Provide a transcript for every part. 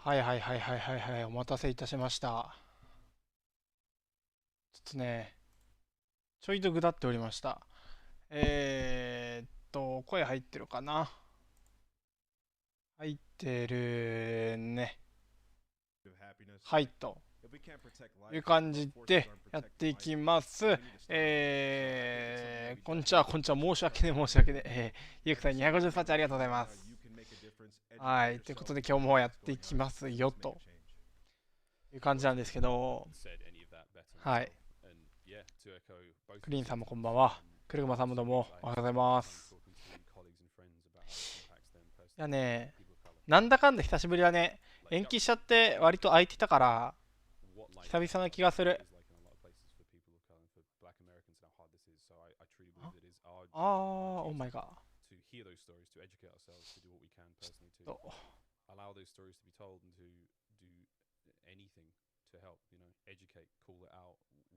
はいはいはいはいはいはい、お待たせいたしました。ちょっとね、ちょいとぐだっておりました。声入ってるかな？入ってるね。はい、という感じでやっていきます。こんにちは、こんにちは、申し訳ね、申し訳ね。ゆうくさん258ありがとうございます。はい、ということで今日もやっていきますよ、という感じなんですけど、はい。クリーンさんもこんばんは。くるぐまさんもどうもおはようございます。いやね、なんだかんだ久しぶりはね、延期しちゃって割と空いてたから、久々な気がする。ああ、オーマイガー。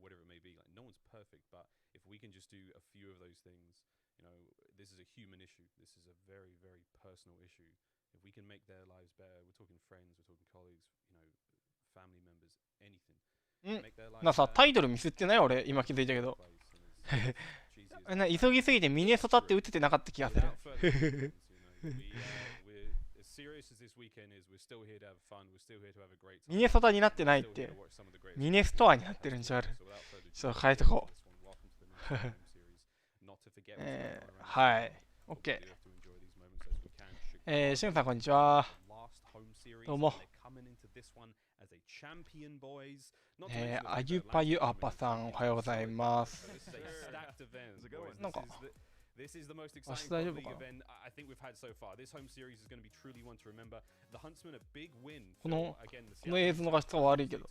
whatever it may be. Like, no one's perfect, but if we can just do a few of those things, you know, this is a human issue. This is a very, very personal issue. If we can make their lives better, we're talking friends, we're talking colleagues, you know, family members, anything. なんかさ、タイトルミスってない？俺、今気づいたけど。急ぎすぎてミネソタって打ててなかった気がする。ミネソタになってないって。ミネストアになってるんじゃある。ちょっと変えとこう。はい。OK。しゅんさんこんにちは。どうも。あゆぱゆあぱさんおはようございます。なんか足大丈夫かな。この映像の画質は悪いけど。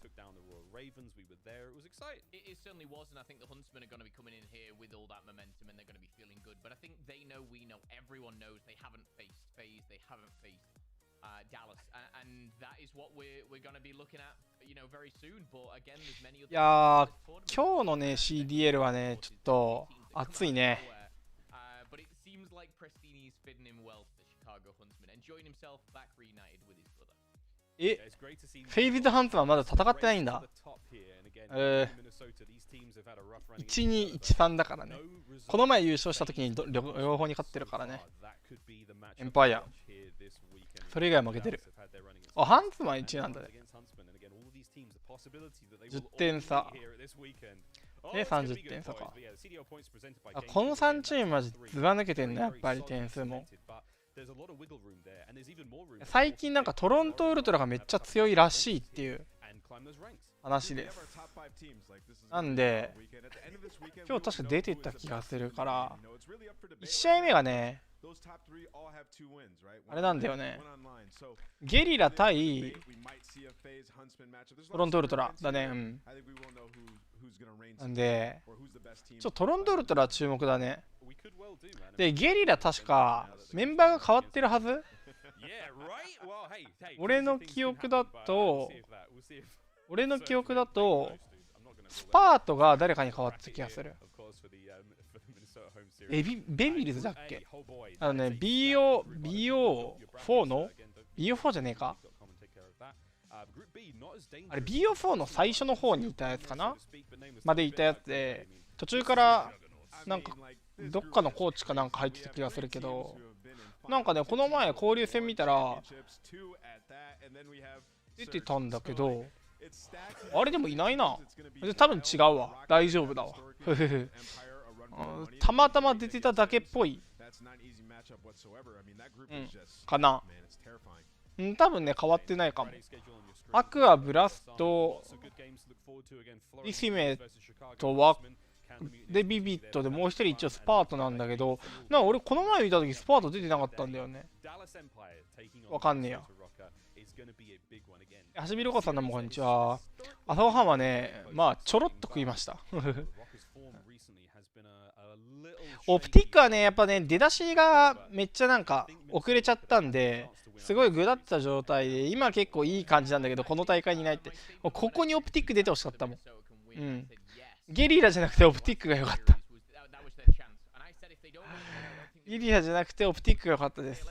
いやー、今日のね CDL はねちょっと熱いね。フェイビズハンツはまだ戦ってないんだ。1213だからね。この前優勝した時に両方に勝ってるからね。エンパイア。それ以外負けてる。あ、ハンツマン1なんだね。10点差。で、30点差か。あ、この3チームはずば抜けてんの、やっぱり点数も。最近なんかトロントウルトラがめっちゃ強いらしいっていう話です。なんで、今日確か出てった気がするから、1試合目がね、あれなんだよね。ゲリラ対トロントウルトラだね。うん。なんで、トロントウルトラ注目だね。で、ゲリラ確かメンバーが変わってるはず。俺の記憶だと、スパートが誰かに変わった気がする。ベビルズだっけ？BO4 の BO4 じゃねえか？あれ BO4 の最初の方にいたやつかなまでいたやつで、途中からなんかどっかのコーチかなんか入ってた気がするけど、なんかね、この前交流戦見たら出てたんだけど、あれでもいないな。多分違うわ。大丈夫だわ。たまたま出てただけっぽい。かな。多分ね、変わってないかも。アクア、ブラスト、リシメとはでビビットでもう一人一応スパートなんだけど、なんか俺この前見た時スパート出てなかったんだよね。わかんねえや。はじみろこさんどうもこんにちは。朝ごはんはね、まあちょろっと食いました。オプティックはね、やっぱね、出だしがめっちゃなんか遅れちゃったんで、すごいぐだってた状態で、今結構いい感じなんだけど、この大会にないって。ここにオプティック出てほしかったもん。うん。ゲリラじゃなくてオプティックが良かった。ゲリラじゃなくてオプティックが良かったです。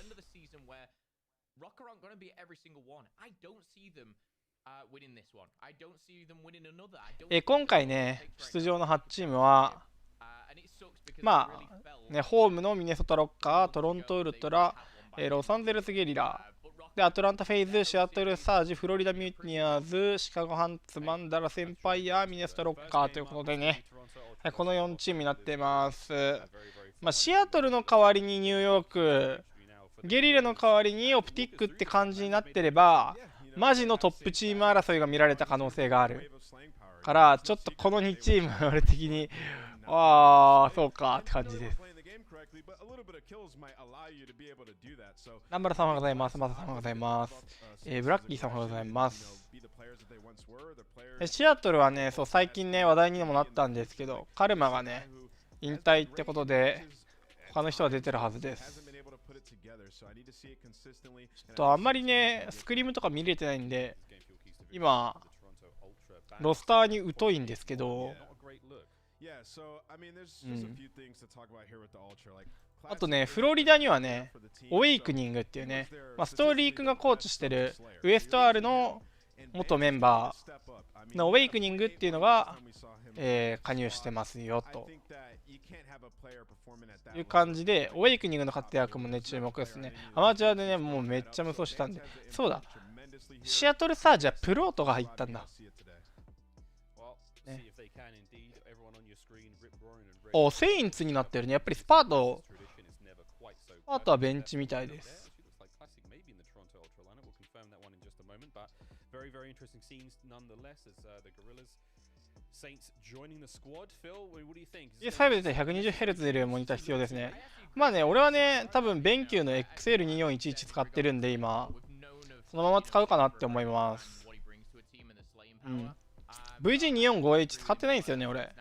今回ね、出場の8チームは、まあ、ね、ホームのミネソタロッカー、トロントウルトラ、ロサンゼルスゲリラ、でアトランタフェイズ、シアトルサージ、フロリダミューティニアーズ、シカゴハンツマン、ダラスエンパイア、ミネソタロッカーということでね、この4チームになっています。まあ、シアトルの代わりにニューヨーク、ゲリラの代わりにオプティックって感じになってれば、マジのトップチーム争いが見られた可能性があるから、ちょっとこの2チーム、俺的に、ああ、そうかって感じです。南原さんおはようございます。マサさんおはようございます。ブラッキーさんおはようございます。シアトルはね、そう最近ね、話題にもなったんですけど、カルマがね、引退ってことで、他の人は出てるはずです。あんまりね、スクリームとか見れてないんで、今、ロスターに疎いんですけど、あとね、フロリダにはね、オェイクニングっていうね、まあ、ストーリー君がコーチしてるウエスト R の元メンバーのオェイクニングっていうのが、加入してますよという感じで、オェイクニングの活躍もね、注目ですね。アマチュアでね、もうめっちゃ無双したんで、そうだ、シアトルサージはプロートが入ったんだ。ね、お、セインツになってるね。やっぱりスパートはベンチみたいです。PS5 で120Hz 出るモニター必要ですね。まあね、俺はね、多分ベンキューの XL2411 使ってるんで、今、そのまま使うかなって思います。うん。VG245H 使ってないんですよね、俺。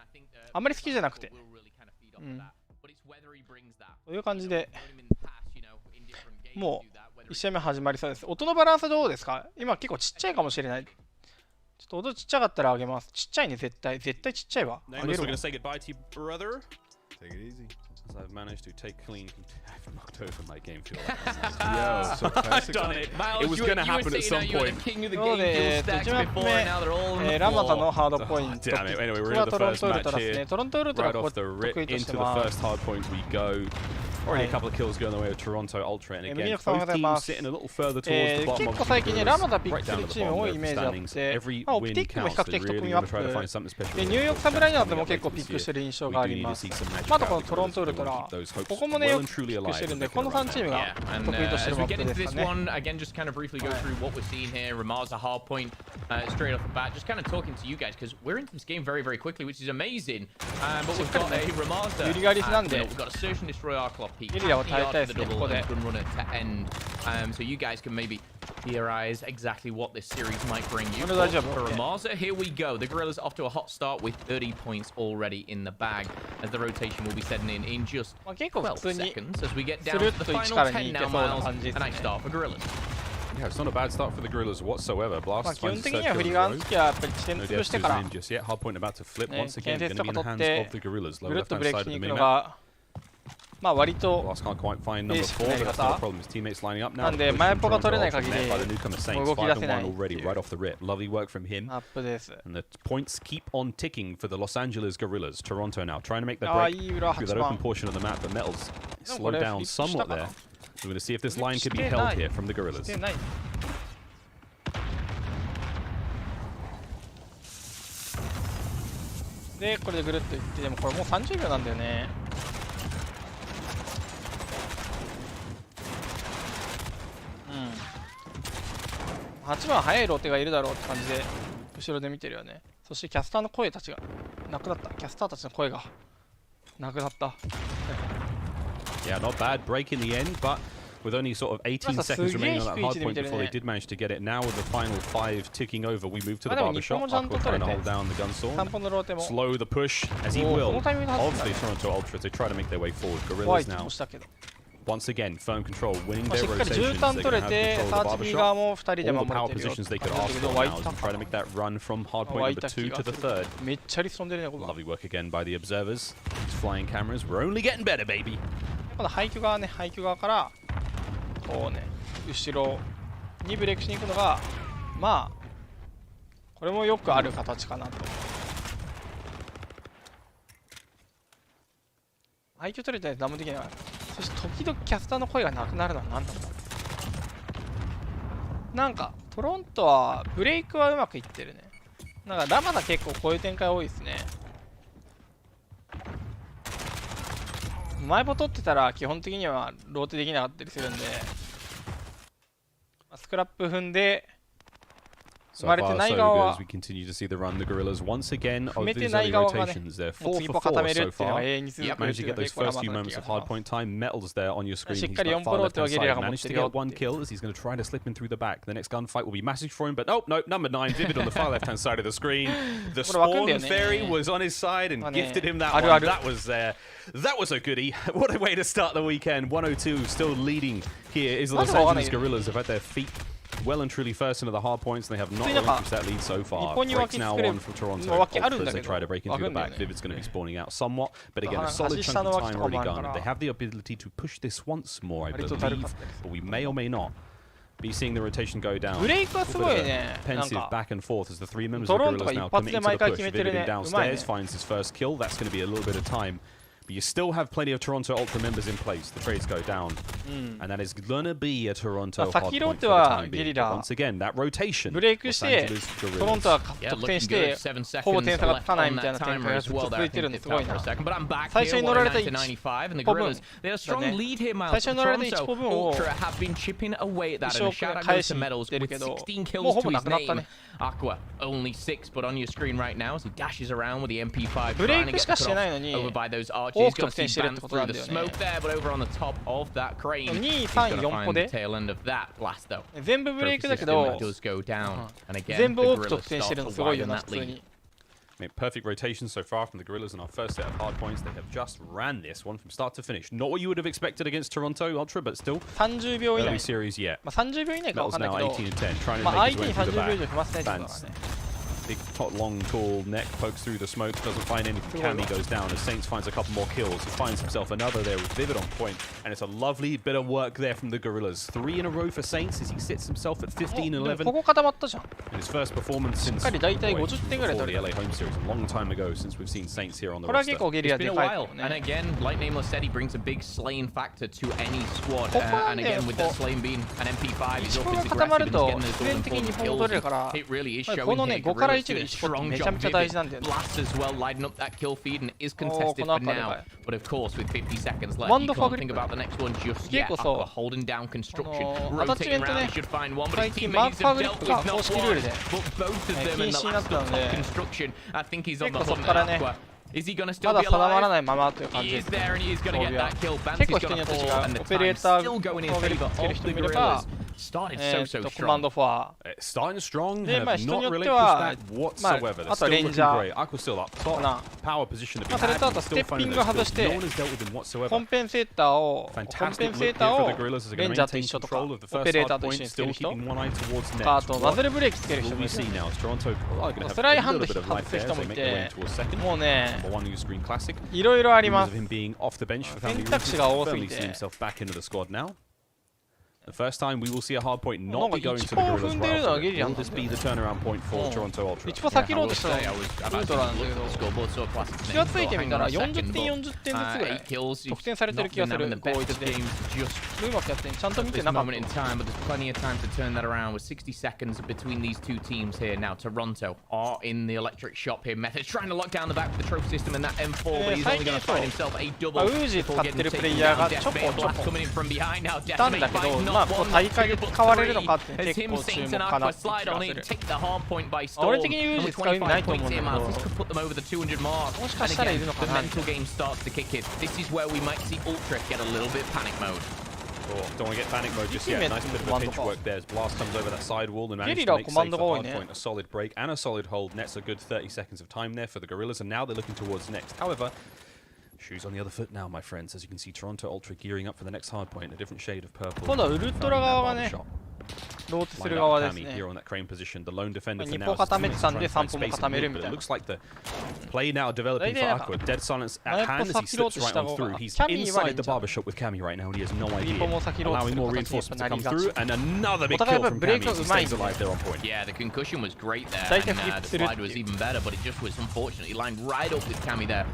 あんまり好きじゃなくて。うん。という感じで、もう1試合目始まりそうです。音のバランスどうですか？今結構ちっちゃいかもしれない。ちょっと音ちっちゃかったら上げます。ちっちゃいね、絶対ちっちゃいわ。上げるわ。I've managed to take clean. I've knocked over my game feel. Yo, so I've done it. It was gonna happen at some point. ラマタのハードポイント。Damn it. Anyway, we're in the first match here. トロントウルトラ Right off the rip into the first hard point we go. Already a couple of kills going the way of Toronto Ultra, and again, both teams sitting a little further towards the bottom of the table. Right down at the bottom of the standings. Every win counts. They really want to try to find something special. ニューヨークサムライナーでも結構ピックしてる印象があります。またこのトロントウルトラ、ここもねよくピックしてるんで、この3チームが得意としてるマップですかね。Again, just kind of briefly go through what we're seeing here. Ramar's a hard point straight off the bat. Just kind of talking to you guys because we're into this game very, very quickly, which is amazing. But we've got a Ramar's. ユリガリスなんで、 we've got a Search and Destroy Arclop Peak. ゲリラを耐えたいですね、ここで。Gun runner to end. So you guys can maybe theorize exactly what this series might bring you. For Ramarza, here we go. The Gorillas off to a hot start with 30 points already in the bag as the rotation will be setting in just 12 seconds as we get down to the final 10 now miles. A nice start for Gorillas. Yeah, it's not a bad start for the Gorillas whatsoever. Blast finds the third kill in a row. No death to in just yet. Hard point about to flip once again. Going to be in the hands of the Gorillas. Low left hand side of the minimap. まあ割と Blast can't quite find number 4, but that's not a problem. His teammates lining up now. なんで前っぽが取れない限り動き出せない already right off the rip. Lovely work from him. アップです。 And the points keep on ticking for the Los Angeles Gorillas. Toronto now trying to make their break through that open portion of the map, but Metals slowed down somewhat there. We're going to see if this line can be held here from the Gorillas. でこれでぐるっといって、でもこれもう30秒なんだよね。8番速いローテがいるだろうって感じで後ろで見てるよね。そしてキャスターの声たちがなくなった。キャスターたちの声がなくなった。Yeah, not bad break in the end, but with only sort of 18 seconds remaining on that hard point before they did manage to get it. Now with the final 5 ticking over, we move to the barbershop. Aqua trying to hold down the gun storm. Slow the push as he will of the Toronto Ultra to try to make their way forward. Gorillas now. Once again, firm control, winning their rotations. They're going to have control of the barbershop. All the power positions they could ask for now as they try to make that run from hard point number 2 to the third. Lovely work again by the observers. These flying cameras. We're only getting better, baby. この廃墟側ね、廃墟側からこうね、後ろにブレイクしに行くのがまあこれもよくある形かなと。相手取れたら何もできない。そして時々キャスターの声がなくなるのは何だろう。なんかトロントはブレイクはうまくいってるね。なんかラマダ結構こういう展開多いですね。前ボ取ってたら基本的にはローテできなかったりするんで、スクラップ踏んで踏まれてない側は踏めてない側がね、もう次ポ固めるっていうのが永遠に続くっていうのが結構ラマダな気がします。しっかり4ポローテはゲリラが持ってるよって。That was a goodie. What a way to start the weekend. 102 still leading here is the Los Angeles Gorillas. Have had their feet well and truly first into the hard points, and they have not relinquished that lead so far. Breaks now on from Toronto as they try to break into the back. Vivid's going to be spawning out somewhat, but again, a solid chunk of time already gone. They have the ability to push this once more, I believe, but we may or may not be seeing the rotation go down. Pensive back and forth as the three members of the Gorillas now committing to the push. Vivid downstairs finds his first kill. That's going to be a little bit of time. But you still have plenty of Toronto Ultra members in place. The trades go down. And that is gonna be a Toronto hard point for the time being. Once again, that rotation. ブレイクしてトロントは得点してほぼ点差がつかないみたいな展開がずっと続いてるんですごいな。最初に乗られた1歩分、最初に乗られた1歩分を一生返しに行ってるけど、もうほぼなくなったね。Aqua only 6, but on your screen right now as he dashes around with the MP5 ブレイクしかしてないのに多く得点してるってことなんだよね。2、3、4歩で全部ブレイクだけど全部多く得点してるのすごいよな普通に。Perfect rotation so far from the Gorillas in our first set of hard points. They have just ran this one from start to finish. Not what you would have expected against Toronto Ultra, but still 30秒以内 early series yet. 30秒以内か分かんないけど、相手に30秒以上踏ませないってことだからね。Big, long, tall neck pokes through the smoke, doesn't find anything. Cammy goes down as Saints finds a couple more kills. He finds himself another there with Vivid on point, and it's a lovely bit of work there from the Gorillas. 3 in a row for Saints as he sits himself at 15-11. ここ固まったじゃん。 In his first performance since the LA home series, a long time ago since we've seen Saints here on the roster. It's been a while, and again, like Nameless said, he brings a big slaying factor to any squad. And again, with that slaying being an MP5, he's offensive aggressive and getting those important kills. It really is showing here. Strong job, Blast as well, lighting up that kill feed and is contested for now. But of course, with 50 seconds left, you can't think about the next one just yet. Aqua holding down construction, rotating around, he should find one, but his teammates have dealt with not one, but both of them in the last of construction. I think he's on the hunt at Aqua. Is he going to still be alive? He is there and he is going to get that kill. Banty's going to fall and the time's still going in favor of the Gorillas. Started so strong. Starting strong, have not relinquished that whatsoever. They're still looking great. Aqua's still up top. Power position to be had. Still finding those kills. No one has dealt with him whatsoever. コンペンセーターをレンジャーと一緒とかオペレーターと一緒につける人、あとバズルブレーキつける人もいる。スライハンド外す人もいて、もうねいろいろあります。選択肢が多すぎて。The first time we will see a hard point not be going to the Gorillas well. Will this be the turnaround point for Toronto Ultra? 一歩先ろうとしたらウルトラなんだけど、気がついてみたら40点40点ずつぐらい得点されてる気がする。5-1でうまくやってん、ちゃんと見てなかった。But there's plenty of time to turn that around with 60 seconds between these two teams here. Now Toronto are in the electric shop here. Method's trying to lock down the back with the trophy system and that M4, but he's only going to find himself a double. ウージ使ってるプレイヤーがちょこちょこいたんだけど、まあ大会で使われるのかって結構注目かなって気がする。俺的にウージ使う意味ないと思うんだけど、もしかしたらいるのかな。Don't want to get panic mode just yet. Nice bit of a pinch work there as Blast comes over that side wall and manages to make safe the hard point. A solid break and a solid hold. Nets a good 30 seconds of time there for the Gorillas, and now they're looking towards next. However, shoes on the other foot now, my friends. As you can see, Toronto Ultra gearing up for the next hard point. A different shade of purple. 今度はウルトラ側がね、ローテする側ですね。2歩固めてたんで3歩も固めるみたいな。Play now developing for Aqua. Dead silence at hand as he slips right on through. He's inside the barbershop with Cammy right now and he has no idea. Allowing more reinforcements to come through and another big kill from Cammy as he stays alive there on point. Yeah, the concussion was great there and the slide was even better, but it just was unfortunately lined right up with Cammy there.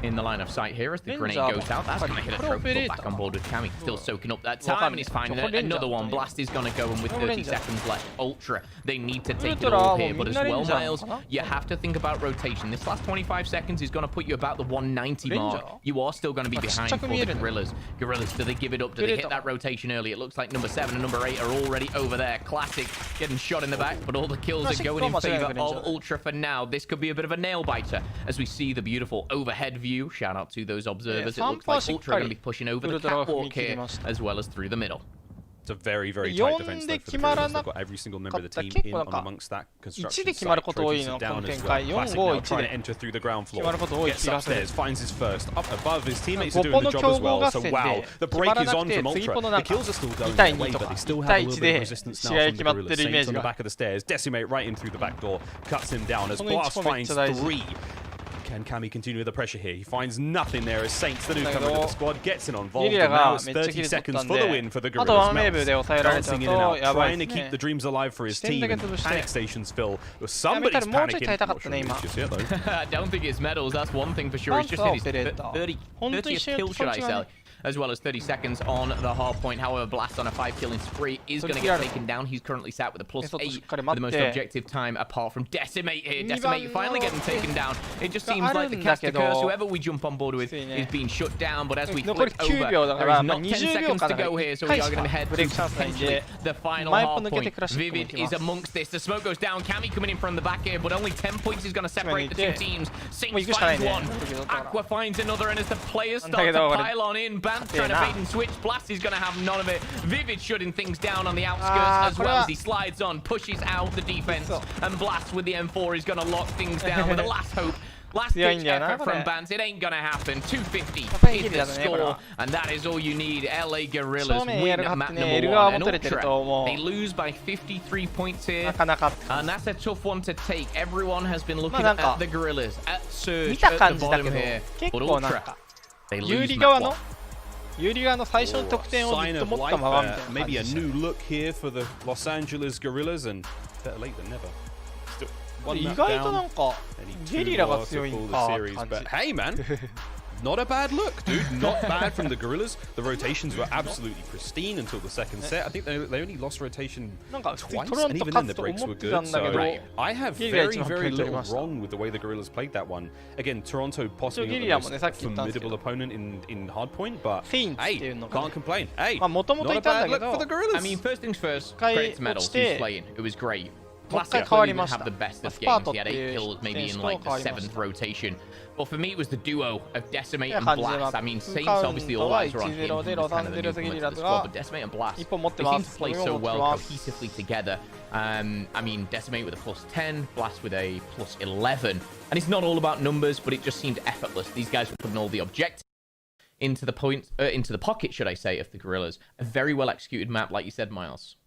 In the line of sight here as the grenade goes out. That's going to hit a trophy, but back on board with Cammy. Still soaking up that time, and he's finding another one. Blast is going to go, and with 30 seconds left, Ultra, they need to take it all here. But as well, Miles, you have to think about rotation. This last 25 seconds is going to put you about the 190 mark. You are still going to be behind for the Gorillas. Gorillas, do they give it up? Do they hit that rotation early? It looks like number 7 and number 8 are already over there. Classic getting shot in the back, but all the kills are going in favor of Ultra for now. This could be a bit of a nail-biter as we see the beautiful overhead view. Shout out to those observers. It looks like Ultra are going to be pushing over the catwalk here as well as through the middle. It's a very, very tight defense though for the Gorillas. They've got every single member of the team in and amongst that construction site. Trophies are down as well. Classic now trying to enter through the ground floor. Gets upstairs, finds his first. Up above, his teammates are doing the job as well. So wow, the break is on from Ultra. The kills are still going away, but they still have a little bit of resistance now from the Gorillas. Saints on the back of the stairs, decimate right in through the back door, cuts him down as Blast finds 3. Can Cammy continue with the pressure here? He finds nothing there as Saints, the newcomer to the squad, gets it involved. And now it's 30 seconds for the win for the Gorillas. Dancing in and out, trying to keep the dreams alive for his team. And panic stations fill. Somebody's panicking. Not sure who just yet, though. I don't think it's medals, that's one thing for sure. He's just hit his 30th kill, should I say. As well as 30 seconds on the hard point. However, Blast on a 5-killing spree is going to get taken down. He's currently sat with a +8 for the most objective time apart from Decimate here. Decimate finally getting taken down. It just seems like the cast of curse, whoever we jump on board with, is being shut down. But as we flip over, there is not 10 seconds to go here, so we are going to head to potentially the final hard point. Vivid is amongst this. The smoke goes down. Cammy coming in from the back here, but only 10 points is going to separate the two teams. Saints finds one. Aqua finds another, and as the players start to pile on in, trying to bait and switch. Blast is going to have none of it. Vivid shutting things down on the outskirts as well as he slides on, pushes out the defense, and Blast with the M4 is going to lock things down with a last hope. Last ditch effort from Bance. It ain't gonna happen. 250 is the score, and that is all you need. LA Gorillas win map number 1 and Ultra. They lose by 53 points here, and that's a tough one to take. Everyone has been looking at the Gorillas, at Surge, at the bottom here, but Ultra, they lose map 1. 有利側の最初の得点をずっと持ったままみたいな感じでした。 Maybe a new look here for the Los Angeles Gorillas and better late than never. 意外となんかゲリラが強いんか感じ。 Hey man, not a bad look, dude. Not bad from the Gorillas. The rotations were absolutely pristine until the second set. I think they only lost rotation twice, and even then the breaks were good. So I have very, very little wrong with the way the Gorillas played that one. Again, Toronto possibly the most formidable opponent in hardpoint, but hey, can't complain. Hey, not a bad look for the Gorillas. I mean, first things first, credit to Medals. He's playing. It was great. Classic didn't even have the best of games. He had 8 kills maybe in like the 7th rotation. But for me, it was the duo of Decimate and Blast. I mean, Saints obviously all eyes are on him. He was kind of the newcomer to the squad, but Decimate and Blast, they seem to play so well cohesively together. I mean, Decimate with a +10, Blast with a +11. And it's not all about numbers, but it just seemed effortless. These guys were putting all the objectives into the pocket, should I say, of the Gorillas. A very well executed map, like you said, Miles.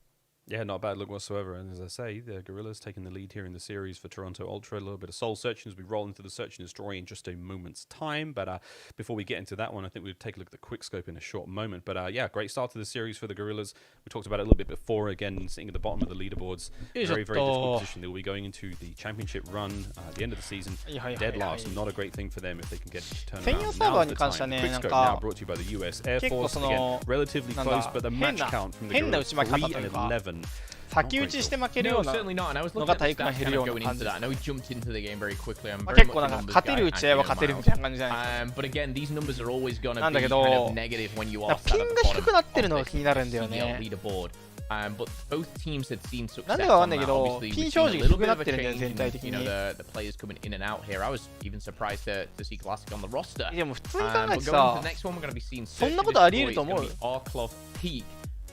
Yeah, not a bad look whatsoever. And as I say, the Gorillas taking the lead here in the series for Toronto Ultra. A little bit of soul searching as we roll into the search and destroy in just a moment's time. But before we get into that one, I think we'll take a look at the quick scope in a short moment. But yeah, great start to the series for the Gorillas. We talked about it a little bit before. Again, sitting at the bottom of the leaderboards. Very, very difficult position. They will be going into the championship run at the end of the season. Dead last, not a great thing for them if they can get it turned around. Now's the time. Quick scope now brought to you by the US Air Force. Again, relatively close, but the match count from the Gorillas 3 and 11. 先打ちして負けるようなのが体育が減るような感じ。結構なんか勝てる打ち合いは勝てるみたいな感じじゃないですか。なんだけど、ピンが低くなってるのが気になるんだよね。なんでかわかんないけど、ピン表示が低くなってるんだよ、全体的に。でも普通に考えてさ、そんなことあり得ると思う。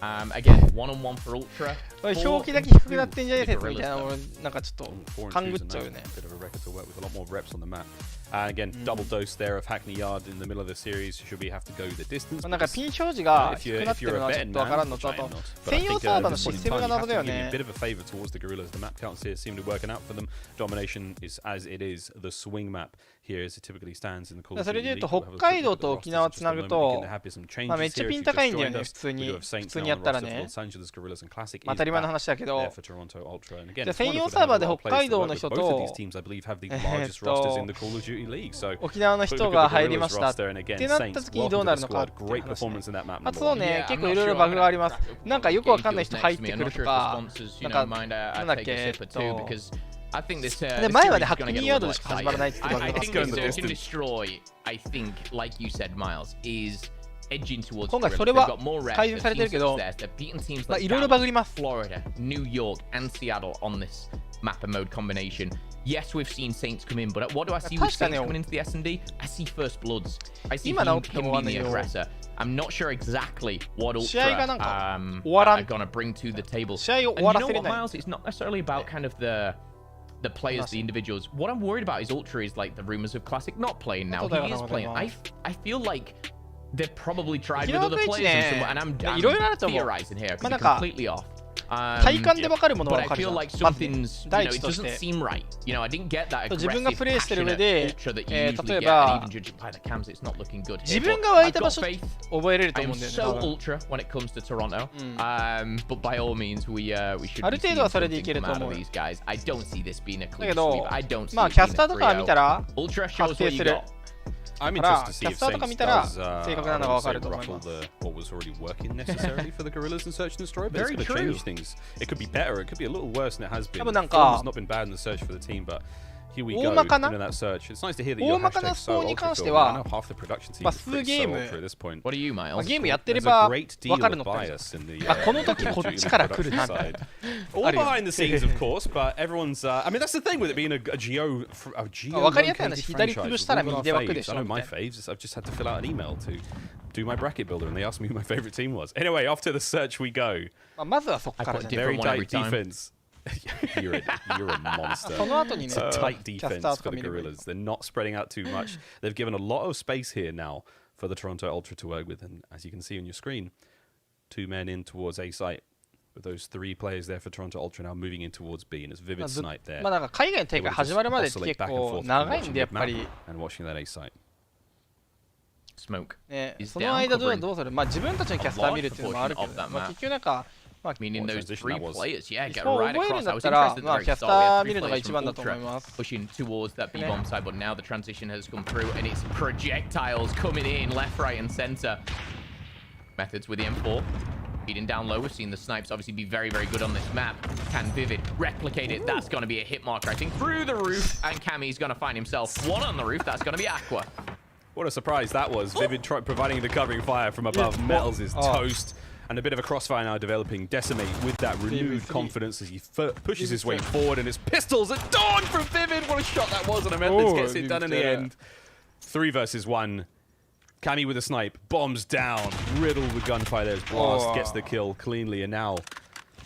Again, one-on-one for Ultra. 表記だけ低くなってんじゃねえ説みたいな、俺なんかちょっと勘ぐっちゃうよね。Again, double dose there of Hackney Yard in the middle of the series. Should we have to go the distance? なんかピン表示が低くなってるのはちょっとわからんのと、あと専用サーバーのシステムが謎だよね。A bit of a favor towards the Gorillas. The map counts here seem to be working out for them. Domination is as it is the swing map here as it typically stands in the Call of Duty League. それで言うと北海道と沖縄つなぐと、まあめっちゃピン高いんだよね、普通にやったらね。当たり前の話だけど、じゃあ専用サーバーで北海道の人と沖縄の人が入りましたってなった時にどうなるのかっていう話ね。あとね、結構いろいろバグがあります。なんかよくわかんない人入ってくるとか、なんだっけ、で前はね、ハックニーヤードでしか始まらないっていうバグが今回それは改善されてるけど、いろいろバグります。Yes, we've seen Saints come in, but what do I see with Saints coming into the S&D? I see First Bloods. I see him being the aggressor. I'm not sure exactly what Ultra are going to bring to the table. And you know what, Miles? It's not necessarily about kind of the players, the individuals. What I'm worried about is Ultra is like the rumors of Classic not playing now. He is playing. I feel like they've probably tried with other players, and I'm theorizing here because they're completely off. 体感で分かるものは分かるじゃん。まず第一として自分がプレイしてる上で、例えば自分が湧いた場所覚えれると思うんだよね。ある程度はそれでいけると思う。だけど、まあキャスターとか見たら発生する。I'm interested to see if Saints does ruffle what was already working necessarily for the Gorillas in Search and Destroy, but it's going to change things. It could be better, it could be a little worse than it has been. It's not been bad in the search for the team, but here we go in that search. It's nice to hear that your hashtag so ultra. I know half the production team is pretty so ultra at this point. What are you, Miles? ゲームやってれば分かるのか。この時こっちから来るな。All behind the scenes, of course, but everyone's. I mean, that's the thing with it being a geo. 分かりやすい話、左潰したら右で湧くでしょ。I know my faves. I've just had to fill out an email to do my bracket builder, and they asked me who my favorite team was. Anyway, off to the search we go. まずはそこからじゃん。 Very tight defense. you're a monster. It's a tight defense for the Gorillas. They're not spreading out too much. They've given a lot of space here now for the Toronto Ultra to work with, and as you can see on your screen, 2 men in towards A site. With those 3 players there for Toronto Ultra now moving in towards B, and it's Vivid Snipe there. まあなんか海外の大会始まるまでって結構長いんでやっぱり。And watching that A site. Smoke. その間どうする？まあ自分たちのキャスター見るっていうのもあるけど、まあ結局なんか。Meaning those 3 players, yeah, get right across. I was interested that they started 3 players from Ultra pushing towards that B-bomb side, but now the transition has come through and it's projectiles coming in left, right, and center. Methods with the M4. Feeding down low, we've seen the snipes obviously be very, very good on this map. Can Vivid replicate it? That's going to be a hit marker, I think, through the roof. And Cammy's going to find himself 1 on the roof. That's going to be Aqua. What a surprise that was. Vivid providing the covering fire from above. Metals is toast. And a bit of a crossfire now developing. Decimate with that renewed confidence as he pushes his way forward, and his pistols at dawn from Vivid. What a shot that was, and Methods gets it done in the end. 3 versus 1. Cammy with a snipe, bombs down, riddled with gunfire. There's Blast, gets the kill cleanly, and now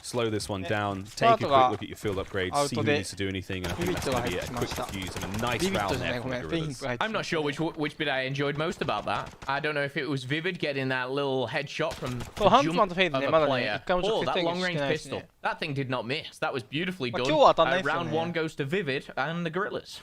slow this one down. Take a quick look at your field upgrades, see who needs to do anything, and I think that's going to be a quick defuse and a nice round there from the Gorillas. I'm not sure which bit I enjoyed most about that. I don't know if it was Vivid getting that little headshot from the jump of a player, or that long-range pistol. That thing did not miss. That was beautifully done. Round 1 goes to Vivid and the Gorillas.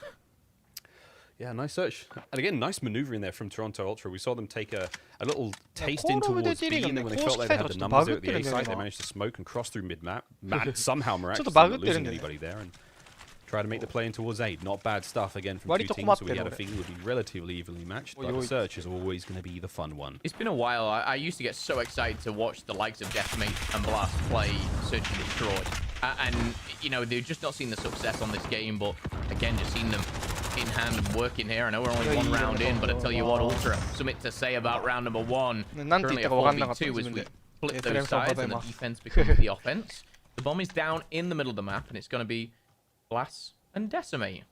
Yeah, nice search. And again, nice maneuvering there from Toronto Ultra. We saw them take a little taste in towards B, and then when they felt like they had the numbers there at the A side, they managed to smoke and cross through mid-map. Somehow miraculously not losing anybody there, and try to make the play in towards A. Not bad stuff again from 2 teams, so we had a feeling it would be relatively evenly matched, but the search is always going to be the fun one. It's been a while. I used to get so excited to watch the likes of Decimate and Blast play Search and Destroy. And, you know, they've just not seen the success on this game, but again, just seen them in hand and working here. I know we're only 1 round in, but I tell you what, Ultra, something to say about round number 1. Currently a 4v2 as we split those sides and the defense becomes the offense. The bomb is down in the middle of the map, and it's going to be Blast and Decimate.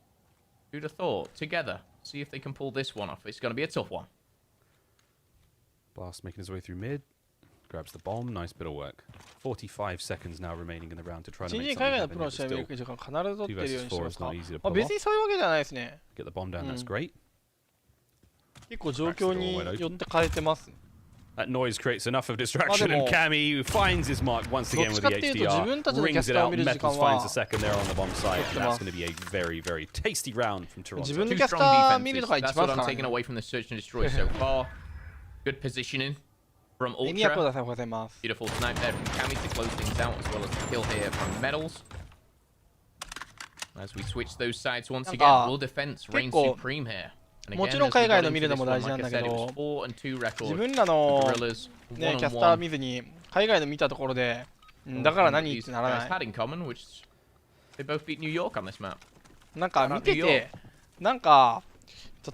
Who'd have thought? Together. See if they can pull this one off. It's going to be a tough one. Blast making his way through mid. Grabs the bomb. Nice bit of work. 45 seconds now remaining in the round to try to make something happen. 2 versus 4 is not easy to pull off. Get the bomb down, that's great. 結構状況によって変えてます。That noise creates enough of distraction, and Cammy finds his mark once again with the HDR, rings it out, Metals finds a second there on the bomb site, and that's going to be a very, very tasty round from Toronto. Two strong defenses, that's what I'm taking away from the search and destroy so far. Good positioning from Ultra. Beautiful snipe there from Cammy to close things out, as well as the kill here from Metals. As we switch those sides once again, will defense reign supreme here? もちろん海外の見るのも大事なんだけど、自分らの、ね、キャスター見ずに海外の見たところで、だから何ってならない。なんか見てて、なんか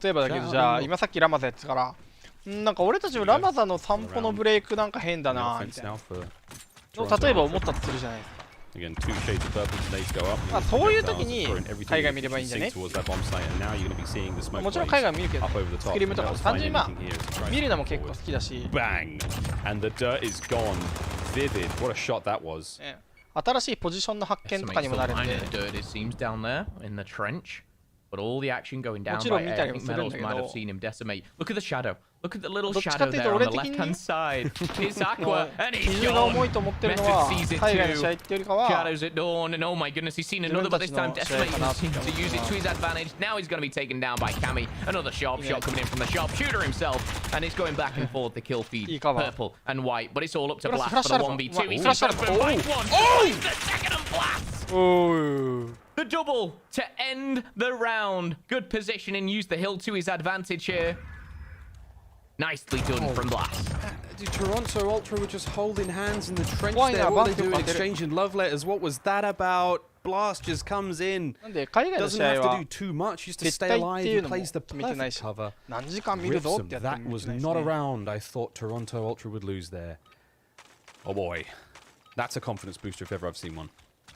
例えばだけど、じゃあ今さっきラマザやってたから、なんか俺たちもラマザの散歩のブレイクなんか変だなみたいな。例えば思ったとするじゃないですか。そういう時に海外見ればいいんじゃね。もちろん海外見るけど、スクリームとか単純にまあ見るのも結構好きだし。新しいポジションの発見とかにもなるんで。But all the action going down by A. I think Metals might have seen him decimate. Look at the shadow. Look at the little shadow there on the left-hand side. It's Aqua, and he's gone. Method sees it too. Shadows at dawn, and oh my goodness, he's seen another, but this time Decimate seems to use it to his advantage. Now he's going to be taken down by Cammy. Another sharp shot coming in from the sharpshooter himself, and it's going back and forth to kill feed purple and white. But it's all up to Blast for the 1v2. He's just open white one. Oh! The second and Blast! Oh! The double to end the round. Good positioning, use the hill to his advantage here. Nicely done from Blast. Toronto Ultra were just holding hands in the trench there. What they do in exchanging love letters. What was that about? Blast just comes in. Doesn't have to do too much. Just to stay alive. He plays the perfect cover. Riffs of that was not around. I thought Toronto Ultra would lose there. Oh boy. That's a confidence booster if ever I've seen one.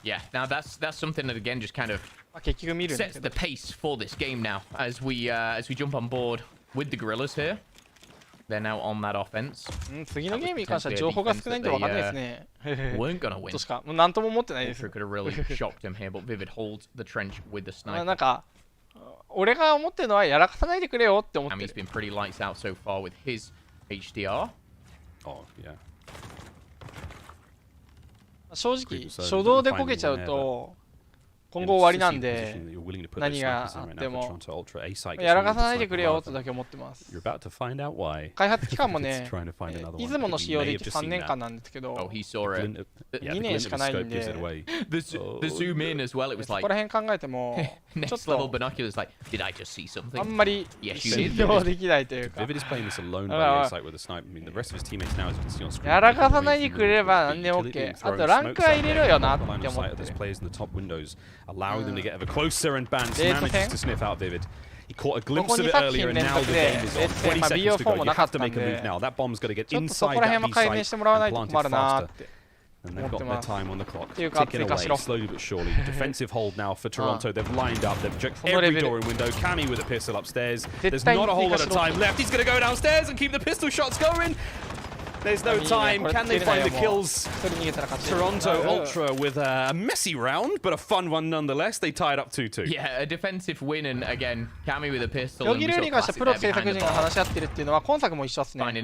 Yeah, now that's something that again just kind of sets the pace for this game now as we jump on board with the Gorillas here. They're now on that offense. 次のゲームに関しては情報が少ないんで分かんないですね。Weren't gonna win. としか何とも思ってないです。Ultra could have really shocked him here, but Vivid holds the trench with the sniper. なんか俺が思ってるのはやらかさないでくれよって思ってる。He's been pretty lights out so far with his HDR. Oh yeah. 正直初動でこけちゃうと今後終わりなんで、何があってもやらかさないでくれよってだけ思ってます。開発期間もね、出雲の仕様で言って3年間なんですけど、2年しかないんで、そこら辺考えても、ちょっとあんまり信用できないというか、やらかさないでくれれば何でも OK。あとランクは入れろよなって思って。allowing them to get ever closer, and Bans manages to sniff out Vivid. He caught a glimpse of it earlier, and now the game is on. 20 seconds to go. You have to make a move now. That bomb's got to get inside that B site and plant it faster. And they've got their time on the clock, ticking away slowly but surely. Defensive hold now for Toronto. They've lined up. They've checked every door and window. Cammy with a pistol upstairs. There's not a whole lot of time left. He's going to go downstairs and keep the pistol shots going. There's no time. Can they find the kills? Toronto Ultra with a messy round, but a fun one nonetheless. They tied up 2-2. Yeah, a defensive win, and again, Cammy with a pistol. Finding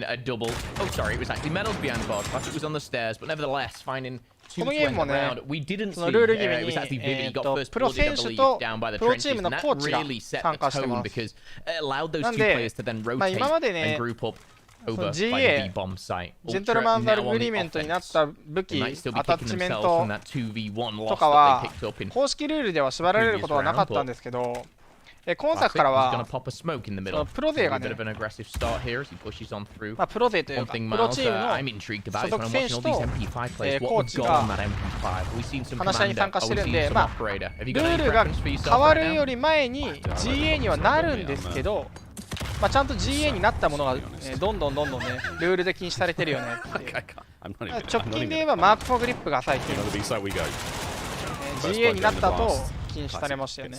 a double. Oh, sorry, it was actually Metals behind the bar. It was on the stairs, but nevertheless, finding 2 to end the round. We didn't see. It was actually Vivid. He got first blooded, I believe, down by the trenches, and that really set the tone because it allowed those 2 players to then rotate and group up. GA ジェントルマンズアグリーメントになった武器、アタッチメントとかは公式ルールでは縛られることはなかったんですけど、今作からはプロ勢がね、プロ勢というかプロチームの所属選手とコーチが話し合いに参加してるんで、ルールが変わるより前に GA にはなるんですけど、ちゃんと GA になったものが、どんどんね、ルールで禁止されてるよねっていう。直近で言えばマークフォーグリップが最近、GA になった後禁止されましたよね。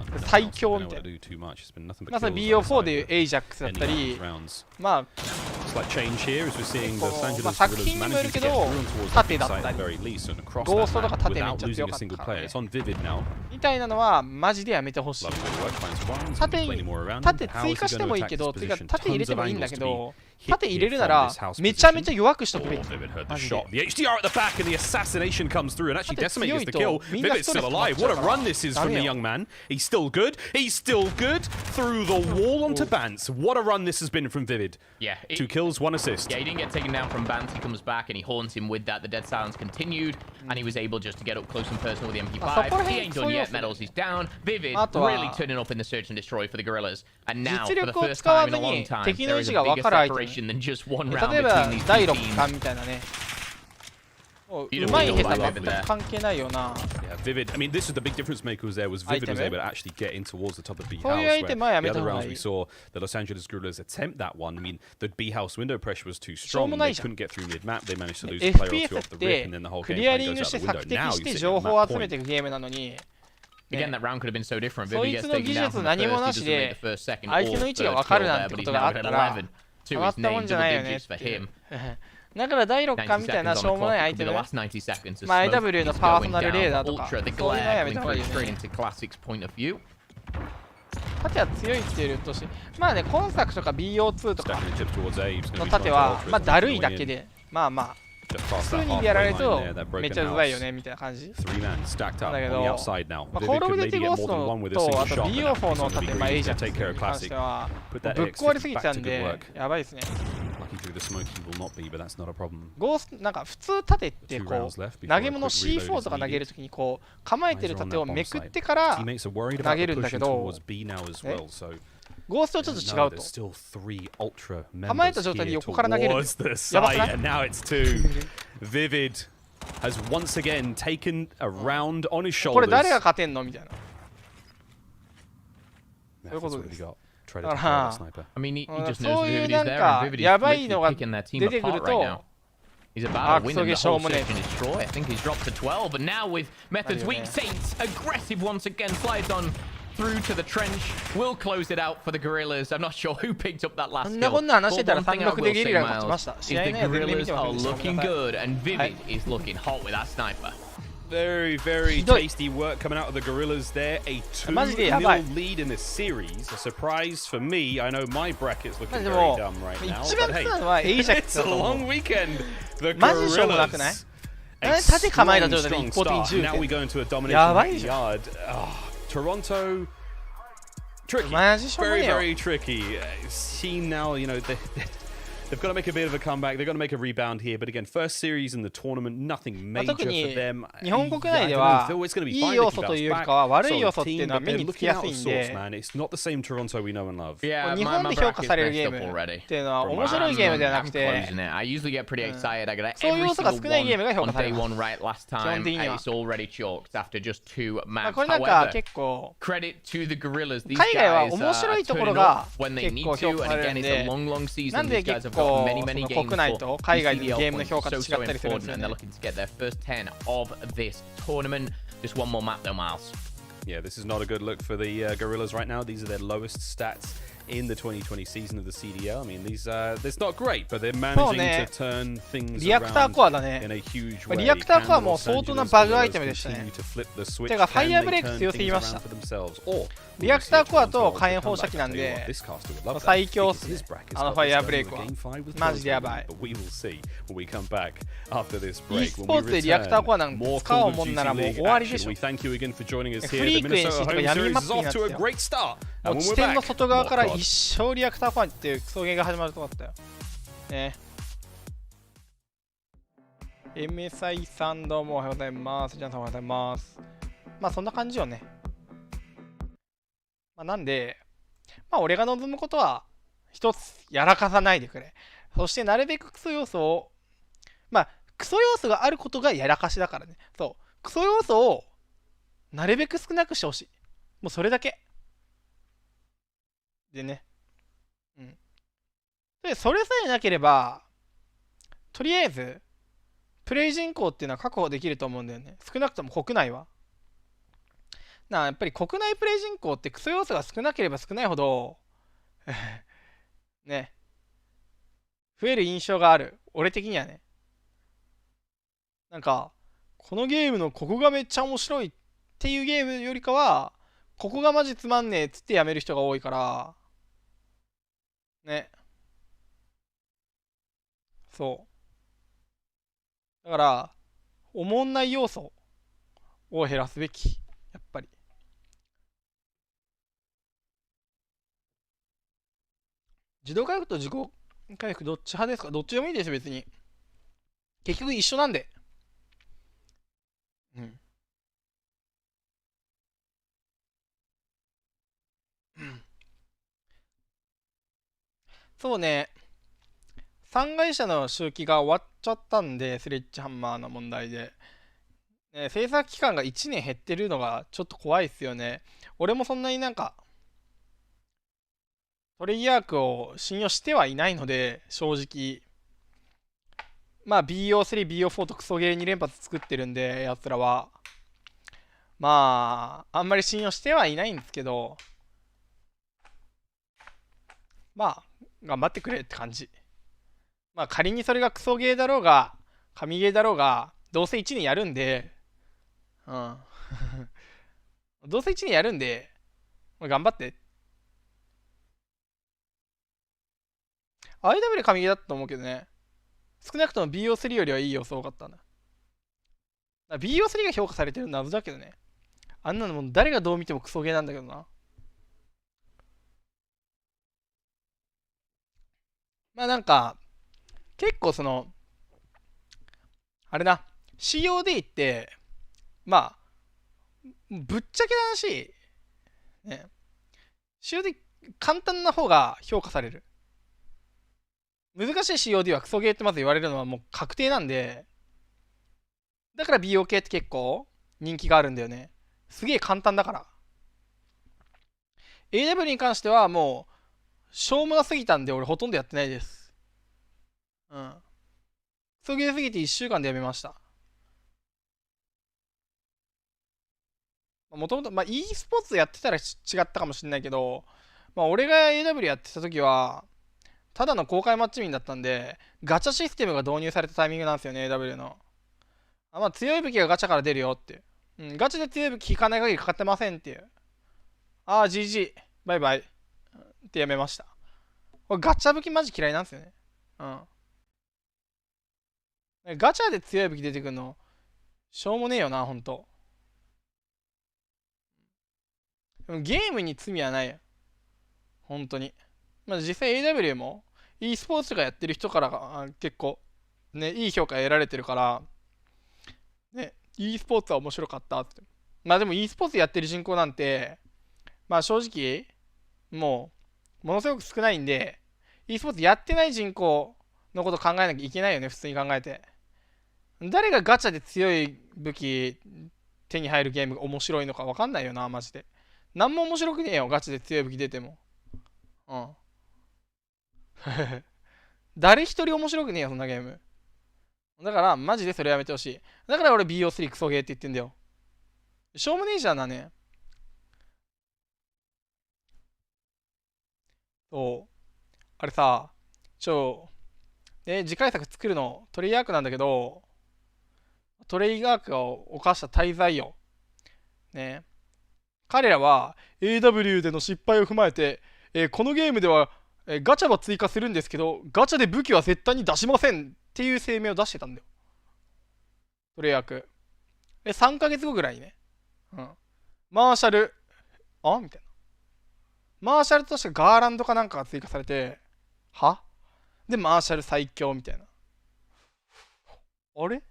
最強みたいな。まさに BO4 でいうエイジャックスだったり、まあ Slight change here as we're seeing Los Angeles作品にもよるけど縦だったりゴーストとか縦めっちゃ強かったからねみたいなのはマジでやめてほしい。縦追加してもいいけど、縦入れてもいいんだけど、縦入れるならめちゃめちゃ弱くしとくべき。マジで The HDR at the back and the assassination comes through and actually Decimate gets the kill. Vivid's still alive. What a run this is from the young man. He's still good. He's still good. Through the wall onto Bance. What a run this has been from Vivid. Yeah. 2 kills, 1 assist. Yeah, he didn't get taken down from Bance. He comes back and he haunts him with that. The dead silence continued and he was able just to get up close and personal with the MP5. He ain't done yet. Medals, he's down. Vivid really turning up in the search and destroy for the Gorillas. And now, for the first time in a long time, there is a bigger separation than just one round between these two teams. うまい下手全く関係ないよな。Yeah, Vivid. I mean, this is the big difference maker was there was Vivid was able to actually get in towards the top of B house. Where the other rounds we saw the Los Angeles Gorillas attempt that one. I mean, the B house window pressure was too strong. They couldn't get through mid map. They managed to lose a player or two off the rip, and then the whole game goes out the window. Now you see the map Again, that round could have been so different. Vivid gets taken down from the first, he doesn't make the first, second, or third kill there, but he's now at 11 to his name, double digits for him. だから第6巻みたいなしょうもないアイテム、まあ AW のパーソナルレーダーとか、そういうのやめた方がいいよね。縦は強いっていうとし、まあね、今作とか BO2 とかの縦は、まあだるいだけで、まあまあ、普通にやられるとめっちゃうざいよねみたいな感じ。だけど、まあ、コールオブデューティゴーストと、あと BO4 の縦、まあ、エイジャーに関しては、ぶっ壊れすぎちゃうんで、やばいですね。ゴーストなんか普通縦ってこう投げ物 C4 とか投げるときにこう構えてる盾をめくってから投げるんだけど、ゴーストはちょっと違うと構えた状態で横から投げる。やばくない？ Vivid has once again taken a round on his shoulders. これ誰が勝てんのみたいな。そういうことです。だからそういうなんかやばいのが出てくると、あ、クソゲしょうもねえ。I think he's dropped to 12, but now with Method's weak Saints, aggressive once again, slides on through to the trench, will close it out for the Gorillas. I'm not sure who picked up that last kill. But one thing I will say, Miles, is the Gorillas are looking good, and Vivid is looking hot with that sniper. Very, very tasty work coming out of the Gorillas there. A 2-0 lead in this series. A surprise for me. I know my bracket's looking very dumb right now. But hey, it's a long weekend. The Gorillas. A strong start. Now we go into a domination yard. Toronto. Tricky. Very, very tricky. Team now, you know, they've got to make a bit of a comeback. They've got to make a rebound here. But again, first series in the tournament, nothing major for them. 日本国内ではいい要素というよりかは悪い要素っていうのは目につきやすいんで、日本で評価されるゲームっていうのは面白いゲームではなくて、そういう要素が少ないゲームが評価されます。基本的には。これなんか結構、海外は面白いところが結構評価されるんで、なんで結構国内と海外でゲームの評価と違ったりするんですよね。Yeah, this is not a good look for the Gorillas right now. These are their lowest stats in the 2020 season of the CDL. I mean, it's not great, but they're managing to turn things around in a huge way. リアクターコアも相当なバグアイテムでしたね。てか、ファイアーブレイク強すぎました。リアクターコアと火炎放射器なんで、最強っすね。あのファイアーブレイクは。マジでやばい。e スポーツでリアクターコアなんて使おうもんならもう終わりでしょ。フリークエンシーとか闇マップになってたよ。もう地点の外側から一生リアクターコアっていうクソゲーが始まるとこだったよ。ね。MSI さんどうもおはようございます。ジャンさんおはようございます。まあそんな感じよね。なんで、まあ俺が望むことは一つやらかさないでくれ。そしてなるべくクソ要素を、まあクソ要素があることがやらかしだからね。そう。クソ要素をなるべく少なくしてほしい。もうそれだけ。でね。うん。で、それさえなければ、とりあえず、プレイ人口っていうのは確保できると思うんだよね。少なくとも国内は。やっぱり国内プレイ人口ってクソ要素が少なければ少ないほどね、増える印象がある。俺的にはね。なんか、このゲームのここがめっちゃ面白いっていうゲームよりかは、ここがマジつまんねえっつってやめる人が多いから、ね。そう。だから、おもんない要素を減らすべき。やっぱり。自動回復と自己回復どっち派ですか？どっちでもいいですよ、別に。結局一緒なんで。うん。そうね。3会社の周期が終わっちゃったんで、スレッジハンマーの問題で。ね、制作期間が1年減ってるのがちょっと怖いっすよね。俺もそんなになんか、トレイヤークを信用してはいないので、正直。まあ BO3、BO4 とクソゲー2連発作ってるんで、奴らは。まあ、あんまり信用してはいないんですけど、まあ、頑張ってくれって感じ。まあ仮にそれがクソゲーだろうが、神ゲーだろうが、どうせ1年やるんで、うん。どうせ1年やるんで、まあ、頑張って。IW 神ゲーだったと思うけどね。少なくとも BO3 よりはいい要素多かったんだ。BO3 が評価されてる謎だけどね。あんなのもう誰がどう見てもクソゲーなんだけどな。まあなんか、結構その、あれな、COD って、まあ、ぶっちゃけた話、ね、COD 簡単な方が評価される。難しい COD はクソゲーってまず言われるのはもう確定なんで、だから BO 系って結構人気があるんだよね。すげえ簡単だから。AW に関してはもう、しょうもなすぎたんで俺ほとんどやってないです。うん。クソゲーすぎて1週間でやめました。もともと、まあ e スポーツやってたら違ったかもしれないけど、まあ俺が AW やってた時は、ただの公開マッチ民だったんで、ガチャシステムが導入されたタイミングなんですよね、AW の。まあ強い武器がガチャから出るよっていう。うん、ガチで強い武器引かない限りかかってませんっていう。ああ、GG。バイバイ。ってやめました。ガチャ武器マジ嫌いなんですよね。うん。ガチャで強い武器出てくるの、しょうもねえよな、ほんと。でもゲームに罪はないよ。本当に。まあ実際 AW も e スポーツとかやってる人から結構ね、いい評価得られてるから、ね、e スポーツは面白かったって。まあでも e スポーツやってる人口なんて、まあ正直、もう、ものすごく少ないんで、e スポーツやってない人口のこと考えなきゃいけないよね、普通に考えて。誰がガチャで強い武器手に入るゲームが面白いのか分かんないよな、マジで。なんも面白くねえよ、ガチで強い武器出ても。うん。誰一人面白くねえよ、そんなゲーム。だから、マジでそれやめてほしい。だから俺 BO3 クソゲーって言ってんだよ。しょうもねえじゃんなね。そう。あれさ、次回作作るのトレイヤークなんだけど、トレイヤークが犯した大罪よ。ね。彼らは AW での失敗を踏まえて、このゲームでは、ガチャは追加するんですけど、ガチャで武器は絶対に出しませんっていう声明を出してたんだよ。トレイヤーク。3ヶ月後ぐらいにね。うん。マーシャル、みたいな。マーシャルとしてガーランドかなんかが追加されて、はで、マーシャル最強みたいな。あれ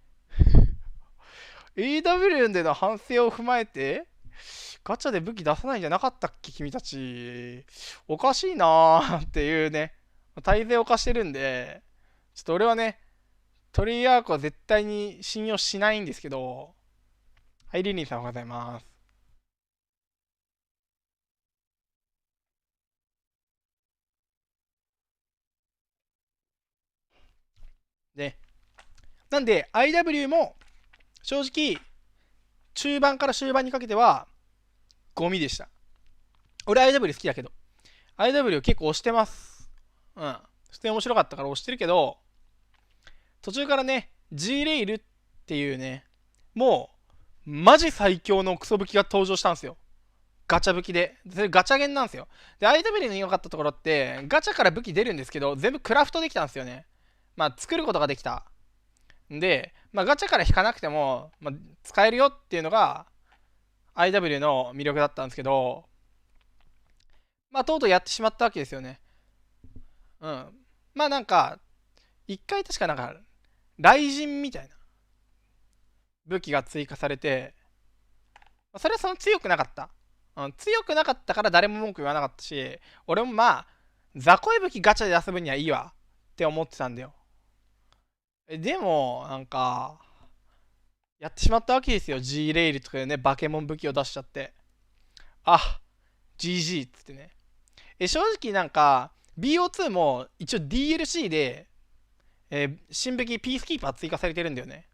?AW での反省を踏まえて、ガチャで武器出さないんじゃなかったっけ君たち。おかしいなーっていうね、大勢を犯してるんで、ちょっと俺はね、トリアークは絶対に信用しないんですけど、はい、リリンさんおはようございます。で、なんで IW も正直中盤から終盤にかけてはゴミでした。俺 IW 好きだけど IW 結構押してます。うん、普普通に面白かったから押してるけど、途中からね、G レイルっていうね、もう、マジ最強のクソ武器が登場したんですよ。ガチャ武器で。それガチャゲンなんですよ。で、IW の良かったところって、ガチャから武器出るんですけど、全部クラフトできたんですよね。まあ、作ることができた。で、まあ、ガチャから引かなくても、まあ、使えるよっていうのが、IW の魅力だったんですけど、まあ、とうとうやってしまったわけですよね。うん。まあ、なんか、一回確かなんか、雷神みたいな武器が追加されて、それはその強くなかった。強くなかったから誰も文句言わなかったし、俺もまあ、雑魚い武器ガチャで遊ぶにはいいわって思ってたんだよ。でも、なんか、やってしまったわけですよ。G レイルとかでね、バケモン武器を出しちゃって。あ、GG っつってね。正直なんか、BO2 も一応 DLC で、新武器ピースキーパー追加されてるんだよね。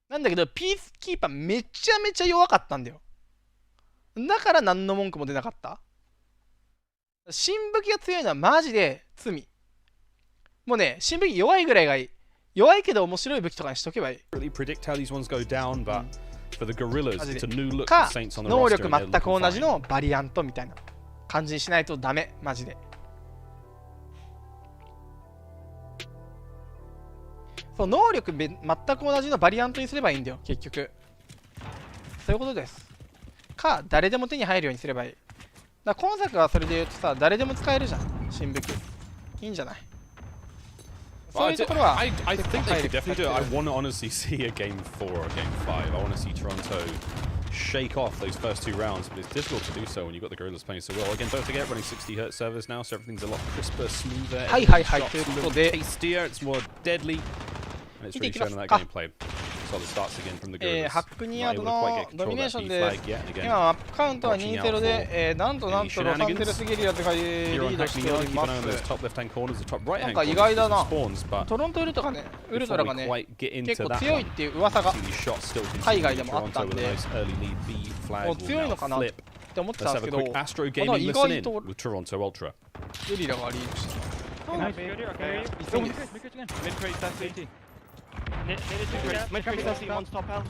なんだけど、ピースキーパーめちゃめちゃ弱かったんだよ。だから何の文句も出なかった。新武器が強いのはマジで罪。もうね、新武器弱いぐらいがいい。弱いけど面白い武器とかにしとけばいい。か、能力全く同じのバリアントみたいな感じにしないとダメ、マジで。そう、能力全く同じのバリアントにすればいいんだよ、結局。そういうことです。か、誰でも手に入るようにすればいい。だから今作はそれで言うとさ、誰でも使えるじゃん、新武器。いいんじゃない？そういうところは。I think they could definitely do it. I want to honestly see a game 4 or game 5. I want to see Toronto shake off those first two rounds, but it's difficult to do so when you've got the Gorillas playing so well. Again, don't forget, running 60Hz servers now, so everything's a lot crisper, smoother. はいはいはい、ということで。Tastier, it's more deadly. And it's really shown in that gameplay. Solid starts again from the Gorillas. ハックニヤードのドミネーションで、今マップカウントは 2-0 で、なんとロサンゼルスゲリラズがリードしております。なんか意外だな。トロントウルトラがね、結構強いっていう噂が海外でもあったんで、もう強いのかなって思ってたんですけど、意外とゲリラがリードしてた。Mid crate CC, one's top L.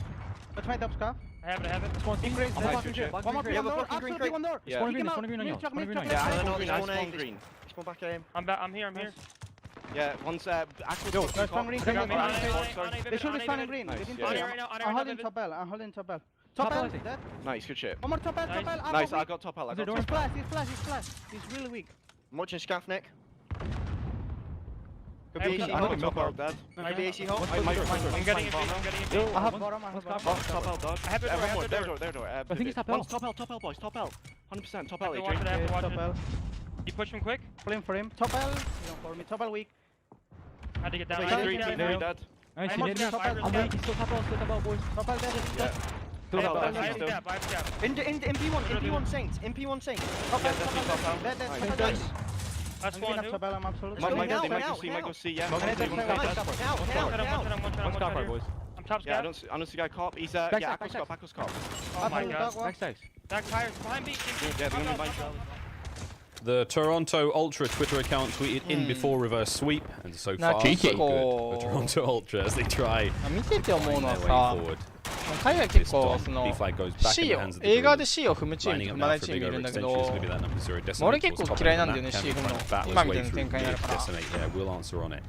Let's find up scarf. I have it. Spawn green. One more green. One door. Spawn green. Yeah, I know. Spawn A green. Spawn back at him. I'm here. Yeah, one's actual. Yo, there's spawn green. They should be spawn green. Nice. I'm holding top L. Top L. Dead. Nice, good shit. One more top L. Nice, I got top L. He's flash. He's really weak. I'm watching Scaff, Nick. Could be AC hole, top L dead. Maybe AC hole. I'm getting it. I have bottom. Top L dog. I have it. One more, their door. I think it's top L. One's top L, boys, top L. 100% top L, Watch Adrian. it. You push him quick. Flame for him. Top L. For me. Top L weak. Had to get down. Three dead. Nice. I'm weak. Still top L, boys. Top L dead. I have gap. In MP1 Saints. Top L. Dead. That's one. Top L. I'm absolutely. Might go C, yeah. One shot, boys. I'm top Yeah, I scout. don't see guy cop. He's yeah, Aquascop. Oh my god. Back tires behind me. Yeah, the only line shot. The Toronto Ultra Twitter account tweeted in before reverse sweep, and so far so good. The Toronto Ultra as they try 見てて思うのは their さ、 way forward. 海外結構その B flag goes back in C the を hands of the 映画で Gorillas. C を踏むチームと踏まないチームいるんだけど、俺結構嫌いなんだよね C 踏むの。今みたいな展開になるから。 We'll answer on it.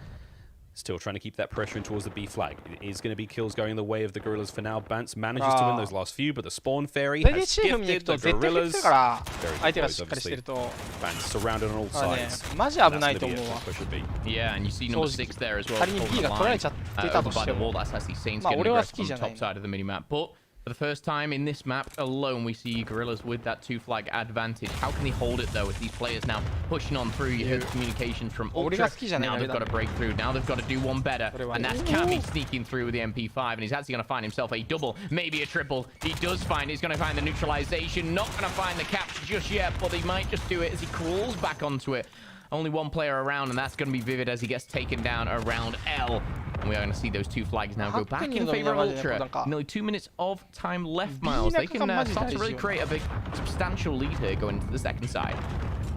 Still trying to keep that pressure in towards the B flag. It is going to be kills going the way of the Gorillas for now. Bance manages to win those last few, but the spawn fairy それで has C 踏みに行く gifted と the 絶対振ってるか Gorillas. ら、 Very 相手が close, しっかりして obviously. ると、 Bance surrounded on all ね、 sides. マジ危 That's ない going と to 思 be う a わ。 push of B. Yeah, and you see number 6 there as well. 仮に B が取られちゃってたと Over し by て the も wall, that's actually Saints まあ getting 俺は好 aggressive き on じゃ the ない top side of the minimap. But for the first time in this map alone, we see Gorillas with that 2 flag advantage. How can they hold it though with these players now pushing on through? You heard the communications from Ultra. Now they've got to break through. Now they've got to do one better. And that's Cammy sneaking through with the MP5. And he's actually going to find himself a double, maybe a triple. He does find, he's going to find the neutralization. Not going to find the capture just yet, but he might just do it as he crawls back onto it. Only one player around, and that's going to be Vivid as he gets taken down around L. And we are going to see those 2 flags now go back in favor of Ultra. Nearly 2 minutes of time left, Miles. They can start to really create a big, substantial lead here going into the second side.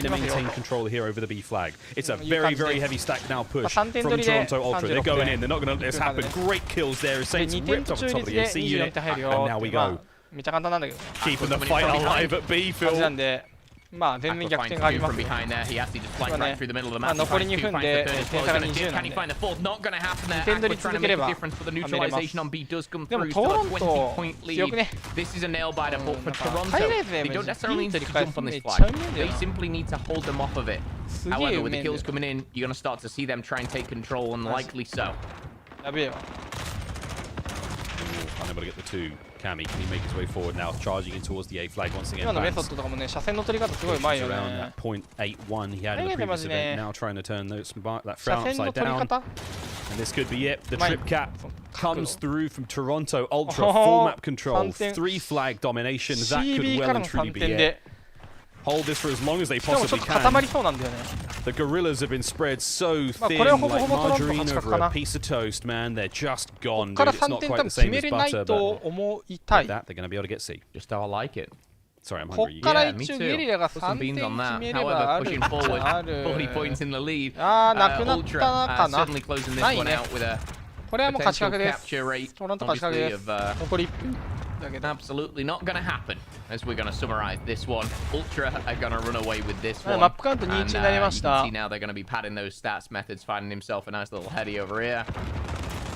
trying to maintain control here over the B flag. It's a very, very heavy stack now push from Toronto Ultra. They're going in. They're not going to let this happen. Great kills there. Saints ripped off the top of the AC unit. And now we go. Keeping the fight alive at B, Phil. まあ全然逆転があります。今ね、残り2分で点差が20なんで、2点取り続ければ止めれます。でもトロント強くね。ハイレーズでビン取り返すめっちゃうめえんだよな。すげえうめえんだよ。やべえわ。Unable to get the two. Cammy, can he make his way forward now? Charging in towards the A flag once again. 今のメソッドとかもね、車線の取り方すごいうまいよね。Around that .81 he had in the previous event. Now trying to turn that frown upside down. And this could be it. The trip cap comes through from Toronto. Ultra full map control. 3 flag domination. That could well and truly be it. Hold this for as long as they possibly can. The gorillas have been spread so thin like margarine over a piece of toast, man. They're just gone, dude. It's not quite the same as butter, but with that, they're going to be able to get C. Just how I like it. Sorry, I'm hungry. Yeah, me too. Put some beans on that. However, pushing forward, 40 points in the lead. Ultra certainly closing this one out with a potential capture rate, obviously, of absolutely not going to happen, as we're going to summarize this one. Ultra are going to run away with this one. And you can see now they're going to be padding those stats methods, finding himself a nice little heady over here.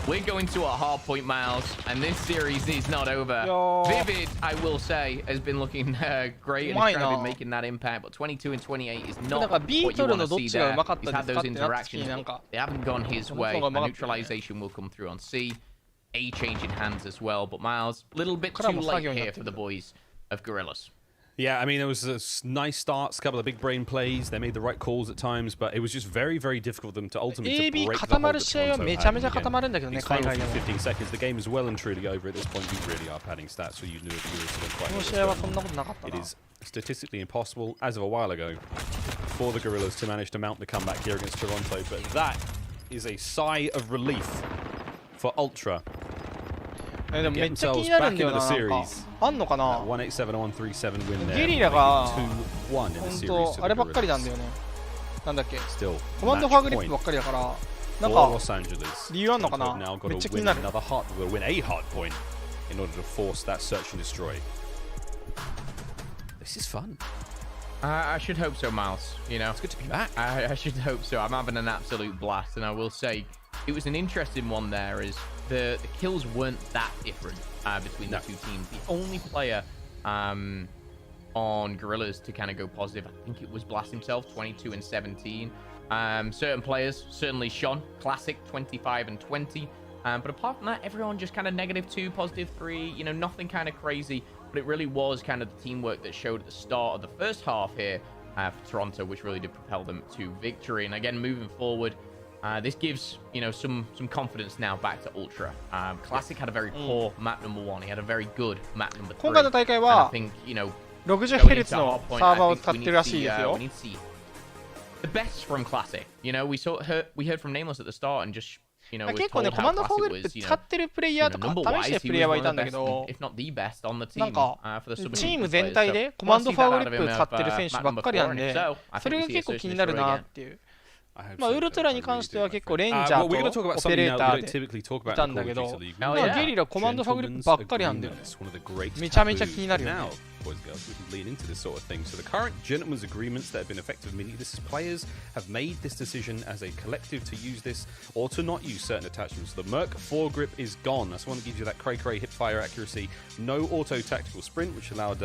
We're going to a hard point, Miles, and this series is not over. Vivid, I will say, has been looking great and has been making that impact, but 22 and 28 is not what you want to see there. He's had those interactions, but they haven't gone his way. The neutralization will come through on C. A change in hands as well, but Miles, a little bit too late here for the boys of Gorillas. Yeah, I mean, there was a nice starts, a couple of big brain plays. They made the right calls at times, but it was just very, very difficult for them to ultimately break the hold that Toronto had. These final 15 seconds, the game is well and truly over at this point. We really are padding stats, so you knew it is statistically impossible, as of a while ago, for the Gorillas to manage to mount the comeback here against Toronto, but that is a sigh of relief for Ultra. でもめっちゃ気になるんだよな。なんかあんのかな。ゲリラが本当あればっかりなんだよね。なんだっけ。コマンドファーグリップばっかりだから、なんか理由あんのかな。めっちゃ気になる。This is fun. I should hope so, Miles. You know, it's good to be back. I should hope so. I'm having an absolute blast, and I will say it was an interesting one there. Is the kills weren't that different between the two teams. The only player on Gorillas to kind of go positive, I think it was Blast himself, 22 and 17. Certain players, certainly Sean, classic, 25 and 20. But apart from that, everyone just kind of -2, +3. You know, nothing kind of crazy. But it really was kind of the teamwork that showed at the start of the first half here for Toronto, which really did propel them to victory. And again, moving forward, this gives, you know, some confidence now back to Ultra. Classic had a very poor map number 1. He had a very good map number 3. 今回の大会は 60Hz のサーバーを使ってるらしいですよ。 The best from Classic. You know, we heard from Nameless at the start and just, you know, 結構ね、コマンドフォーグリップ使ってるプレイヤーとか試してるプレイヤーはいたんだけど、なんかチーム全体でコマンドフォーグリップ使ってる選手ばっかりなんで、それが結構気になるなっていう。まあウルトラに関しては結構レンジャーとオペレーターでいたんだけど、ゲリラコマンドファグリップばっかりなんだよね。めちゃめちゃ気になるよね。Boys and girls, we can lean into this sort of thing. So the current gentlemen's agreements that have been effective, meaning this is players have made this decision as a collective to use this or to not use certain attachments. The Merc foregrip is gone. That's one that gives you that cray-cray hip-fire accuracy. No auto-tactical sprint, which allowed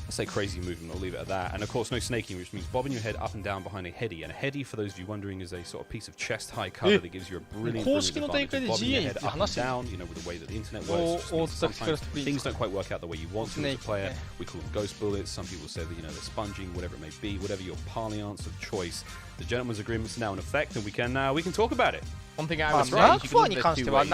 I'll say crazy movement, I'll leave it at that. And of course, no snaking, which means bobbing your head up and down behind a heady. And a heady, for those of you wondering, is a sort of piece of chest-high cover that gives you a brilliant advantage. Bobbing your head up and down, you know, with the way that the internet works. Sometimes things don't quite work out the way you want to as a player. We call them ghost bullets. Some people say that, you know, they're sponging, whatever it may be, whatever your parlance of choice. The gentleman's agreement is now in effect, and we can talk about it. One thing I would say is you can look at 2 ways.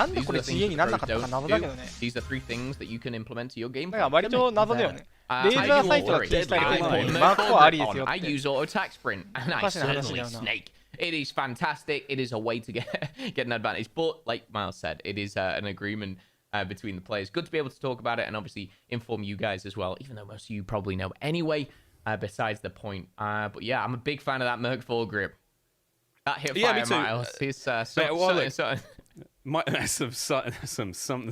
These are 3 things that you can implement to your game. 割と謎だよね。レーザーサイトが禁止されているのにマーク4ありですよって。 I use auto attack sprint and I certainly snake. It is fantastic. It is a way to get an advantage. But like Miles said, it is an agreement between the players. Good to be able to talk about it and obviously inform you guys as well, even though most of you probably know anyway, besides the point. But yeah, I'm a big fan of that Merc foregrip. That hip fire, Miles. It's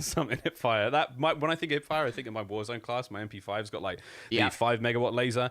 something hip fire. When I think hip fire, I think of my Warzone class. My MP5's got like the 5 megawatt laser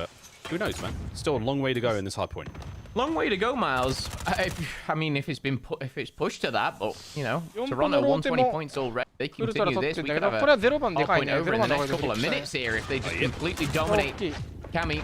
but who knows, man? Still a long way to go in this hard point. Long way to go, Miles. I mean, if it's pushed to that, but you know, Toronto 120 points already. They continue this. We could have a hard point over in the next couple of minutes here if they just completely dominate Cammy.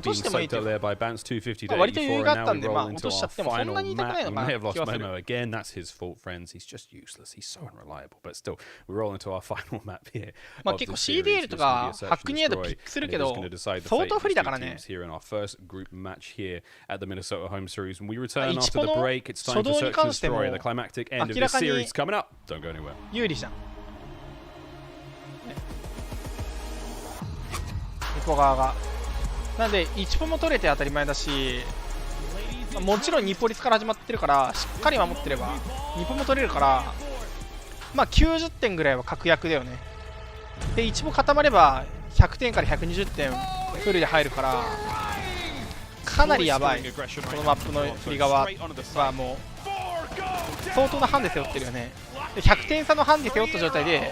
落としてもいいという。割と余裕があったんで、まあ落としちゃってもそんなに痛くないのかな気がする。Again, that's his fault, friends. He's just useless. He's so unreliable. But still, we roll into our final map here. まあ結構 CDL とかハックニアドピックするけど相当不利だからね。Here in our first group match here at the Minnesota home series. When we return after the break, it's time to search and destroy. The climactic end of this series coming up. Don't go anywhere. 有利じゃん。向こう側が。なんで1ポも取れて当たり前だし、もちろん2ポリスから始まってるからしっかり守ってれば2ポも取れるから、まあ90点ぐらいは確約だよね。で1ポ固まれば100点から120点フルで入るから、かなりやばい。このマップの振り側はもう相当なハンデ背負ってるよね。で100点差のハンデ背負った状態で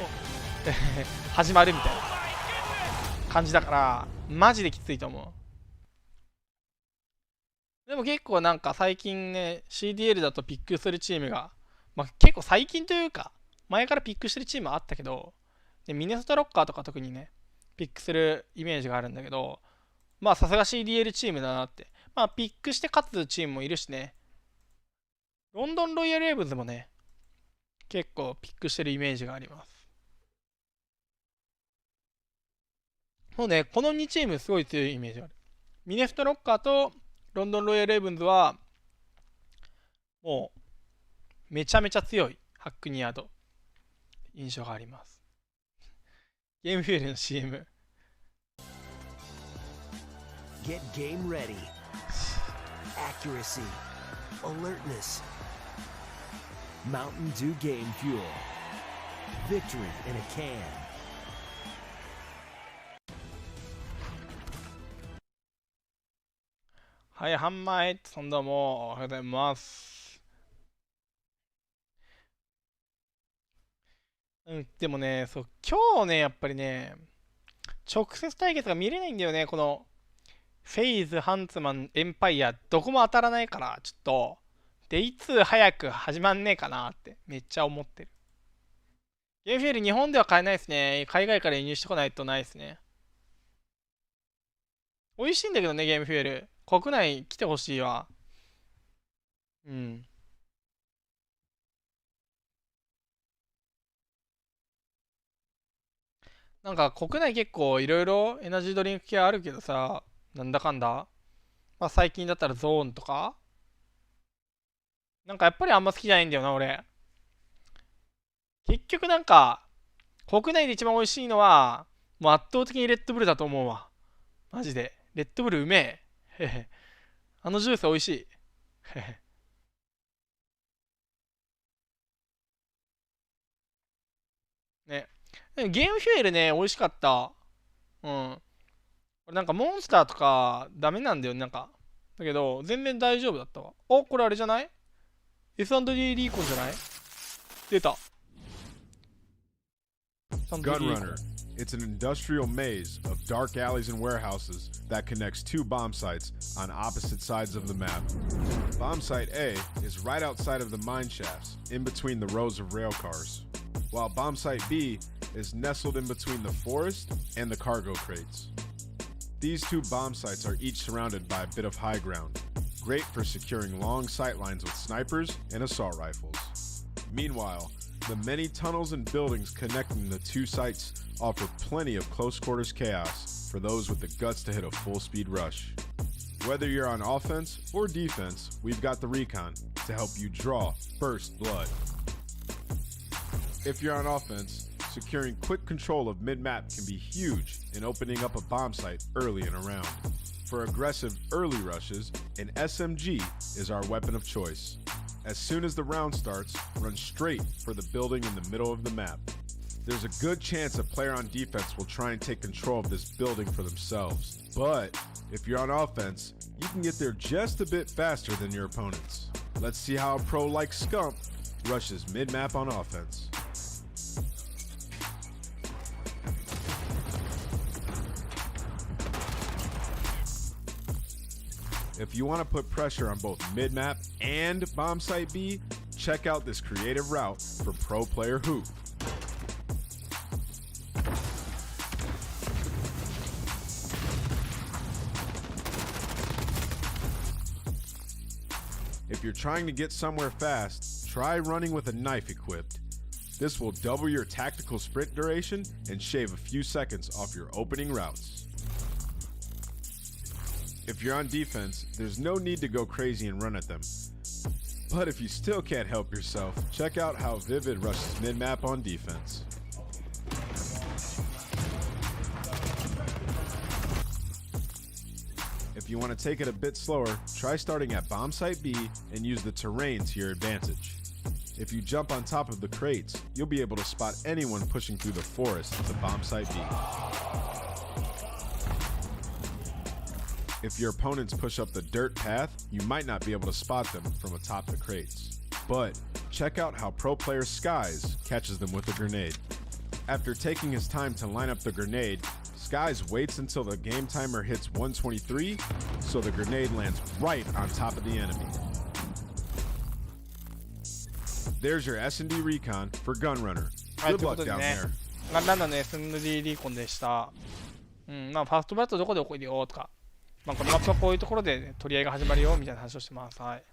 始まるみたいな感じだから、マジできついと思う。でも結構なんか最近ね CDL だとピックするチームが、まあ、結構最近というか前からピックしてるチームあったけど、でミネソタロッカーとか特にねピックするイメージがあるんだけど、まあさすが CDL チームだなって。まあピックして勝つチームもいるしね。ロンドンロイヤルレイブンズもね結構ピックしてるイメージがあります。もうねこの2チームすごい強いイメージがある。ミネソタロッカーとロンドンロイヤルレイブンズはもうめちゃめちゃ強いハックニアード印象があります。ゲームフュールの CM。 Get game ready. Accuracy, alertness. Mountain Dew Game Fuel. Victory in a can.はい、ハンマーヘッドさんどうもおはようございます。でもね、そう、今日ね、やっぱりね、直接対決が見れないんだよね、このフェイズ、ハンツマン、エンパイア、どこも当たらないから、ちょっと、で、いつ早く始まんねえかなってめっちゃ思ってる。ゲームフィール日本では買えないですね。海外から輸入してこないとないですね。美味しいんだけどね、ゲームフィール。国内来てほしいわ。うん。なんか国内結構いろいろエナジードリンク系あるけどさ、なんだかんだ。まあ最近だったらゾーンとか。なんかやっぱりあんま好きじゃないんだよな、俺。結局なんか、国内で一番美味しいのは、もう圧倒的にレッドブルだと思うわ。マジで。レッドブルうめえ。あのジュース美味しい。ね。ゲームフュエルね、美味しかった。うん。なんかモンスターとかダメなんだよ、なんか。だけど、全然大丈夫だったわ。お、これあれじゃない？ S&D リーコンじゃない？出た。Gunrunner. It's an industrial maze of dark alleys and warehouses that connects two bomb sites on opposite sides of the map. Bomb site A is right outside of the mine shafts, in between the rows of rail cars, while bomb site B is nestled in between the forest and the cargo crates. These two bomb sites are each surrounded by a bit of high ground, great for securing long sight lines with snipers and assault rifles. Meanwhile, the many tunnels and buildings connecting the two sites offer plenty of close quarters chaos for those with the guts to hit a full speed rush. Whether you're on offense or defense, we've got the recon to help you draw first blood. If you're on offense, securing quick control of mid-map can be huge in opening up a bomb site early in a round. For aggressive early rushes, an SMG is our weapon of choice. As soon as the round starts, run straight for the building in the middle of the map. There's a good chance a player on defense will try and take control of this building for themselves. But if you're on offense, you can get there just a bit faster than your opponents. Let's see how a pro like Scump rushes mid-map on offense. If you want to put pressure on both mid-map and bomb site B, check out this creative route for pro player Hoop. If you're trying to get somewhere fast, try running with a knife equipped. This will double your tactical sprint duration and shave a few seconds off your opening routes. If you're on defense, there's no need to go crazy and run at them. But if you still can't help yourself, check out how Vivid rushes mid-map on defense. If you want to take it a bit slower, try starting at bomb site B and use the terrain to your advantage. If you jump on top of the crates, you'll be able to spot anyone pushing through the forest to bomb site B. If your opponents push up the dirt path, you might not be able to spot them from atop the crates. But check out how pro player Skies catches them with a grenade. After taking his time to line up the grenade, Skies waits until the game timer hits 123, so the grenade lands right on top of the enemy. There's your S&D recon for Gunrunner. Good luck down there. なんだね、S&D リコンでした。ファーストブラッドどこで起こるよとか、このマップはこういうところで取り合いが始まるよみたいな話をしてます。はい。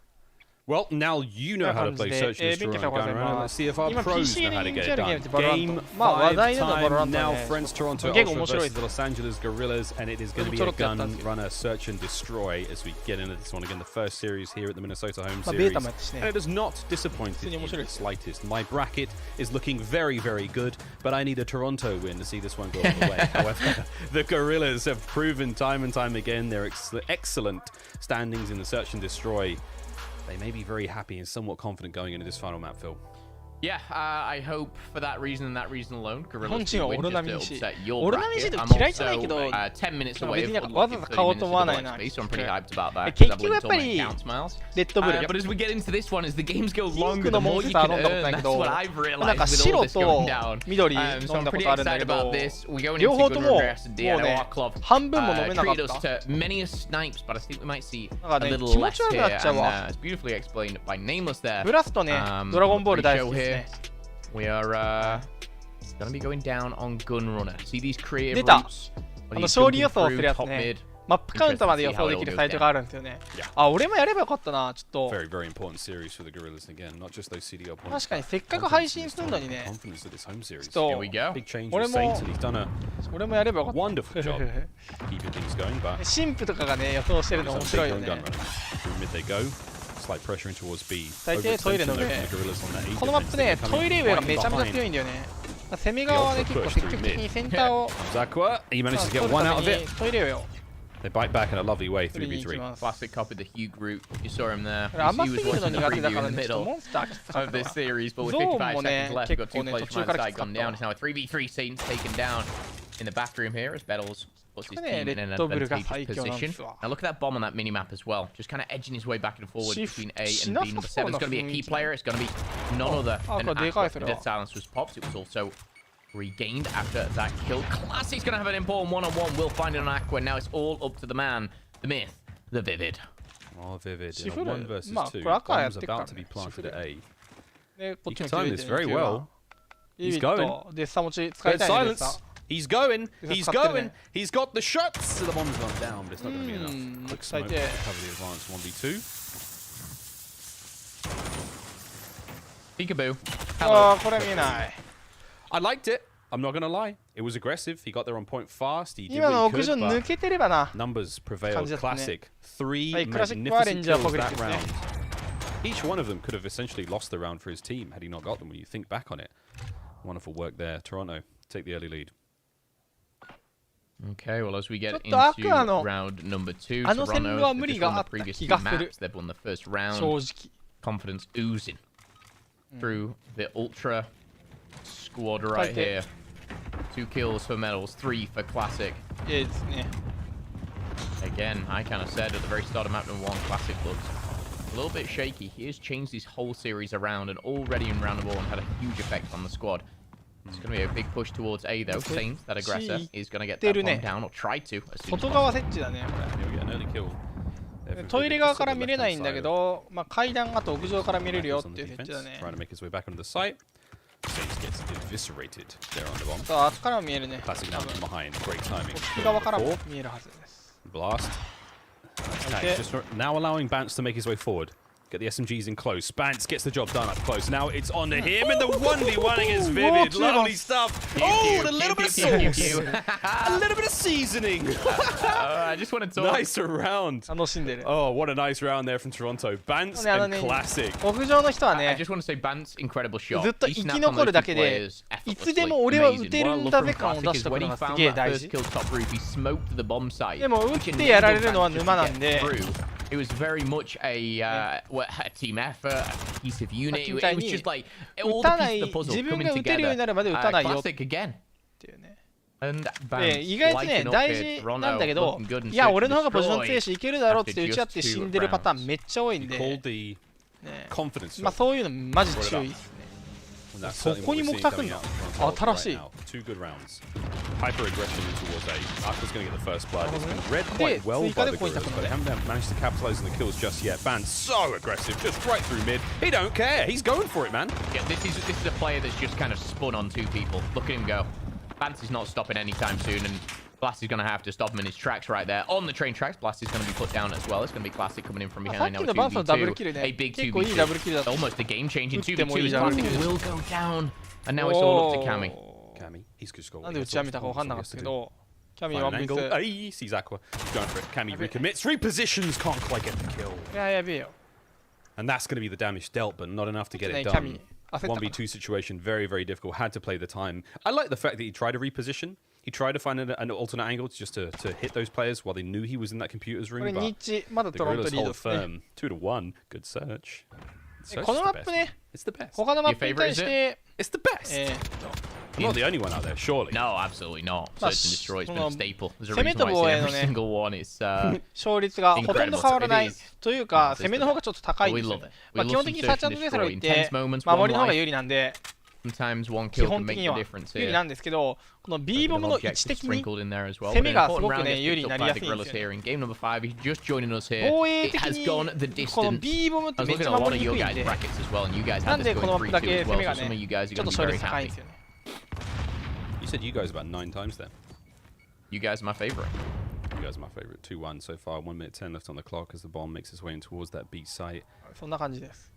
Well, now you know how to play Search and Destroy and Gunrunner. Let's see if our pros know how to get it done. Game 5 time now, Friends Toronto Ultra versus the Los Angeles Gorillas, and it is going to be a Gunrunner Search and Destroy as we get into this one again. The first series here at the Minnesota home series, and it has not disappointed in the slightest. My bracket is looking very, very good, but I need a Toronto win to see this one go all the way. However, the Gorillas have proven time and time again their excellent standings in the Search and Destroy. They may be very happy and somewhat confident going into this final map, Phil. Yeah, I hope for that reason and that reason alone, Gorillas will win just to upset your オロナミシ bracket. ー I'm と嫌いじゃないけど、 also 10 minutes away 別に from わざわざ買おうと思わないな。 so I'm pretty hyped about that. 結局やっぱりレッドブル。But as we get into this one, as the games go ピン longer, ク the のモ more ンス you ター can 飲んだことない earn. け That's ど、 what I've なんか realized with all 白 this going と down. 緑飲 So ん I'm だこ pretty とあるんだ excited けど、 about this. We're going 両 into 方とも Gunrunner S&D. I もう know ね our club 半分も飲めなかっ treat us た。 to many a snipes, but I think we might see なんか a ね、 little 気持 less ち悪く here. なっちゃう And わ。 it's beautifully explained by Nameless there. ブラストね、ドラゴンボール大好きですね。 We are gonna be going down on Gunrunner. See these creative 出た。 routes. 勝利予想するやつね。マップカウントまで予想できるサイトがあるんですよね。あ、俺もやればよかったな、ちょっと。Very, very important series for the Gorillas again, not just those CDL points. 確かにせっかく配信するのにね。ちょっと、俺もやればよかった。Wonderful job keeping things going, but 神父とかがね、予想してるの面白いよね。 mid they go. Slight pressure in towards B. 大抵トイレの上。このマップね、トイレ上がめちゃめちゃ強いんだよね。攻め側はね、結構積極的にセンターを。Zakwa, he managed to get one out of it. トイレ上よ。 They bite back in a lovely way, 3v3. Classic copied the Hugh route. You saw him there. He 甘 was すぎるの watching the 苦手だ preview か in ら the ね、ちょっと middle モンスターきつかっ of た this わ。 series, but with ゾーン 55 もね、 seconds left, we've got 結構 two ね、 players 途 from 中から either き side つかっ gone た down. わ。 It's now a 3v3 Saints taken down in the back room here as Bettles puts his ね、 team レ in an ッドブルが advantageous 最強なんで position. すわ。 Now look at that bomb on that minimap as well, just kind of edging his way back and forward し between A し and な B. さ Number そう 7 is な going to be a 雰囲 key 気。 player. It's going to be none other あ、 than これでかい Astro. それ Dead は。 silence was popped. It was also regained after that kill. Classy's going to have an important one-on-one. We'll find it on Aqua. Now it's all up to the man, the myth, the Vivid. Oh, Vivid. In a 1 versus 2. これ赤やっ Bomb's てるから about to ね。 be planted at A. で、こっ He ち can に time this very well. ビビ He's ッ going. トデッサ持ち使い Dead たいね、デッ silence. サ。 He's going. He's He's got going. He's got the shots. So the bomb's gone down, but it's not going to be enough. Quick smoke to excited. cover the advance 1v2. Peekaboo. あー、これ見ない。 I liked it. I'm not going to lie. It was aggressive. He got there on point fast. He did 今の what 屋 he 上 could, 抜 but けてればな。 numbers prevailed. 感じだったね。 Classic. 3はい、クラシックはレン magnificent ジャー kills 攻撃 that ですね。 round. Each one of them could have essentially lost the round for his team had he not got them when you think back on it. Wonderful work there. Toronto take the early lead. Okay, well, as we get ちょっとアクア into の round number 2, あの戦略 Toronto は have 無理 just が won あ the った previous 気 two がする。 maps. They've won the first round. 正直。 Confidence oozing through the Ultra squad right here. 2 kills for medals, 3 for Classic. いいですね。 Again, I kind of said at the very start of map number 1, Classic looks a little bit shaky. He has changed this whole series around and already in round 1 had a huge effect on the squad. It's going to be a big push towards A though. Saints, that aggressor, is going to get that bomb down or try to. 外側設置だね、こ Here we get an early kill. れ。トイレ側から見れないんだけど、まあ階段あと屋上から見れるよっていう設置だね。 Trying to make his way back onto the site. Saints gets eviscerated there on the bomb. そう、あそこからも見えるね。 Classic now from behind. Great timing. 内側からも見えるはずです。 Blast. Nice. Just now allowing Bounce to make his way forward. Get the SMGs in close. Spance gets the job done up close. Now it's on to him, and the 1v1 against Vivid. Lovely stuff. Oh, and a little bit of sauce. A little bit of seasoning. I just want to talk. Nice round. Oh, what a nice round there from Toronto. Bance and Classic. 屋上の人は I ね just want to say Bance, incredible shot. ずっと生き残るだけでいつでも俺は撃てるんだぜ感を出したことがすげえ大事。でも撃ってやられるのは沼なんで。 It was very much a team effort, a cohesive unit. It was just like all the pieces of the puzzle coming together. Classic again. And 意外とね大事なんだけど、いや俺の方がポジション強いしいけるだろうって打ち合って死んでるパターンめっちゃ多いんで、まあそういうのマジ注意ですね。そこにもたくんだ。新しい。Hyper aggression towards A. Aqua's going to get the first blood. It's been read quite well by the Gorillas, but they haven't managed to capitalize on the kills just yet. Bance so aggressive, just right through mid. He don't care. He's going for it, man. Yeah, this is a player that's just kind of spun on two people. Look at him go. Bance is not stopping anytime soon, and Blast is going to have to stop him in his tracks right there. On the train tracks, Blast is going to be put down as well. It's going to be Classic coming in from behind now. 2v2. A big 2v2. Almost a game-changing 2v2. Classic will go down. And now it's all up to Cammy. Cammy, he's just got なんで打ちやめたか分かんなかったけど、キャミワンビス。He sees Aqua. He's going for it. Cammy recommits, repositions, can't quite get the kill. いややべえよ。 And that's going to be the damage dealt, but not enough to get it done. 1v2 situation, very, very difficult. Had to play the time. I like the fact that he tried to reposition. He tried to find an alternate angle just to hit those players while they knew he was in that computer's room. But the Gorillas hold firm. 2-1. Good search. このマップね、 It's the best. 他のマップに対して、 It's the best. I'm not the only one out there, surely. No, absolutely not. Search and destroy has been a staple. There's a 攻め reason と why 防 I 衛 say の every ね single one is 勝率がほとんど変わらないというか、攻めの方がちょっと高いんです we よ love it. まあ We 基 love 本 some 的にサー search チアン and ドデスロ destroy. イって Intense moments, 守 one りの方が life. 有利なんで、 Sometimes one 基 kill can 本 make 的 the には difference 有利 here. なんですけど、この B ボムの位置的に sprinkled in there as well. 攻めがす Important ごく round ね gets 有利に picked な up り by や the すいんです Gorillas よ here ね。 in game number 5. He's just joining us here. 防衛 It 的 has に gone the この distance. B ボムっ I て was めっ looking ち at ゃ a lot 守 of りに your くいん guys' で、 brackets as well, and you guys な had ん this でこ going のマップ 3-2 だけ as 攻め well, が so ね some of you guys ちょ are っと going 勝 to be 率 very 高いん happy. ですよね。 You said you guys about 9 times then. You guys are my favorite. You guys are my favorite. 2-1 so far. 1 minute 10 left on the clock as the bomb makes its way in towards that B site. そんな感じです。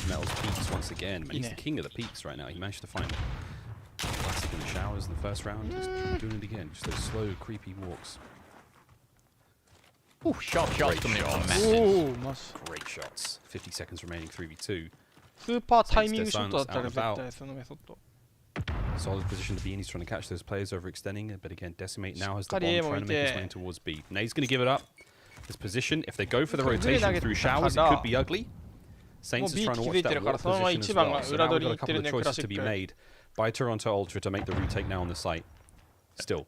Smells peaks once again. Man, he's the king of the peaks right now. He managed to find Classic in the showers in the first round. Just doing it again. Just those slow, creepy walks. Ooh, sharp shots coming in from お Messi. お、マジ。 Great shots. 50 seconds remaining. 3v2. スーパータイミングショットだったら絶対そのメソッド。 Solid position to be in. He's trying to catch those players overextending. But again, Decimate now has the bomb しっかり A も trying 見 to make his て way towards B. Now he's going to give it up. His position, if they go for the これ rotation 投げ through たか showers, ら it could be ugly. もう Saints is B trying to 気づ watch いて that るから wall そのまま position 1 as 番が well. So 裏 now 取 we've り got に a 行って couple る of ね、クラ choices シ to be ック。 made by Toronto Ultra to make the retake now on the site. Still,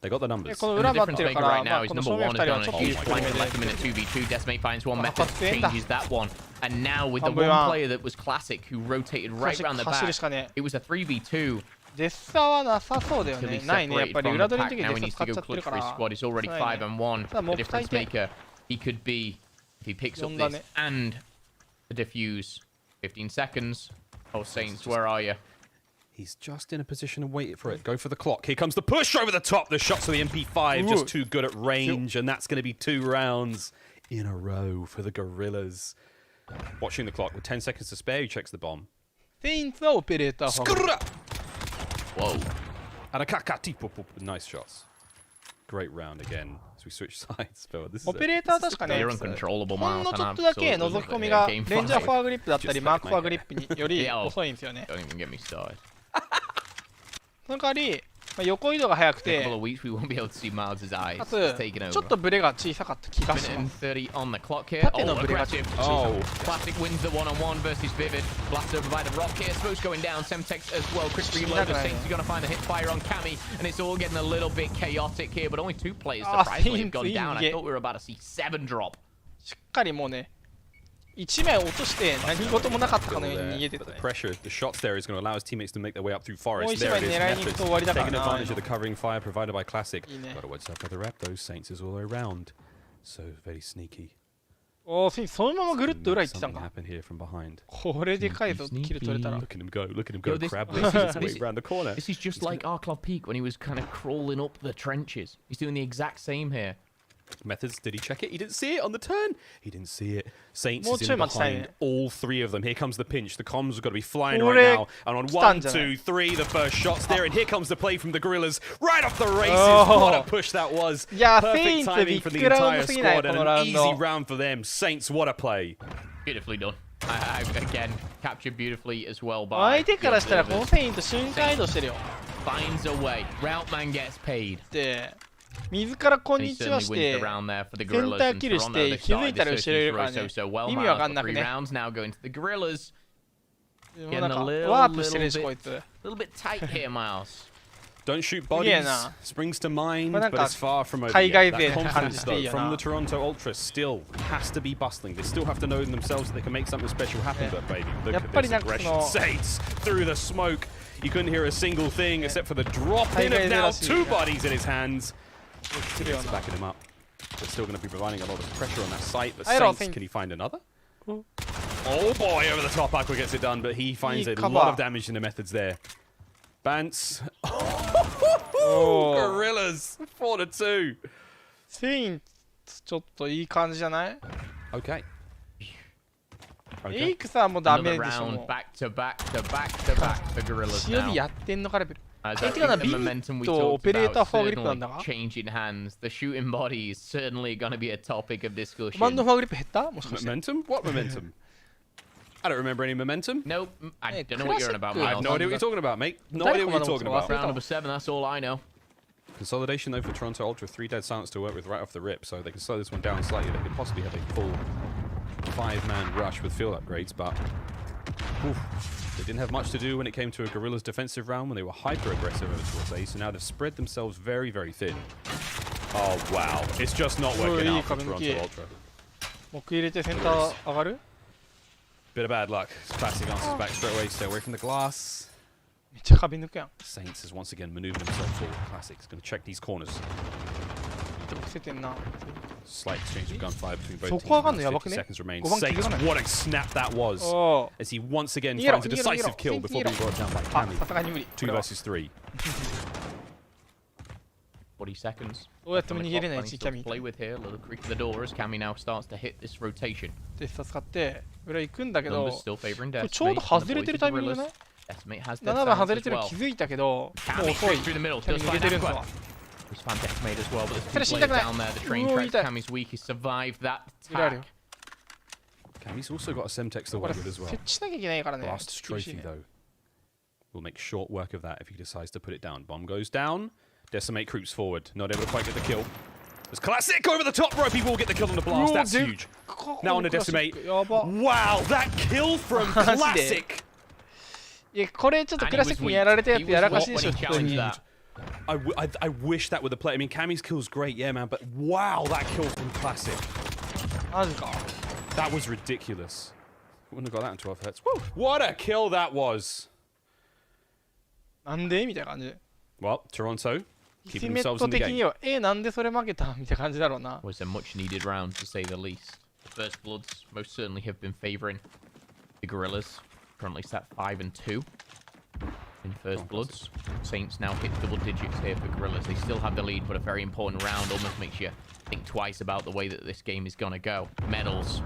they got the numbers. この And 裏 the 待っ difference てるか maker ら、 right ま now あ is この number 正面 one 2 has 人は done ちょ a っといい huge スプリ flank ン and グ left him in a 2v2. Decimate finds one method, 勝ってんだ。 changes that one. And now with the 半分 one は player that was Classic who rotated right around the 走る back, しかね。 it was a 3v2. デッサはなさそうだよ Till ね。 he's ないね。やっ separated ぱり from 裏 the 取りの pack. 時 Now デ he ッサ needs 使 to っ go ちゃってる clutch か for his ら。 squad. He's already 5-1. Tá, The mo difference wstajcie. maker, he could be, if he picks up Wygląda this and the defuse. 15 seconds. Oh, Saints, where are you? He's just in a position to wait for it. Go for the clock. Here comes the push over the top. The shots of the MP5 just too good at range, and that's going to be 2 rounds in a row for the Gorillas. Watching the clock with 10 seconds to spare, he checks the bomb. セインツはオペレーターファン。 Whoa. Nice shots. Great round again as we switch sides. But this is オペレーター確かね、 You're ほ uncontrollable, ん Miles. のちょ And っとだけ absolutely 覗き込み love が it. Game レンジャー 5. フォアグリップだったり、マークフォアグリップにより遅いんですよね。 Don't even get me started. その代わり、まあ、横移動が速く In a て couple、of weeks, we won't be able to see Miles' eyes. か It's つ taken ちょ over. っとブレが小さかった気がし Minute ま and す。 30 on the clock here. 縦の Oh, ブレが aggressive. 小さい。 Oh. Classic wins the one-on-one versus Vivid. Blast over by the rock here. Smokes going down. Semtex as well. Chris reload. The Saints are going to find the hit fire on Cammy. And it's all getting a little bit chaotic here. But only 2 players surprisingly have gone down. I thought we were about to see 7 drop. しっかりもうね、1枚落として何事もなかったかのように逃げてた But the ね。 pressure, the shots there is going to allow his teammates to make their way up through もう forest. 1 There 枚 it is. 狙いに行くと終わりだから Taking な。 advantage of the covering fire provided by Classic. いいね。 Got to watch out for the rep. Those Saints is all around. So very sneaky. おー、そのままぐるっと裏行ってたん Something か。 happened here from behind. これでかいぞ、キル取れたら。 Look at him go. Look at him go. Yo, this- Crab this racing his is- way around the corner. This is just like Arclov Peak when he was kind of crawling up the trenches. He's doing the exact same here. Methods, did he check it? He didn't see it on the turn. He didn't see it. Saints is in behind all three of them. Here comes the pinch. The comms have got to be flying right now. And on 1, 2, 3, the first shot's there. And here comes the play from the Gorillas. Right off the races. What a push that was. Perfect timing for the entire squad. And an easy round for them. Saints, what a play. Beautifully done. Again, captured beautifully as well by 相手からしたらこのフェイント瞬間移動してるよ。 finds a way. Route man gets paid. で、自らこんにちはして、センターキルして気づいたら後ろいるからね。意味わかんなくね。Rounds now going to the Gorillas. なんかワープしてるしこいつ。A little bit tight here, Miles. Don't shoot bodies. Springs to mind, but it's far from over yet. That confidence, though, from the Toronto Ultra still has to be bustling. They still have to know in themselves that they can make something special happen, but baby, look at this aggression. Saints through the smoke. You couldn't hear a single thing except for the drop in of now 2 bodies in his hands. It's backing him up. But still going to be providing a lot of pressure on that site. But Saints, can he find another? Oh boy, over the top, Aqua gets it done, but he finds a lot of damage in the methods there. Bance. Gorillas 4-2. セインちょっといい感じじゃない？ Okay. エイクさんもダメでしょ。もう back to back to back to back the Gorillas now. 塩でやってんのかレベル。てかなビーとオペレーターフォアグリップなんだが。Changing hands, the shooting body is certainly going to be a topic of discussion. バンドフォアグリップ減った？もしかして。Momentum? What momentum? I don't remember any momentum. Nope, I don't know what you're on about, Miles. I have no idea what you're talking about, mate. No idea what you're talking about. Round number 7, that's all I know. Consolidation, though, for Toronto Ultra. 3 dead silence to work with right off the rip, so they can slow this one down slightly. They could possibly have a full 5-man rush with field upgrades, but they didn't have much to do when it came to a Gorilla's defensive round when they were hyper-aggressive over towards A, so now they've spread themselves very, very thin. Oh, wow. It's just not working out for Toronto Ultra. 木入れてセンター上がる？ Bit of bad luck. Classic answers back straight away. Stay away from the glass. めっちゃ壁抜くやん。 Saints has once again maneuvered himself forward. Classic's going to check these corners. 見せてんな。 Slight exchange of gunfire between both そこ上がんの teams. やばくね？ 50 seconds remain. 5番気づ Saints, かない。 what a snap that was. As he once again 逃げろ finds a decisive kill before being brought down by あ、 Cammy. さすがに無理。 2 versus 3. 40 seconds. どうやっても逃げれないし、キャミ play with here. A little creak of the door as Cammy now starts to hit this rotation. で使って裏行くんだけど、 Numbers still favoring ちょうど外れてるタイミングじゃない？ Decimate has 7番外れてる気づいたけど、もう Cammy 遅い。 straight through the middle. キャミ Does 逃げ find てるんです Aqua. わ。He's found Decimate as well, but there's 2 それ死ん players だくない。 down there. The train うお track. 痛い。 Cammy's weak. He's survived that 裏あるよ。 attack. Cammy's also got a Semtex to これ work with as well. 設置しなきゃいけないからね。 Blast 厳しい trophy ね。 though. We'll make short work of that if he decides to put it down. Bomb goes down. Decimate creeps forward. Not able to quite get the kill. There's Classic over the top rope. He will get the kill on the blast. That's huge. Now on the Decimate. Wow, that kill from Classic. いや、これちょっとクラシックにやられたやつやらかしでしょ、普通に。 I wish that were the play. I mean, Cammy's kill's great, yeah, man, but wow, that kill from Classic. マジか。 That was ridiculous. Wouldn't have got that in 12 hertz. Woo! What a kill that was. なんでみたいな感じ。 Well, Toronto ヒ keeping メッ themselves ト in the 的に game. は、なんでそれ負けたみたいな感じだろうな。 Was a much needed round to say the least. The First Bloods most certainly have been favouring the Gorillas. Currently sat 5-2 in First Bloods. Saints now hit double digits here for Gorillas. They still have the lead, but a very important round. Almost makes you think twice about the way that this game is gonna go. Medals.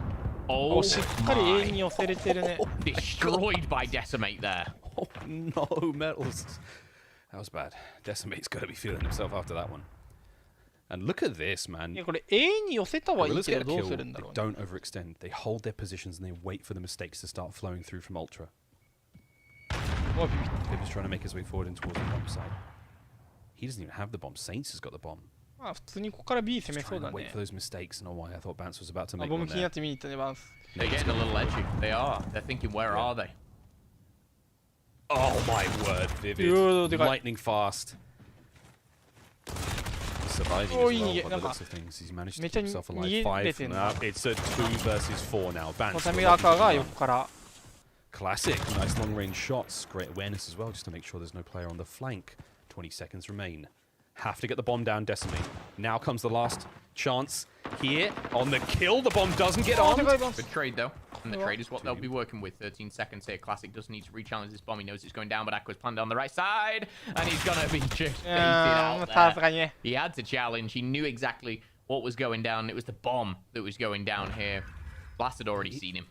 Oh しっかり A に my. 寄せれてるね。 Destroyed by Decimate there. Oh no, medals. That was bad. Decimate's got to be feeling himself after that one. And look at this, man. いや、これ A に寄せたはいい Gorillas け get ど a どう kill. するんだ They ろうね。 don't overextend. They hold their positions and they wait for the mistakes to start flowing through from Ultra. もうビビっ Pip's trying to make his way forward in towards the bomb side. He doesn't even have the bomb. Saints has got the bomb. まあ普通にここから B 攻め Just そう trying だ to wait ね for。those mistakes. And oh, why I thought Bance was about to あ make 僕 one も気に there. なって見に行ったね、バンス。 They're getting a little edgy. They are. They're thinking, where are they? Oh my word, Vivid. Yo, they got- Lightning fast. Surviving Oh, as well, yeah, by the looks of things. He's managed to me keep too, himself alive. yeah, 5 they didn't. now. It's a 2 versus 4 now. この Bance. タイミング赤が横から。 Classic. Nice long range shots. Great awareness as well, just to make sure there's no player on the flank. 20 seconds remain. Have to get the bomb down, Decimate. Now comes the last chance here on the kill. The bomb doesn't get on. Good trade, though. And the trade is what they'll be working with. 13 seconds here. Classic does need to re-challenge this bomb. He knows it's going down, but Aqua's planned on the right side. And he's going to be just baited out さす there. がにね。 He had to challenge. He knew exactly what was going down. It was the bomb that was going down here. Blast had already seen him.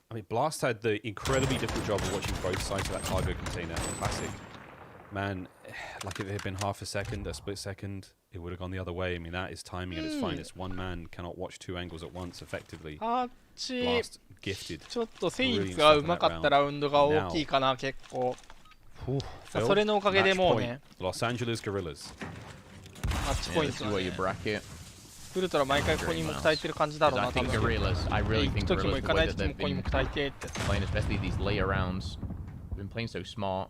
I mean, Blast had the incredibly difficult job of watching both sides of that cargo container. Classic. Man, like if it had been half a second, a split second, it would have gone the other way. I mean, that is timing at its finest. One man cannot watch two angles at once effectively. Blast gifted. ちょっとセインツがうまかったラウンドが大きいかな、結構。それのおかげでもうね。Los Angeles Gorillas. マッチポイント、ね。ウルトラ毎回ここにも鍛えてる感じだろうな、多分。行く時も行かない時もここにも鍛えてって。Playing especially these layer rounds. Been playing so smart.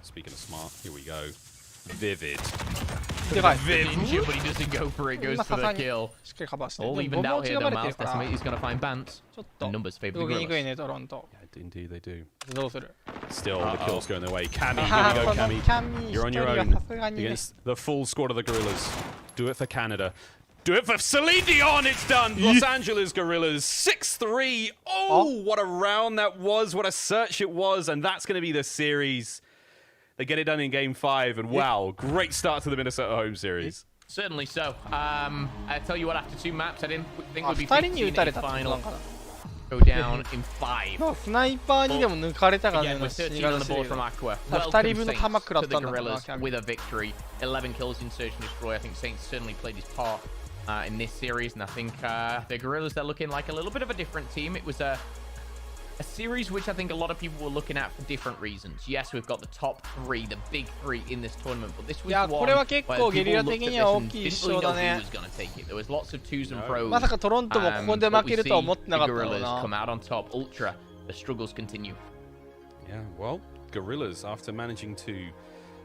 Speaking of smart, here we go. Vivid. Ninja, but he doesn't go for it, goes for the kill. All evened out here, though, Miles. Decimate, he's going to find Bants. The numbers favor the Gorillas. Yeah, indeed they do. どうする Still, the kill's going their way. Cammy, here we go, Cammy. You're on your own against the full squad of the Gorillas. Do it for Canada. Do it for Celine Dion. It's done. Los Angeles Gorillas 6-3. Oh, what a round that was. What a search it was. And that's going to be the series. They get it done in game 5. And wow, great start to the Minnesota home series. Certainly so. I tell you what, after 2 maps, I didn't think we'd be 15 in the final. Go down in 5. スナイパーにでも抜かれたからね。 Again, we're 13 on the board from Aqua. 2人分の弾食らっ to た the んだな。 Gorillas with a victory. 11 kills in Search and Destroy. I think Saints certainly played his part in this series, and I think the Gorillas, they're looking like a little bit of a different team. It was a series which I think a lot of people were looking at for different reasons. Yes, we've got the top 3, the big 3 in this tournament, but this was one where people looked at this and didn't really know who was going to take it. There was lots of 2s and pros. まさかトロントもここで負けるとは思ってなかった The よ Gorillas な。 come out on top. Ultra, the struggles continue. Yeah, well, Gorillas, after managing to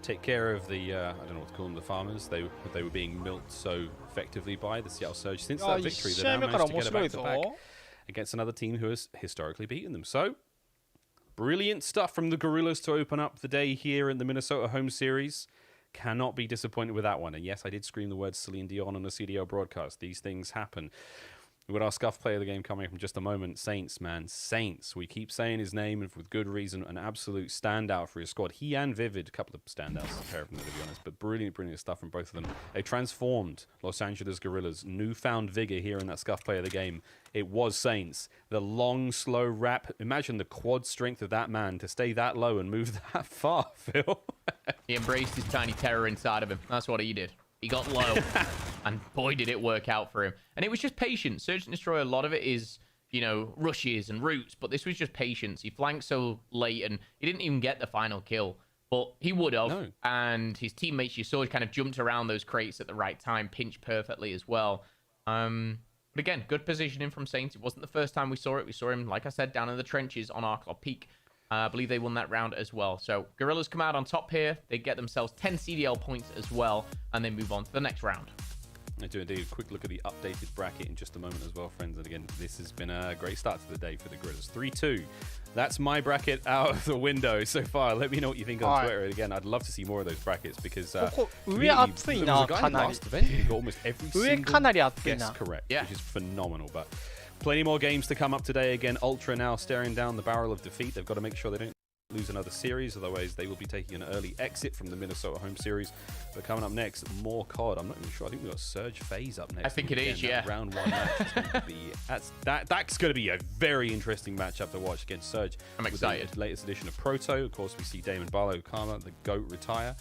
take care of the, I don't know what to call them, the farmers, they were being milked so effectively by the Seattle Surge. Since that victory, they now managed to get a back-to-back against another team who has historically beaten them. So, brilliant stuff from the Gorillas to open up the day here in the Minnesota home series. Cannot be disappointed with that one. And yes, I did scream the words Celine Dion on the CDL broadcast. These things happen. With our scuff player of the game coming up in just a moment, Saints, man, Saints. We keep saying his name and with good reason. An absolute standout for his squad. He and Vivid, a couple of standouts, a pair of them to be honest, but brilliant, brilliant stuff from both of them. They transformed Los Angeles Gorillas. Newfound vigor here in that scuff player of the game. It was Saints. The long, slow wrap. Imagine the quad strength of that man to stay that low and move that far, Phil. He embraced his tiny terror inside of him. That's what he did. He got low, and boy, did it work out for him. And it was just patience. Search and Destroy, a lot of it is, you know, rushes and routes, but this was just patience. He flanked so late, and he didn't even get the final kill, but he would have. No. And his teammates, you saw, he kind of jumped around those crates at the right time, pinched perfectly as well. But again, good positioning from Saints. It wasn't the first time we saw it. We saw him, like I said, down in the trenches on Arclop Peak. I believe they won that round as well. So Gorillas come out on top here. They get themselves 10 CDL points as well, and they move on to the next round. I do indeed. A quick look at the updated bracket in just a moment as well, friends. And again, this has been a great start to the day for the Gorillas. 3-2. That's my bracket out of the window so far. Let me know what you think on Twitter. And again, I'd love to see more of those brackets because there was a guy last event who got almost every single guess correct, which is phenomenal. But plenty more games to come up today. Again, Ultra now staring down the barrel of defeat. They've got to make sure they don't lose another series, otherwise they will be taking an early exit from the Minnesota home series. But coming up next, more CoD. I'm not even sure. I think we've got Surge FaZe up next. I think it is, yeah. Round 1 match is going to be that's going to be a very interesting matchup to watch against Surge. I'm excited. The latest edition of Proto. Of course, we see Damon Barlow, Karma, the GOAT, retire.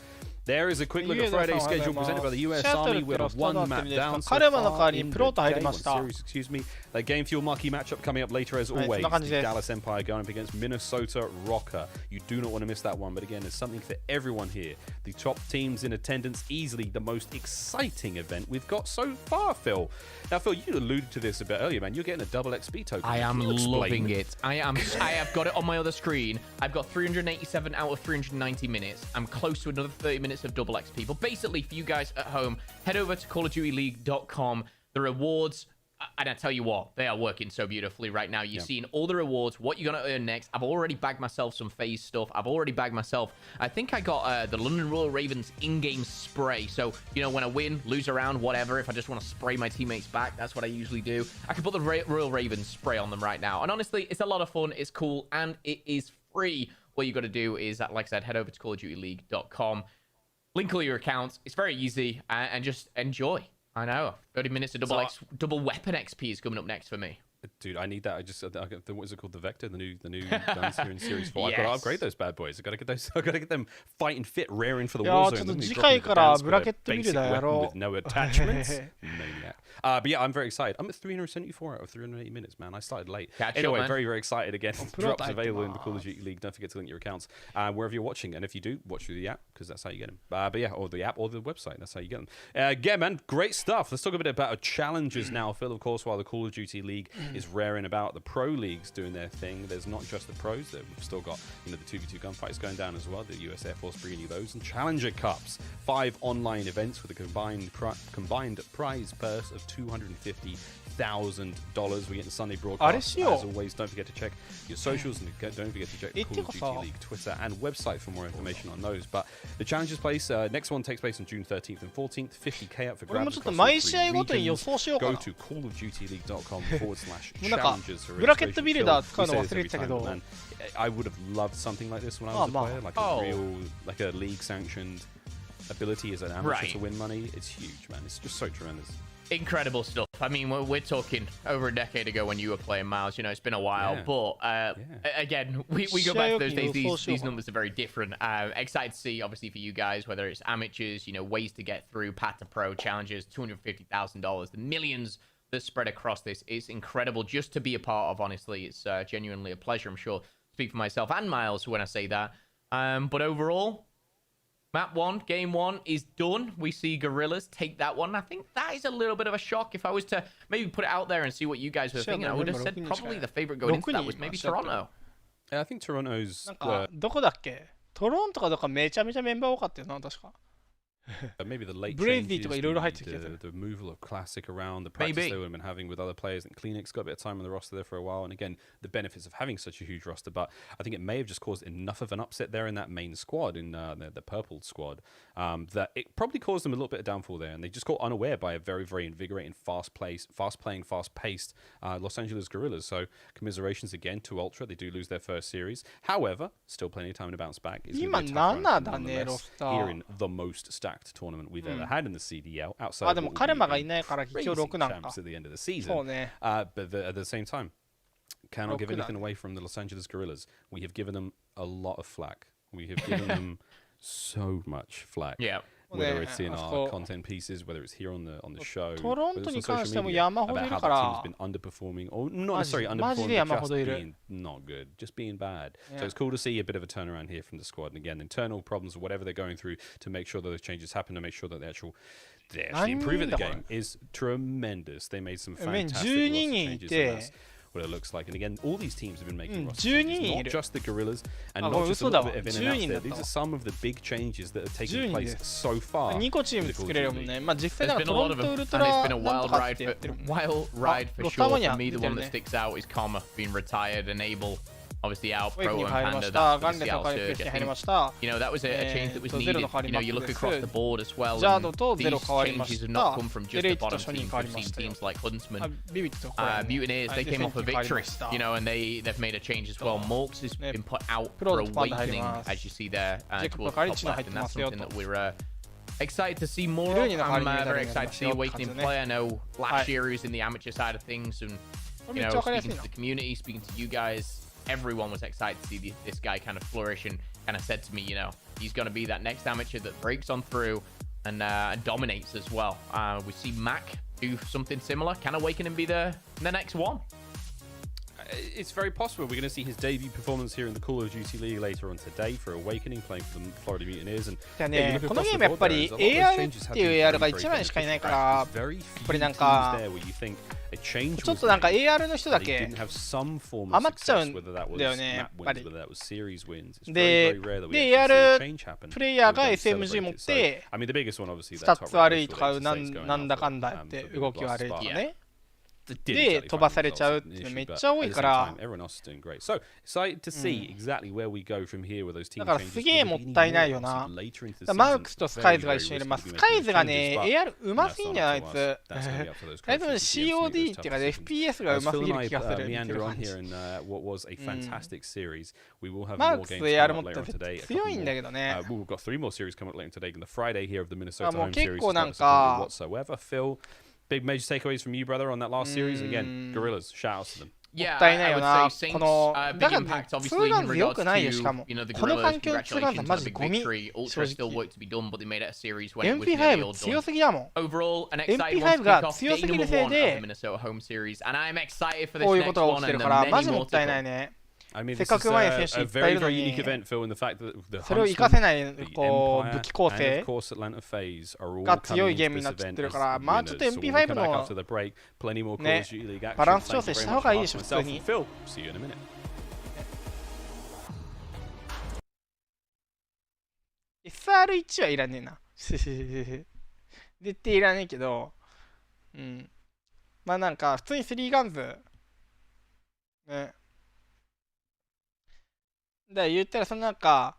There is a quick look at Friday's schedule presented by the US Army with a 1 map down so far in the series, excuse me. The Game Fuel marquee matchup coming up later as always. The Dallas Empire going up against Minnesota Rocker. You do not want to miss that one, but again, there's something for everyone here. The top teams in attendance, easily the most exciting event we've got so far, Phil. Now, Phil, you alluded to this a bit earlier, man. You're getting a double XP token. I am loving it. I have got it on my other screen. I've got 387 out of 390 minutes. I'm close to another 30 minutes of double XP. But basically, for you guys at home, head over to CallOfDutyLeague.com. The rewards, and I tell you what, they are working so beautifully right now. You're seeing all the rewards, what you're going to earn next. I've already bagged myself some FaZe stuff. I've already bagged myself, I think I got the London Royal Ravens in-game spray. So, you know, when I win, lose a round, whatever, if I just want to spray my teammates back, that's what I usually do. I can put the Royal Ravens spray on them right now. And honestly, it's a lot of fun. It's cool, and it is free. What you got to do is, like I said, head over to CallOfDutyLeague.com. Link all your accounts. It's very easy, and just enjoy. I know. 30 minutes of double weapon XP is coming up next for me. Dude, I need that. What is it called? The Vector, the new guns here in Series 4. I've got to upgrade those bad boys. I've got to get those. I've got to get them fighting fit, raring for the war zone. 次回からブラケットビルダーやろう。 With no attachments. Maniac. But yeah, I'm very excied. I'm at 374 out of 380 minutes, man. I started late. Anyway, very, very excited again. Drops available in the Call of Duty League. Don't forget to link your accounts wherever you're watching. And if you do, watch through the app, because that's how you get them. But yeah, or the app or the website. That's how you get them. Yeah, man, great stuff. Let's talk a bit about challenges now. Phil, of course, while the Call of Duty League is raring about, the pro leagues doing their thing. There's not just the pros. We've still got, the 2v2 gunfights going down as well. The US Air Force bringing you those, and Challenger Cups, 5 online events with a combined prize purse of $250,000. We get the Sunday broadcast. As always, don't forget to check your socials, and don't forget to check the Call of Duty League Twitter and website for more information on those. But the challenges place, next one takes place on June 13th and 14th. 50k up for grabs across all 3 regions. Go to callofdutyleague.com/challenges. ブラケットビルダー使うの忘れてたけど I would have loved something like this when I was a player, like a real, like a league-sanctioned ability as an amateur to win money. It's huge, man. It's just so tremendous. Incredible stuff. I mean, we're talking over a decade ago when you were playing, Miles. It's been a while, but again, we go back to those days. These numbers are very different. Excited to see, obviously, for you guys, whether it's amateurs, ways to get through, path to pro, challenges, $250,000, the millions that spread across this. It's incredible just to be a part of, honestly. It's genuinely a pleasure, I'm sure. Speak for myself and Miles when I say that. But overall, map 1, game 1 is done. We see Gorillas take that one. I think that is a little bit of a shock. If I was to maybe put it out there and see what you guys were thinking, I would have said probably the favorite going into that was maybe Toronto. Yeah, I think Toronto's... どこだっけ？トロントかどっかめちゃめちゃメンバー多かったよな、確か。 maybe the late changes, the removal of Classic around, the practice they would have been having with other players, and Kleenex got a bit of time on the roster there for a while, and again, the benefits of having such a huge roster, but I think it may have just caused enough of an upset there in that main squad, in the purple squad, that it probably caused them a little bit of downfall there, and they just got unaware by a very, very invigorating, fast-paced Los Angeles Gorillas. So commiserations again to Ultra. They do lose their first series. However, still plenty of time to bounce back. It's going to be a tough run nonetheless here in the most stacked tournament we've ever had in the CDL, outside of crazy champs at the end of the season. But at the same time, cannot give anything away from the Los Angeles Gorillas. We have given them a lot of flack. We have given them so much flack. Yeah. Whether it's in our content pieces, whether it's here on the show, トロントに関しても山ほどいるから been underperforming, or not necessarily underperforming, just being not good, just being bad. So it's cool to see a bit of a turnaround here from the squad. And again, internal problems or whatever they're going through, to make sure that those changes happen, to make sure that they actually improve at the game is tremendous. They made some fantastic changes, and that's what it looks like. And again, all these teams have been making roster changes, not just the Gorillas, and not just a little bit of in and out there. These are some of the big changes that have taken place so far. 2個チーム作れるもんね。まあ実際なんかトロントウルト and ラ it's been a なんと wild かっ ride てやってるもん。 wild ride for sure. For me, the one that sticks out is Karma being retired, and Able obviously out, Pro and Panda, that's obviously out surge. I think, that was a change that was needed. You look across the board as well, and these changes have not come from just the bottom teams. We've seen teams like Huntsman, Mutineers, they came off a victory, and they've made a change as well. Morks has been put out for Awakening, as you see there, towards the top left, and that's something that we're excited to see more of. I'm very excited to see Awakening play. I know last year he was in the amateur side of things, and speaking to the community, speaking to you guys, everyone was excited to see this guy kind of flourish, and kind of said to me, he's going to be that next amateur that breaks on through and dominates as well. We see Mac do something similar. Can Awakening be the next one? It's very possible. We're going to see his debut performance here in the Call of Duty League later on today for Awakening, playing for the Florida Mutineers. And このゲームやっぱり AR っていう AR が1枚しかいないから、やっぱりなんかちょっとなんか AR の人だけ余っちゃうんだよね、やっぱり。で、AR プレイヤーが SMG 持ってスタッツ悪いとかなんだかんだやって動き悪いとかね。で飛ばされちゃうっていうのめっちゃ多いから、だからすげえもったいないよな。マウクスとスカイズが一緒にいる。まあ、スカイズがね、AR うますぎんじゃないあいつ。あいつも COD っていうか FPS がうますぎる気がする。マウクス AR 持って強いんだけどね。もう結構なんか、Big major takeaways from you, brother, on that last series. Again, Gorillas, shout out to them. も っ Yeah, たいない I よ would な。 say こ Saints, の、 big だから impact ツ obviously ーガ in ンズ良 regards くないよ、しか to, も。 you know, the この Gorillas. 環境のツーガンズ Congratulations マ on ジ the ゴ big ミ。 victory. 正 Ultra still 直。work to be done, but they made it a series when it was nearly MP5 all 強 done. すぎだもん。 Overall, an exciting MP5 one to が kick off 強す day ぎる number せい one of the で、 Minnesota home series, and I'm excited for こ this ういうこ next とが起 one きてる and か the ら、マジ many も more ったい to ない come. ね。 I mean, せっ this か is く上手い選手 a いっぱいい very るの very に unique event, Phil, in the fact that the それを活かせない、 the こう、武器構 Empire, 成 and of course Atlanta FaZe are all が強 coming いゲー into ムになっ this ちゃっ event てる as から、まあちょっと winners. So we'll MP5 come back の after the break. Plenty more Call ね of Duty League action. バランス調 Thank 整 you し very た much 方 for がいいでしょ、 myself 普通 and に。 Phil. See you in a minute. SR1 はいらねえな。絶対いらねえけど、うん。まあなんか、普通に3ガンズ、ね。だから言ったら、そのなんか、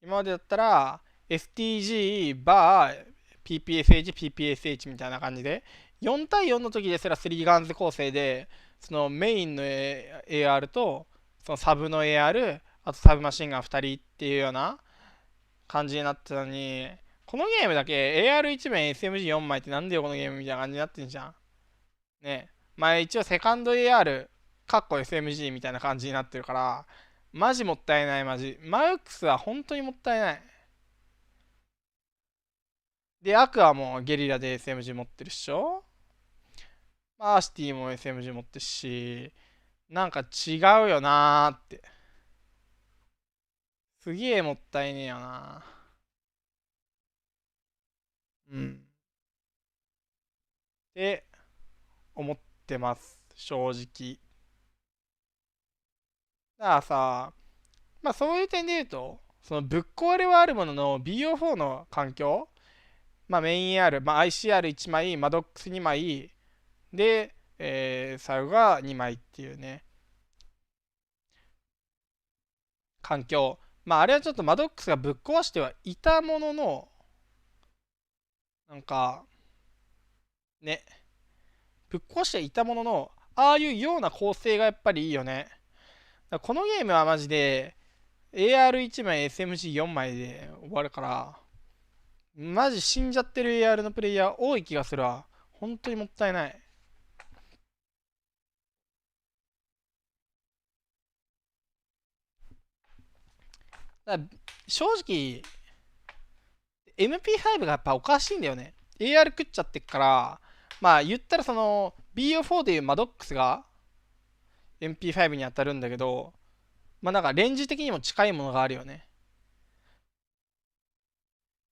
今までだったら、STG バー PPSH、PPSH みたいな感じで、4対4の時ですら3ガンズ構成で、そのメインの AR と、そのサブの AR、あとサブマシンガン2人っていうような感じになってたのに、このゲームだけ AR1 面 SMG4 枚ってなんでよこのゲームみたいな感じになってんじゃん。ね。まあ一応セカンド AR、かっこ SMG みたいな感じになってるから、マジもったいない、マジ。マウクスは本当にもったいない。で、アクアもゲリラで SMG 持ってるっしょ。アーシティも SMG 持ってるし、なんか違うよなーって。すげえもったいねえよな。うん。って思ってます、正直。だからさ、まあそういう点で言うと、そのぶっ壊れはあるものの BO4 の環境、まあメイン AR、まあ、ICR1 枚、マドックス2枚、で、最後が2枚っていうね、環境。まああれはちょっとマドックスがぶっ壊してはいたものの、なんか、ね、ぶっ壊してはいたものの、ああいうような構成がやっぱりいいよね。このゲームはマジで AR1 枚 SMG4 枚で終わるから、マジ死んじゃってる AR のプレイヤー多い気がするわ。本当にもったいない。だ正直 MP5 がやっぱおかしいんだよね。 AR 食っちゃってっから、まあ言ったらその BO4 でいうマドックスが MP5 に当たるんだけど、まあなんかレンジ的にも近いものがあるよね。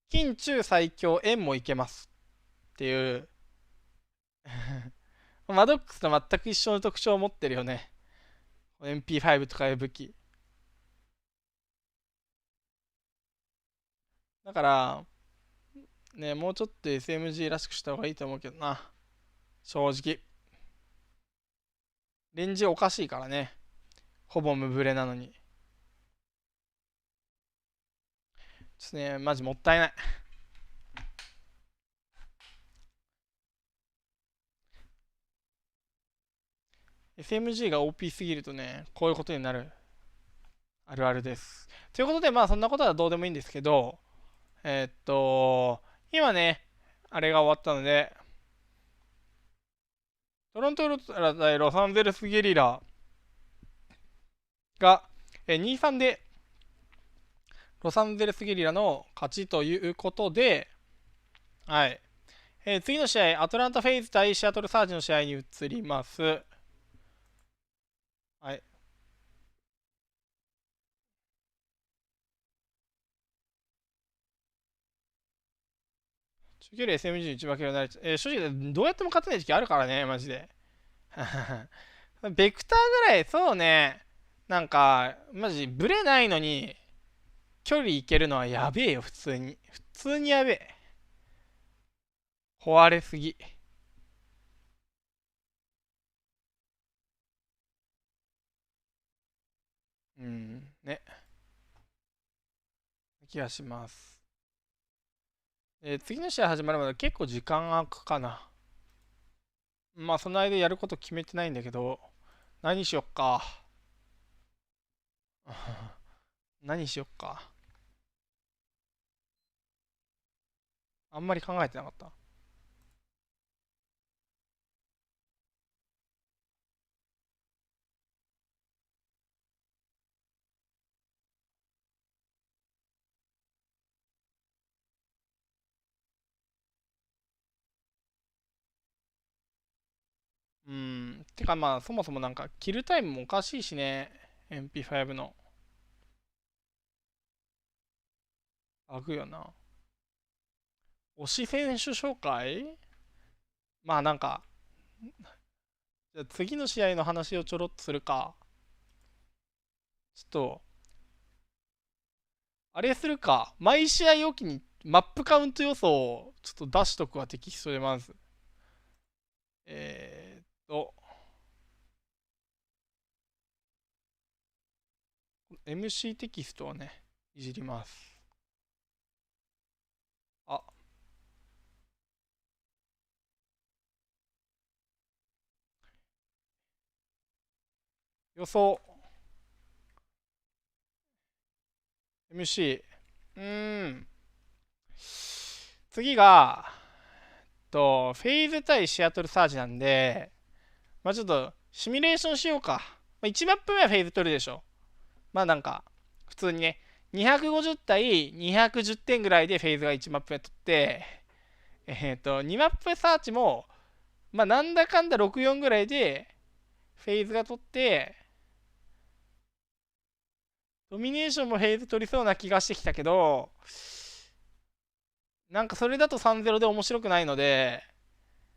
近中最強円もいけますっていうマドックスと全く一緒の特徴を持ってるよね。MP5 とかいう武器。だから、ね、もうちょっと SMG らしくした方がいいと思うけどな。正直。レンジおかしいからね。ほぼ無ブレなのに。ちょっとね、マジもったいない。SMG が OP すぎるとね、こういうことになる。あるあるです。ということで、まあそんなことはどうでもいいんですけど、今ね、あれが終わったので、トロントウルトラ対ロサンゼルスゲリラが、2-3でロサンゼルスゲリラの勝ちということで、はい。次の試合、アトランタフェイズ対シアトルサージの試合に移ります。はい。中距離 SMG に内負けになる。正直、どうやっても勝てない時期あるからね、マジで。ベクターぐらい、そうね、なんか、マジ、ブレないのに、距離いけるのはやべえよ、普通に。普通にやべえ。壊れすぎ。ね。気がします。次の試合始まるまで結構時間空くかな。まあその間やること決めてないんだけど、何しよっか。何しよっか。あんまり考えてなかった。てかまあそもそもなんかキルタイムもおかしいしね。MP5 の。バグよな。推し選手紹介？まあなんか、じゃあ次の試合の話をちょろっとするか。ちょっと、あれするか。毎試合おきにマップカウント予想をちょっと出しとくわ、テキストでまず。MC テキストをね、いじります。予想。MC。次が、フェイズ対シアトルサージなんで、まあちょっと、シミュレーションしようか。1マップ目はフェイズ取るでしょ。まあなんか、普通にね、250対210点ぐらいでフェイズが1マップ目取って、2マップサーチも、まあなんだかんだ64ぐらいで、フェイズが取って、ドミネーションもフェイズ取りそうな気がしてきたけど、なんかそれだと 3-0 で面白くないので、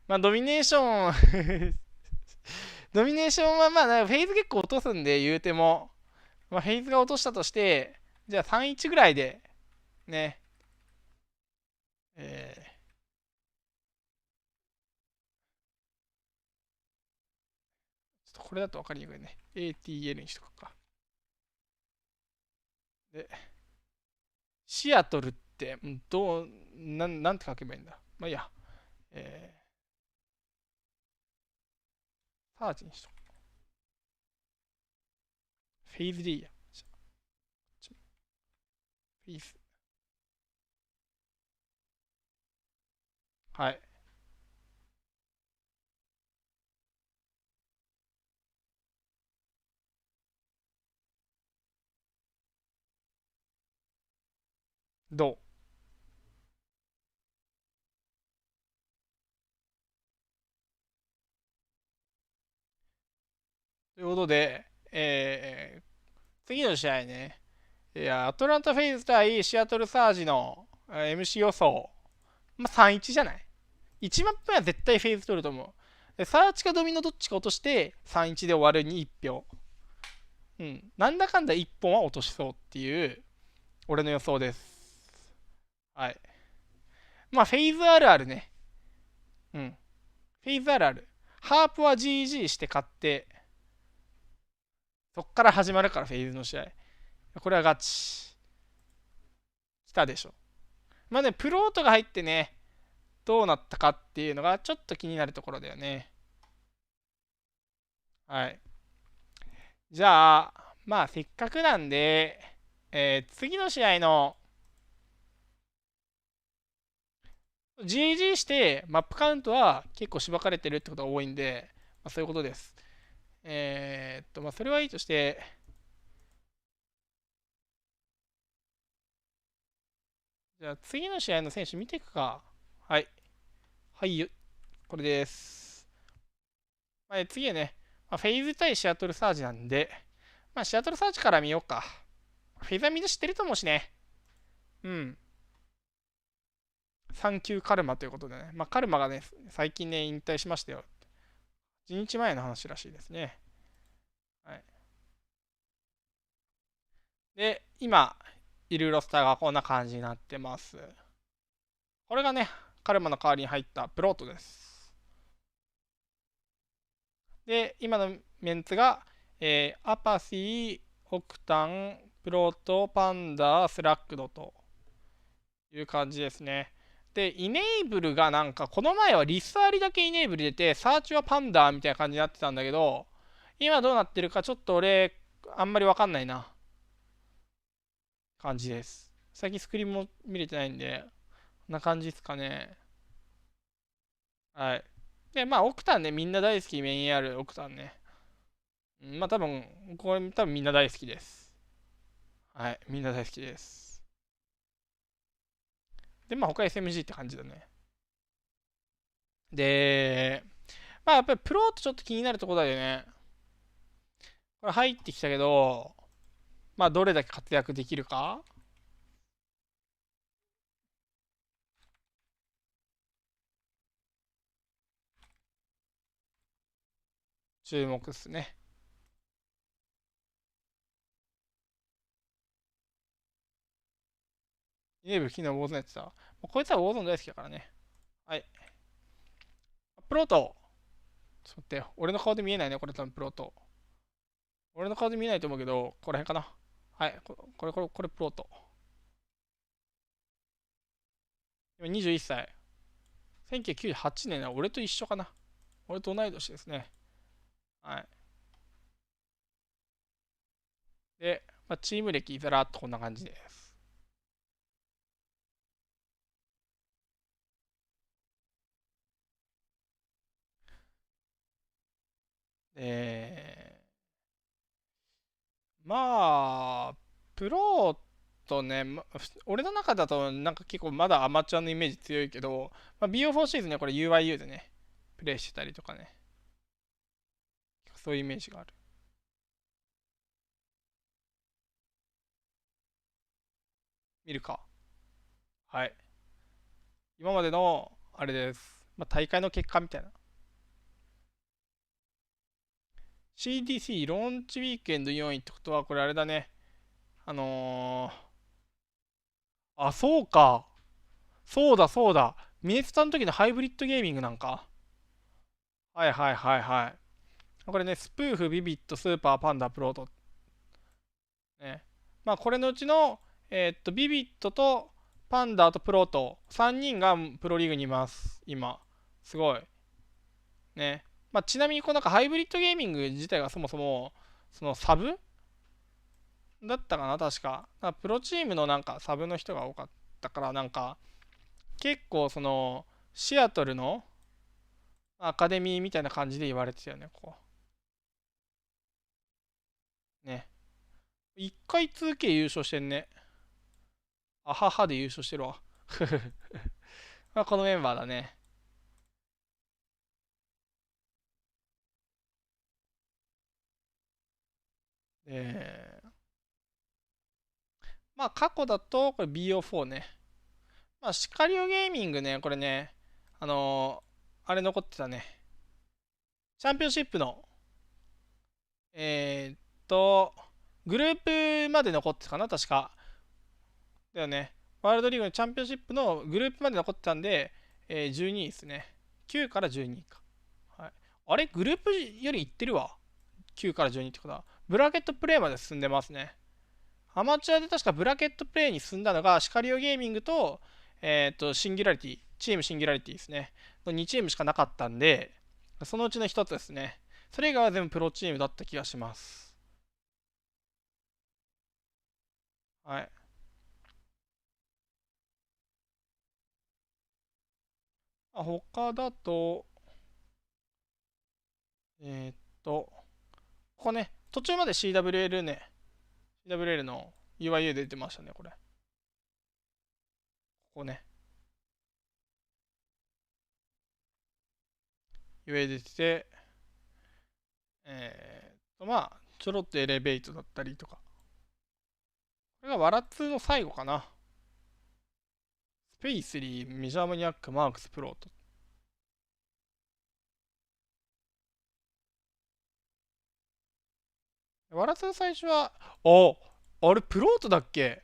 まあドミネーションドミネーションはまあフェイズ結構落とすんで言うても、まあフェイズが落としたとして、じゃあ 3-1 ぐらいで、ね。ちょっとこれだと分かりにくいね。ATL にしとくか。で、シアトルって、なんて書けばいいんだ。まあいいや。サーチにしとく。フェイズでいいや。フェイズ。はい。どう？ということで、次の試合ね、アトランタフェイズ対シアトルサージの MC 予想、まあ、3-1じゃない？ 1 マップは絶対フェイズ取ると思う。サーチかドミノどっちか落として3-1で終わるに1票。なんだかんだ1本は落としそうっていう俺の予想です。はい。まあフェイズあるあるね。フェイズあるある。ハープは GG して勝って、そっから始まるからフェイズの試合。これはガチ。来たでしょ。まあね、プロートが入ってね、どうなったかっていうのがちょっと気になるところだよね。はい。じゃあ、まあせっかくなんで、次の試合の GG してマップカウントは結構しばかれてるってことが多いんで、まあ、そういうことです。まあそれはいいとして、じゃあ次の試合の選手見ていくか。はい。はい、これです。まあ、次はね、まあ、フェイズ対シアトルサージなんで、まあシアトルサージから見ようか。フェイズはみんな知ってると思うしね。3級カルマということでね。まあカルマがね、最近ね、引退しましたよ。1日前の話らしいですね。はい。で、今、いるロスターがこんな感じになってます。これがね、カルマの代わりに入ったプロートです。で、今のメンツが、アパシー、オクタン、プロト、パンダ、スラックドという感じですね。で、イネーブルがなんか、この前はリスアリだけイネーブル出て、サーチはパンダみたいな感じになってたんだけど、今どうなってるかちょっと俺、あんまりわかんないな。感じです。最近スクリーンも見れてないんで、こんな感じですかね。はい。で、まあ、オクタンね、みんな大好きメインあるオクタンね。まあ、多分みんな大好きです。はい、みんな大好きです。で、まあ、他 SMG って感じだね。で、まあ、やっぱりプロとちょっと気になるところだよね。これ入ってきたけど、まあ、どれだけ活躍できるか。注目ですね。イネーブル昨日ウォーゾンやってた。こいつはウォーゾン大好きだからね。はい。プロト。ちょっと待ってよ。俺の顔で見えないね、これ多分プロト。俺の顔で見えないと思うけど、この辺かな。はい。これプロト。今21歳。1998年は俺と一緒かな。俺と同い年ですね。はい。で、まあ、チーム歴ざらっとこんな感じです。まあ、プロとね、俺の中だとなんか結構まだアマチュアのイメージ強いけど、まあ、BO4 シーズンね、これ UIU でね、プレイしてたりとかね。そういうイメージがある。見るか。はい。今までの、あれです。まあ、大会の結果みたいな。CDC ローンチウィークエンド4位ってことは、これあれだね。あ、そうか。そうだ、そうだ。ミネスタの時のハイブリッドゲーミングなんか。はいはいはいはい。これね、スプーフ、ビビット、スーパー、パンダ、プロト。ね。まあ、これのうちの、ビビットとパンダとプロト、3人がプロリーグにいます。今。すごい。ね。まあ、ちなみに、このなんかハイブリッドゲーミング自体がそもそも、そのサブだったかな、確か。プロチームのなんかサブの人が多かったから、なんか、結構その、シアトルのアカデミーみたいな感じで言われてたよね、ここ。ね。一回 2K 優勝してんね。あははで優勝してるわ。まあこのメンバーだね。まあ過去だと、これ BO4 ね。まあシカリオゲーミングね、これね、あれ残ってたね。チャンピオンシップの、グループまで残ってたかな、確か。だよね。ワールドリーグのチャンピオンシップのグループまで残ってたんで、12位ですね。9から12位か。はい、あれグループよりいってるわ。9から12ってことは。ブラケットプレイまで進んでますね。アマチュアで確かブラケットプレイに進んだのが、シカリオゲーミングと、シンギュラリティ、チームシンギュラリティですね。の2チームしかなかったんで、そのうちの1つですね。それ以外は全部プロチームだった気がします。はい。他だと、ここね、途中まで CWL ね、CWL の UIU で出てましたね、これ。ここね。UIU 出てて、まあ、ちょろっとエレベートだったりとか。これがワラ2の最後かな。スペイスリー、メジャーマニアック、マークス、プロート。ワラ2最初は、あれプロートだっけ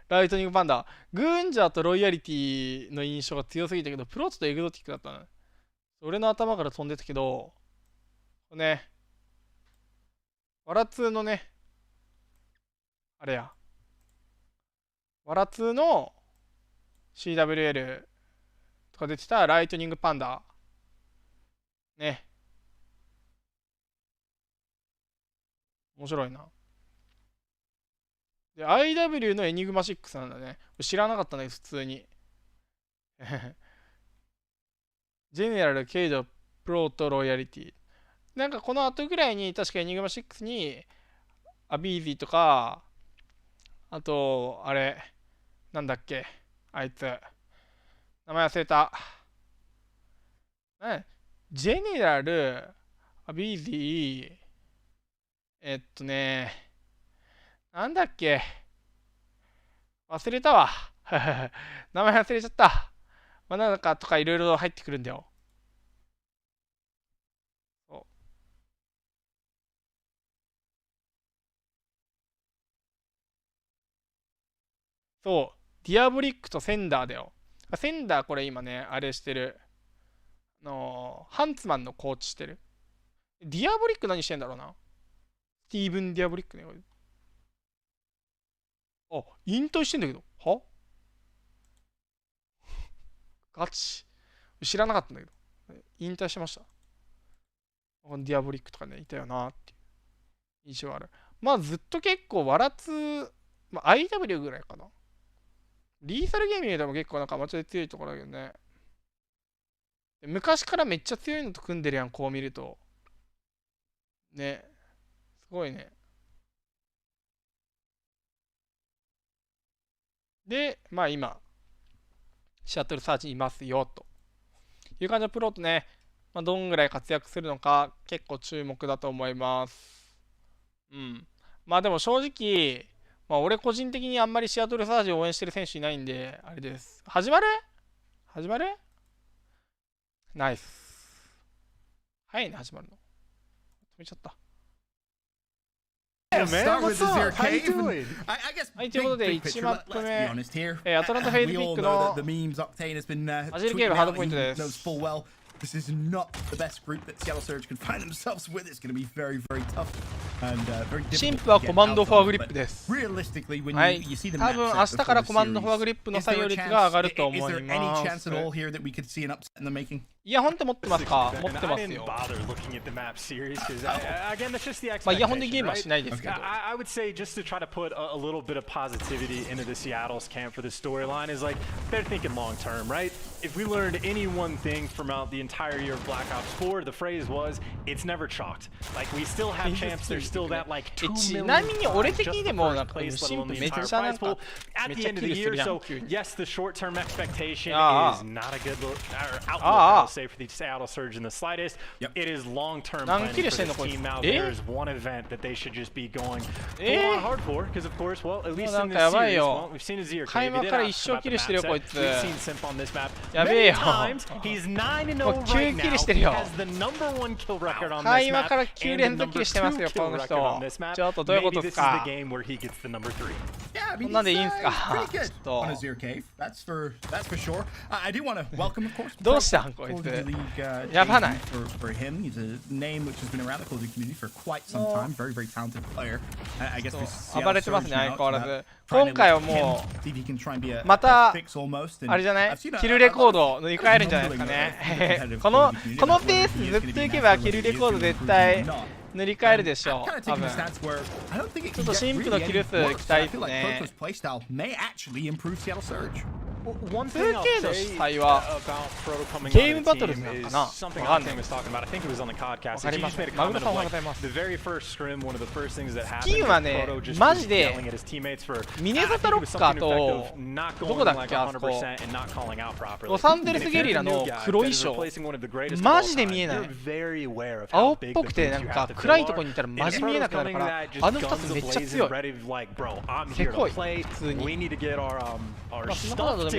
ライトニングパンダ。グーンジャーとロイヤリティの印象が強すぎたけど、プロートとエグゾティックだったの。俺の頭から飛んでたけど、ね。ワラ2のね、あれや。ワラ2の CWL とか出てたライトニングパンダ。ね。面白いな。で、IW のエニグマ6なんだね。知らなかったね、普通に。ジェネラル、ケイド、プロとロイヤリティ。なんかこの後ぐらいに確かエニグマ6にアビーズィとか、あと、あれ、なんだっけ、あいつ。名前忘れた。ジェネラル、アビーズィ、なんだっけ。忘れたわ。名前忘れちゃった。まあ、なんかとかいろいろ入ってくるんだよ。そう。ディアボリックとセンダーだよ。センダーこれ今ね、あれしてる。ハンツマンのコーチしてる。ディアボリック何してんだろうな。スティーブン・ディアボリックね。あ、引退してんだけど。はガチ。知らなかったんだけど。引退しました。ディアボリックとかね、いたよなっていう印象ある。まあずっと結構、ワラツ、まあ、IW ぐらいかな。リーサルゲーミングでも結構なんかアマチュアで強いところだけどね。昔からめっちゃ強いのと組んでるやん、こう見ると。ね。すごいね。で、まあ今、シャトルサーチいますよ、という感じのプロとね、まあ、どんぐらい活躍するのか、結構注目だと思います。うん。まあでも正直、まあ俺個人的にあんまりシアトルサージを応援してる選手いないんで、あれです。始まるナイス。早いね、始まるの。止めちゃった。Yeah, man. What's up? How you doing? I guess ということで1マップ目、アトランタフェイズピックのアジルゲームハードポイントです。This is not the best group that Seattle Surge can find themselves with. It's going to be very, very tough and very difficult. 新婦はコマンドフォアグリップです。Realistically, when はい。 you see the 多分明日からコマンドフォアグリップの採用率が上がると思います。Is there any chance at all here that we could see an upset in the making? イヤホンって持ってますか？持ってますよ。まあイヤホンでゲームはしないですけど。I would say just to try to put a little bit of positivity into the Seattle's camp for the storyline is like they're thinking long term, right? If we learned any one thing from out the entire year of Black Ops 4, the phrase was, it's never chalked. Like we still have champs, there's still that like 2 million ちなみに俺的にでもなんか place, シ let ンプ alone め the っ entire ちゃなん prize か pool at めっ the ちゃ end キ of ル the してる year. やん So 急に。 yes, the short-term expectation Ah. is not a good outlook, I would say, for the Seattle Surge in the slightest. It is long-term planning for this team now. There's one event that they should just be going full-on hard for, because of course, well, at least in this series, well, we've seen Azir. 開幕から一生キルしてるよこいつ。 We've seen Simp on this map やべえよ。 many times. He's 9-0 right now. He has the #1 kill record on 開 this 幕 map から9 and 連 the 続キルしてますよ #2 こ kill の record 人。 on this map. ちょっとどういうこ Maybe と this で is すか？ the game where he gets the #3. Yeah, I mean, こんなんでいいんすか？ pretty ちょ good っと on Azir Cave. That's for sure. I do want to welcome, of course. どうしたんこい Call つ。 of Duty League やばない。 for him. He's a name which has been around the Call of Duty community for quite some time. Very, very talented player. I guess we 暴れてますね相変わらず。今回はもうまたあれじゃない？キルレコード塗り替えるんじゃないですかね。このペースずっといけばキルレコード絶対塗り替えるでしょう。多分。ちょっと新婦のキル数期待ですね。One thing I'll say about Proto coming on the team is something Octane was talking about. I think it was on the podcast. He just made a comment of like the very first scrim, one of the first things that happened. Proto just was yelling at his teammates for MINNESOTAロッカーとどこだっけあそこ。ロサンゼルスゲリラの黒衣装マジで見えない。青っぽくてなんか暗いとこにいたらマジ見えなくなるからあの2つめっちゃ強い。せこい普通に。まあそんなことでも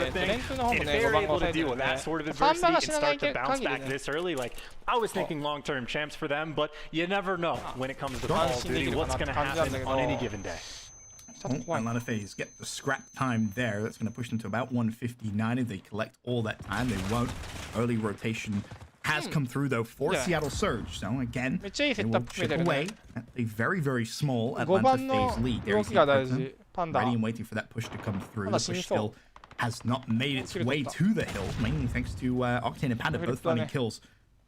sort of thing. And if they're able to deal with that sort of adversity and start to bounce back this early, like I was thinking long-term champs for them, but you never know when it comes to Call of Duty what's going to happen on any given day. Atlanta FaZe get the scrap time there. That's going to push them to about 159 if they collect all that time. They won't. Early rotation has come through though for Seattle Surge. So again, they will chip away at a very, very small Atlanta FaZe lead. There you see ready and waiting for that push to come through. The push still has not made its way to the hill, mainly thanks to Octane and Panda both finding kills.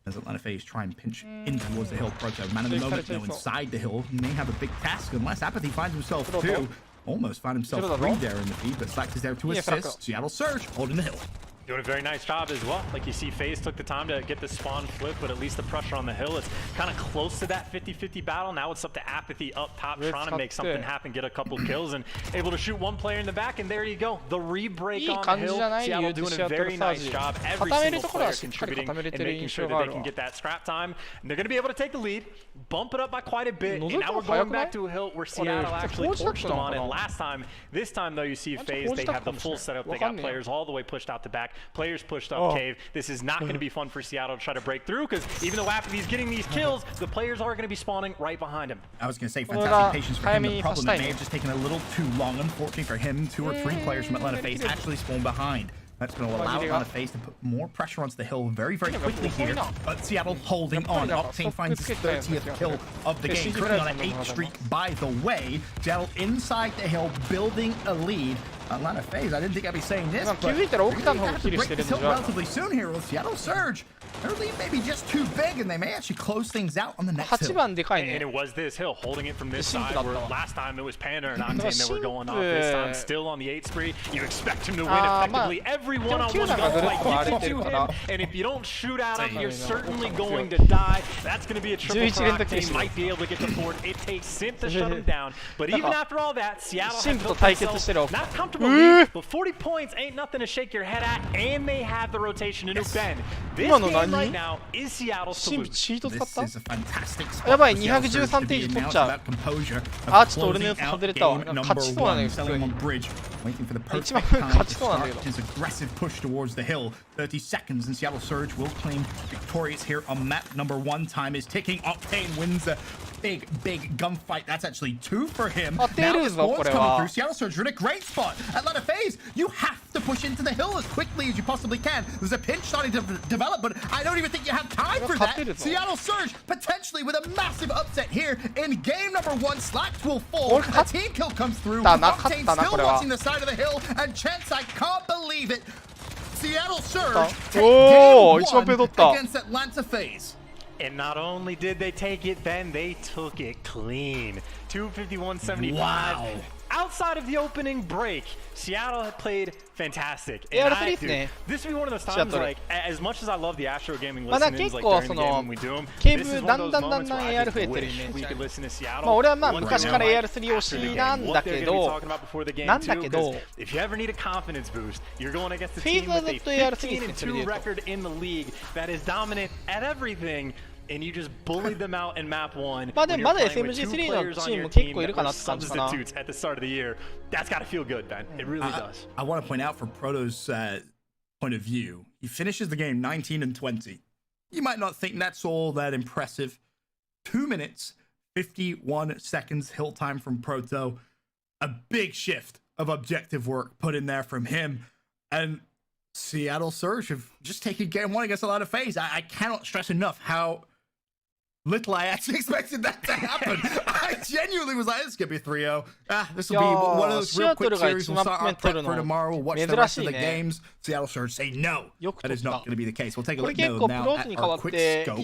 As Atlanta FaZe try and pinch in towards the hill. Proto, man of the moment, though, inside the hill. He may have a big task unless Apathy finds himself too. Almost found himself free there in the feed, but Slack is there to assist. Seattle Surge holding the hill. Doing a very nice job as well. Like you see, FaZe took the time to get the spawn flip, but at least the pressure on the hill, it's kind of close to that 50-50 battle. Now it's up to Apathy up top, trying to make something happen, get a couple kills, and able to shoot one player in the back, and there you go. The re-break on the hill. Seattle doing a very nice job. Every single player contributing and making sure that they can get that scrap time. And they're going to be able to take the lead, bump it up by quite a bit, and now we're going back to a hill where Seattle actually torched them on it this time though, you see FaZe, they have the full setup. They got players all the way pushed out the back, players pushed up cave. This is not going to be fun for Seattle to try to break through, because even though Apathy's getting these kills, the players are going to be spawning right behind him. I was going to say, fantastic patience for him. The problem, it may have just taken a little too long. Unfortunately for him, 2 or 3 players from Atlanta FaZe actually spawn behind. That's going to allow Atlanta FaZe to put more pressure onto the hill very, very quickly here. But Seattle holding on. Octane finds his 30th kill of the game. Currently on an 8 streak, by the way. Seattle inside the hill, building a lead. Atlanta FaZe, I didn't think I'd be saying this, but they're going to have to break this hill relatively soon here with Seattle Surge. Their lead may be just too big, and they may actually close things out on the next hill. And it was this hill holding it from this side, where last time it was Panda and Octane that were going off. This time still on the 8 spree. You expect him to win effectively every one-on-one gunfight gets it to him, and if you don't shoot at him, you're certainly going to die. That's going to be a triple for Octane. Might be able to get the fort. It takes Synth to shut him down, but even after all that, Seattle has built themselves not comfortable lead, but 40 points ain't nothing to shake your head at, and they have the rotation to nuke Ben. This game right now is Seattle's to lose. This is a fantastic spot. やばい、213点以上取っちゃう。あ、ちょっと俺のやつ外れたわ。勝ちそうなんだよ、普通に。Waiting for the perfect time to start his aggressive push towards the hill. 30 seconds and Seattle Surge will claim victorious here on map number 1. Time is ticking. Octane wins a big gunfight. That's actually 2 for him. Now the spawn's coming through. Seattle Surge are in a great spot. Atlanta FaZe, you have to push into the hill as quickly as you possibly can. There's a pinch starting to develop, but I don't even think you have time for that. Seattle Surge potentially with a massive upset here in game number 1. Slacks will fall. A team kill comes through. Octane still watching the side of the hill, and Chance, I can't believe it. Seattle Surge take game 1 against Atlanta FaZe. And not only did they take it, Ben, they took it clean. 251.75. Wow. Outside of the opening break, Seattle had played fantastic. And this would be one of those times, like, as much as I love the Astro Gaming listens, like during the game when we do them, this is one of those moments where I just wish we could listen to Seattle. まあ俺はまあ昔から AR3 推しなんだけど、if you ever need a confidence boost, you're going against a team with a 15-2 record in the league that is dominant at everything. And you just bullied them out in map 1. まあでもまだ SMG3 のチーム結構いるかなって感じかな。 At the start of the year, that's got to feel good, Ben. It really does. I want to point out from Proto's point of view, he finishes the game 19-20. You might not think that's all that impressive. 2 minutes, 51 seconds hill time from Proto. A big shift of objective work put in there from him. And Seattle Surge have just taken game 1 against a lot of FaZe. I cannot stress enough how little I actually expected that to happen. I genuinely was like, this is going to be 3-0. This will be one of those real quick series. We'll start our prep for tomorrow. We'll watch the rest of the games. Seattle Surge say no. That is not going to be the case. We'll take a look now at our quick scope.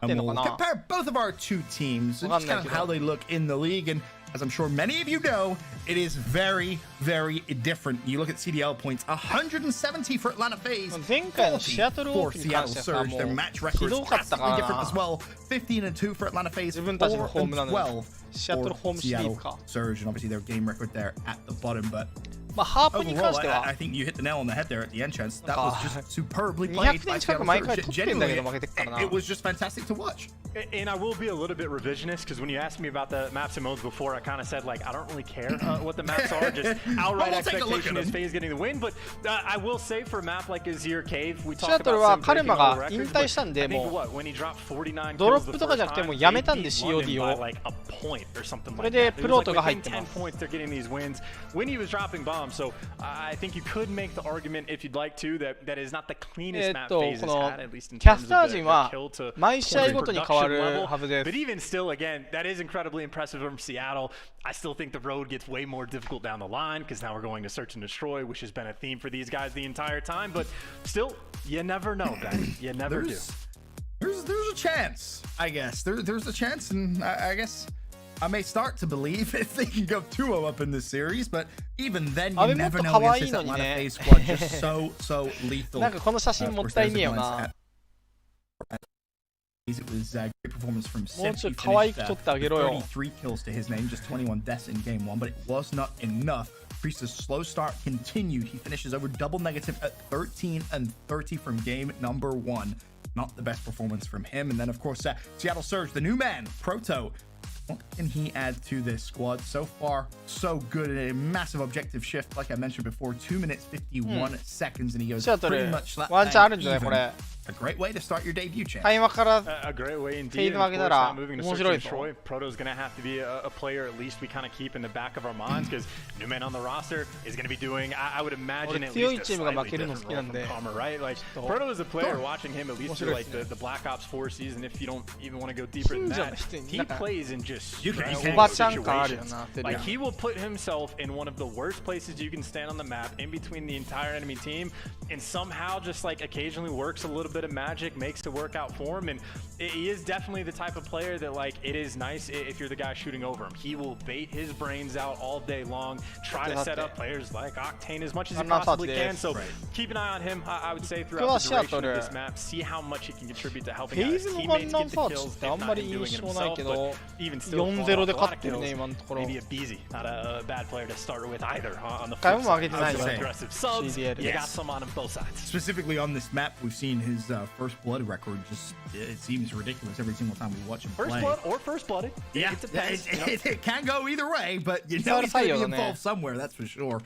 And we'll compare both of our 2 teams and just kind of how they look in the league. And as I'm sure many of you know, it is very, very different. You look at CDL points, 170 for Atlanta FaZe, 40 for Seattle Surge. Their match record is drastically different as well. 15-2 for Atlanta FaZe, 4-12 for Seattle Surge, and obviously their game record there at the bottom. But まあハープに関 Overall, しては I think you hit the nail on the head there at the entrance. That was just superbly played 200 by 点近く Seattle 毎回 Surge. 取ってんだけ Genuinely, ど負けてっからな。 it was just fantastic to watch. And I will be a little bit revisionist because when you asked me about the maps and modes before, I kind of said like I don't really care what the maps are. Just outright expectation is FaZe getting the win. But I will say for a map like Azir Cave, we talked about some breaking all the records. But I think what when he dropped 49 kills the first time, they beat London by like a point or something like that. It was like within 10 points they're getting these wins when he was dropping bombs. So I think you could make the argument if you'd like to that is not the cleanest map FaZe has had, at least in terms of the kill to production level. But even still, again, that is incredibly impressive from Seattle. I still think the road gets way more difficult down the line because now we're going to search and destroy, which has been a theme for these guys the entire time. But still, you never know, Ben. You never do. There's a chance, I guess. There's a chance, and I guess I may start to believe if they can go 2-0 up in this series, but even then, you never know against this Atlanta FaZe squad. Just so lethal. なんかこの写真もったいねえよな。 It was great performance from Sip. He finished 33 kills to his name, just 21 deaths in game 1, but it was not enough. Priest's slow start continued. He finishes over double negative at 13 and 30 from game number 1. Not the best performance from him. And then, of course, Seattle Surge, the new man, Proto. What can he add to this squad? So far, so good. A massive objective shift, like I mentioned before, 2 minutes 51 seconds, and he goes pretty much that even. A great way to start your debut, champ. A great way indeed. Of course, now moving to search and destroy. Proto's going to have to be a player at least we kind of keep in the back of our minds because new man on the roster is going to be doing, I would imagine, at least a slightly different role from Palmer, right? Like, Proto is a player, watching him at least through like the Black Ops 4 season, if you don't even want to go deeper than that, he plays in just situations. Like, he will put himself in one of the worst places you can stand on the map, in between the entire enemy team, and somehow just like occasionally works a little bit of magic, makes it work out for him. And he is definitely the type of player that, like, it is nice if you're the guy shooting over him. He will bait his brains out all day long, try to set up players like Octane as much as he possibly can. So keep an eye on him, I would say, throughout the duration of this map. See how much he can contribute to helping out his teammates get the kills, if not in doing it himself. But even still, a lot of kills. Maybe a BZ, not a bad player to start with either on the flip side. Aggressive subs, you got some on both sides. Specifically on this map, we've seen his first blood record. Just, it seems ridiculous every single time we watch him play. First blood or first blooded. Yeah, it depends. It can go either way, but you know he's going to be involved somewhere, that's for sure.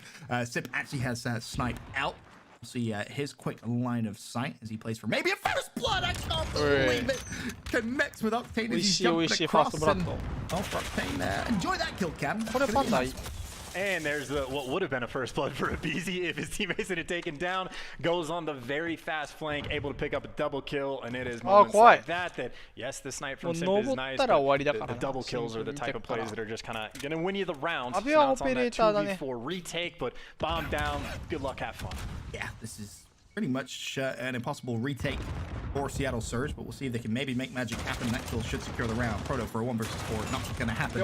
Sip actually has snipe out. We'll see his quick line of sight as he plays for maybe a first blood. I can't believe it. Connects with Octane as he's jumping across. Octane, enjoy that kill cam. And there's what would have been a first blood for a BZ if his teammates had taken down. Goes on the very fast flank, able to pick up a double kill, and it is moments like that yes, the snipe from Simp is nice, but the double kills are the type of plays that are just kind of going to win you the rounds. It's not on that 2v4 retake, but bomb down, good luck, have fun. Yeah, this is pretty much an impossible retake for Seattle Surge, but we'll see if they can maybe make magic happen. That kill should secure the round. Proto for a 1 versus 4, not going to happen.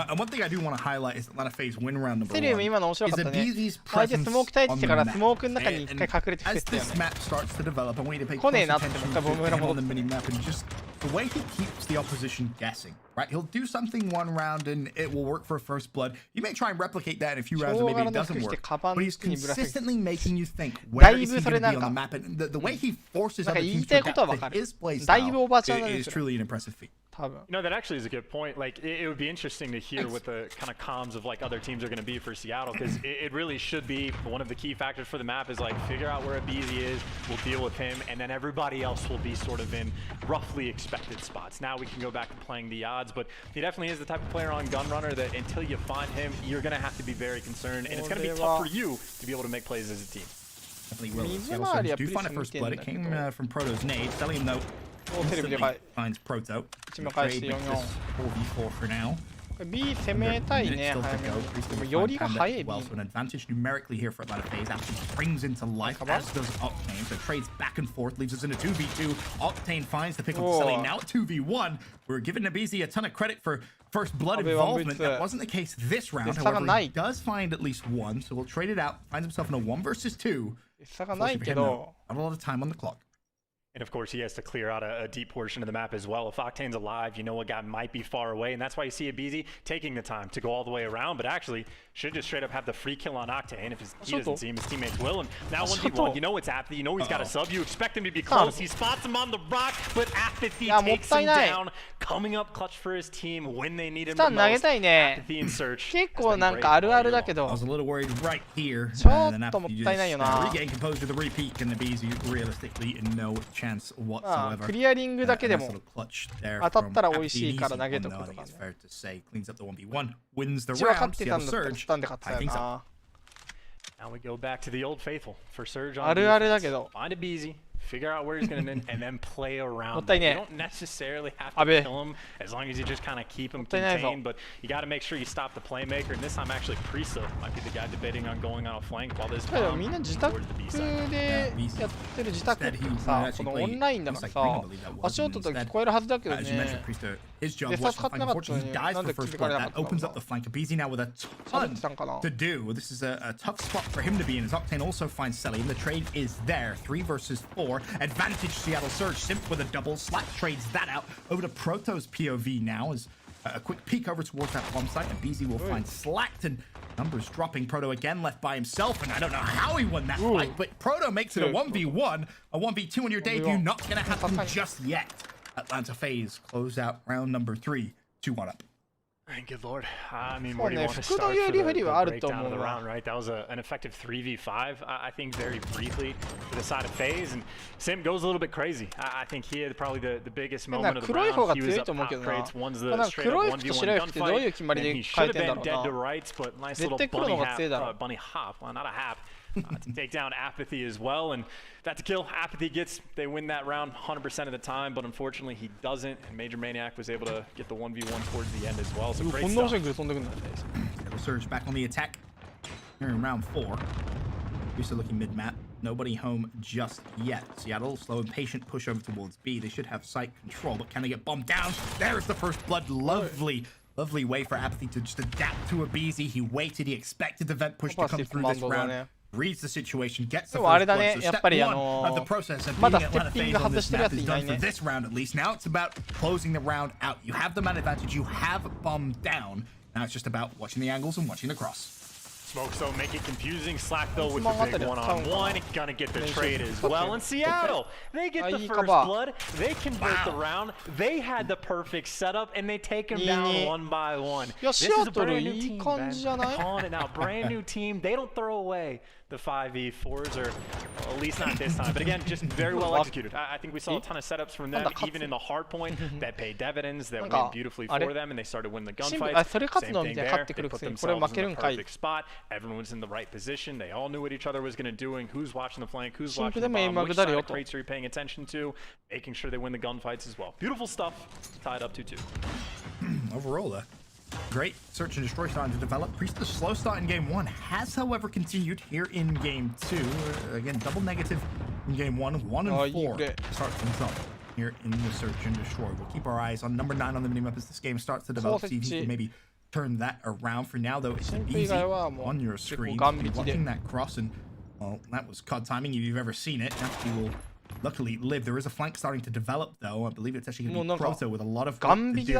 And one thing I do want to highlight is Atlanta FaZe win round number 1 is Abizi's presence on the map. And as this map starts to develop, I want you to pay close attention to him on the mini-map and just the way he keeps the opposition guessing. Right, he'll do something 1 round and it will work for a first blood. You may try and replicate that in a few rounds and maybe it doesn't work. But he's consistently making you think, where is he going to be on the map? And the way he forces other teams to adapt to his play style is truly an impressive feat. You know, that actually is a good point. Like, it would be interesting to hear what the kind of comms of like other teams are going to be for Seattle, because it really should be one of the key factors for the map is like figure out where a BZ is, we'll deal with him, and then everybody else will be sort of in roughly expected spots. Now we can go back to playing the odds, but he definitely is the type of player on Gunrunner that until you find him, you're going to have to be very concerned, and it's going to be tough for you to be able to make plays as a team. Definitely will. Seattle do find a first blood. It came from Proto's nade. Telling him though, finds Proto. Trade makes this 4v4 for now. B 攻めたいね、よりが早い B. So an advantage numerically here for Atlanta FaZe. Actually springs into life, as does Octane. So trades back and forth, leaves us in a 2v2. Octane finds the pick up Selly. Now at 2v1. We're giving Abizi a ton of credit for first blood involvement. That wasn't the case this round. However, he does find at least 1, so we'll trade it out. Finds himself in a 1 versus 2. Not a lot of time on the clock. And of course, he has to clear out a deep portion of the map as well. If Octane's alive, you know a guy might be far away, and that's why you see Abizi taking the time to go all the way around, but actually should just straight up have the free kill on Octane. If he doesn't see him, his teammates will. And now 1v1, you know it's Apathy, you know he's got a sub, you expect him to be close. He spots him on the rock, but Apathy takes him down, coming up clutch for his team when they need him the most. Apathy in search. 結構なんかあるあるだけど。 I was a little worried right here. ちょっともったいないよな。 Regain composed with the repeat, and Abizi realistically no chance whatsoever. クリアリングだけでも当たったら美味しいから投げとくとかね。一応勝ってたんだったらスタンで勝ってたよな。Now we go back to the old faithful for Surge on あるあるだけど。 Find Abizi, figure out where he's going to end, and then play around. もったいねえ。 You don't necessarily have to kill him as long as you just kind of keep him contained, but you got to make sure you stop the playmaker. And this time, actually, Prisa might be the guy debating on going on a flank while this bomb みんな自宅でやってる自宅ってさ、このオンラインだからさ、足音と聞こえるはずだけどね。 His job was to find unfortunately he dies for first blood. That opens up the flank. Abizi now with a ton to do. This is a tough spot for him to be in as Octane also finds Selly. And the trade is there. 3 versus 4. Advantage Seattle Surge. Simp with a double. Slack trades that out. Over to Proto's POV now as a quick peek over towards that bomb site. Abizi will find Slacked and numbers dropping. Proto again left by himself. And I don't know how he won that fight, but Proto makes it a 1v1. A 1v2 on your debut. Not going to happen just yet. Atlanta FaZe close out round number 3, 2-1 up. Good lord. I mean, where do you want to start for the breakdown of the round, right? That was an effective 3v5, I think, very briefly for the side of FaZe. And Sim goes a little bit crazy. I think he had probably the biggest moment of the round. He was up top trades, one's the straight up 1v1 gunfight, and he should have been dead to rights, but nice little bunny hop, well, not a hop. To take down Apathy as well, and that's a kill. Apathy gets, they win that round 100% of the time, but unfortunately he doesn't, and Major Maniac was able to get the 1v1 towards the end as well, so great stuff. Surge back on the attack here in round 4. Used to looking mid-map. Nobody home just yet. Seattle, slow and patient push over towards B. They should have site control, but can they get bombed down? There's the first blood. Lovely way for Apathy to just adapt to Abizi. He waited, he expected the vent push to come through this round. Reads the situation, gets the first blood. So step 1 of the process of being Atlanta FaZe on this map is done for this round at least. Now it's about closing the round out. You have the man advantage, you have bombed down. Now it's just about watching the angles and watching the cross. Smokes though make it confusing. Slack though with the big one-on-one. Gonna get the trade as well. And Seattle, they get the first blood. They convert the round. They had the perfect setup and they take him down 1 by 1. This is a brand new team, man. Calling it out. Brand new team. They don't throw away the 5v4s, or well, at least not this time. But again, just very well executed. I think we saw a ton of setups from them, even in the hard point, that paid dividends, that went beautifully for them, and they started winning the gunfights. Same thing there. They put themselves in the perfect spot. Everyone was in the right position. They all knew what each other was going to do, who's watching the flank, who's watching the bomb, which side of crates are you paying attention to, making sure they win the gunfights as well. Beautiful stuff. Tied up 2-2. Overall, great search and destroy starting to develop. Priest's slow start in game 1 has, however, continued here in game 2. Again, double negative in game 1, 1 and 4 start things up here in the search and destroy. We'll keep our eyes on number 9 on the minimap as this game starts to develop. See if he can maybe turn that around. For now, though, it's easy on your screen. Watching that cross, and well, that was CoD timing if you've ever seen it. Now he will luckily live. There is a flank starting to develop, though. I believe it's actually going to be Proto with a lot of work to do. He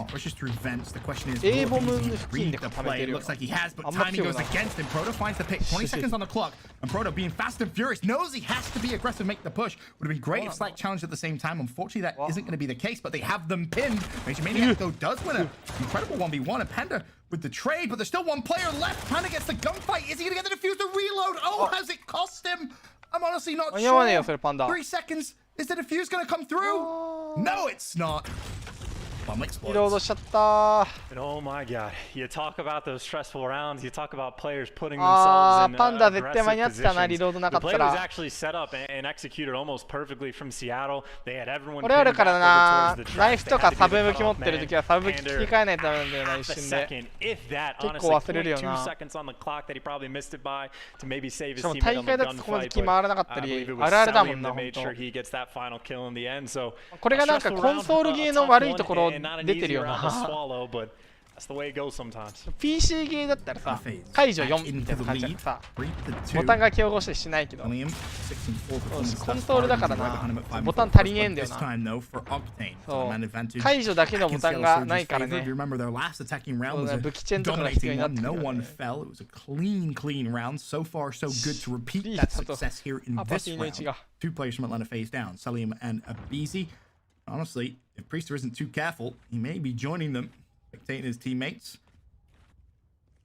pushes through vents. The question is, will he read the play? It looks like he has, but timing goes against him. Proto finds the pick. 20 seconds on the clock, and Proto, being fast and furious, knows he has to be aggressive, make the push. Would have been great if Slack challenged at the same time. Unfortunately, that isn't going to be the case, but they have them pinned. Major Maniac, though, does win an incredible 1v1, and Panda with the trade, but there's still one player left. Panda gets the gunfight. Is he going to get the defuse to reload? Oh, has it cost him? I'm honestly not sure. 3 seconds. Is the defuse going to come through? No, it's not. Bomb explodes. And oh my god, you talk about those stressful rounds, you talk about players putting themselves in aggressive positions. The play was actually set up and executed almost perfectly from Seattle. They had everyone pinned back over towards the track. They had to be the cutoff man. And half a second, if that, honestly, 0.2 seconds on the clock that he probably missed it by to maybe save his teammate on the gunfight. But I believe it was Salim that made sure he gets that final kill in the end. So これがなんかコンソールゲーの悪いところ出てるよな。That's the way it goes sometimes. PC ゲーだったらさ、解除4みたいな感じでさ、ボタンが競合してしないけど、コントロールだからな、ボタン足りねえんだよな。そう、解除だけのボタンがないからね。武器チェンとかが必要になってくるよね。Clean round. So far, so good to repeat that success here in this round. 2 players from Atlanta face down, Selim and Abizi. Honestly, if Priester isn't too careful, he may be joining them, spectating his teammates.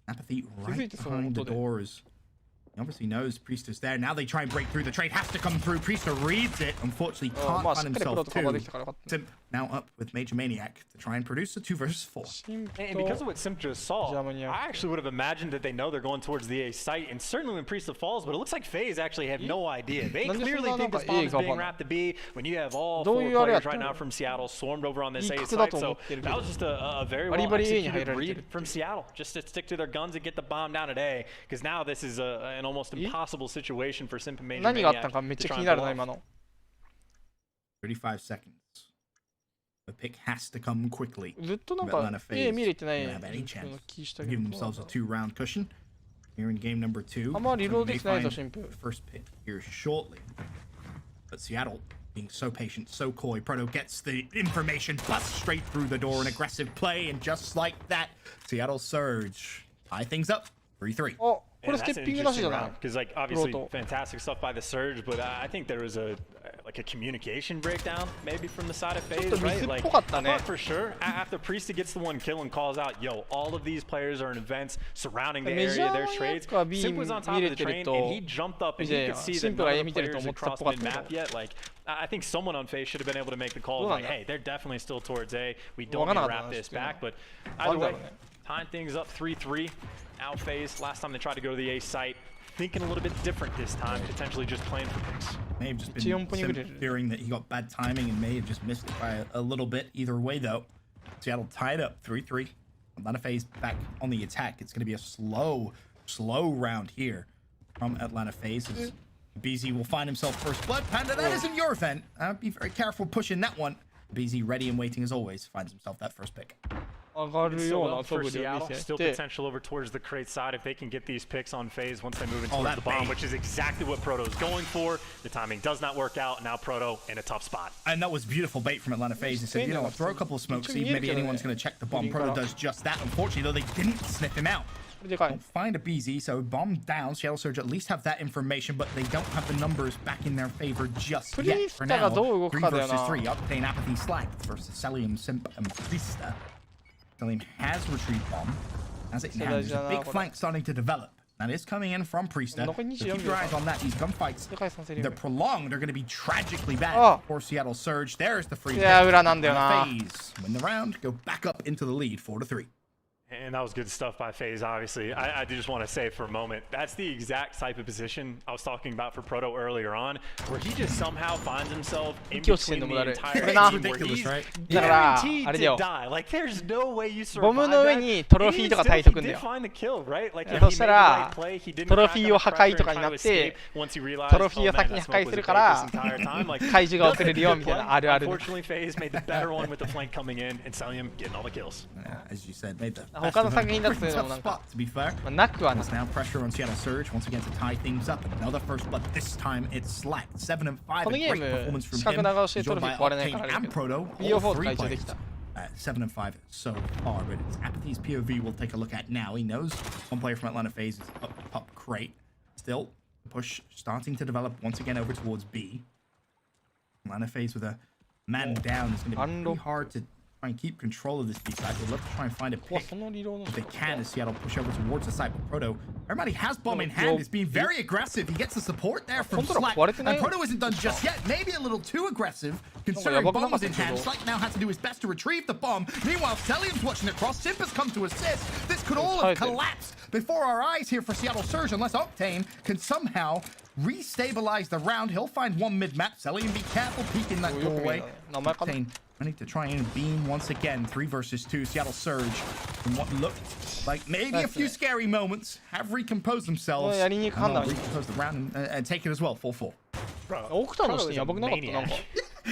Apathy right behind the doors. He obviously knows Priester's there. Now they try and break through. The trade has to come through. Priester reads it. Unfortunately, can't find himself too. Simp now up with Major Maniac to try and produce a 2 versus 4. And because of what Simp just saw, I actually would have imagined that they know they're going towards the A site, and certainly when Priester falls, but it looks like FaZe actually have no idea. They clearly think this bomb is being wrapped to B when you have all 4 players right now from Seattle swarmed over on this A site. So that was just a very well executed read from Seattle, just to stick to their guns and get the bomb down at A, because now this is an almost impossible situation for Simp and Major Maniac to try and pull off. 35 seconds. The pick has to come quickly. ずっとなんか A 見れてない。 Give themselves a 2-round cushion here in game number 2. あんまリロードできてないぞ、シンプ。 First pick here shortly. But Seattle being so patient, so coy. Proto gets the information, busts straight through the door, an aggressive play, and just like that, Seattle Surge tie things up 3-3. Oh. What is the ping round? Because like obviously fantastic stuff by the Surge, but I think there was a communication breakdown maybe from the side of FaZe, right? Like I thought for sure after Priesty gets the 1 kill and calls out, yo, all of these players are in events surrounding the area, their trades. Simp was on top of the train and he jumped up and he could see that none of the players had crossed mid-map yet. Like I think someone on FaZe should have been able to make the call like, hey, they're definitely still towards A. We don't need to wrap this back, but either way, tying things up 3-3. Out FaZe. Last time they tried to go to the A site, thinking a little bit different this time, potentially just playing for picks. May have just been fearing that he got bad timing and may have just missed it by a little bit. Either way, though, Seattle tied up 3-3. Atlanta FaZe back on the attack. It's going to be a slow round here from Atlanta FaZe. BZ will find himself first blood. Panda, that isn't your event. Be very careful pushing that one. BZ ready and waiting as always. Finds himself that first pick. Still potential over towards the crate side if they can get these picks on FaZe once they move into the bomb, which is exactly what Proto is going for. The timing does not work out. Now Proto in a tough spot. And that was beautiful bait from Atlanta FaZe. He said, you know what, throw a couple of smokes, see if maybe anyone's going to check the bomb. Proto does just that. Unfortunately, though, they didn't sniff him out. Don't find a BZ, so bomb down. Seattle Surge at least have that information, but they don't have the numbers back in their favor just yet. For now, 3 versus 3. Octane Apathy Slacked versus Celium, Simp, and Priesta. Selim has retrieved bomb. As it now, there's a big flank starting to develop. That is coming in from Priesta. So keep your eyes on that. These gunfights, they're prolonged. They're going to be tragically bad for Seattle Surge. There's the free pick. FaZe win the round, go back up into the lead, 4-3. And that was good stuff by FaZe, obviously. I do just want to say for a moment, that's the exact type of position I was talking about for Proto earlier on, where he just somehow finds himself in between the entire team, where he's guaranteed to die. Like, there's no way you survive that. And he did find the kill, right? Like, he made the right play. He didn't crack under pressure and try to escape once he realized, oh man, that smoke was a fake this entire time. Like, unfortunately, FaZe made the better one with the flank coming in, and Celium getting all the kills. As you said, made the 他の作品だというのもなんか、なくはない。Now pressure on Seattle Surge once again to tie things up. Another first blood. This time it's slacked. 7 and 5. このゲーム、資格長押しでトロフィー壊れないからあれだけど、BO4 と回収できた。 7 and 5 so far, but it's Apathy's POV we'll take a look at now. He knows one player from Atlanta FaZe is up crate. Still, push starting to develop once again over towards B. Atlanta FaZe with a man down. It's going to be pretty hard to try and keep control of this B side. They'd love to try and find a pick if they can as Seattle push over towards the side. But Proto, everybody has bomb in hand. He's being very aggressive. He gets the support there from Slack. And Proto isn't done just yet. Maybe a little too aggressive considering bomb was in hand. Slack now has to do his best to retrieve the bomb. Meanwhile, Celium's watching it cross. Simp has come to assist. This could all have collapsed before our eyes here for Seattle Surge unless Octane can somehow restabilize the round. He'll find one mid-map. Celium, be careful peeking that doorway. Octane ready to try and beam once again. 3 versus 2. Seattle Surge, from what looked like maybe a few scary moments, have recomposed themselves. Recompose the round and take it as well. 4-4. Octaneのシーンやばくなかったなんか。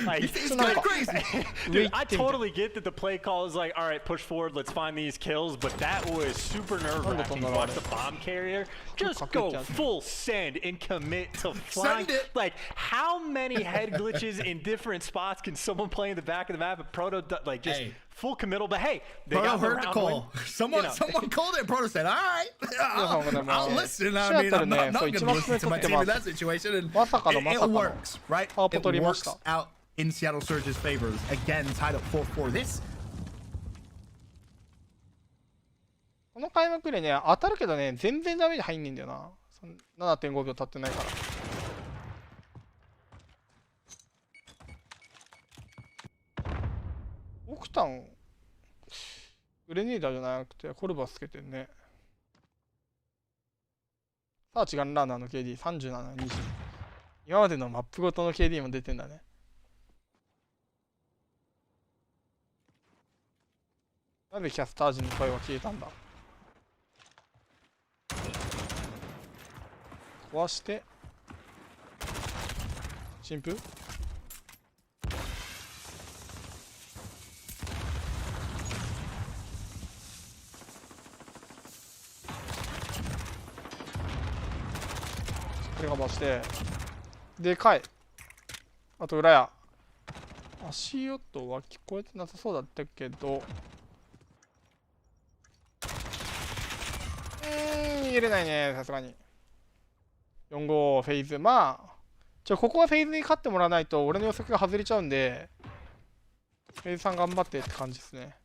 Like, He's going crazy. dude, I totally get that the play call is like, all right, push forward, let's find these kills, but that was super nerve-wracking. Watch the bomb carrier just go full send and commit to flying. Like, how many head glitches in different spots can someone play in the back of the map? And Proto, like, just full committal. But hey, they Proto got the heard the call. Someone called it. Proto said, all right, I'll listen. I mean, I'm not going to listen to my team in that situation. And it works, right? It works out in Seattle Surge's favor. Again, tied up 4-4. This. この開幕でね、当たるけどね、全然ダメージ入んねえんだよな。7.5 秒経ってないから。オクタン、グレネーダーじゃなくて、コルバスつけてんね。サーチガンラーナーの KD、37、20。今までのマップごとの KD も出てんだね。なんでキャスター陣の声は消えたんだ。壊して新風これカバーしてでかいあと裏や足音は聞こえてなさそうだったけど逃げれないねさすがに4-5フェイズまあここはフェイズに勝ってもらわないと俺の予測が外れちゃうんでフェイズさん頑張ってって感じですね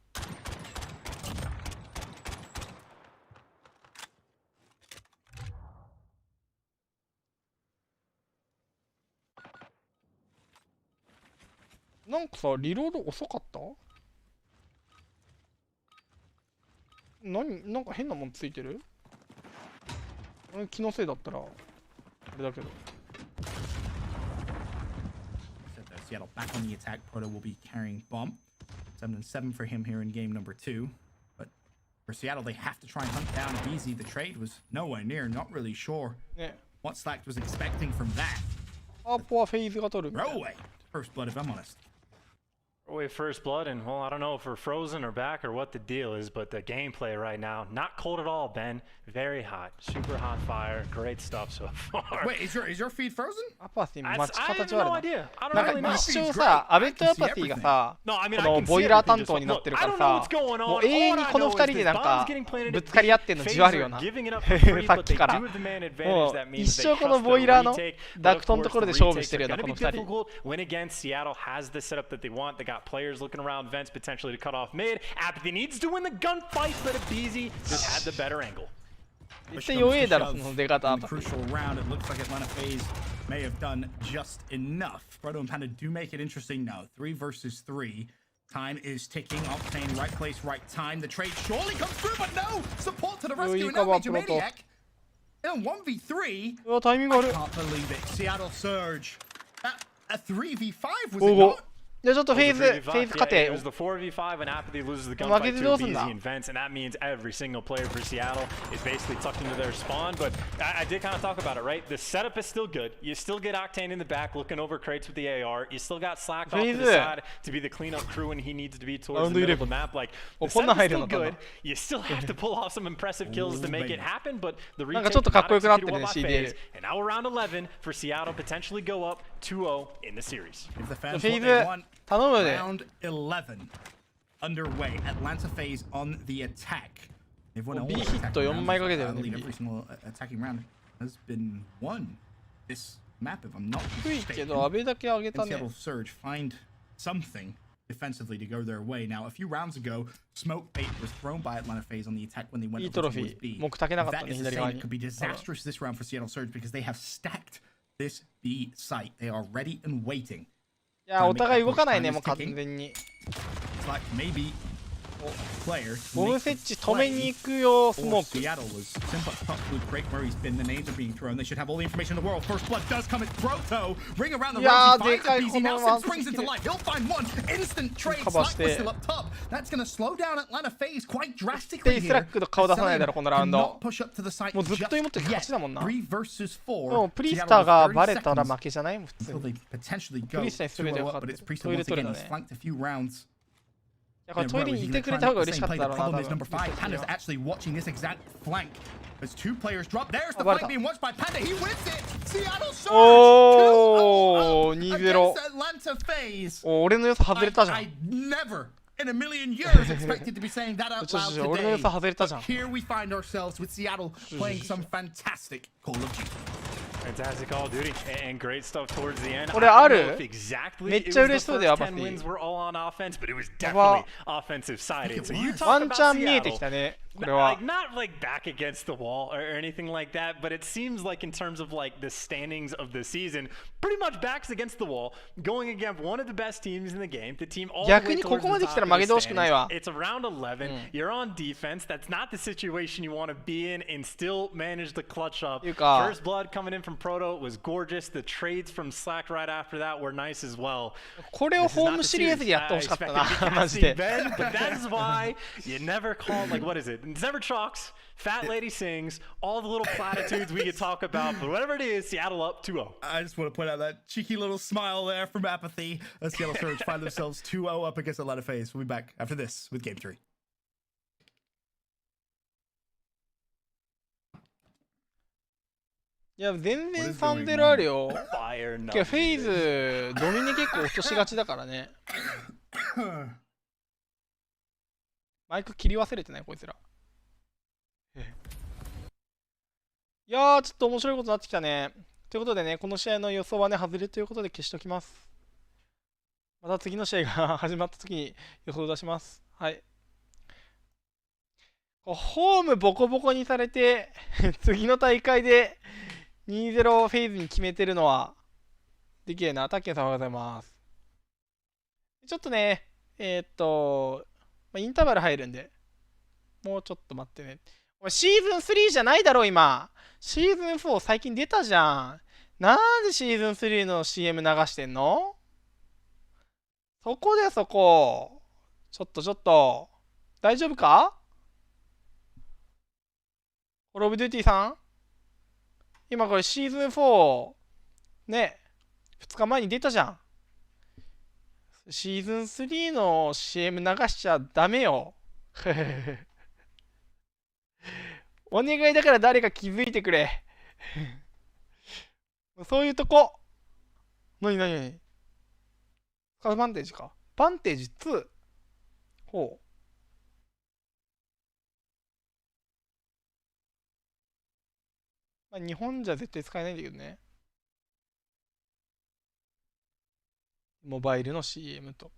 なんかさリロード遅かったなんか変なもんついてる気のせいだったらあれだけど Seattle back on the attack. Proto will be carrying bomb. 7-7 for him here in game number 2. But for Seattle, they have to try and hunt down Beezy. The trade was nowhere near. Not really sure what Slack was expecting from that. Throwaway. First blood, if I'm honest. Away first blood, and well, I don't know if we're frozen or back or what the deal is, but the gameplay right now, not cold at all, Ben. Very hot, super hot fire, great stuff so far. Wait, is your feed frozen? アパティ待ちI 方 have ち悪い no な idea. I don't なん really か know. 一生さアベットアパティがさ No, I mean, こ I の can ボ see イラー everything 担 just 当になってるか I ら don't know さ what's going も on. う永遠にこの2人でなんかぶつかり合ってんのじわるよなさっきからもう一生このボイラーのダクトのところで勝負してるよなこの2人 When against Seattle has the setup that they want, they got players looking around vents potentially to cut off mid. Apathy needs to win the gunfight, but Beezy just had the better angle. 絶対弱えだろその出方 Crucial round. It looks like Atlanta FaZe may have done just enough. Proto and Panda do make it interesting now. 3 versus 3. Time is ticking. Octane, right place, right time. The trade surely comes through, but no! Support to the rescue. Now Major Maniac. In 1v3. I can't believe it. Seattle Surge. A 3v5 was it not? じゃあちょっとフェイズ勝てよ It was the 4v5 and Apathy loses the gunfight to Beezy and Vents, and that means every single player for Seattle is basically tucked into their spawn. But I did kind of talk about it, right? The setup is still good. You still get Octane in the back looking over crates with the AR. You still got Slack off to the side to be the cleanup crew when he needs to be towards the middle of the map. Like, the setup is still good. You still have to pull off some impressive kills to make it happen, but the retake not executed well by FaZe. And now we're round 11 for Seattle potentially go up 2-0 in the series. If the fans what they want. Round 11 underway. Atlanta FaZe on the attack. They've won all attacking rounds. Lead every single attacking round has been won. This map, if I'm not mistaken, and Seattle Surge find something defensively to go their way. Now, a few rounds ago, smoke bait was thrown by Atlanta FaZe on the attack when they went over towards B. That is to say it could be disastrous this round for Seattle Surge because they have stacked this B site. They are ready and waiting. いやお互い動かないねもう完全に Like maybe player. ボム設置止めに行くよ、ス Or モーク。 Seattle was Simba, top blue, great where he's been. The names are being thrown. They should have all the information in the world. First blood does come at Proto. Ring around the Yeah, rosy, finds the they BZ. Now got Sim springs into life. He'll find one. Instant trade. Cover Sniperして。 still up top. That's going to slow down Atlanta phase quite drastically スラッ here. クと顔出さないだろ、このラウン Cannot ド。 push up to the site もうずっと just 持って勝ちだもんな。 3 versus 4. でもプリス Seattle ターが with バ 30レたら seconds 負けじゃないもん、普通 until に。 they potentially プ go リスターに全て 2-0 分か up, っ but て it's Priest トイレ once トイレ again. だ He's ね。 flanked a few rounds. いや、これトイレにいてくれた方が嬉しかっただろうな、多 The 分。 number 5. Panda's actually watching this exact flank. As 2 players drop. There's the Oh, flank being watched by Panda. He wins it. Seattle surge. おー、 2-0 2-0。 against Atlanta phase. お、俺の予想外れたじゃん。 I never in a million years expected to be saying that out ちょ loud 俺の予 today. 想外れたじゃん。 Here we find ourselves with Seattle playing some fantastic Call of Duty. Fantastic Call of Duty and great stuff towards the end. これある？ Exactly めっちゃ嬉しそうだよ、アパティ。 10 wins were all on offense, but it was definitely offensive sided. So you ワ talk ン about チャン見えてき Seattle. たね、これは。 Not like back against the wall or anything like that, but it seems like in terms of like the standings of the season, pretty much backs against the wall, going against one of the best teams in the game, the team all the way 逆にこ towards こま the で来た top ら of 負け the てほしくないわ。 standings. It's around 11. You're on defense. That's not the situation you want to be in, and still manage to clutch up. いうか、 First blood coming in from Proto was gorgeous. The trades from Slack right after that were nice as well. これをホームシリーズでやってほしかったな、マジで。 Ben, but that is why you never call, like, what is it? It's never chalks. Fat lady sings, all the little platitudes we could talk about, but whatever it is, Seattle up 2-0. I just want to point out that cheeky little smile there from Apathy. As Seattle Surge find themselves 2-0 up against Atlanta FaZe. We'll be back after this with Game 3. いや、全然サンデルあるよ。 Fire フェイズ、ドミニ結構落としがちだからね。マイク切り忘れてない、こいつら。いやー、ちょっと面白いことになってきたね。ということでね、この試合の予想はね、外れということで消しときます。また次の試合が始まった時に予想を出します。はい。ホームボコボコにされて、次の大会で2-0フェーズに決めてるのは、できるな。タッケンさんおはようございます。ちょっとね、インターバル入るんで、もうちょっと待ってね。お前シーズン3じゃないだろ、今。シーズン4最近出たじゃん。なんでシーズン3の CM 流してんの？そこだよ、そこ。ちょっと。大丈夫か？コールオブデューティーさん？今これシーズン4、ね、2日前に出たじゃん。シーズン3の CM 流しちゃダメよ。お願いだから誰か気づいてくれ。そういうとこ。なにバンテージか。バンテージ2。ほう。まあ、日本じゃ絶対使えないんだけどね。モバイルの CM と。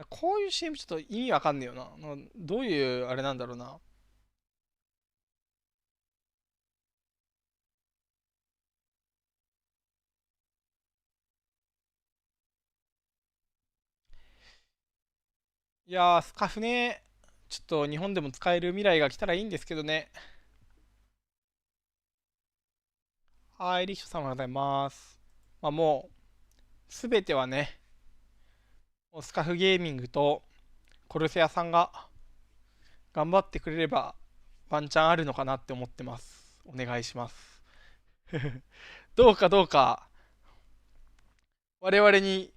こういう CM ちょっと意味わかんねえよな。どういうあれなんだろうな。いやー、スカフね。ちょっと日本でも使える未来が来たらいいんですけどね。はい、リヒトさんおはようございます。まあもう、すべてはね、スカフゲーミングとコルセアさんが頑張ってくれればワンチャンあるのかなって思ってます。お願いします。どうか我々に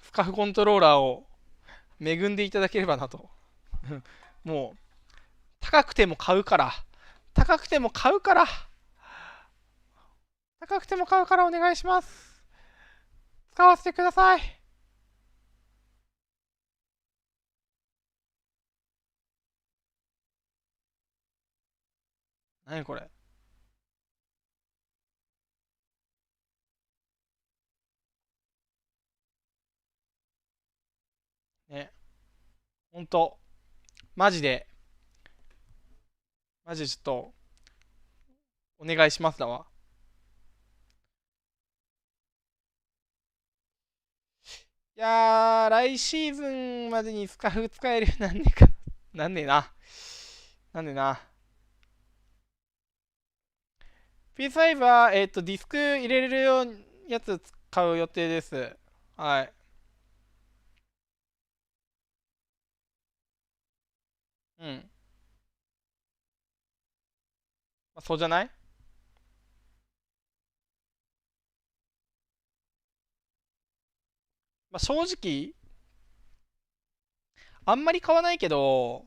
スカフコントローラーを恵んでいただければなと。もう高くても買うからお願いします。使わせてください。何これ。ね、ほんとマジでちょっとお願いしますだわ。やー、来シーズンまでに使えるようになんねえか。なんねえな。なんねえな。PS5 は、ディスク入れれるようやつ使う予定です。はい。うん。まあ、そうじゃない？まあ、正直、あんまり買わないけど、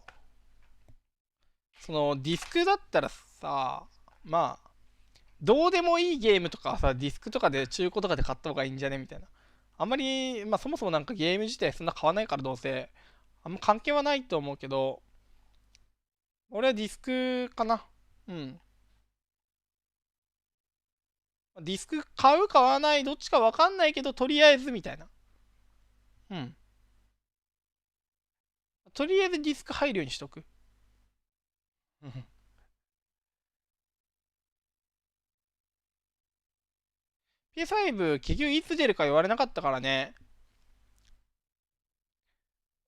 そのディスクだったらさ、まあ、どうでもいいゲームとかさ、ディスクとかで中古とかで買った方がいいんじゃねみたいな。あんまり、まあそもそもなんかゲーム自体そんな買わないからどうせ、あんま関係はないと思うけど、俺はディスクかな。うん。ディスク買う買わないどっちかわかんないけど、とりあえずみたいな。うん。とりあえずディスク入るようにしとく。PS5 結局いつ出るか言われなかったからね。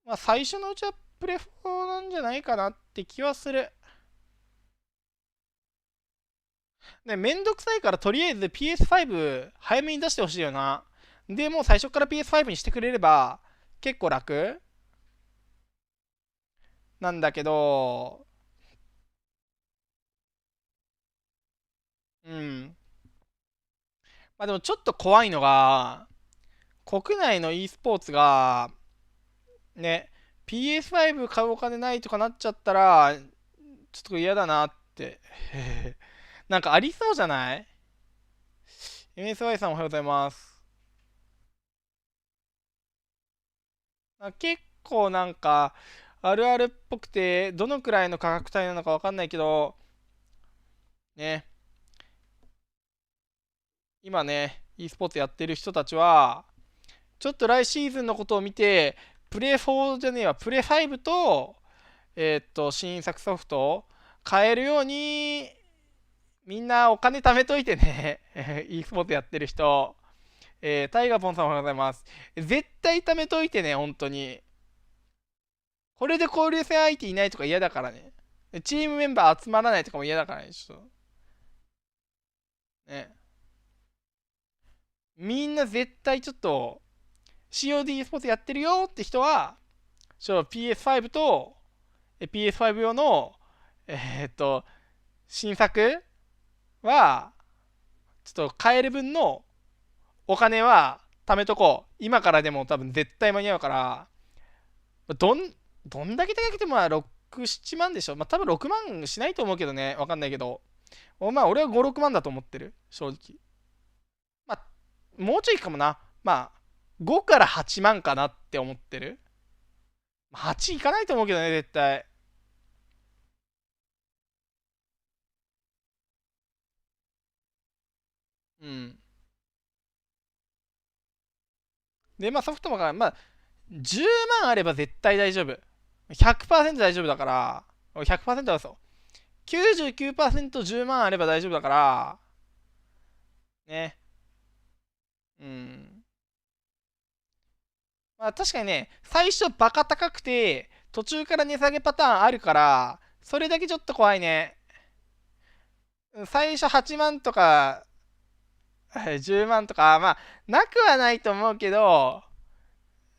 まあ最初のうちはプレフォなんじゃないかなって気はする。ね、めんどくさいからとりあえず PS5 早めに出してほしいよな。でもう最初から PS5 にしてくれれば結構楽なんだけど、うん。まあでもちょっと怖いのが、国内の e スポーツが、ね、PS5 買うお金ないとかなっちゃったら、ちょっと嫌だなって。なんかありそうじゃない？ MSY さんおはようございます。結構なんか、あるあるっぽくて、どのくらいの価格帯なのかわかんないけど、ね、今ね、e スポーツやってる人たちは、ちょっと来シーズンのことを見て、プレイ4じゃねえわ、プレイ5と、新作ソフトを買えるように、みんなお金貯めといてね、e スポーツやってる人、タイガポンさんおはようございます。絶対貯めといてね、本当に。これで交流戦相手いないとか嫌だからね。チームメンバー集まらないとかも嫌だからね、ちょっと。ね。みんな絶対ちょっと、COD スポーツやってるよって人は、PS5 と PS5 用の、新作は、ちょっと買える分のお金は貯めとこう。今からでも多分絶対間に合うから、どんだけ高くても6、7万でしょ。まあ多分6万しないと思うけどね。わかんないけど。まあ俺は5、6万だと思ってる。正直。まあ、もうちょいかもな。まあ、5から8万かなって思ってる。8いかないと思うけどね、絶対。うん。で、まあソフトもまあ、10万あれば絶対大丈夫。100% 大丈夫だから、100%はそう。99% 10万あれば大丈夫だから、ね。うん。まあ確かにね、最初バカ高くて、途中から値下げパターンあるから、それだけちょっと怖いね。最初8万とか、10万とか、まあ、なくはないと思うけど、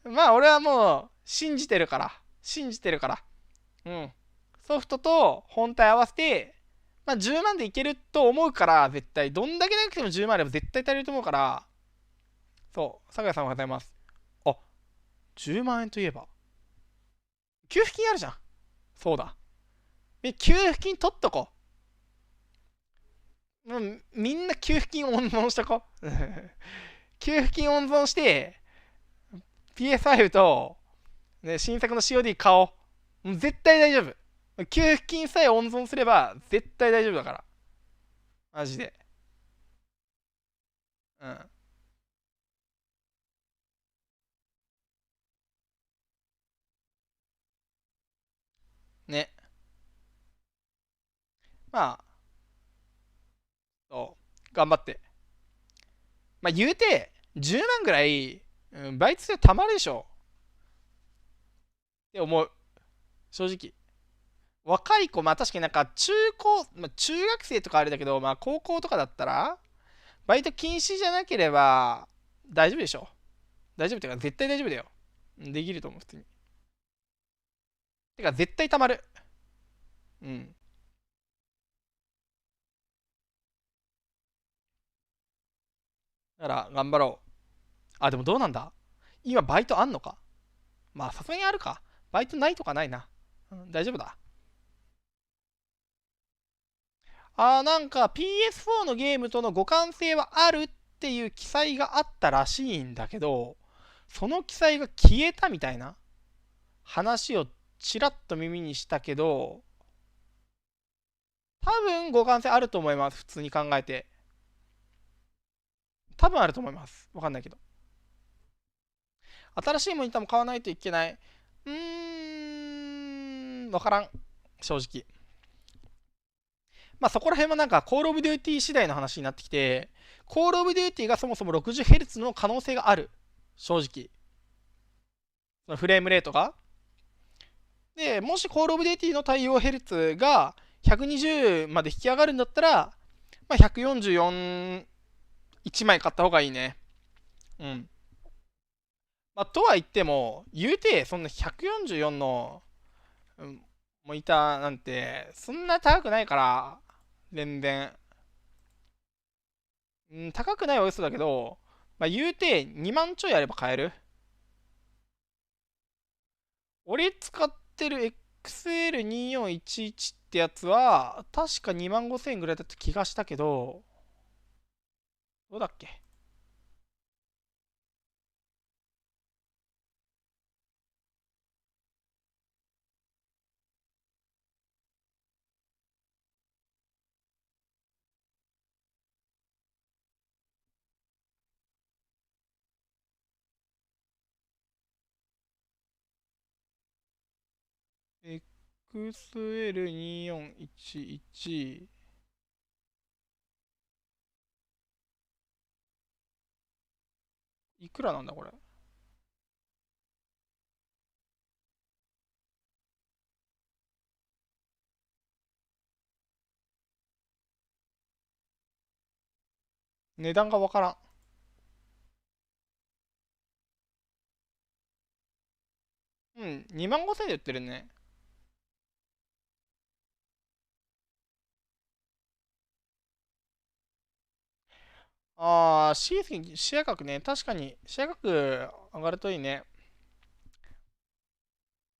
まあ俺はもう、信じてるから。信じてるから。うん。ソフトと本体合わせて、まあ10万でいけると思うから、絶対。どんだけなくても10万あれば絶対足りると思うから、そう。酒井さんおはようございます。あ、10万円といえば。給付金あるじゃん。そうだ。給付金取っとこう。もうみんな給付金温存しとこう。給付金温存して、PS5 と、ね、新作の COD 買おう。もう絶対大丈夫。給付金さえ温存すれば絶対大丈夫だから。マジで。うん。ね。まあ、そう。頑張って。まあ言うて、10万ぐらい、うん、バイトでたまるでしょって思う。正直。若い子、まあ確かになんか中学生とかあれだけど、まあ高校とかだったら、バイト禁止じゃなければ大丈夫でしょ。大丈夫っていうか絶対大丈夫だよ。できると思う、普通に。てか絶対たまる。うん。だから頑張ろう。あ、でもどうなんだ、今バイトあんのか。まあさすがにあるか。バイトないとかないな。うん、大丈夫だ。なんか PS4 のゲームとの互換性はあるっていう記載があったらしいんだけど、その記載が消えたみたいな話をちらっと耳にしたけど、多分互換性あると思います。普通に考えて。多分あると思います。わかんないけど。新しいモニターも買わないといけない。わからん。正直。まあそこら辺はなんか、コールオブデューティー次第の話になってきて、コールオブデューティーがそもそも 60Hz の可能性がある。正直。そのフレームレートが。で、もしコールオブデューティーの対応ヘルツが120まで引き上がるんだったら、まあ、144、1枚買った方がいいね。うん。まあ、とは言っても、言うて、そんな144の、モニターなんて、そんな高くないから、全然。高くないは嘘だけど、まあ、言うて2万ちょいあれば買える。俺使ってる XL2411 ってやつは、確か2万5000円ぐらいだった気がしたけど、どうだっけ。XL2411 いくらなんだこれ。値段がわからん。うん、2万5000円で売ってるね。視野角ね。確かに、視野角上がるといいね。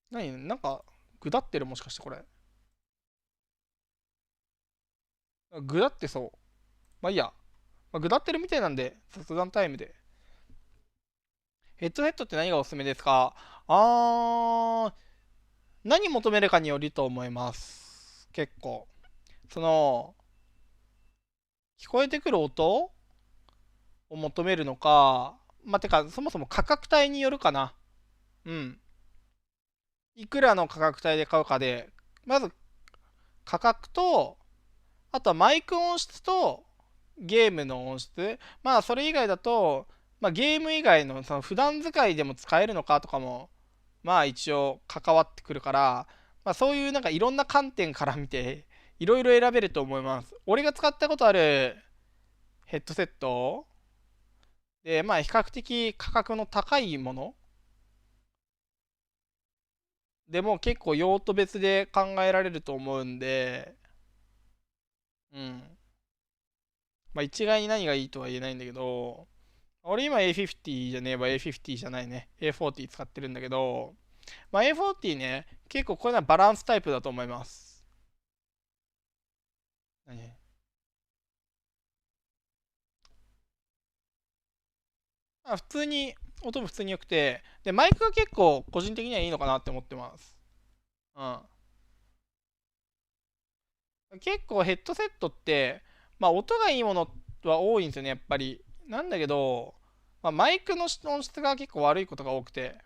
なんか、ぐだってるもしかしてこれ。ぐだってそう。まあいいや。まあ、ぐだってるみたいなんで、雑談タイムで。ヘッドセットって何がおすすめですか？何求めるかによると思います。結構。その、聞こえてくる音を求めるのか、まあ、てか、そもそも価格帯によるかな。うん。いくらの価格帯で買うかで、まず価格と、あとはマイク音質とゲームの音質。まあそれ以外だと、まあ、ゲーム以外のその普段使いでも使えるのかとかも、まあ一応関わってくるから、まあそういうなんかいろんな観点から見て、いろいろ選べると思います。俺が使ったことあるヘッドセットで、まあ比較的価格の高いものでも結構用途別で考えられると思うんで、うん。まあ一概に何がいいとは言えないんだけど、俺今 A50 じゃねえば A50 じゃないね。A40 使ってるんだけど、まあ A40 ね、結構これはバランスタイプだと思います。何普通に、音も普通に良くて、で、マイクが結構個人的にはいいのかなって思ってます。うん。結構ヘッドセットって、まあ音がいいものは多いんですよね、やっぱり。なんだけど、まあ、マイクの音質が結構悪いことが多くて、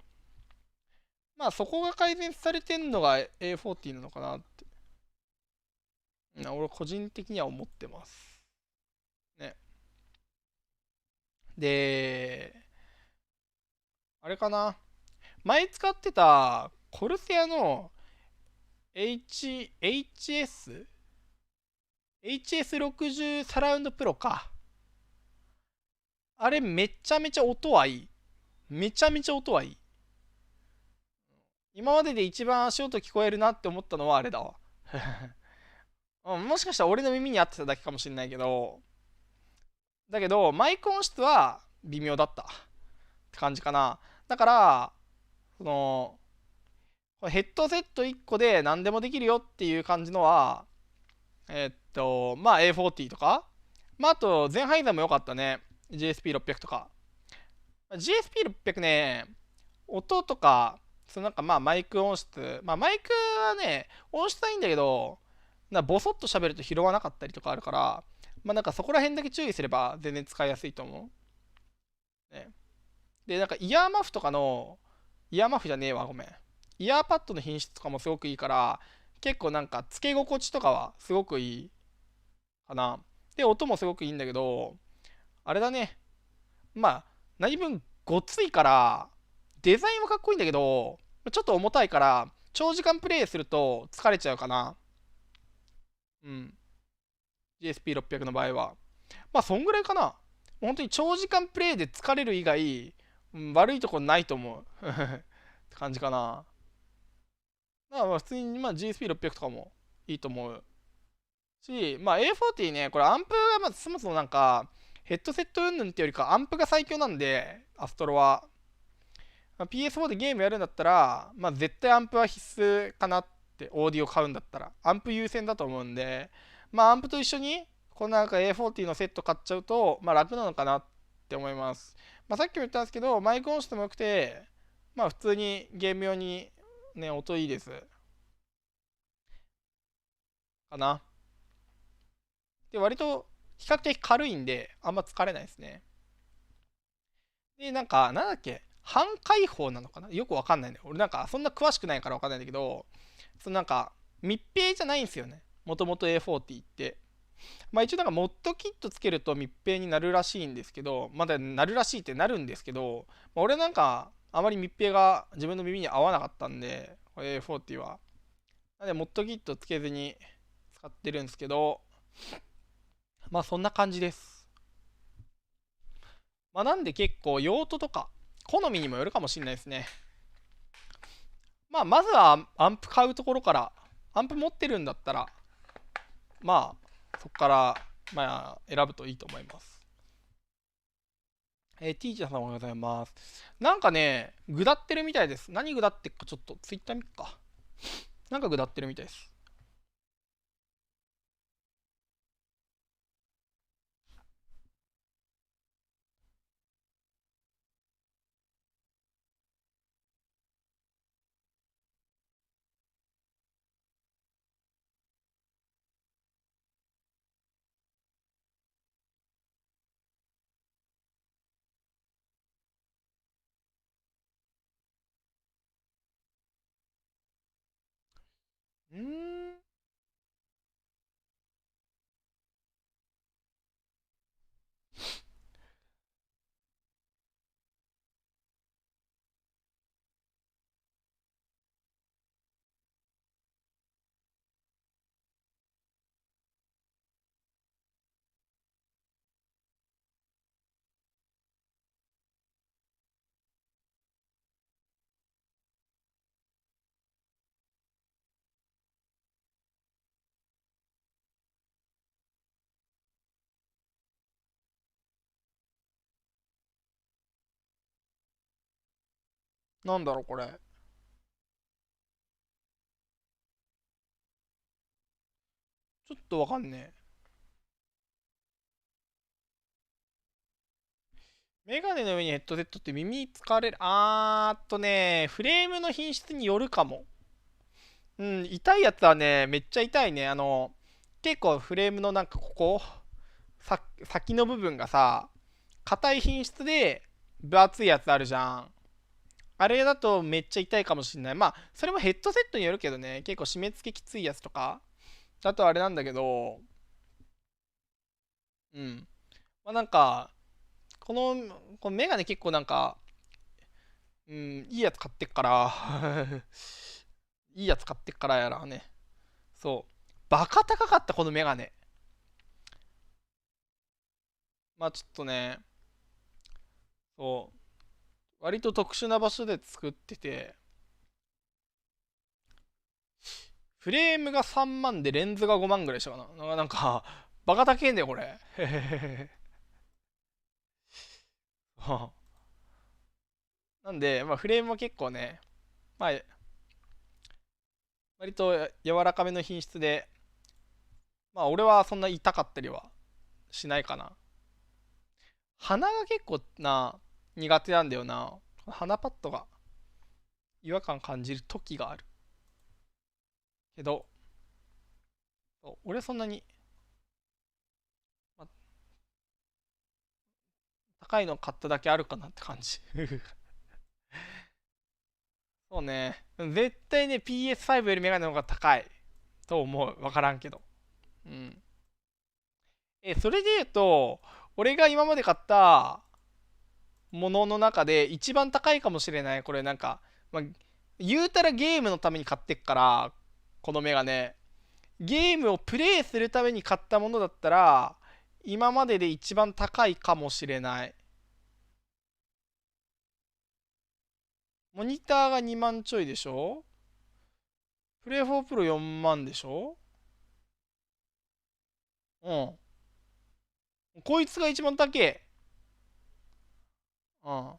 まあそこが改善されてんのが A40 なのかなって。俺個人的には思ってます。ね。で、あれかな。前使ってたコルセアの HS60 サラウンドプロか。あれめちゃめちゃ音はいい。めちゃめちゃ音はいい。今までで一番足音聞こえるなって思ったのはあれだわ。もしかしたら俺の耳に合ってただけかもしれないけど、だけどマイク音質は微妙だったって感じかな。だからそのヘッドセット1個で何でもできるよっていう感じのはまあ A40 とか、まああとゼンハイザーも良かったね。 GSP600 とか。 GSP600 ね、音とかそのなんかまあマイク音質、まあマイクはね音質はいいんだけど、ボソッと喋ると拾わなかったりとかあるから、まあなんかそこら辺だけ注意すれば全然使いやすいと思う。ね、でなんかイヤーマフとかの、イヤーマフじゃねえわ、ごめん。イヤーパッドの品質とかもすごくいいから、結構なんかつけ心地とかはすごくいいかな。で、音もすごくいいんだけど、あれだね。まあ、何分ごっついから、デザインはかっこいいんだけど、ちょっと重たいから、長時間プレイすると疲れちゃうかな。うん。GSP600 の場合は。まあ、そんぐらいかな。本当に長時間プレイで疲れる以外、悪いところないと思う。って感じかな。まあ普通にまあ GSP600 とかもいいと思うし、まあ A40 ね、これアンプがまずそもそもなんか、ヘッドセット云々ってよりかアンプが最強なんで、アストロは。まあ、PS4 でゲームやるんだったら、まあ絶対アンプは必須かなって、オーディオ買うんだったら。アンプ優先だと思うんで、まあアンプと一緒に、このなんか A40 のセット買っちゃうと、まあ楽なのかなって思います。まあさっきも言ったんですけど、マイク音質も良くて、まあ普通にゲーム用にね、音いいです。かな。で、割と比較的軽いんで、あんま疲れないですね。で、なんか、なんだっけ、半開放なのかな、よくわかんないね。俺なんか、そんな詳しくないからわかんないんだけど、そのなんか、密閉じゃないんですよね。もともと A40 って。まあ一応なんかモッドキットつけると密閉になるらしいんですけど、まだなるらしいってなるんですけど、まあ、俺なんか、あまり密閉が自分の耳に合わなかったんで、これ A40 は。なので、モッドキットつけずに使ってるんですけど、まあそんな感じです。まあなんで結構用途とか好みにもよるかもしれないですね。まあまずはアンプ買うところから、アンプ持ってるんだったら、まあそこからまあ選ぶといいと思います。ティーチャーさんおはようございます。なんかね、ぐだってるみたいです。何ぐだってっかちょっとツイッター見っか。なんかぐだってるみたいです。なんだろうこれ。ちょっとわかんねえ。メガネの上にヘッドセットって耳疲れる。フレームの品質によるかも。うん、痛いやつはね、めっちゃ痛いね。結構フレームのなんかここ、先の部分がさ、硬い品質で分厚いやつあるじゃん。あれだとめっちゃ痛いかもしんない。まあ、それもヘッドセットによるけどね、結構締め付けきついやつとか、だとあれなんだけど、うん。まあなんか、このメガネ結構なんか、いいやつ買ってっからいいやつ買ってっからやらね。そう。バカ高かった、このメガネ。まあちょっとね、そう。割と特殊な場所で作ってて、フレームが3万でレンズが5万ぐらいしたかな。なんか、バカ高えんだよ、これ。なんで、まあ、フレームは結構ね、まあ、割と柔らかめの品質で、まあ、俺はそんな痛かったりはしないかな。鼻が結構苦手なんだよな。鼻パッドが違和感感じる時がある。けど、俺そんなに、まあ、高いの買っただけあるかなって感じ。そうね。絶対ね、PS5 よりメガネの方が高いと思う。わからんけど。うん。それで言うと、俺が今まで買ったものの中で一番高いかもしれない。これなんか、まあ、言うたらゲームのために買ってっから、このメガネ。ゲームをプレイするために買ったものだったら、今までで一番高いかもしれない。モニターが2万ちょいでしょ？プレイ4プロ4万でしょ？うん。こいつが一番高え。うん。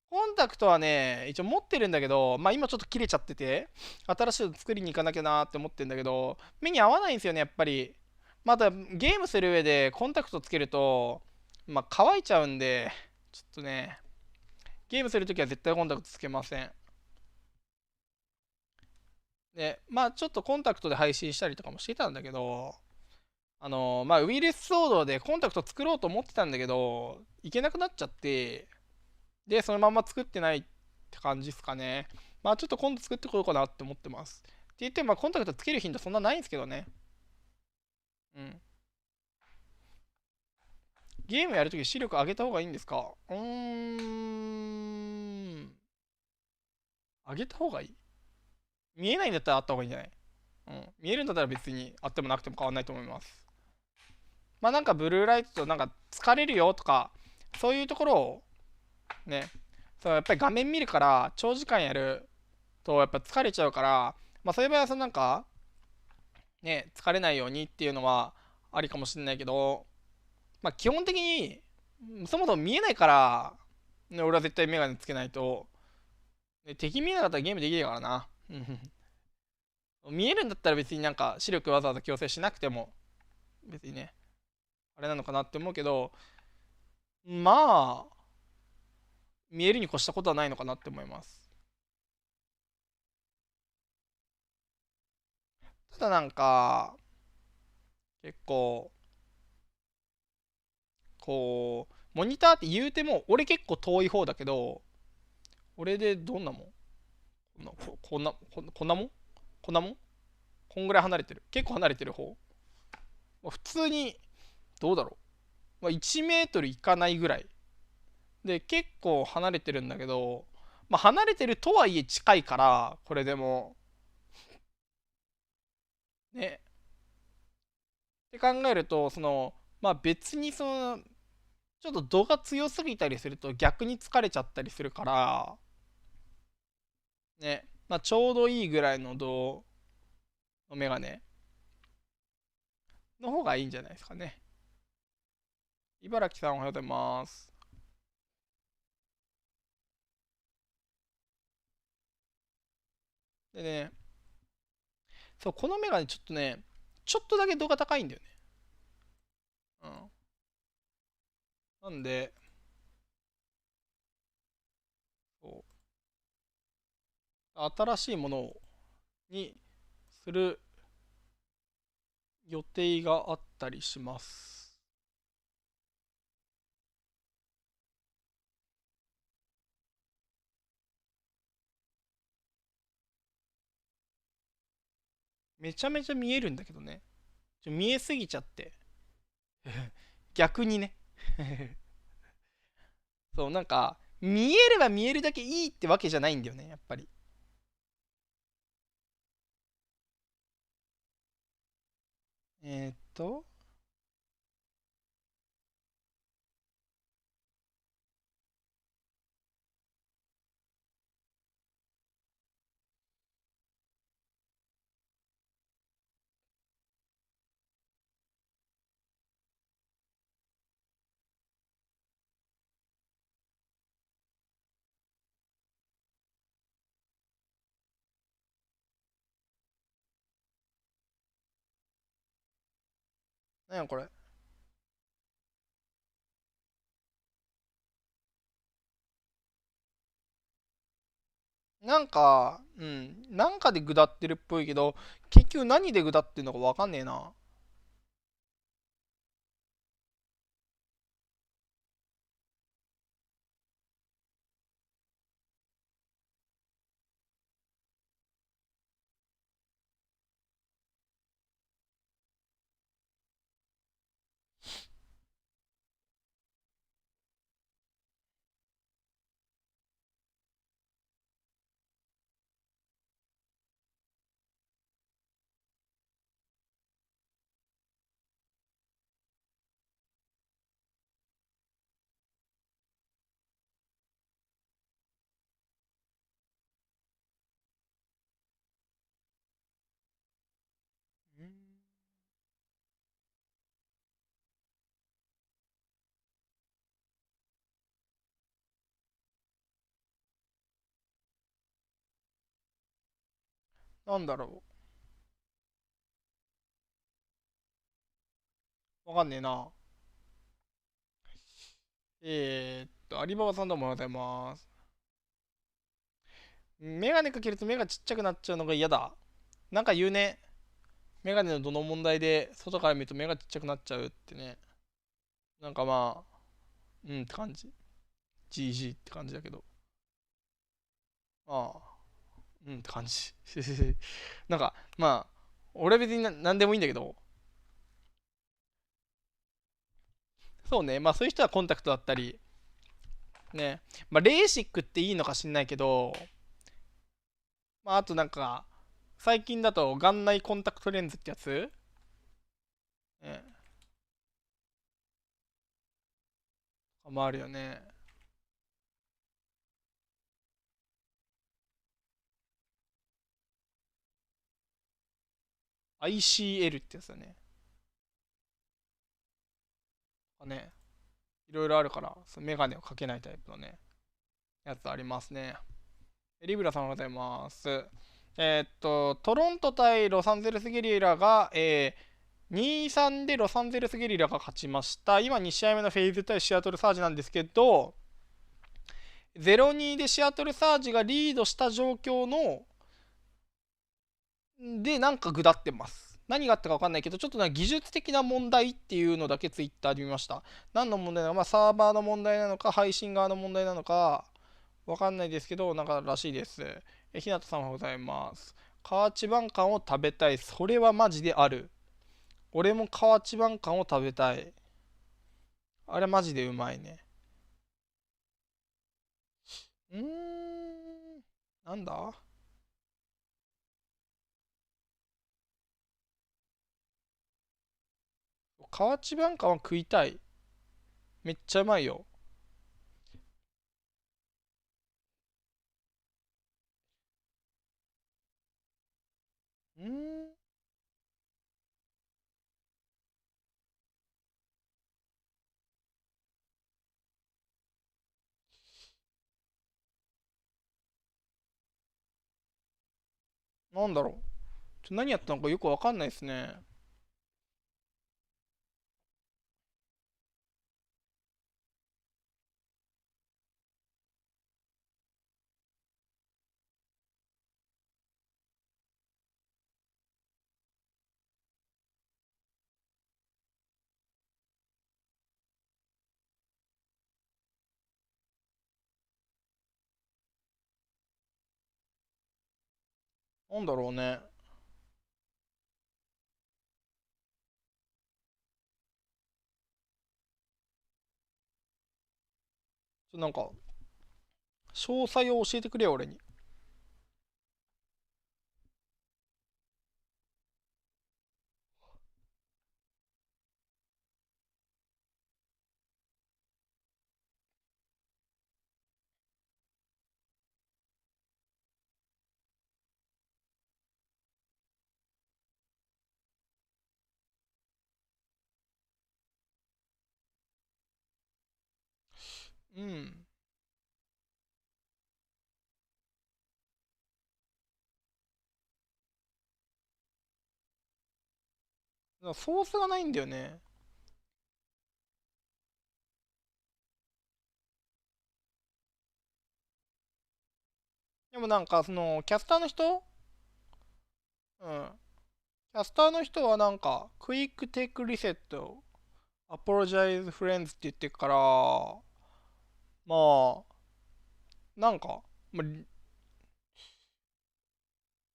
コンタクトはね、一応持ってるんだけど、まあ今ちょっと切れちゃってて、新しいの作りに行かなきゃなーって思ってるんだけど、目に合わないんですよね、やっぱり。またゲームする上でコンタクトつけると、まあ乾いちゃうんで、ちょっとね、ゲームするときは絶対コンタクトつけません。で、まあちょっとコンタクトで配信したりとかもしてたんだけど、まあウイルス騒動でコンタクト作ろうと思ってたんだけど、いけなくなっちゃって、で、そのまま作ってないって感じですかね。まあちょっと今度作ってこようかなって思ってます。って言っても、まあコンタクトつける頻度そんなないんですけどね。うん。ゲームやるとき視力上げた方がいいんですか？上げた方がいい？見えないんだったらあった方がいいんじゃない？うん。見えるんだったら別にあってもなくても変わんないと思います。まあなんかブルーライトとなんか疲れるよとか、そういうところをね、そうやっぱり画面見るから長時間やるとやっぱ疲れちゃうから、まあそういう場合はそのなんかね、疲れないようにっていうのはありかもしれないけど、まあ基本的にそもそも見えないから、ね、俺は絶対メガネつけないと、ね、敵見えなかったらゲームできないからな。見えるんだったら別になんか視力わざわざ矯正しなくても別にね、あれなのかなって思うけど、まあ見えるに越したことはないのかなって思います。ただなんか結構こうモニターって言うても俺結構遠い方だけど、俺でどんなもん、こんなもんこんぐらい離れてる、結構離れてる方、普通にどうだろう、まあ、1メートルいかないぐらいで結構離れてるんだけど、まあ、離れてるとはいえ近いから、これでもねって考えると、まあ別にちょっと度が強すぎたりすると逆に疲れちゃったりするからね、まあちょうどいいぐらいの度のメガネの方がいいんじゃないですかね。茨城さんおはようございます。でね、そう、このメガネちょっとね、ちょっとだけ度が高いんだよね。うん。なんで、そう、新しいものにする予定があったりします。めちゃめちゃ見えるんだけどね。見えすぎちゃって。逆にね。そう、なんか、見えれば見えるだけいいってわけじゃないんだよね、やっぱり。えーっと、なんやこれ。なんか、なんかで下ってるっぽいけど、結局何で下ってんのかわかんねえな。なんだろう。わかんねえな。アリババさんどうもおはようございます。メガネかけると目がちっちゃくなっちゃうのが嫌だ。なんか言うね。メガネのどの問題で外から見ると目がちっちゃくなっちゃうってね。なんかまあ、って感じ。GG って感じだけど。まあ、って感じ。なんか、まあ、俺は別に何でもいいんだけど、そうね、まあそういう人はコンタクトだったり、ね、まあレーシックっていいのか知んないけど、まああとなんか、最近だと眼内コンタクトレンズってやつ、ね、もあるよね。ICL ってやつだね。ね、いろいろあるから、そのメガネをかけないタイプのね、やつありますね。リブラさんおはようございます。トロント対ロサンゼルスゲリラが、2-3でロサンゼルスゲリラが勝ちました。今2試合目のフェイズ対シアトルサージなんですけど、0-2でシアトルサージがリードした状況の、で、なんか下ってます。何があったか分かんないけど、ちょっと技術的な問題っていうのだけツイッターで見ました。何の問題なのか、まあ、サーバーの問題なのか、配信側の問題なのか、分かんないですけど、なんからしいです。ひなたさんおはようございます。河内晩柑を食べたい。それはマジである。俺も河内晩柑を食べたい。あれマジでうまいね。なんだ河内晩柑は食いたい。めっちゃうまいよ。なんだろう。何やったのかよくわかんないですね。なんだろうね。なんか、詳細を教えてくれよ、俺に。うん。ソースがないんだよね。でもなんか、キャスターの人、うん。キャスターの人はなんか、クイックテイクリセット、アポロジャイズフレンズって言ってるから、まあ、なんか、まあ、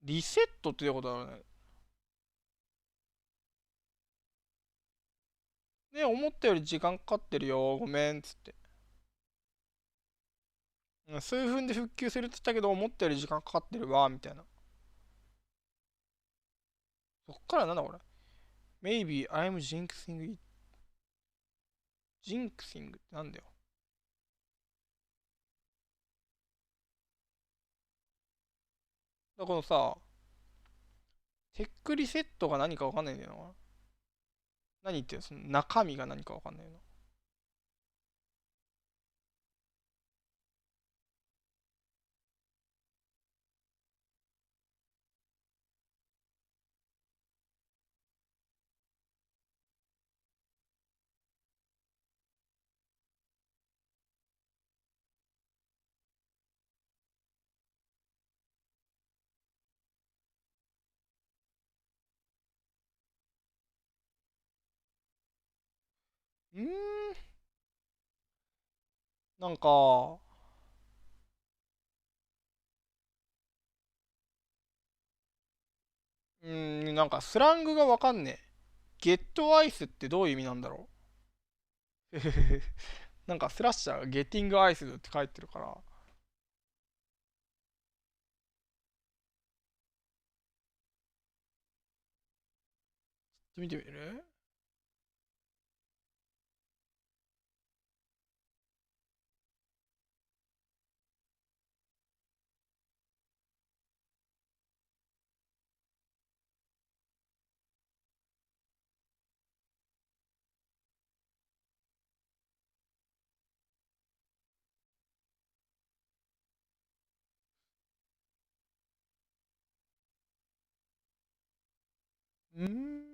リセットっていうことだよね。で、思ったより時間かかってるよ、ごめん、つって。数分で復旧するって言ったけど、思ったより時間かかってるわ、みたいな。そっからなんだこれ。Maybe I'm jinxing it. jinxing ってなんだよ。だからさ、テックリセットが何かわかんないんだよな。何言ってるその中身が何かわかんないの。うーん。なんか、なんかスラングがわかんねえ。ゲットアイスってどういう意味なんだろうなんかスラッシャーがゲッティングアイスって書いてるから。見てみるうーん。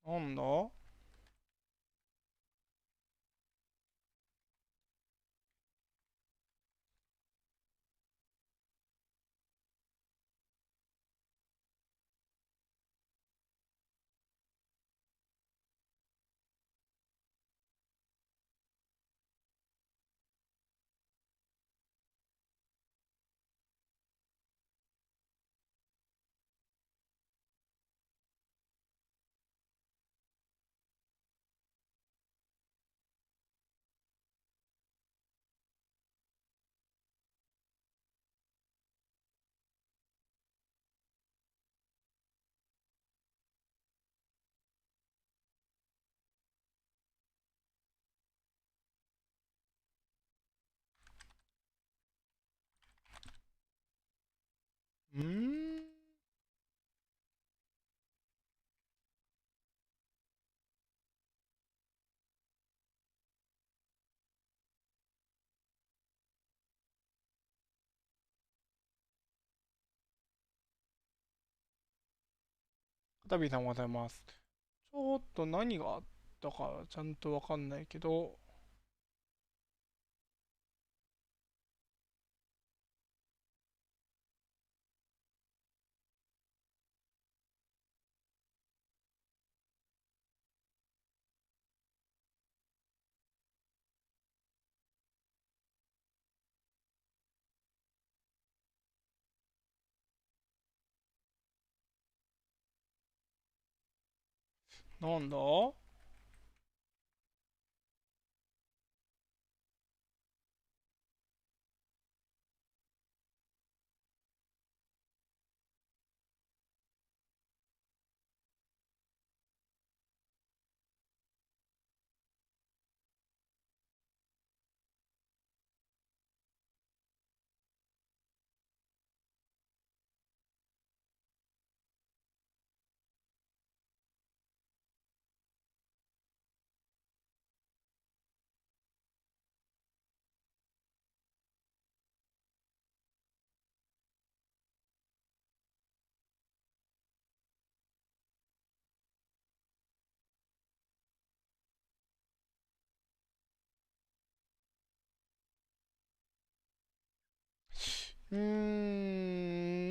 なんだうーん。タビーさんおはようございます。ちょっと何があったかちゃんとわかんないけど、なんだ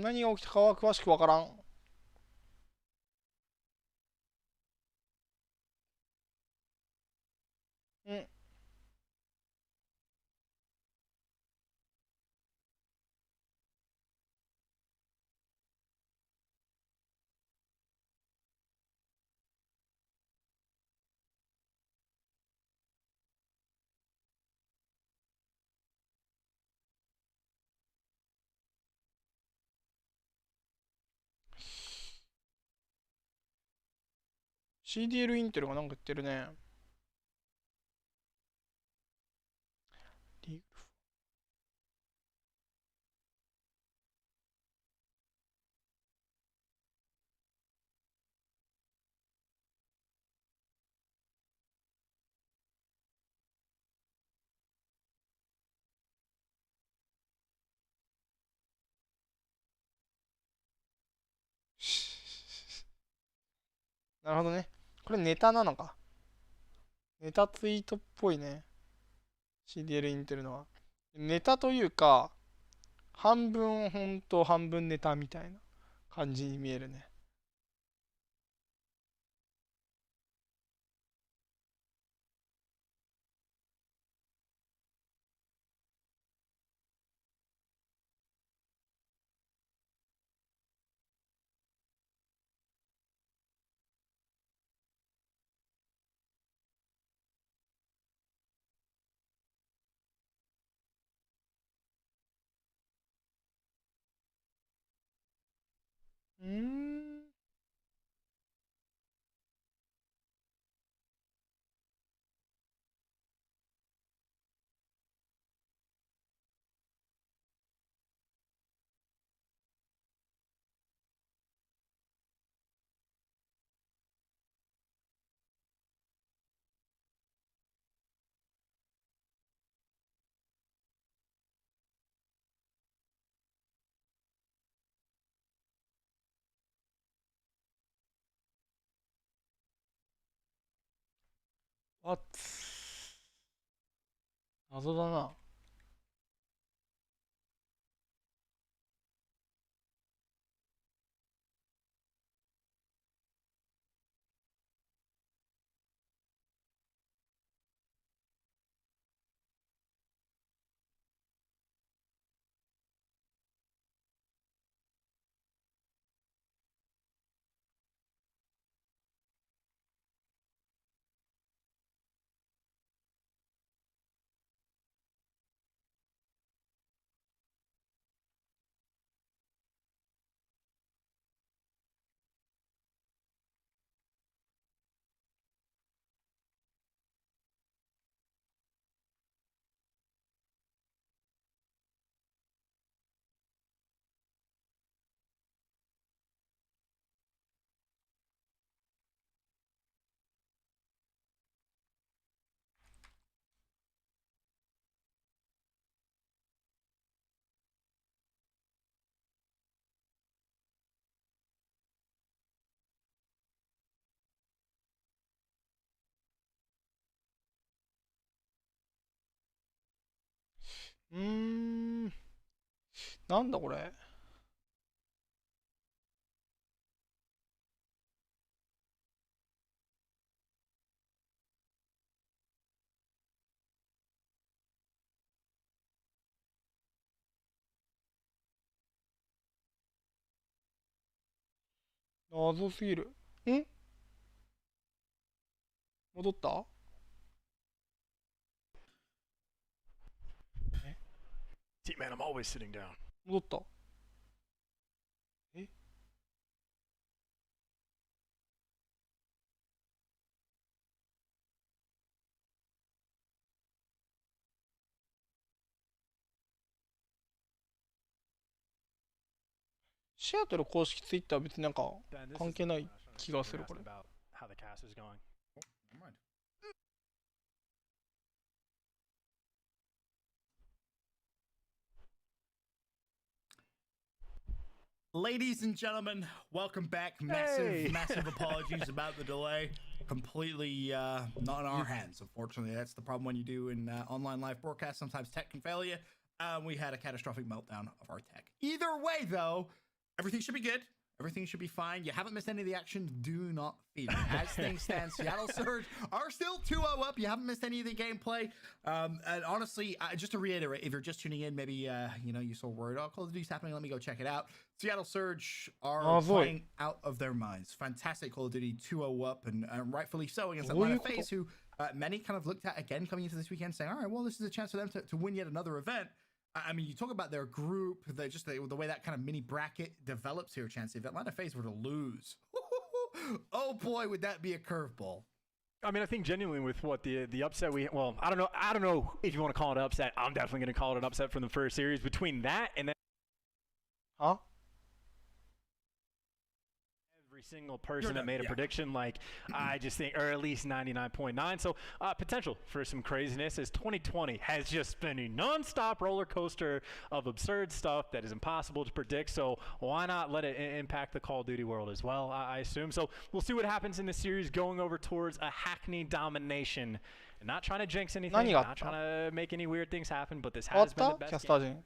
何が起きたかは詳しくわからん。うん。CDL インテルがなんか言ってるね。なるほどね。これネタなのか。ネタツイートっぽいね。CDL インテルのは。ネタというか、半分本当半分ネタみたいな感じに見えるね。うーん。あっつ。謎だな。なんだこれ。謎すぎる。戻った？ T-Man, I'm always sitting down. 戻った。シアトル公式ツイッターは別になんか関係ない気がするこれ。Ladies and gentlemen, welcome back. Massive apologies about the delay. Completely not in our hands, unfortunately. That's the problem when you do in online live broadcast. Sometimes tech can fail you. We had a catastrophic meltdown of our tech. Either way, though, everything should be good. Everything should be fine. You haven't missed any of the action. Do not fear. As things stand, Seattle Surge are still 2-0 up. You haven't missed any of the gameplay. And honestly, just to reiterate, if you're just tuning in, maybe you saw word, Call of Duty's happening. Let me go check it out. Seattle Surge are playing out of their minds. Fantastic Call of Duty, 2-0 up, and rightfully so against Atlanta FaZe, who many kind of looked at again coming into this weekend, saying, all right, well, this is a chance for them to win yet another event. I mean, you talk about their group, the way that kind of mini bracket develops here, Chance. If Atlanta FaZe were to lose, oh boy, would that be a curveball. I mean, I think genuinely with what the upset I don't know if you want to call it an upset. I'm definitely going to call it an upset from the first series. Between that and then, every single person that made a prediction, like I just think, or at least 99.9. So potential for some craziness, as 2020 has just been a non-stop roller coaster of absurd stuff that is impossible to predict. So why not let it impact the Call of Duty world as well, I assume. So we'll see what happens in the series, going over towards a Hackney domination. And not trying to jinx anything, not trying to make any weird things happen, but this has been the best game.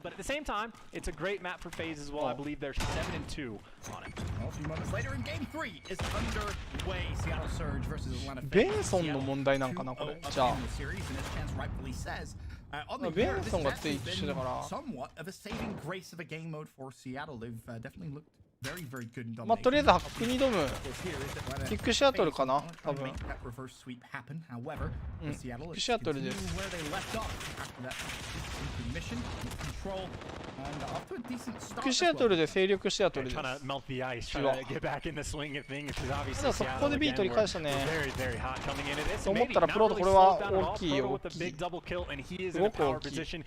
But at the same time, it's a great map for FaZe as well. I believe they're 7-2 on it. Well, a few moments later, in Game 3 is underway. Seattle Surge versus Atlanta FaZe. ベンソンの問題なんかなこれ。じゃあ。ベンソンがついてだから。Somewhat of a saving grace of a game mode for Seattle. They've definitely looked very, very good in domination. まあとりあえずハックニドム。キックシアトルかな多分。キックシアトルです。キックシアトルで勢力シアトルです。でもそこで B 取り返したね。と思ったらプロとこれは大きいよ。すごく大きい。0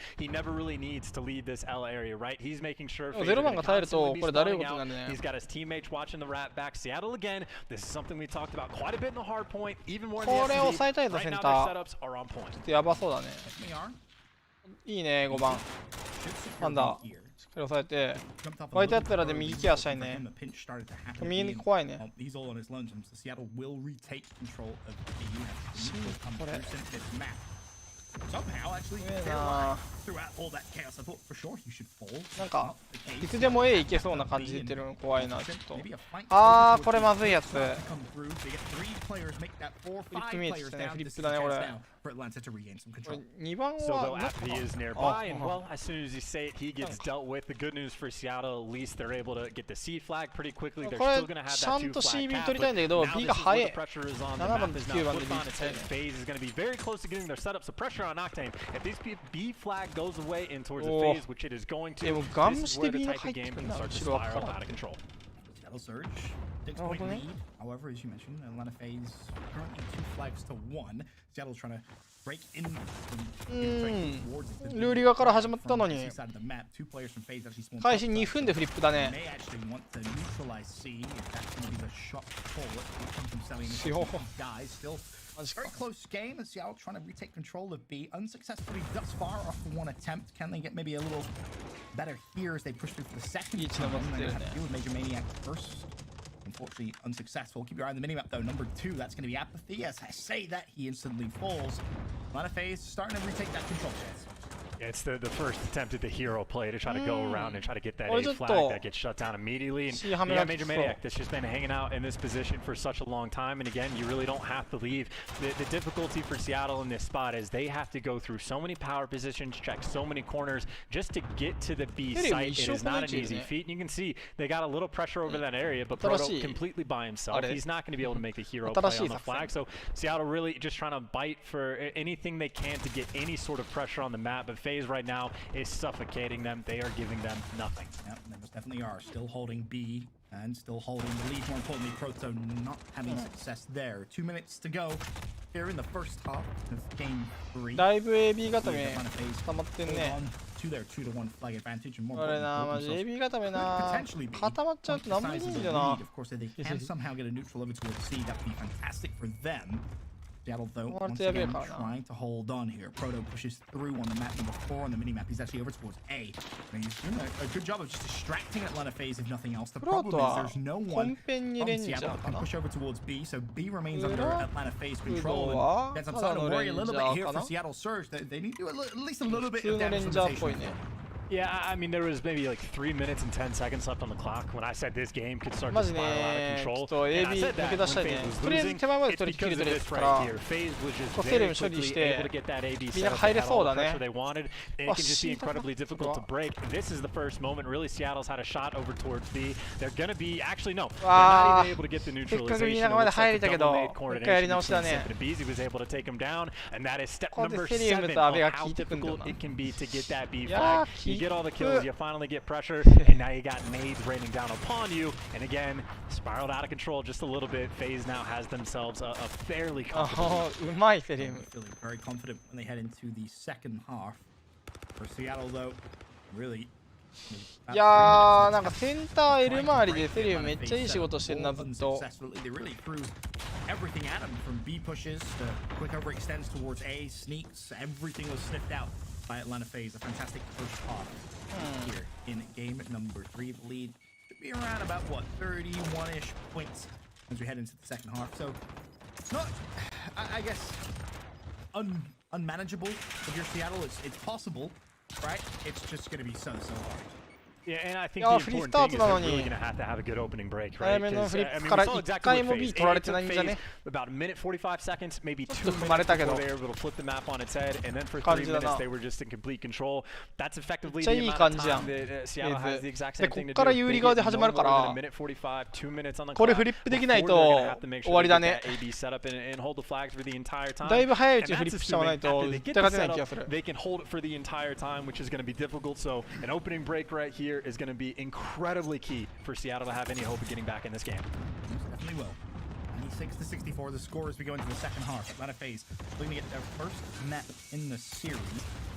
番が耐えるとこれだるいことになるね。He's got his teammates watching the rat back. Seattle again. This is something we talked about quite a bit in the hard point. Even more in the SMD. これを抑えたいぞセンター。 setups are on point. ちょっとやばそうだね。いいね5番。なんだ。しっかり抑えて。ホワイトやったらで右ケアしたいね。右に怖いね。これ。なんかいつでも A いけそうな感じで言ってるの怖いなちょっと。あーこれまずいやつ。フリップ見えてきたね。フリップだねこれ。2番は he is nearby, and well, as soon as you say it, he gets dealt with. The good news for Seattle, at least they're able to get the seed flag pretty quickly. They're still going to have that 2 flag cap. But now this is where the pressure is on. The map is now flipped on its head. FaZe is going to be very close to getting their setup. So pressure on Octane. If this B flag goes away in towards the FaZe, which it is going to, this is where the type of game can start to spiral out of control. Seattle Surge. 6-point lead. However, as you mentioned, Atlanta FaZe currently 2 flags to 1. Seattle's trying to break in towards it. ルーリガから始まったのに。開始2分でフリップだね。Very close game as Seattle trying to retake control of B unsuccessfully thus far off one attempt. Can they get maybe a little better here as they push through for the second time? They're going to have to deal with Major Maniac first. Unfortunately, unsuccessful. Keep your eye on the minimap though. Number 2, that's going to be Apathy. As I say that, he instantly falls. Atlanta FaZe starting to retake that control chance. It's the first attempt at the hero play to try to go around and try to get that A flag that gets shut down immediately. And yeah, Major Maniac that's just been hanging out in this position for such a long time. And again, you really don't have to leave. The difficulty for Seattle in this spot is they have to go through so many power positions, check so many corners just to get to the B site. It is not an easy feat. And you can see they got a little pressure over that area, but Proto completely by himself. He's not going to be able to make the hero play on the flag. So Seattle really just trying to bite for anything they can to get any sort of pressure on the map. But FaZe right now is suffocating them. They are giving them nothing. Yep, they most definitely are. Still holding B and still holding the lead. More importantly, Proto not having success there. 2 minutes to go here in the first half of game 3. だいぶ AB 固め溜まってんね。To their 2-1 flag advantage and more これな、マジ AB 固めな。固まっちゃうと何もいいんだよな。Of course, if they can somehow get a neutral over towards C, that would be fantastic for them. Seattle, though, once again trying to hold on here. Proto pushes through on the map number 4 on the mini-map. He's actually over towards A. And he's doing a good job of just distracting Atlanta FaZe, if nothing else. The problem is there's no one on Seattle that can push over towards B, so B remains under Atlanta FaZe control. And that's, I'm starting to worry a little bit here for Seattle Surge. They need to do at least a little bit of damage limitation. Yeah, I mean, there was maybe like 3 minutes and 10 seconds left on the clock when I said this game could start to spiral out of control. And I said that when FaZe was losing, it's because of this right here. FaZe was just very quickly able to get that AB set up and had all the pressure they wanted, and it can just be incredibly difficult to break. This is the first moment, really, Seattle's had a shot over towards B. They're going to be, actually, no, they're not even able to get the neutralization. It looks like the double nade coordination. Beezy was able to take him down, and that is step number 7 of how difficult it can be to get that B flag. You get all the kills, you finally get pressure, and now you got nades raining down upon you, and again, spiraled out of control just a little bit. FaZe now has themselves a fairly comfortable feeling very confident when they head into the second half. For Seattle, though, really. いやー、なんかセンター L 周りでセリウムめっちゃいい仕事してんな、ずっと。Everything at him from B pushes to quick overextends towards A, sneaks, everything was sniffed out by Atlanta FaZe. A fantastic first half here in game number 3. The lead should be around about, what, 31-ish points as we head into the second half. So, not, I guess, unmanageable if you're Seattle. It's possible, right? It's just going to be so hard. Yeah, and I think the important thing is they're really going to have a good opening break, right? Because, I mean, we saw exactly what FaZe. It took FaZe about a minute 45 seconds, maybe 2 minutes before they were able to flip the map on its head, and then for 3 minutes they were just in complete control. That's effectively the amount of time that Seattle has the exact same thing to do. They get no more than a minute 45, 2 minutes on the clock before they're going to have to make sure they get that AB set up and hold the flags for the entire time. And that's assuming after they get the setup, they can hold it for the entire time, which is going to be difficult. So an opening break right here is going to be incredibly key for Seattle to have any hope of getting back in this game. Definitely will. 96-64 the score as we go into the second half. Atlanta FaZe looking to get their first map in the series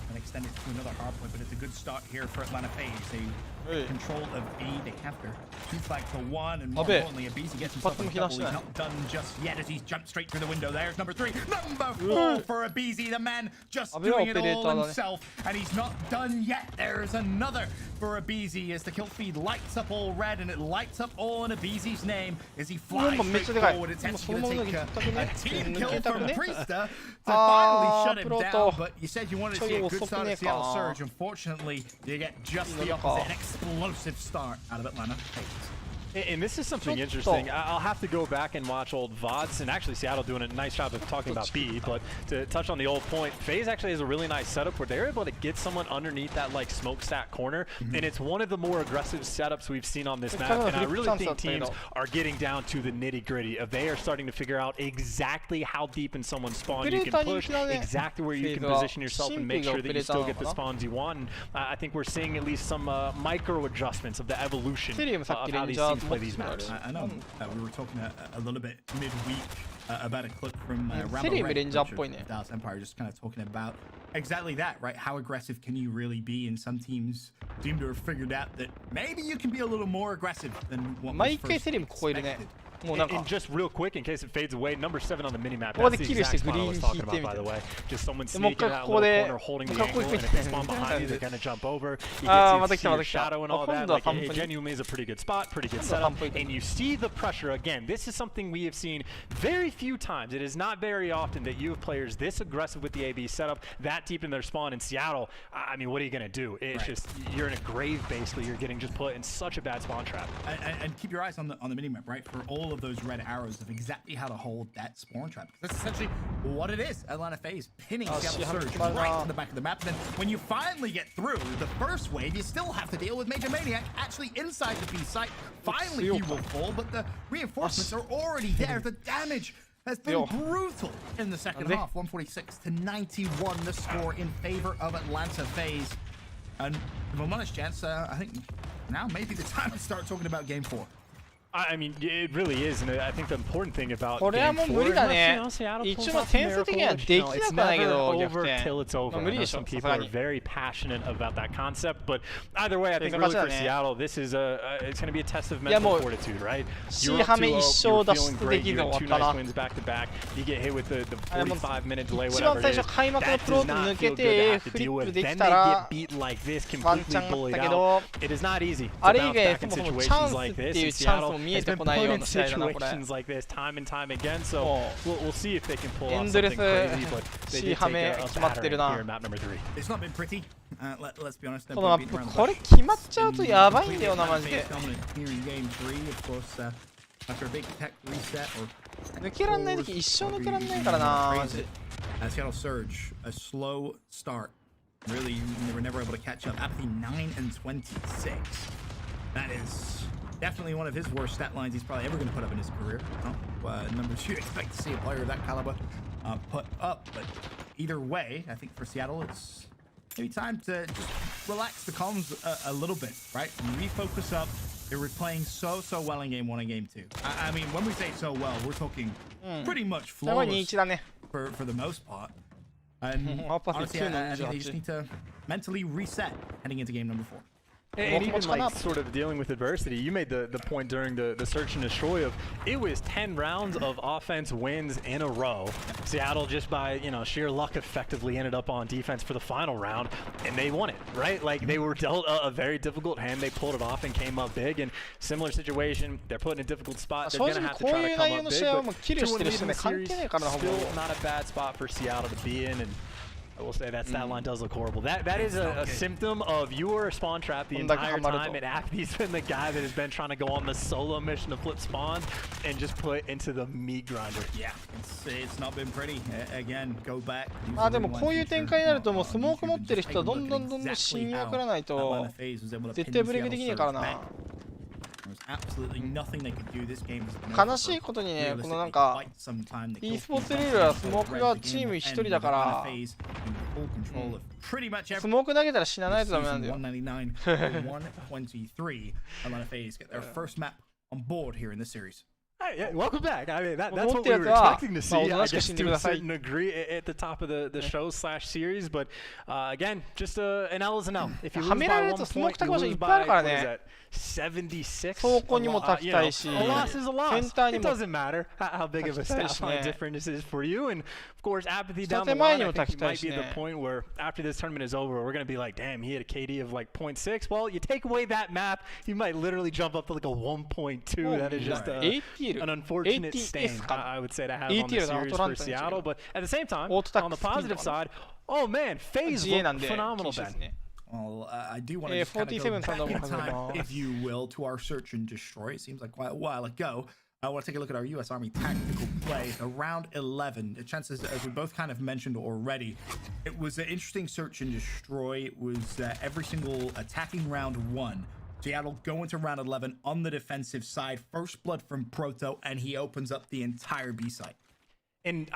and extend it to another hard point, but it's a good start here for Atlanta FaZe. They control of B. They have their 2 flags to 1, and more importantly, Abizi gets himself a double. He's not done just yet as he's jumped straight through the window. There's number 3. Number 4 for Abizi, the man just doing it all himself, and he's not done yet. There's another for Abizi as the kill feed lights up all red, and it lights up all in Abizi's name as he flies straight forward. It's actually going to take a team kill from Priesta to finally shut him down, but you said you wanted to see a good start at Seattle Surge. Unfortunately, you get just the opposite. Explosive start out of Atlanta FaZe. And this is something interesting. I'll have to go back and watch old VODs, and actually Seattle doing a nice job of talking about B, but to touch on the old point, FaZe actually has a really nice setup where they're able to get someone underneath that like smokestack corner, and it's one of the more aggressive setups we've seen on this map, and I really think teams are getting down to the nitty-gritty of they are starting to figure out exactly how deep in someone's spawn you can push, exactly where you can position yourself and make sure that you still get the spawns you want, and I think we're seeing at least some micro adjustments of the evolution of how these teams play these maps. I know we were talking a little bit midweek about a clip from Dallas Empire, just kind of talking about exactly that, right? How aggressive can you really be? And some teams seem to have figured out that maybe you can be a little more aggressive than what was first expected. And just real quick, in case it fades away, number 7 on the minimap. ここでキルしてグリーンに引いてみたいな。 Just someone もう一 sneaking 回 out ここ little で corner, holding もう the かっこ angle, いい and if they spawn behind you, they're gonna jump over. You あー、また get 来 to た see ま your た来た。 shadow and all 今 that. 度は Like, パンプ it に。 genuinely is a pretty good spot, pretty good 今度はパン setup. プに。 And you see the pressure again. This is something we have seen very few times. It is not very often that you have players this aggressive with the AB setup, that deep in their spawn in Seattle. I mean, what are you gonna do? It's just you're in a grave basically. You're getting just put in such a bad spawn trap. And keep your eyes on the minimap, right? For all of those red arrows of exactly how to hold that spawn trap. That's essentially what it is. Atlanta FaZe pinning Seattle Surge right to the back of the map. And then when you finally get through the first wave, you still have to deal with Major Maniac actually inside the B site. Finally, he will fall, but the reinforcements are already there. The damage has been brutal in the second half. 146 to 91, the score in favor of Atlanta FaZe. And if I'm honest, gents, I think now may be the time to start talking about Game 4. I mean, it really is, and I think the important thing about これはもう無理だね。一応点数的にはできなくはないけど、逆転。無理でしょ、さすがに。 very passionate about that concept, but either way, I think really for Seattle, this is it's going to be a test of mental fortitude, right? You're up 2-0, you're feeling great, you got 2 nice wins back to back. You get hit with the 45-minute delay, whatever it is. That does not feel good to have to deal with. Then they get beat like this, completely bullied out. It is not easy to bounce back in situations like this. In Seattle, has been put in situations like this time and time again, so we'll see if they can pull off something crazy, but they did take a battering here in map number 3. It's not been pretty. Let's be honest. このマップこれ決まっちゃうとやばいんだよなマジで。抜けらんない時一生抜けらんないからなマジで。Seattle Surge, a slow start. Really, they were never able to catch up. Apathy 9 and 26. That is definitely one of his worst stat lines he's probably ever going to put up in his career. Numbers you'd expect to see a player of that caliber put up. But either way, I think for Seattle, it's maybe time to just relax the comms a little bit, right? Refocus up. They were playing so well in Game 1 and Game 2. I mean, when we say so well, we're talking pretty much flawless for the most part. And honestly, I think they just need to mentally reset heading into game number 4. And even like sort of dealing with adversity, you made the point during the search and destroy of it was 10 rounds of offense wins in a row. Seattle just by sheer luck effectively ended up on defense for the final round, and they won it, right? Like they were dealt a very difficult hand, they pulled it off and came up big. And similar situation, they're put in a difficult spot. They're gonna have to try to come up big, but 2-1 lead in the series, still not a bad spot for Seattle to be in. And I will say that stat line does look horrible. That is a symptom of you were a spawn trap the entire time, and Apathy's been the guy that has been trying to go on the solo mission to flip spawns and just put into the meat grinder. Yeah, it's not been pretty. Again, go back. あでもこういう展開になるともうスモーク持ってる人はどんどん信用を送らないと絶対ブレイクできねえからな。悲しいことにね、このなんか e スポーツルールはスモークがチーム1人だからスモーク投げたら死なないとダメなんだよ。Yeah, welcome back. I mean, that's what we were expecting to see, I guess, to a certain degree at the top of the show/series. But again, just an L is an L. If you lose by 1 point, you lose by, what is that, 76? A loss is a loss. It doesn't matter how big of a stat line difference is for you. And of course, Apathy down the line, I think might be the point where after this tournament is over, we're going to be like, damn, he had a KD of like 0.6. Well, you take away that map, you might literally jump up to like a 1.2. That is just an unfortunate stain, I would say, to have on the series for Seattle. But at the same time, on the positive side, oh man, FaZe looked phenomenal, Ben. Well, I do want to just kind of go back in time, if you will, to our search and destroy. It seems like quite a while ago. I want to take a look at our U.S. Army tactical play. Around 11, the chances, as we both kind of mentioned already, it was an interesting search and destroy. It was every single attacking round 1. Seattle go into round 11 on the defensive side. First blood from Proto, and he opens up the entire B site. And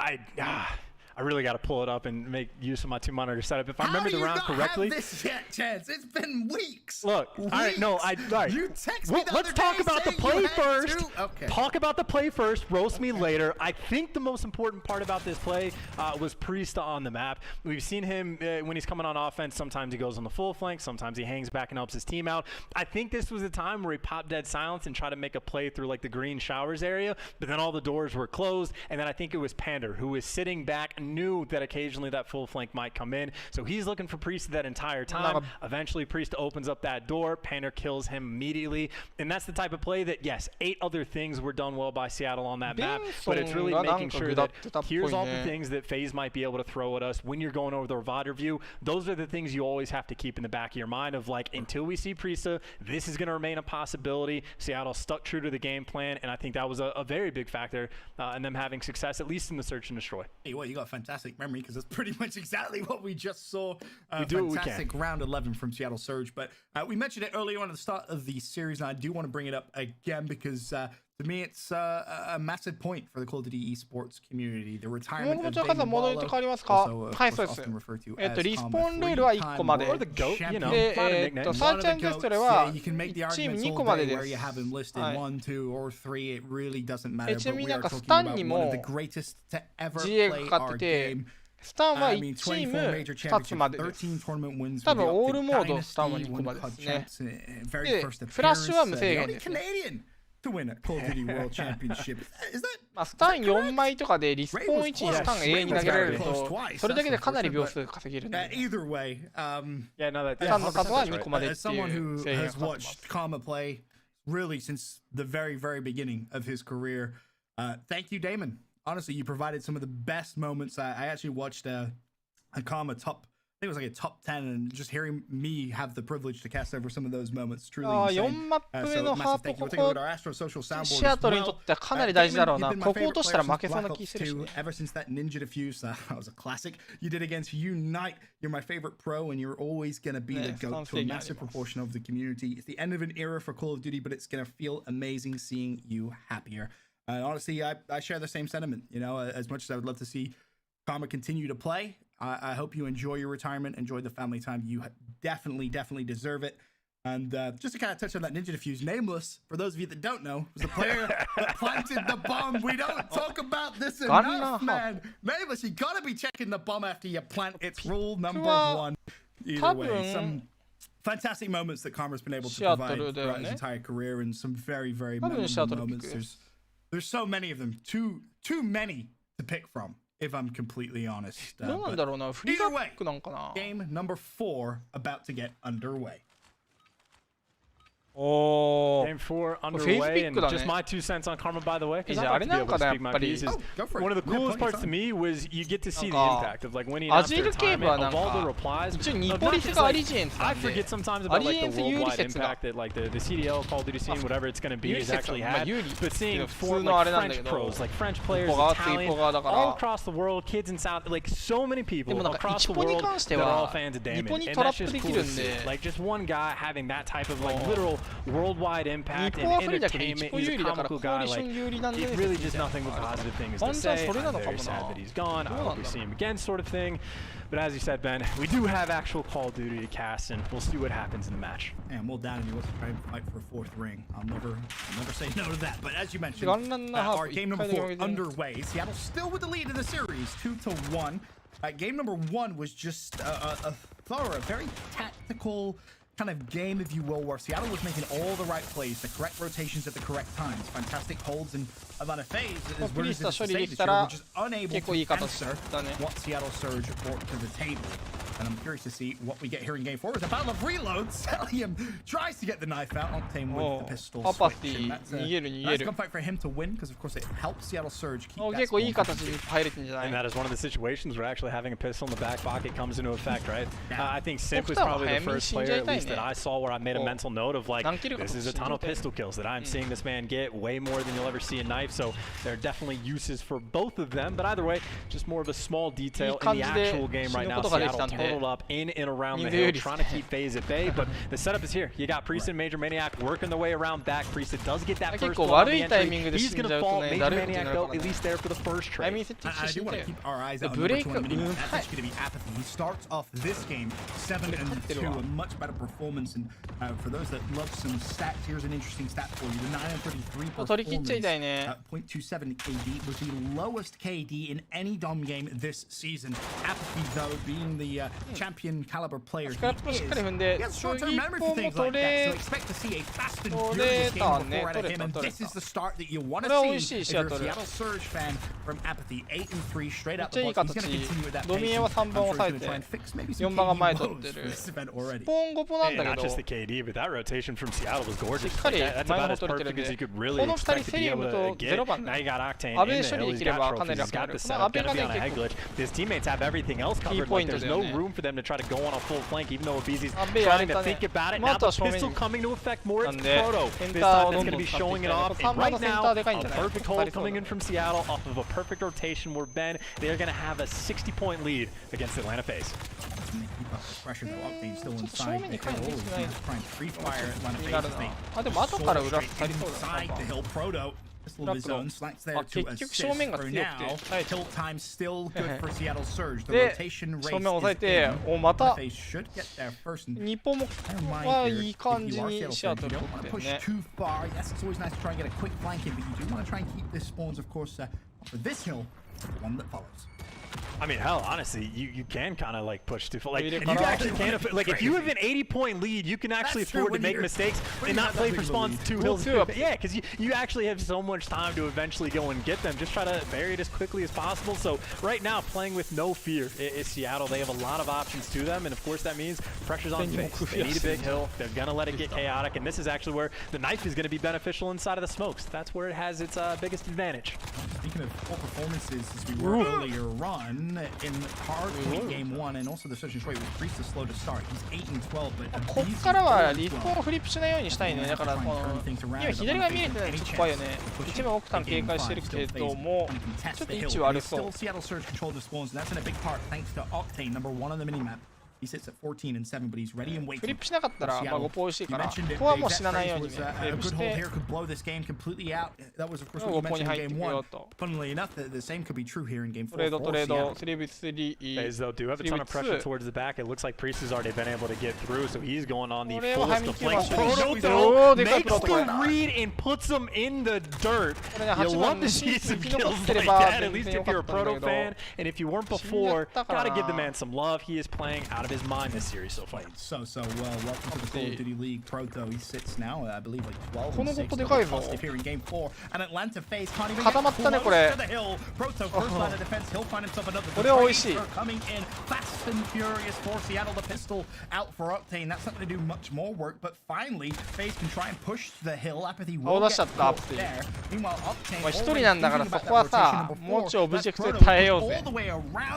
I really got to pull it up and make use of my 2-monitor setup. If I remember the round correctly. Have this yet, Chance? It's been weeks. Look, all right, no, all right. You text me the let's other talk day about the saying play you had first. two? Okay. Talk about the play first. Roast me later. I think the most important part about this play was Priest on the map. We've seen him when he's coming on offense. Sometimes he goes on the full flank. Sometimes he hangs back and helps his team out. I think this was a time where he popped dead silence and tried to make a play through like the green showers area, but then all the doors were closed, and then I think it was Pander who was sitting back, knew that occasionally that full flank might come in, so he's looking for Priest that entire time. Eventually Priest opens up that door, Pander kills him immediately, and that's the type of play that, yes, 8 other things were done well by Seattle on that map, but it's really making sure that here's all the things that FaZe might be able to throw at us when you're going over the Ravader view. Those are the things you always have to keep in the back of your mind of like, until we see Priesta, this is going to remain a possibility. Seattle stuck true to the game plan, and I think that was a very big factor in them having success, at least in the search and destroy. Hey, well, you got a fantastic memory because that's pretty much exactly what we just saw. We do fantastic round 11 from Seattle Surge, but we mentioned it earlier on at the start of the series, and I do want to bring it up again because to me, it's a massive point for the Call of Duty esports community. The retirement of Damon Wallow, also often referred to as リスポンルールは1個まで。Or the GOAT, you know, で、サーチャンテストでは you can make the チーム arguments 2個 all まで day で where you す。 have them listed 1, 2, or 3. It really doesn't matter. ちな But みに we な are んか talking スタン about に one も of the greatest to ever GA play がかか our ってて、 game. スタンは I 1 mean, チーム 24 major 2つまでで championships, す。 13 tournament wins. 多分 with the オール Optic モードスタンは Dynasty, 2個ま won で CoD ですね。 champs, very で、 first フラッシュは appearance, 無 the 制限 only ですね。 Canadian to win a Call of Duty World Championship. Is that まあ、スタン4枚とかでリスポン1にスタンが永遠に投げられると、それだけでかなり秒数稼げるんで。 either way, yeah, no, that, スタンの数は2個までって as someone いう who 制限が has かかってます。 watched Karma play really since the very, very beginning of his career, thank you, Damon. Honestly, you provided some of the best moments. I actually watched a Karma top, I think it was like a top 10, and just hearing me have the privilege to cast over some of those moments truly insane. 4マップ上のハート、ここ、 Astro シアトルにとってはかなり大事だろうな。ここ落としたら負けそうな気するしね。 Ever since that ninja defuse, that was a classic. You did against Unite. You're my favorite pro, and you're always going to be the GOAT to a massive proportion of the community. It's the end of an era for Call of Duty, but it's going to feel amazing seeing you happier. Honestly, I share the same sentiment. You know, as much as I would love to see Karma continue to play, I hope you enjoy your retirement, enjoy the family time. You definitely deserve it. And just to kind of touch on that ninja defuse, Nameless, for those of you that don't know, was the player that planted the bomb. We don't talk about this enough, man. Nameless, you gotta be checking the bomb after you plant. It's rule number 1. Either way, some fantastic moments that Karma's been able to provide throughout his entire career, and some very, very memorable moments. There's so many of them, too many to pick from, if I'm completely honest. どうなんだろうな、フリーダックなんかな。 Game number 4 about to get underway. Game 4 underway, and だね。 just my 2 cents on Karma, by the way, because I あ like れ to be なん able か to な、や speak っ my ぱり pieces. One of the coolest parts to me was you get to see the impact of like when he ア announced ジ the ールケーブは retirement な of ん all the か replies. 一応ニ of ポ not リス just かア like, リジェンスな I んで forget sometimes ア about リ like エン the ス有利 worldwide 説が impact that like the CDL Call of Duty scene, whatever it's going to be, 有利 has 説 actually はまあ had. 有利 But seeing 普 for 通のあれ like なんだけ French ど pros, like French players, 一歩が熱い一 Italian, 歩がだから all across the world, kids in South, like so many で people もなんか across 一 the 歩に world 関して that are all は fans of 二 Damon, 歩に and トラ that's ップ just でき cool る to ん see. で Like just one guy having that type of like literal worldwide impact 二歩は and 不利だけど entertainment. 一歩 He's 有 a 利だから comical コー guy. ディショ Like ン有利なんで really just nothing but positive things to 本当は say. それな I'm のか very も sad な that he's gone. I どうな hope ん we だ see him again, sort of thing. But as you said, Ben, we do have actual Call of Duty to cast, and we'll see what happens in the match. And well, down and he wants to try and fight for a 4th ring. I'll never say no to that. But as you mentioned, ガンランなハー our フ game 1 number 回で 4 負けてる underway. Seattle still with the lead in the series, 2-1. Game number 1 was just a thorough, very tactical kind of game, if you will, where Seattle was making all the right plays, the correct rotations at the correct times, fantastic holds, and Havana FaZe, as weird as it is to say this year, were just unable to answer what Seattle Surge brought to the table. And I'm curious to see what we get here in game 4. It's a battle of reloads. Celium tries to get the knife out, Octane with the pistol switch. And that's a gunfight for him to win, because of course it helps Seattle Surge keep that 結構いい形に入れてんじゃない And that is one of the situations where actually having a pistol in the back pocket comes into effect, right? I think Simp was probably the first player, at least that I saw, where I made a mental note of like, this is a ton of pistol kills that I'm seeing this man get, way more than you'll ever see in knife. So there are definitely uses for both of them. But either way, just more of a small detail in the actual game right now. Seattle huddled up in and around the hill, trying to keep FaZe at bay. But the setup is here. You got Priest and Major Maniac working their way around back. Priest does get that first blow on the entry. He's going to fall. Major Maniac, though, at least there for the first trade. I do want to keep our eyes out on number 21. That's actually going to be Apathy. He starts off this game 7-2, a much better performance. And for those that love some stats, here's an interesting stat for you. The 933 performance, 0.27 KD, was the lowest KD in any DOM game this season. Apathy, though, being the champion caliber player he has short-term memory for things like that, so expect to see a fast and furious game before out of him, and this is the start that you want to see if you're a Seattle Surge fan from Apathy. 8-3 straight out the box. He's going to continue with that pace. I'm sure he's going to try and fix maybe some KD woes for this event already. Not just the KD, but that rotation from Seattle was gorgeous. That's about as perfect as you could really expect to be able to get. Now you got Octane in the hill, he's got trophies, he's got the setup, going to be on a head glitch. His teammates have everything else covered. Like, there's no room for them to try to go on a full flank, even though Abizi's trying to think about it. Now the pistol coming to affect more. It's Proto this time that's going to be showing it off. And right now, a perfect hold coming in from Seattle off of a perfect rotation where Ben, they're going to have a 60-point lead against Atlanta FaZe. Keep up the pressure, though. Octane's still inside the hill. He's trying to free fire Atlanta FaZe. Inside the hill. Proto. This little zone slacks there to assist for now. Tilt time still good for Seattle Surge. The rotation race is in. FaZe should get there first. And you don't want to push too far. Yes, it's always nice to try and get a quick flank in, but you do want to try and keep this spawns, of course, for this hill, the one that follows. I mean, hell, honestly, you can kind of like push too far. Like, you actually can, like, if you have an 80-point lead, you can actually afford to make mistakes and not play for spawns 2 hills. Yeah, because you actually have so much time to eventually go and get them. Just try to bury it as quickly as possible. So right now, playing with no fear is Seattle. They have a lot of options to them, and of course that means pressure's on FaZe. They need a big hill. They're gonna let it get chaotic, and this is actually where the knife is going to be beneficial inside of the smokes. That's where it has its biggest advantage. Speaking of poor performances, as we were earlier on in hard point game 1, and also the search and trade with Priest is slow to start. He's 8-12, but こっからはリスポンをフリップしないようにしたいね。だからこの今左が見えてないのちょっと怖いよね。一番奥さん警戒してるけどもちょっと位置悪そう。Seattle Surge control the spawns, and that's in a big part thanks to Octane, number 1 on the minimap. He sits at 14-7, but he's ready and waiting. フリップしなかったらまあ5ポイントしいからここはもう死なないようにね。フリップして could blow this game completely out. That was of course what you mentioned in game 1. Funnily enough, the same could be true here in game 4. トレード 3v3 FaZe though do have a ton of pressure towards the back. It looks like Priest has already been able to get through, so he's going on the fullest of flanks. Proto makes the read and puts him in the dirt. You love to see some kills like that, at least if you're a Proto fan, and if you weren't before, gotta give the man some love. He is playing out of his mind this series so far. So well. Welcome to the Call of Duty League. Proto, he sits now, I believe, like 12-6 positive here in game 4. And Atlanta FaZe can't even 固まったねこれ。 to the hill. Proto first line of defense. He'll find himself another. これは美味しい。 Coming in fast and furious for Seattle. The pistol out for Octane. That's not going to do much more work, but finally FaZe can try and push the hill. Apathy will get caught there. Meanwhile, Octane 一人なんだからそこはさもうちょいオブジェクトで耐えようぜ。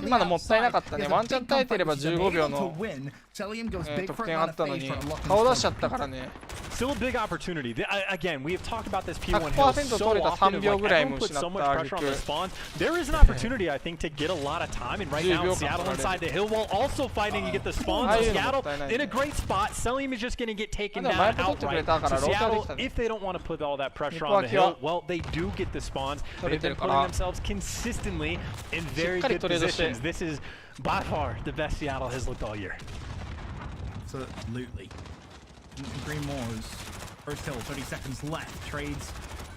今のもったいなかったね。ワンチャン耐えてれば15秒の得点あったのに顔出しちゃったからね。 Still a big opportunity. Again, we have talked about this P1 hill so often. Like, everyone puts so much pressure on the spawns. There is an opportunity, I think, to get a lot of time. And right now, Seattle inside the hill while also fighting to get the spawns. Seattle in a great spot. Selim is just going to get taken down outright. So Seattle, if they don't want to put all that pressure on the hill, well, they do get the spawns. They've been putting themselves consistently in very good positions. This is by far the best Seattle has looked all year. Absolutely. Green Moors. First hill, 30 seconds left. Trades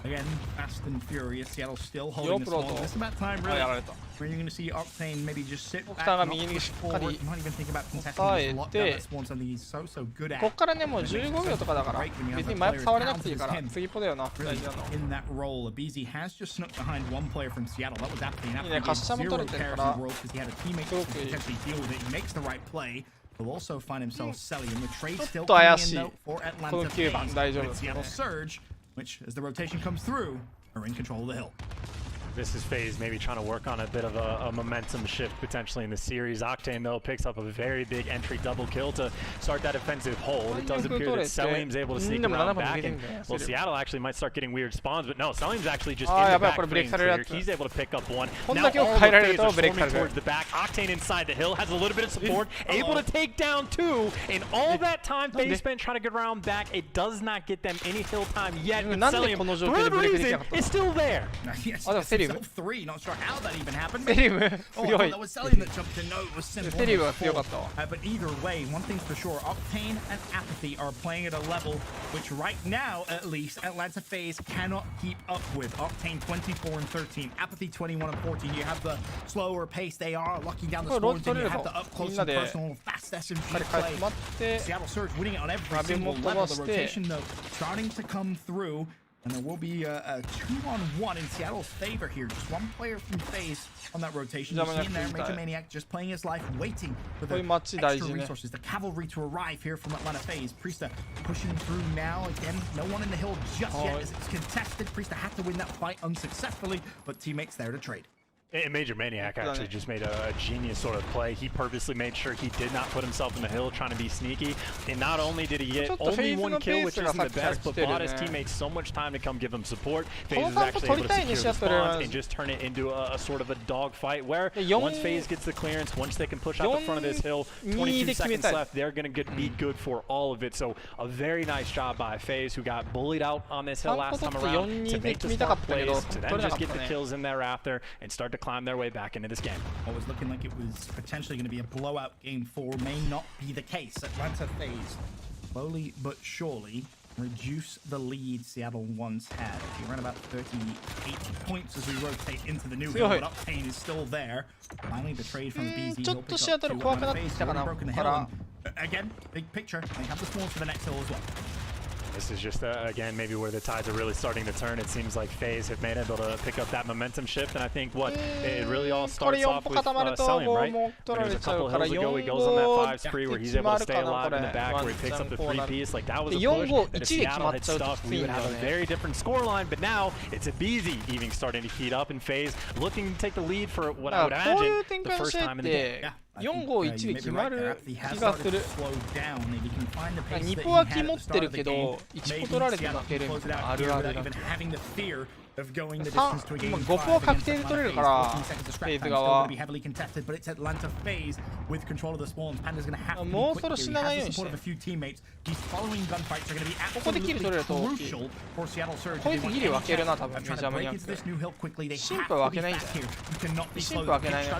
again, fast and furious. Seattle still holding the spawn. It's about time, really. Where you're going to see Octane maybe just sit back, not push forward. You might even think about contesting this lockdown. That spawn something he's so good at. こっからねもう15秒とかだから別にマイク触れなくていいから次ポだよな。大事なの。 In that role, Abizi has just snuck behind one player from Seattle. That was Apathy. いいね、滑車も取れてるから。 because he had a teammate who could potentially deal with it. He makes the right play. Will also find himself selling in the trade still coming in though for Atlanta FaZe. Seattle Surge, which as the rotation comes through, are in control of the hill. This is FaZe maybe trying to work on a bit of a momentum shift potentially in the series. Octane, though, picks up a very big entry double kill to start that offensive hold. It does appear that Selim's able to sneak around back, and well, Seattle actually might start getting weird spawns, but no, Selim's actually just in the back frame clear. He's able to pick up one. Now all of FaZe are swarming towards the back. Octane inside the hill has a little bit of support, able to take down two, and all that time FaZe spent trying to get around back, it does not get them any hill time yet, but Selim, for whatever reason, is still there. Selim 3, not sure how that even happened. That was Selim that jumped in. No, it was simple. But either way, one thing's for sure, Octane and Apathy are playing at a level which right now, at least, Atlanta FaZe cannot keep up with. Octane 24 and 13, Apathy 21 and 14. You have the slower pace they are, locking down the spawns, and you have the up close and personal fast SMG play. Seattle Surge winning it on every single level. The rotation, though, starting to come through. And there will be a 2-on-1 in Seattle's favor here. Just one player from FaZe on that rotation. You see in there, Major Maniac just playing his life, waiting for the extra resources, the cavalry to arrive here from Atlanta FaZe. Priesta pushing through now. Again, no one in the hill just yet as it's contested. Priesta had to win that fight unsuccessfully, but teammates there to trade. And Major Maniac actually just made a genius sort of play. He purposely made sure he did not put himself in the hill trying to be sneaky. And not only did he get only one kill, which isn't the best, but bought his teammates so much time to come give him support. FaZe is actually able to secure the spawns and just turn it into a sort of a dogfight where once FaZe gets the clearance, once they can push out the front of this hill, 22 seconds left, they're going to be good for all of it. So a very nice job by FaZe, who got bullied out on this hill last time around, to make the smart plays, to then just get the kills in thereafter and start to climb their way back into this game. What was looking like it was potentially going to be a blowout game 4 may not be the case. Atlanta FaZe slowly but surely reduce the lead Seattle once had. If you run about 38 points as we rotate into the new hill, but Octane is still there. Finally, the trade from BZ. He'll pick up 2 on FaZe, broken the hill. And again, big picture. They have the spawns for the next hill as well. This is just, again, maybe where the tides are really starting to turn. It seems like FaZe have been able to pick up that momentum shift, and I think it really all starts off with Selim, right? When it was a couple hills ago, he goes on that 5 spree where he's able to stay alive in the back, where he picks up the 3-piece. Like, that was a push. And if Seattle had stuff, we would have a very different scoreline, but now it's a BZ even starting to heat up, and FaZe looking to take the lead for what I would imagine the first time in the game. 451で決まる気がする。2ポは気持ってるけど、1ポ取られて負けるみたいなあるあるだ。今5ポは確定で取れるから、FaZe側。もうそろ死なないようにして。ここでキル取れると大きい。こいつギリ分けるな、多分メジャーマニアック。シンプは分けないんだよ。シンプは分けないんだよ。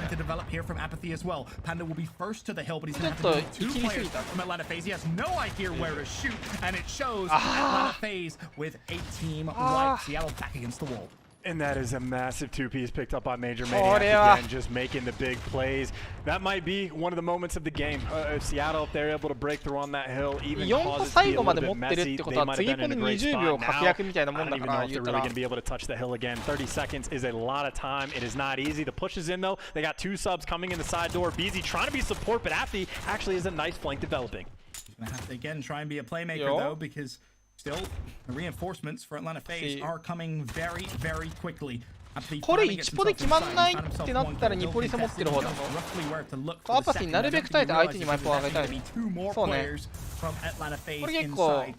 Panda will be first to the hill, but he's going to have to be 2 players from Atlanta FaZe. He has no idea where to shoot, and it shows Atlanta FaZe with a team like Seattle back against the wall. And that is a massive 2-piece picked up by Major Maniac again, just making the big plays. That might be one of the moments of the game. If Seattle, if they're able to break through on that hill, even cause it to be a little bit messy, they might have been in a great spot. Now, I don't even know if they're really going to be able to touch the hill again. 30 seconds is a lot of time. It is not easy. The push is in, though. They got 2 subs coming in the side door. BZ trying to be support, but Affy actually is a nice flank developing. He's going to have to, again, try and be a playmaker, though, because still, the reinforcements for Atlanta FaZe are coming very, very quickly. これ1ポで決まんないってなったら2ポリ差持ってる方だ。アパティなるべく耐えて相手にマイポを上げたい。そうね。これ結構い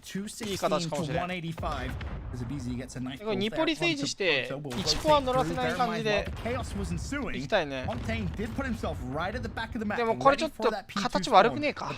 い形かもしれない。2ポリ政治して1ポは乗らせない感じでいきたいね。でもこれちょっと形悪くねえか。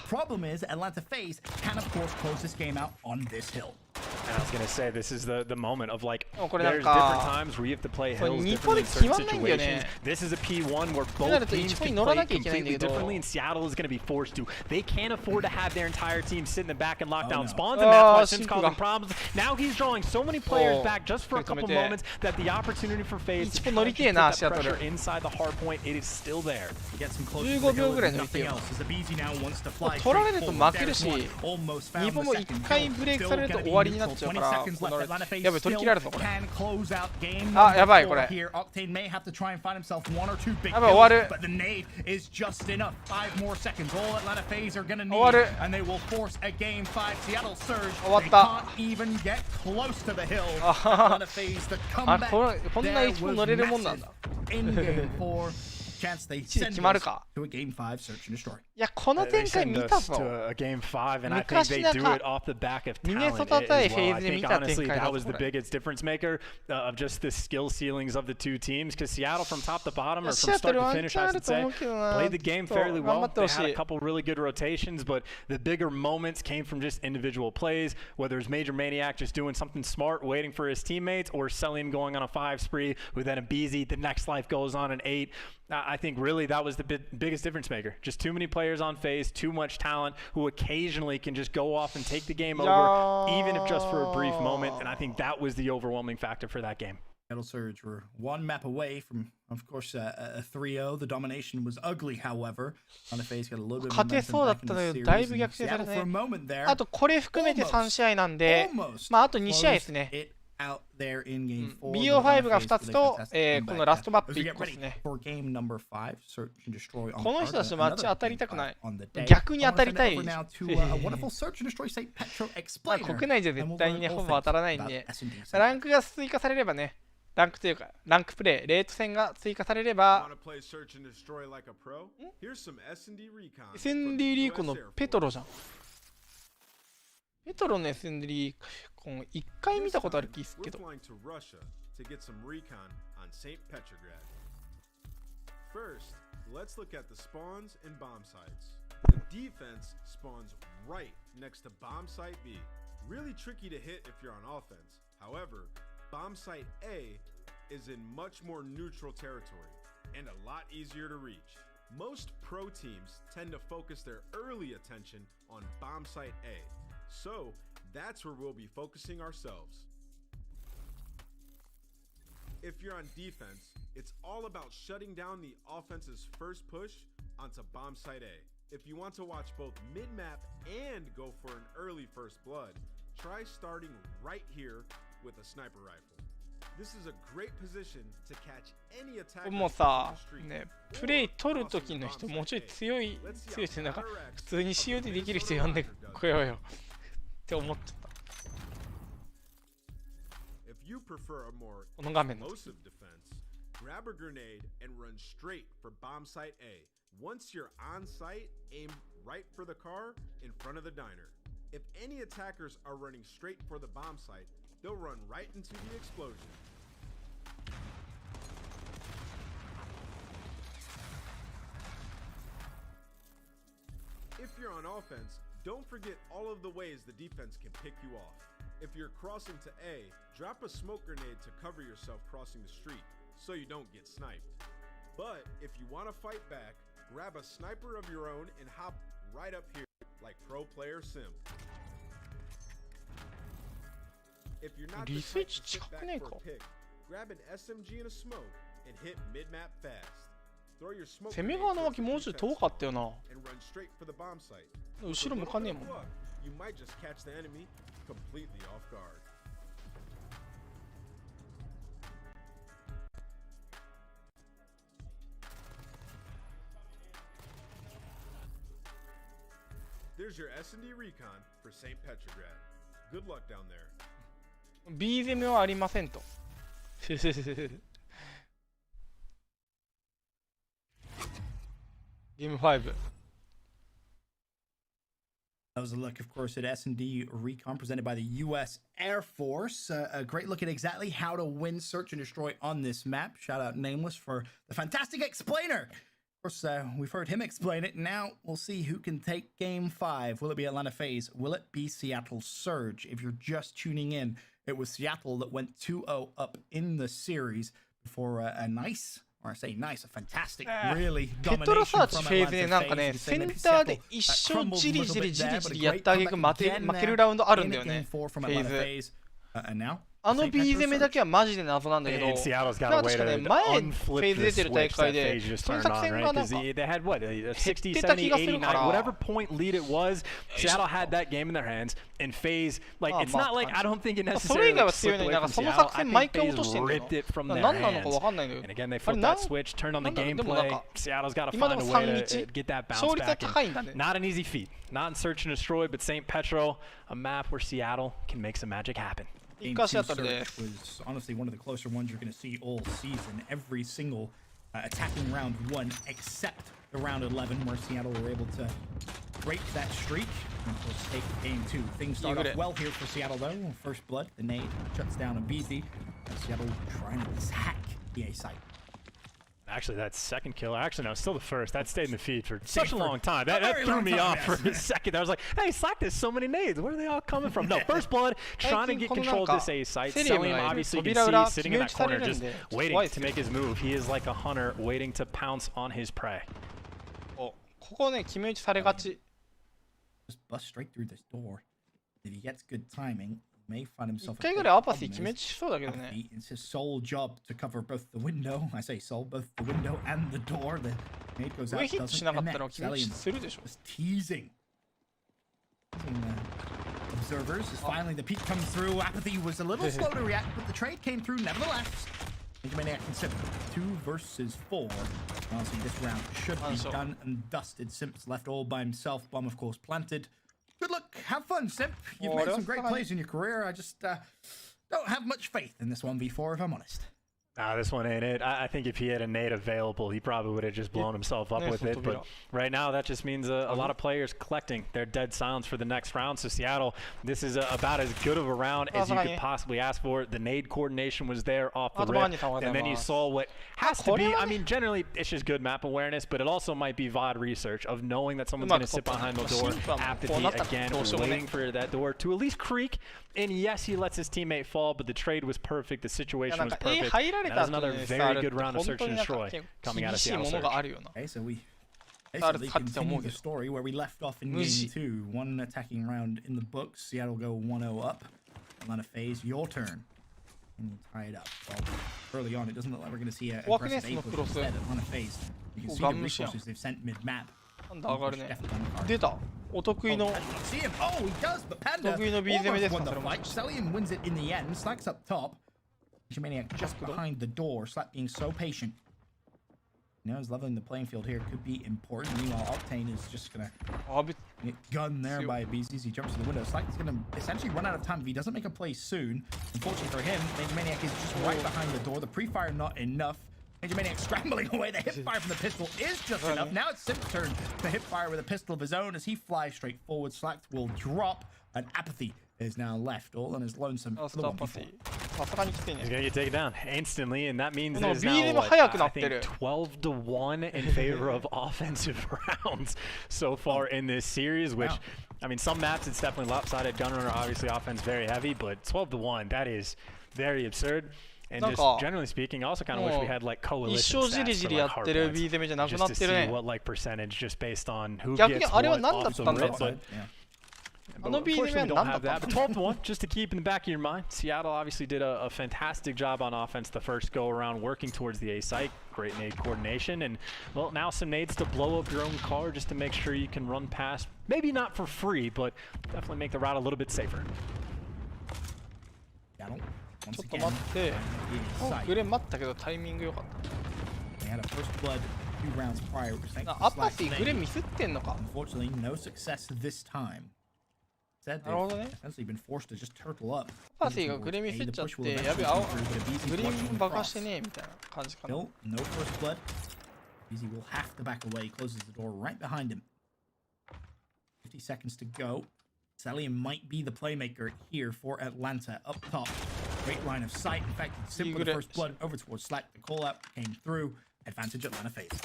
And I was going to say, this is the moment of like, there's different times where you have to play hills differently in certain situations. This is a P1 where both teams can play completely differently, and Seattle is going to be forced to. They can't afford to have their entire team sit in the back and lock down spawns, and that's why Sim's causing problems. Now he's drawing so many players back just for a couple moments that the opportunity for FaZe to put that pressure inside the hard point, it is still there. 15秒ぐらい乗りてえよ。取られると負けるし、2ポも1回ブレイクされると終わりわりになっちゃうから、このやばい、取り切られるぞこれ。あ、やばいこれ。やばい、終わる。終わる。終わった。あ、こんな一本乗れるもんなんだ。決まるか。いや、この展開見たぞ。昔なんかミネソタ対フェイズで見た展開だぞ。was the biggest difference maker of just the skill ceilings of the two teams, because Seattle from top to bottom or from start to finish, I should say, played the game fairly well. They had a couple really good rotations, but the bigger moments came from just individual plays, whether it's Major Maniac just doing something smart, waiting for his teammates, or Selim going on a 5 spree, who then a BZ, the next life goes on an 8. I think really that was the biggest difference maker. Just too many players on FaZe, too much talent who occasionally can just go off and take the game over, even if just for a brief moment. And I think that was the overwhelming factor for that game. Seattle Surge were one map away from, of course, a 3-0. The domination was ugly, however. On the FaZe got a little bit of momentum back in the series. Seattle for a moment there. あとこれ含めて3試合なんで、まああと2試合ですね。BO5 が2つと、このラストマップ1個ですね。この人たちのマッチ当たりたくない。逆に当たりたい。国内じゃ絶対にね、ほぼ当たらないんで、ランクが追加されればね、ランクというか、ランクプレイ、レート戦が追加されれば、SND リーコのペトロじゃん。ペトロの SND リーコン、1回見たことある気するけど。First, let's look at the spawns and bomb sites. The defense spawns right next to bomb site B. Really tricky to hit if you're on offense. However, bomb site A is in much more neutral territory and a lot easier to reach. Most pro teams tend to focus their early attention on bomb site A. So, that's where we'll be focusing ourselves. If you're on defense, it's all about shutting down the offense's first push onto bomb site A. If you want to watch both mid-map and go for an early first blood, try starting right here with a sniper rifle. This is a great position to catch any attack. もうさ、ね、プレイ取るときの人、もうちょい強い人、なんか普通に COD できる人呼んでこようよって思っちゃった。この画面の。Grab a grenade and run straight for bomb site A. Once you're on site, aim right for the car in front of the diner. If any attackers are running straight for the bomb site, they'll run right into the explosion. If you're on offense, don't forget all of the ways the defense can pick you off. If you're crossing to A, drop a smoke grenade to cover yourself crossing the street, so you don't get sniped. But if you want to fight back, grab a sniper of your own and hop right up here like pro player Sim. If you're not the type to sit back for a pick, grab an SMG and a smoke and hit mid-map fast. Throw your smoke grenade and run straight for the bomb site. You might just catch the enemy completely off guard. There's your S&D recon for St. Petrograd. Good luck down there. B 攻めはありませんと。ゲーム5。That was a look, of course, at S&D Recon presented by the U.S. Air Force. A great look at exactly how to win Search and Destroy on this map. Shout out Nameless for the fantastic explainer. Of course, we've heard him explain it. Now we'll see who can take Game 5. Will it be Atlanta FaZe? Will it be Seattle Surge? If you're just tuning in, it was Seattle that went 2-0 up in the series before a nice, or I say nice, a fantastic, really domination from Atlanta FaZe. なんかね、センターで一生じりじりやってあげく負けるラウンドあるんだよね。FaZe。あの B 攻めだけはマジで謎なんだけど、なんか確かね、前フェーズ出てる大会で、その作戦がなんか減ってた気がするから、whatever point lead it was, Seattle had that game in their hands, and FaZe, like, it's not like I don't think it necessarily それ以外は強いのに、なんかその作戦毎回落としてんだよな。何なのか分かんないんだよ。And again, they flipped that switch, turned on the gameplay. Seattle's got to find a way to get that bounce back. Not an easy feat. Not in Search and Destroy, but St. Petro, a map where Seattle can make some magic happen. Game 2 Search was honestly one of the closer ones you're going to see all season. Every single attacking round won, except the round 11, where Seattle were able to break that streak and of course take game 2. Things start off well here for Seattle though. First blood, the nade shuts down a BZ. Seattle trying to attack the A site. Actually, that second kill, actually, no, still the first. That stayed in the feed for such a long time. That threw me off for a second. I was like, hey, Slack, there's so many nades. Where are they all coming from? No, first blood, trying to get control of this A site. Selim, obviously, you can see sitting in that corner, just waiting to make his move. He is like a hunter waiting to pounce on his prey. ここね、決め打ちされがち。Just bust straight through this door. If he gets good timing, may find himself 1回ぐらいアパシー決め打ちしそうだけどね。It's his sole job to cover both the window. I say sole, both the window and the door. The nade goes out. 上ヒットしなかったら決め打ちするでしょ。Teasing. Observers as finally the peek comes through. Apathy was a little slow to react, but the trade came through nevertheless. Maniac considered 2 versus 4. Honestly, this round should be done and dusted. Simp's left all by himself. Bomb, of course, planted. Good luck. Have fun, Simp. You've made some great plays in your career. I just don't have much faith in this 1v4, if I'm honest. This one ain't it. I think if he had a nade available, he probably would have just blown himself up with it. But right now, that just means a lot of players collecting their dead silence for the next round. So Seattle, this is about as good of a round as you could possibly ask for. The nade coordination was there off the rip. And then you saw what has to be, I mean, generally, it's just good map awareness, but it also might be VOD research of knowing that someone's going to sit behind the door. Apathy, again, waiting for that door to at least creak. And yes, he lets his teammate fall, but the trade was perfect. The situation was perfect. That was another very good round of Search and Destroy coming out of Seattle Search. Okay, so we basically continue the story where we left off in game 2. One attacking round in the books. Seattle go 1-0 up. Atlanta FaZe, your turn. And tie it up. Well, early on, it doesn't look like we're going to see an aggressive A push instead. Atlanta FaZe. You can see the resources they've sent mid-map. なんだ上がるね。出た。お得意の。得意の B 攻めですか。Selim wins it in the end. Slack's up top. Maniac just behind the door. Slack being so patient. You know, he's leveling the playing field here. Could be important. Meanwhile, Octane is just gonna get gunned there by BZ. He jumps to the window. Slack is gonna essentially run out of time if he doesn't make a play soon. Unfortunately for him, Maniac is just right behind the door. The pre-fire not enough. Maniac scrambling away. The hip fire from the pistol is just enough. Now it's Sim's turn to hip fire with a pistol of his own as he flies straight forward. Slack will drop, and Apathy is now left all on his lonesome. He's gonna get taken down instantly, and that means there's now what, I think 12-1 in favor of offensive rounds so far in this series, which, I mean, some maps it's definitely lopsided. Gunrunner obviously offense very heavy, but 12-1, that is very absurd. And just generally speaking, I also kind of wish we had like coalition stats for like hardpoints, just to see what like percentage just based on who gets what off the rip. But unfortunately, we don't have that. But 12-1, just to keep in the back of your mind. Seattle obviously did a fantastic job on offense the first go around, working towards the A site. Great nade coordination, and well, now some nades to blow up your own car just to make sure you can run past. Maybe not for free, but definitely make the route a little bit safer. ちょっと待って。グレー待ったけどタイミング良かった。アッパシーグレーミスってんのか。Unfortunately, no success this time. なるほどね。アッパシーがグレーミスっちゃって、やべ、グリーン爆破してねえみたいな感じかな。No first blood. BZ will have to back away. Closes the door right behind him. 50 seconds to go. Selim might be the playmaker here for Atlanta up top. Great line of sight. In fact, simple first blood over towards Slack. The call out came through. Advantage Atlanta FaZe.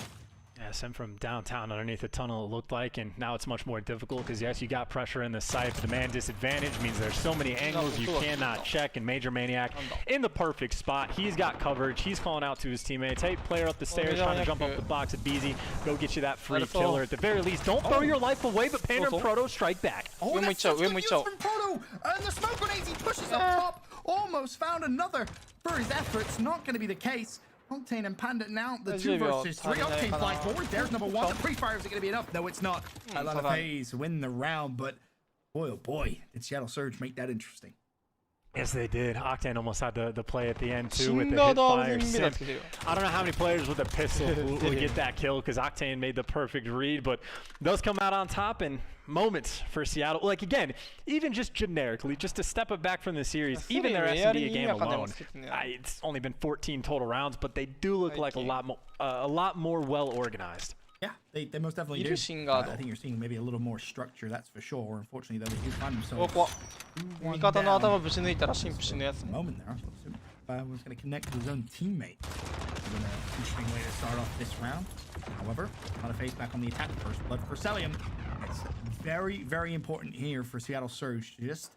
Yeah, sent from downtown underneath the tunnel, it looked like, and now it's much more difficult because, yes, you got pressure in the site, but the man disadvantage means there's so many angles you cannot check, and Major Maniac in the perfect spot. He's got coverage. He's calling out to his teammates, hey, player up the stairs, trying to jump up the box at BZ. Go get you that free killer. At the very least, don't throw your life away, but Panda and Proto strike back. Oh, that's such good news from Proto! And the smoke grenades, he pushes up top. almost found another for his efforts. Not going to be the case. Octane and Panda now, the 2 versus 3. Octane flying forward. There's number 1. The pre-fire, is it going to be enough? No, it's not. Atlanta FaZe win the round, but boy, oh boy, did Seattle Surge make that interesting. Yes, they did. Octane almost had the play at the end, too, with the hip fire. I don't know how many players with a pistol will get that kill, because Octane made the perfect read, but those come out on top in moments for Seattle. Like, again, even just generically, just to step it back from the series, even their S&D game alone, it's only been 14 total rounds, but they do look like a lot more well-organized. Yeah, they most definitely do. I think you're seeing maybe a little more structure, that's for sure. Unfortunately, though, they do find themselves味方の頭ぶち抜いたら神父死ぬやつ。 moment there. Was going to connect to his own teammate. An interesting way to start off this round. However, not a FaZe back on the attack. First blood for Celium. It's very, very important here for Seattle Surge to just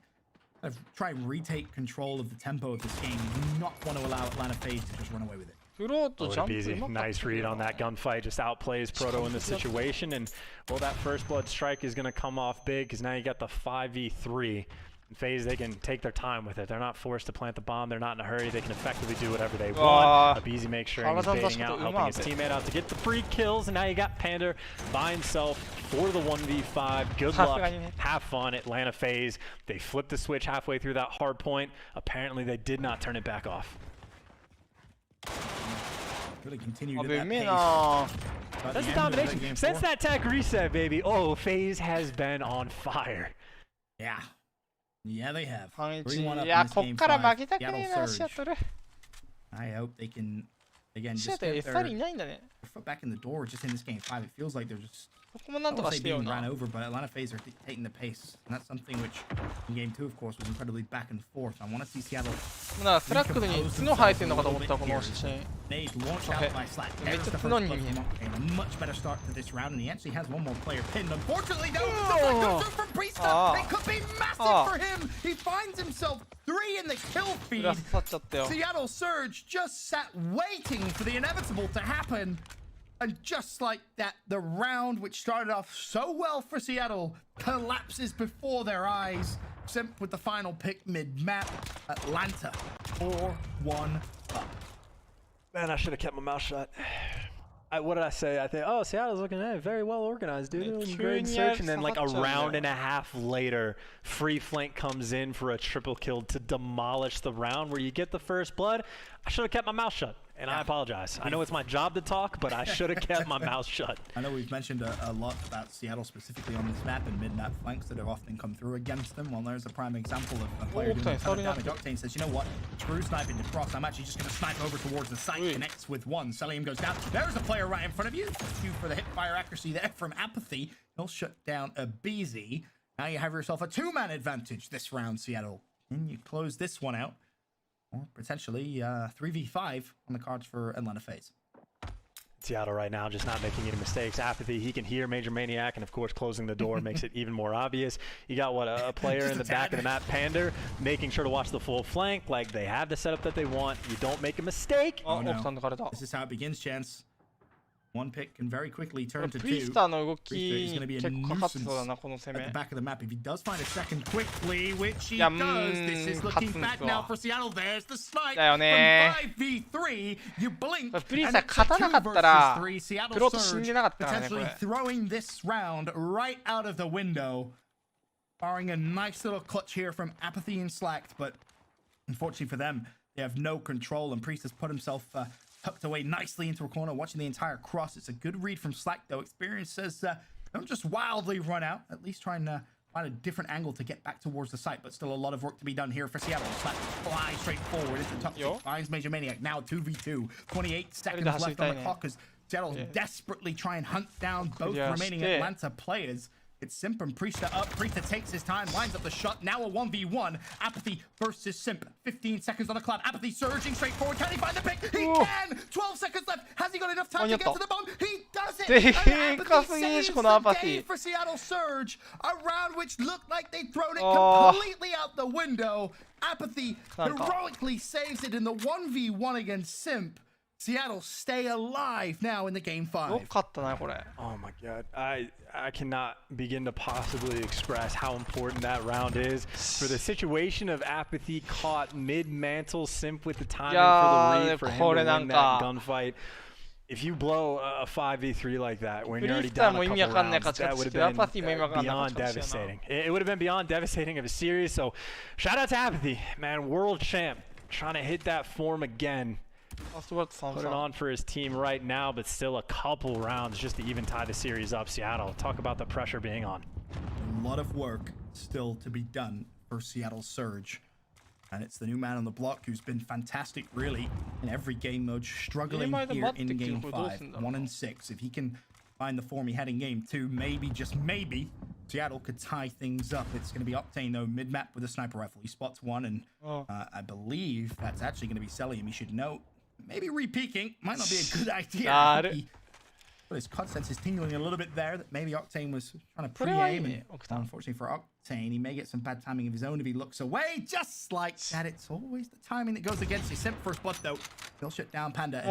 kind of try and retake control of the tempo of this game. You do not want to allow Atlanta FaZe to just run away with it. Nice read on that gunfight, just outplays Proto in this situation, and well, that first blood strike is going to come off big because now you got the 5v3. FaZe, they can take their time with it. They're not forced to plant the bomb. They're not in a hurry. They can effectively do whatever they want. Abizi makes sure he's baiting out, helping his teammate out to get the free kills, and now you got Panda by himself for the 1v5. Good luck. Have fun, Atlanta FaZe. They flipped the switch halfway through that hard point. Apparently, they did not turn it back off. Really continued at that pace. That's a domination. Since that tech reset, baby, oh, FaZe has been on fire. Yeah. Yeah, they have. いや、こっから負けたくねえな、シアトル。 I hope they can, again, シア just トル get SR いないんだね。 their foot back in the door just in this game 5. It feels like they're just, ここもなんと I か don't し say てよ being な。 ran over, but Atlanta FaZe are taking the pace. And that's something which in game 2, of course, was incredibly back and forth. I want to see Seattle なんかスラックに角生えてんのかと思ったこの写真。 Nade launched out by Slack. There's the first blood from Octane. A much better start to this round, and he actually has one more player pinned. Unfortunately, no, the blood goes through from Priesta. It could be massive for him. He finds himself 3 in the kill feed. Seattle Surge just sat waiting for the inevitable to happen. And just like that, the round, which started off so well for Seattle, collapses before their eyes. Simp with the final pick mid-map. Atlanta, 4-1 up. Man, I should have kept my mouth shut. What did I say? I think, oh, Seattle's looking very well organized, dude. Great search. And then like a round and a half later, Free Flank comes in for a triple kill to demolish the round where you get the first blood. I should have kept my mouth shut. And I apologize. I know it's my job to talk, but I should have kept my mouth shut. I know we've mentioned a lot about Seattle specifically on this map and mid-map flanks that have often come through against them. Well, there's a prime example of a player doing a ton of damage. Octane says, you know what? Screw sniping to cross. I'm actually just going to snipe over towards the site. Connects with 1. Celium goes down. There's a player right in front of you. Thank you for the hip fire accuracy there from Apathy. He'll shut down Abizi. Now you have yourself a 2-man advantage this round, Seattle. And you close this one out. Or potentially 3v5 on the cards for Atlanta FaZe. Seattle right now just not making any mistakes. Apathy, he can hear Major Maniac, and of course closing the door makes it even more obvious. You got what, a player in the back of the map, Pander, making sure to watch the full flank. Like, they have the setup that they want. You don't make a mistake. Oh no, this is how it begins, Chance. One pick can very quickly turn to 2. Priesta の動きに結構かかってそうだな、この攻め。 At the back of the map, if he does find a second quickly, which he does, this is looking back now for Seattle. There's the snipe from 5v3. You blink, and it's a 2 versus 3. Seattle Surge potentially throwing this round right out of the window, barring a nice little clutch here from Apathy and Slacked, but unfortunately for them, they have no control, and Priest has put himself tucked away nicely into a corner, watching the entire cross. It's a good read from Slack, though. Experience says don't just wildly run out. At least try and find a different angle to get back towards the site, but still a lot of work to be done here for Seattle. Slack flies straight forward into top 6. Finds Major Maniac. Now 2v2. 28 seconds left on the clock as Seattle desperately try and hunt down both remaining Atlanta players. It's Simp and Priesta up. Priesta takes his time, lines up the shot. Now a 1v1. Apathy versus Simp. 15 seconds on the clock. Apathy surging straight forward. Can he find the pick? He can! 12 seconds left. Has he got enough time to get to the bomb? He does it! And Apathy saves the game for Seattle Surge. A round which looked like they'd thrown it completely out the window. Apathy heroically saves it in the 1v1 against Simp. Seattle stay alive now in the game 5. Oh my god. I cannot begin to possibly express how important that round is for the situation of apathy caught mid-mantle. Simp with the timing for the read for him to win that gunfight. If you blow a 5v3 like that when you're already down a couple rounds, that would have been beyond devastating. It would have been beyond devastating of a series. So shout out to Apathy, man, world champ, trying to hit that form again. Put it on for his team right now, but still a couple rounds just to even tie the series up. Seattle, talk about the pressure being on. A lot of work still to be done for Seattle Surge. And it's the new man on the block who's been fantastic, really, in every game mode, struggling here in Game 5. 1-6. If he can find the form he had in Game 2, maybe, just maybe, Seattle could tie things up. It's going to be Octane, though, mid-map with a sniper rifle. He spots one, and I believe that's actually going to be selling him. He should know. Maybe re-peeking might not be a good idea. But his CoD sense is tingling a little bit there that maybe Octane was trying to pre-aim. And unfortunately for Octane, he may get some bad timing of his own if he looks away. Just like that, it's always the timing that goes against you. Simp first blood, though. He'll shut down Panda.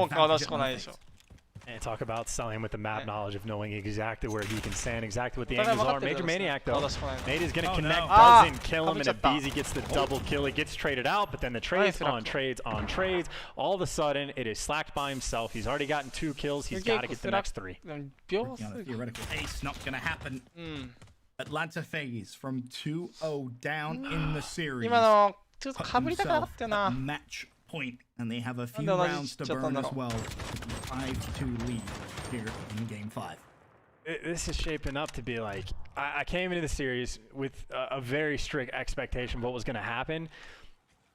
And talk about selling with the map knowledge of knowing exactly where he can stand, exactly what the angles are. Major Maniac, though. Nate is going to connect, doesn't kill him, and Abizi gets the double kill. He gets traded out, but then the trades on trades on trades. All of a sudden, it is slacked by himself. He's already gotten 2 kills. He's got to get the next 3. Working on a theoretical ace, not going to happen. Atlanta FaZe from 2-0 down in the series. Put himself at match point, and they have a few rounds to burn as well. 5-2 lead here in Game 5. This is shaping up to be like, I came into the series with a very strict expectation of what was going to happen.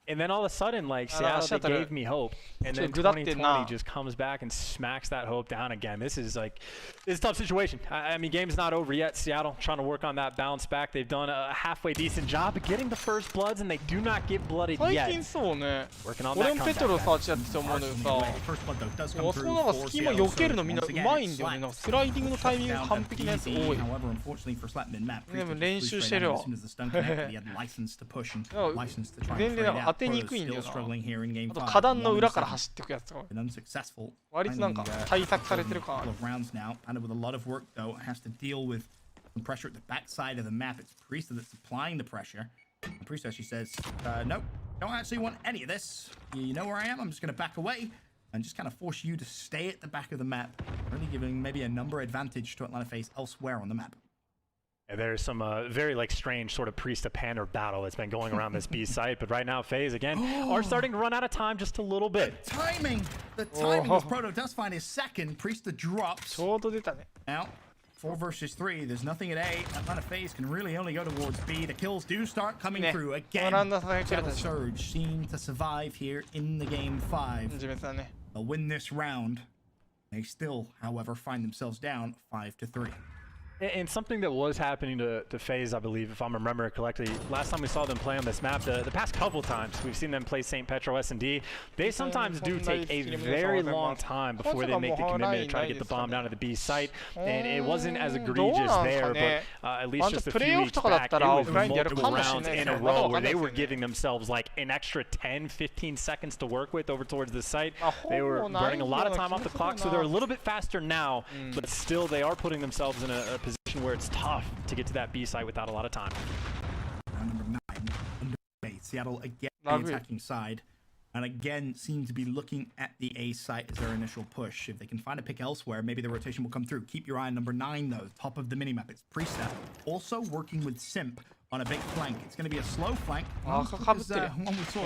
And then all of a sudden, like, Seattle, they gave me hope. And then 2020 just comes back and smacks that hope down again. This is like, it's a tough situation. I mean, game's not over yet. Seattle trying to work on that bounce back. They've done a halfway decent job of getting the first bloods, and they do not get blooded yet. Working on that comeback. First blood, though, does come through for Seattle. However, unfortunately for Slap mid-map, as soon as the stun connected, he had license to push and license to try and trade out. 当てにくいんだよな。あと花花壇の裏から走っていくやつが割となんか 対策されてる感ある。Rounds now, and with a lot of work though, has to deal with some pressure at the backside of the map. It's Priesta that's applying the pressure. And Priesta actually says, "No, don't actually want any of this. You know where I am. I'm just going to back away and just kind of force you to stay at the back of the map, really giving maybe a number advantage to Atlanta FaZe elsewhere on the map." And there's some very like strange sort of Priest to Panda battle that's been going around this B site, but right now FaZe again are starting to run out of time just a little bit. The timing of Proto does find his second. Priest drops. Now 4 versus 3. There's nothing at A. Atlanta FaZe can really only go towards B. The kills do start coming through again. Seattle Surge seem to survive here in the Game 5. They'll win this round. They still, however, find themselves down 5-3. And something that was happening to FaZe, I believe, if I'm remembering correctly, last time we saw them play on this map, the past couple times we've seen them play St. Petro S&D, they sometimes do take a very long time before they make the commitment to try to get the bomb down to the B site. And it wasn't as egregious there, but at least just a few weeks back, it was multiple rounds in a row where they were giving themselves like an extra 10-15 seconds to work with over towards the site. They were burning a lot of time off the clock, so they're a little bit faster now, but still they are putting themselves in a position where it's tough to get to that B site without a lot of time. Round number 9, Seattle again the attacking side, and again seem to be looking at the A site as their initial push. If they can find a pick elsewhere, maybe the rotation will come through. Keep your eye on number 9 though, top of the minimap. It's Priesta, also working with Simp on a big flank. It's going to be a slow flank. One we saw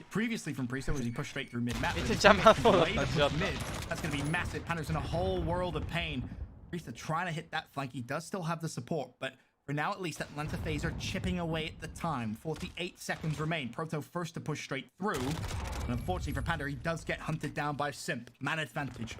previously from Priesta was he pushed straight through mid-map. That's going to be massive. Panda's in a whole world of pain. Priesta trying to hit that flank. He does still have the support, but for now at least Atlanta FaZe are chipping away at the time. 48 seconds remain. Proto first to push straight through, and unfortunately for Panda, he does get hunted down by Simp. Man advantage.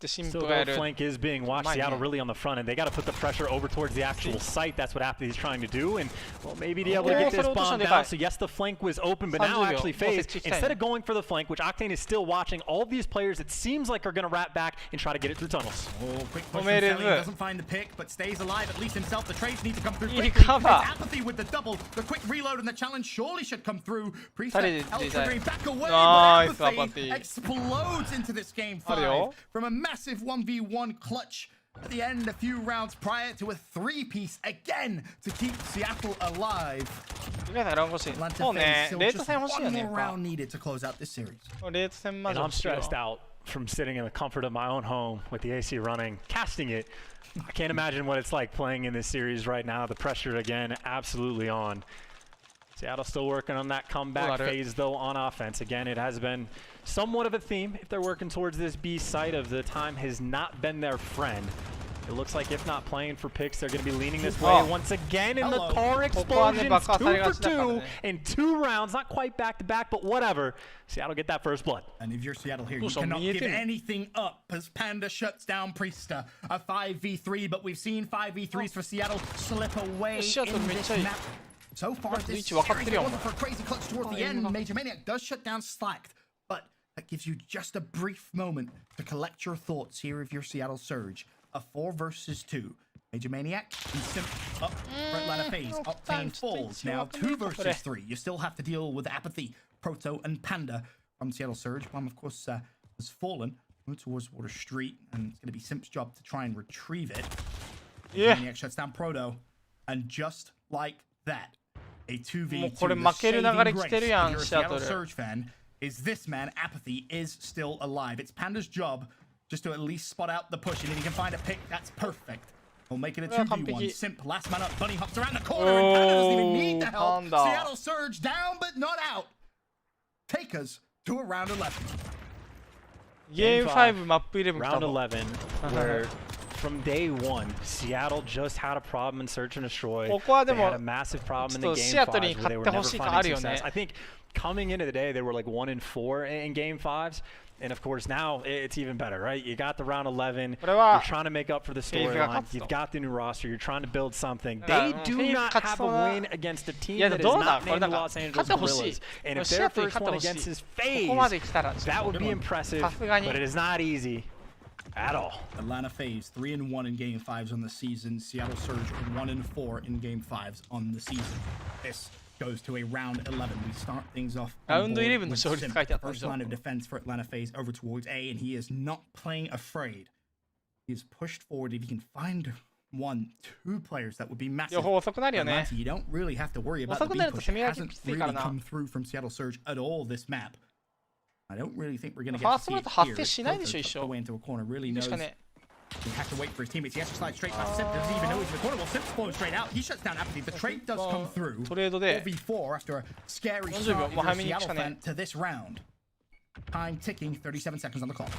Still the flank is being watched. Seattle really on the front end. They got to put the pressure over towards the actual site. That's what Apathy is trying to do, and well, maybe be able to get this bomb down. So yes, the flank was open, but now actually FaZe, instead of going for the flank, which Octane is still watching, all of these players it seems like are going to wrap back and try to get it through tunnels. Quick push from Selly. Doesn't find the pick, but stays alive at least himself. The trades need to come through quickly. Apathy with the double. The quick reload and the challenge surely should come through. Priest elsewhere He back away, Nice, but Apathy Apathy. explodes into this game 5 from a massive 1v1 clutch at the end, a few rounds prior to a 3-piece again to keep Seattle alive. そうね、レート戦欲しいよね。 One more round needed to close out this series. レート戦マジ And 欲 I'm しいわ。 stressed out from sitting in the comfort of my own home with the AC running, casting it. I can't imagine what it's like playing in this series right now. The pressure again, absolutely on. Seattle still working on that comeback phase though on offense. Again, it has been somewhat of a theme if they're working towards this B site of the time has not been their friend. It looks like if not playing for picks, they're going to be leaning this way once again in the car explosions. 2 for 2 in 2 rounds. Not quite back to back, but whatever. Seattle get that first blood. And if you're Seattle here, you cannot give anything up as Panda shuts down Priesta. A 5v3, but we've seen 5v3s for Seattle slip away in this map. So far, this series wasn't for a crazy clutch toward the end. Major Maniac does shut down Slacked, but that gives you just a brief moment to collect your thoughts here if you're Seattle Surge. A 4 versus 2. Major Maniac and Simp up for Atlanta FaZe. Octane falls. Now 2 versus 3. You still have to deal with Apathy, Proto, and Panda from Seattle Surge. Bomb, of course, has fallen towards Water Street, and it's going to be Simp's job to try and retrieve it. Yeah. Maniac shuts down Proto, and just like that, a 2v2. The saving grace, if you're a Seattle Surge fan, is this man, Apathy, is still alive. It's Panda's job just to at least spot out the push, and if he can find a pick, that's perfect. We'll make it a 2v1. Simp, last man up, bunny hops around the corner, and Panda doesn't even need the help. Seattle Surge down, but not out. Take us to a round 11. Game 5 マップ11 round 11, where from day 1, Seattle just had a problem in Search and Destroy. They had a massive problem in the game 5 where they were never finding success. I think coming into the day, they were like 1-4 in game 5s. And of course, now it's even better, right? You got the round 11. You're trying to make up for the storyline. You've got the new roster. You're trying to build something. They do not have a win against a team that is not named the Los Angeles Gorillas. And if their first one against is FaZe, that would be impressive. But it is not easy at all. Atlanta FaZe 3-1 in game 5s on the season. Seattle Surge 1-4 in game 5s on the season. This goes to a round 11. We start things off on board with Simp. First line of defense for Atlanta FaZe over towards A, and he is not playing afraid. He is pushed forward. If he can find 1-2 players, that would be massive. Atlanta, you don't really have to worry about the B push. It hasn't really come through from Seattle Surge at all this map. I don't really think we're going to get to see it here. Away into a corner really knows. He has to wait for his teammates. He has to slide straight past Simp. Doesn't even know he's in the corner. Well, Simp's flowing straight out. He shuts down Apathy. The trade does come through. 4v4 after a scary start for Seattle fan to this round. Time ticking. 37 seconds on the clock.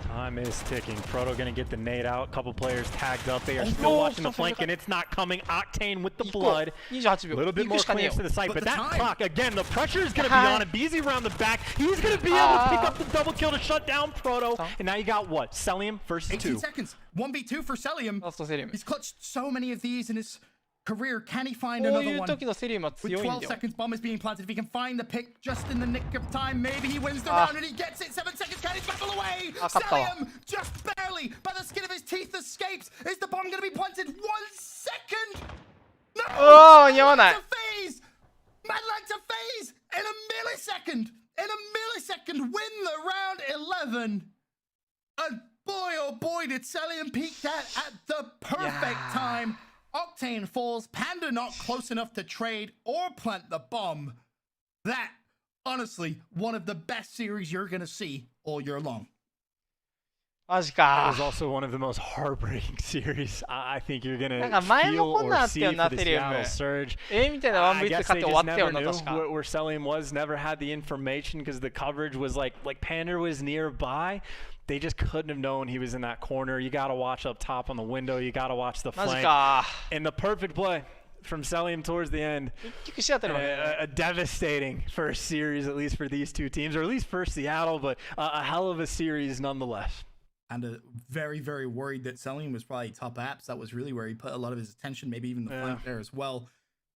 Time is ticking. Proto gonna get the nade out. Couple players tagged up. They are still watching the flank, and it's not coming. Octane with the blood. A little bit more clearance to the site, but that clock, again, the pressure is gonna be on it. BZ around the back. He's gonna be able to pick up the double kill to shut down Proto. And now you got what? Celium versus 2. 18 seconds. 1v2 for Celium. He's clutched so many of these in his career. Can he find another one? With 12 seconds, bomb is being planted. If he can find the pick just in the nick of time, maybe he wins the round and he gets it. 7 seconds. Can he battle away? Celium just barely by the skin of his teeth escapes. Is the bomb going to be planted? 1 second. No. Oh, Madland to FaZe in a millisecond. In a millisecond, win the round 11. And boy, oh boy, did Celium peak that at the perfect time. Octane falls, Panda not close enough to trade or plant the bomb. That, honestly, one of the best series you're going to see all year long. That was also one of the most heartbreaking series I think you're going to feel or see for the Seattle Surge. I guess they just never knew where Celium was, never had the information because the coverage was like Panda was nearby. They just couldn't have known he was in that corner. You got to watch up top on the window. You got to watch the flank. And the perfect play from Celium towards the end. A devastating first series, at least for these two teams, or at least for Seattle, but a hell of a series nonetheless. And very, very worried that Celium was probably top apps. That was really where he put a lot of his attention, maybe even the flank there as well.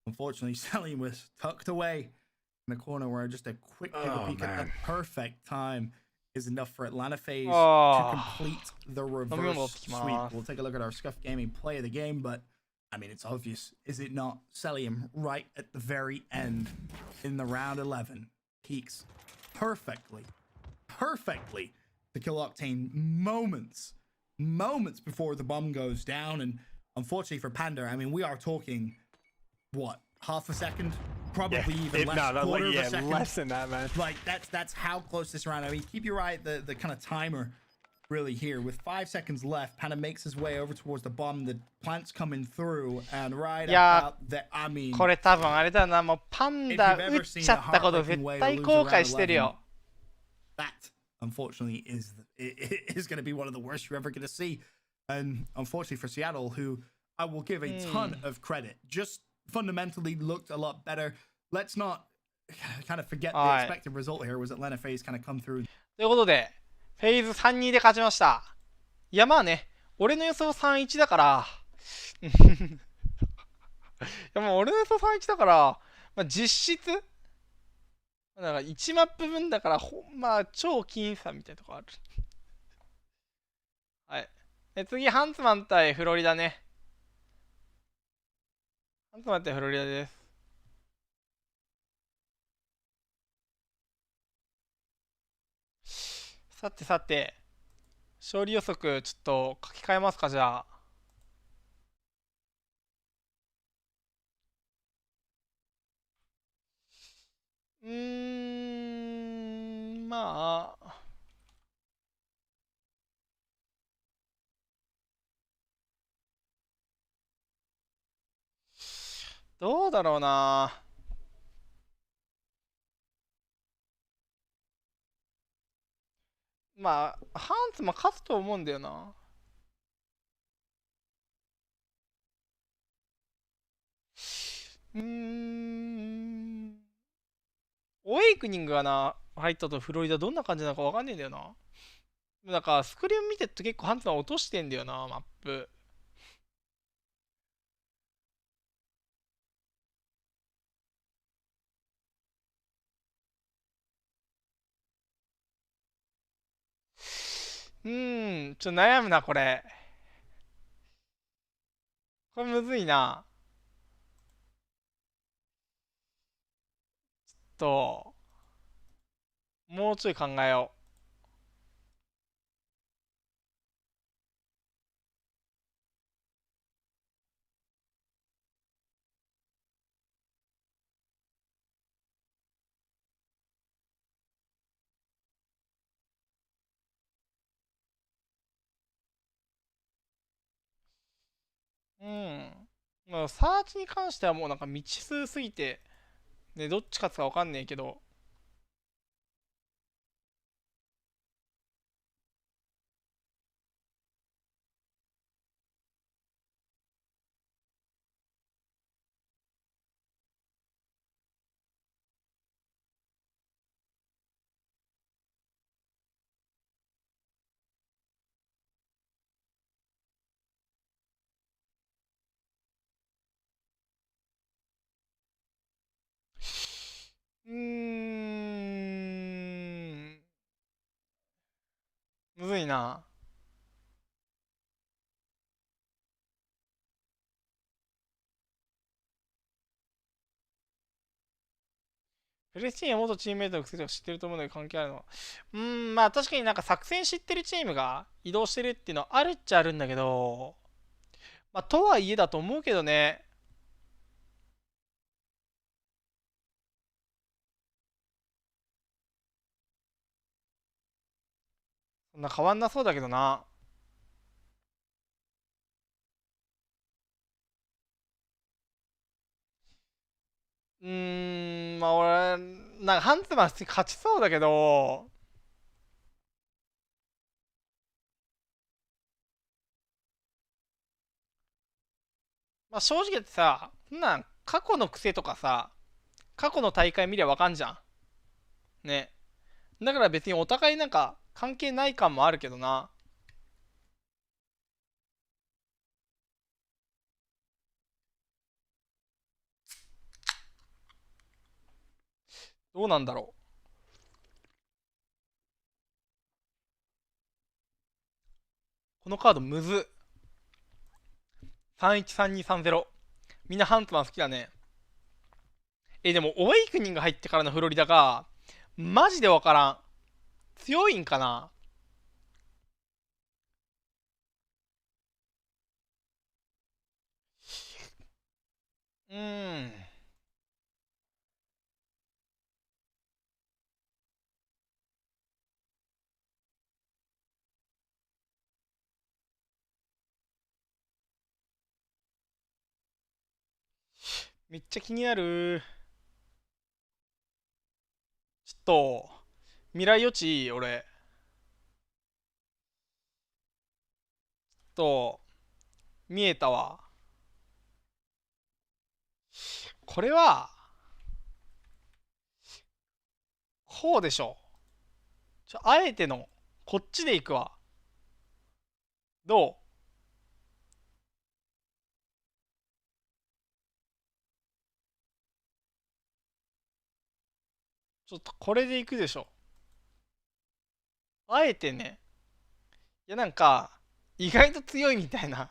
Unfortunately, Celium was tucked away in the corner where just a quick peek at the perfect time is enough for Atlanta FaZe to complete the reverse sweep. We'll take a look at our Scuff Gaming play of the game, but I mean, it's obvious, is it not? Celium right at the very end in the round 11. peaks perfectly to Kill Octane moments before the bomb goes down. And unfortunately for Panda, I mean, we are talking, what, half a second? Probably even less, quarter of a second. Less than that, man. Like, that's how close this round. I mean, keep your eye at the kind of timer really here. With 5 seconds left, Panda makes his way over towards the bomb. The plant's coming through, and right about there, I mean, これ多分あれだな、もうパンダ撃っちゃったこと絶対後悔してるよ。That, unfortunately, is going to be one of the worst you're ever going to see. And unfortunately for Seattle, who I will give a ton of credit, just fundamentally looked a lot better. Let's not kind of forget the expected result here was that Lena FaZe kind of come through. ということで、フェイズ 3-2 で勝ちました。いやまあね、俺の予想 3-1 だから、いやもう俺の予想 3-1 だから、まあ、実質、だから1マップ分だから、まあ超僅差みたいなとこある。はい。次、ハンツマン対フロリダね。ハンツマン対フロリダです。さてさて、勝利予測ちょっと書き換えますか、じゃあ。まあ。どうだろうな。まあ、ハンツも勝つと思うんだよな。オエイクニングがな、入ったとフロリダどんな感じなのかわかんねえんだよな。だから、スクリーン見てると結構ハンツは落としてんだよな、マップ。ちょっと悩むな、これ。これむずいな。ちょっと、もうちょい考えよう。まあ、サーチに関してはもうなんか未知数すぎて、ね、どっち勝つかわかんねえけど。むずいな。フレッシーンや元チームメイトの癖とか知ってると思うので関係あるのは。まあ確かになんか作戦知ってるチームが移動してるっていうのはあるっちゃあるんだけど、まあとはいえだと思うけどね。そんな変わんなそうだけどな。まあ俺、なんかハンツマン勝ちそうだけど、まあ正直言ってさ、過去の癖とかさ、過去の大会見りゃわかんじゃん。ね。だから別にお互いなんか関係ない感もあるけどな。どうなんだろう。このカードむず。313230。みんなハンツマン好きだね。でも、オエイクニング入ってからのフロリダが、マジでわからん。強いんかな。めっちゃ気になる。ちょっと、未来予知、俺。ちょっと、見えたわ。これは、こうでしょ。あえての、こっちでいくわ。どう？ちょっとこれでいくでしょ。あえてね。いやなんか、意外と強いみたいな。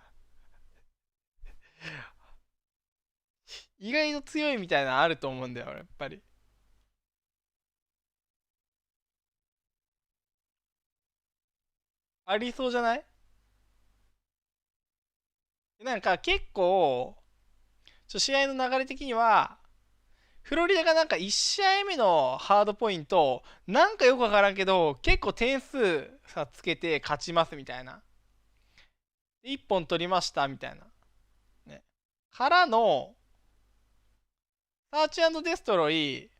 意外と強いみたいなあると思うんだよ、やっぱり。ありそうじゃない？なんか結構、試合の流れ的には、フロリダがなんか1試合目のハードポイント、なんかよくわからんけど、結構点数差つけて勝ちますみたいな。1本取りましたみたいな。ね。からの、サーチ&デストロイ、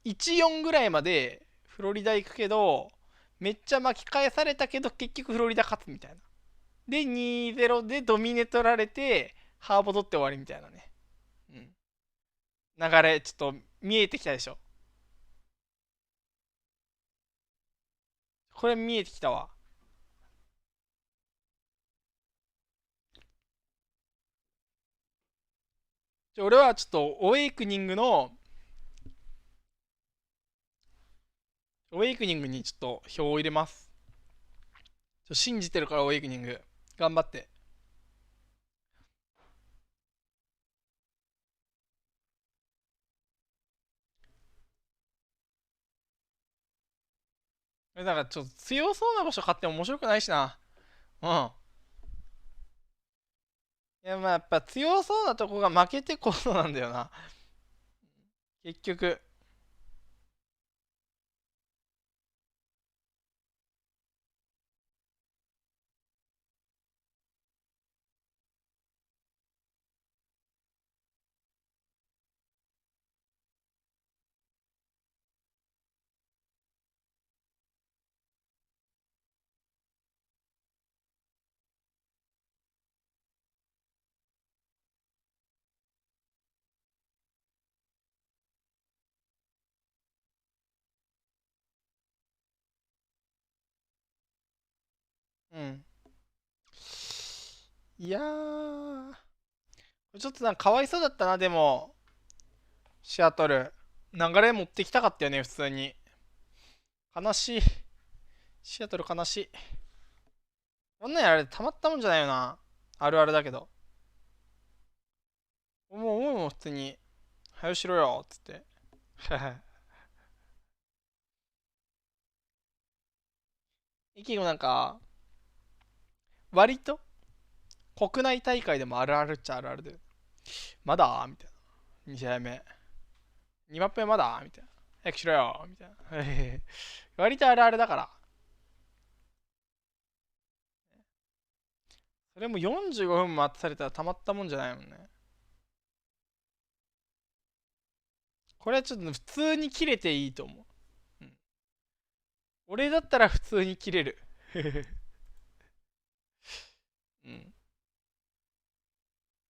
1-4ぐらいまでフロリダ行くけど、めっちゃ巻き返されたけど、結局フロリダ勝つみたいな。で、2-0でドミネ取られて、ハーボ取って終わりみたいなね。うん。流れ、ちょっと見えてきたでしょ。これ見えてきたわ。俺はちょっと、オエイクニングにちょっと票を入れます。信じてるから、オエイクニング。頑張って。だからちょっと強そうな場所買っても面白くないしな。うん。いやまあやっぱ強そうなとこが負けてこそなんだよな。結局。うん。いやー。ちょっとなんかかわいそうだったな、でも。シアトル。流れ持ってきたかったよね、普通に。悲しい。シアトル悲しい。こんなんやられてたまったもんじゃないよな。あるあるだけど。もう普通に、はよしろよ、つって。イキゴなんか、割と、国内大会でもあるあるっちゃあるあるで。まだみたいな。2試合目。2マップ目まだみたいな。早くしろよみたいな。割とあるあるだから。それも45分待たされたらたまったもんじゃないもんね。これはちょっと普通に切れていいと思う。うん、俺だったら普通に切れる。うん。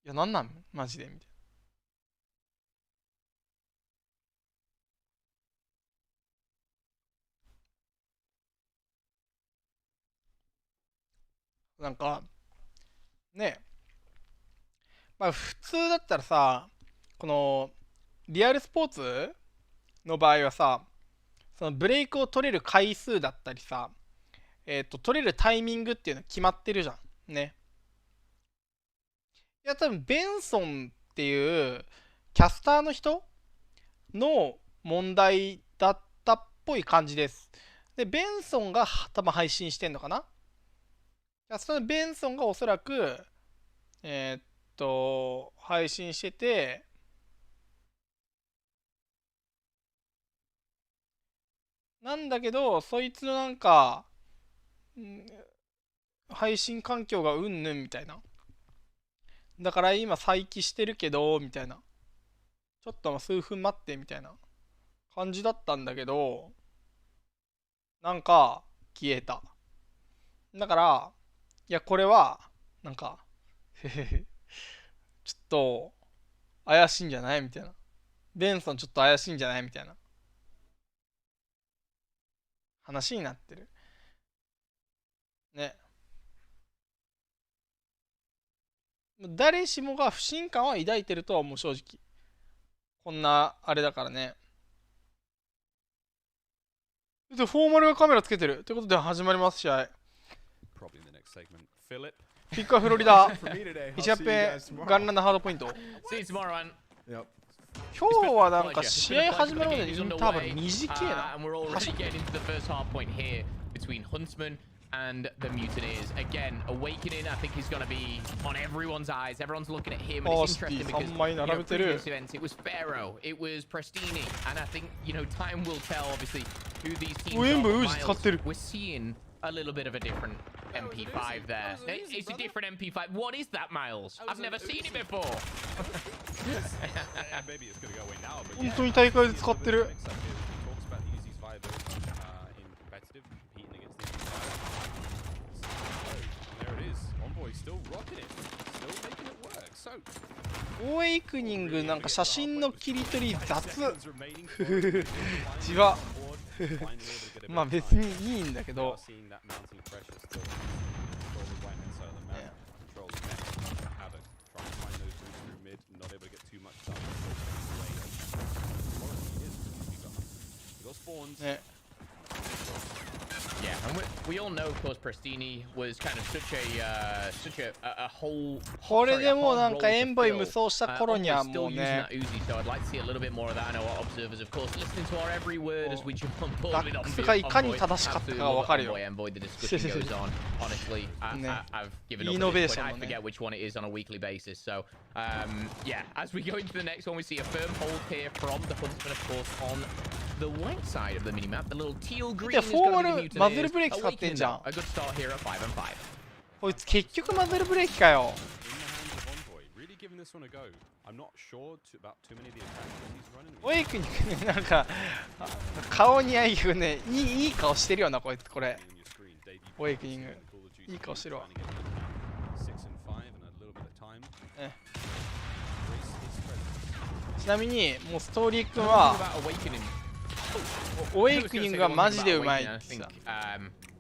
いや、なんなんマジでみたいな。なんか、ね、まあ普通だったらさ、この、リアルスポーツの場合はさ、そのブレイクを取れる回数だったりさ、取れるタイミングっていうの決まってるじゃん。ね。いや、多分、ベンソンっていうキャスターの人の問題だったっぽぽい感じです。で、ベンソンが多分配信してんのかな。そのベンソンがおそらく、配信してて、なんだけど、そいつのなんか、配信環境がうんぬんみたいな。だから今再起してるけど、みたいな。ちょっと数分待ってみたいな感じだったんだけど、なんか消えた。だから、いや、これは、なんか、ちょっと怪しいんじゃないみたいな。ベンソンちょっと怪しいんじゃないみたいな話になってる。ね。誰しもが不信感は抱いてるとは思う、正直。こんなあれだからね。フォーマルがカメラつけてるということで始まります、試合。ピックはフロリダ。1アッペガンランのハードポイント。今日はなんか試合始まるまでインターバル短いな。And the Mutineers again awakening. I think he's going to be on everyone's eyes. Everyone's looking at him, and it's interesting because previous events it was Pharaoh, it was Prestini, and I think time will tell obviously who these teams are. We're seeing a little bit of a different MP5 there. It's a different MP5. What is that, Miles? I've never seen it before. Maybe it's going to go away now. 本当に大会で使ってる。オーエイクニングなんか写真の切り取り雑。違う。まあ別にいいんだけど。ね。Yeah, and we all know, of course, Prestini was kind of such a whole. これでもうなんかエンボイ無双した頃にはもうね。So I'd like to see a little bit more of that. I know our observers, of course, listening to our every word as we jump on board. ダックスがいかに正しかったかがわかるよ。Envoy, the discussion goes on. Honestly, I've given up at this point. I forget which one it is on a weekly basis. So, yeah, as we go into the next one, we see a firm hold here from the Huntsman, of course, on the white side of the minimap. The little teal green is going to be the マズルブレーキ使ってんじゃん。A good start here at 5-5. こいつ結局マズルブレーキかよ。オエイクになんか顔にあいくね、いい顔してるよなこいつ。これオエイクニングいい顔してるわ。ちなみにもうストーリー君はオエイクニングがマジでうまいってさ。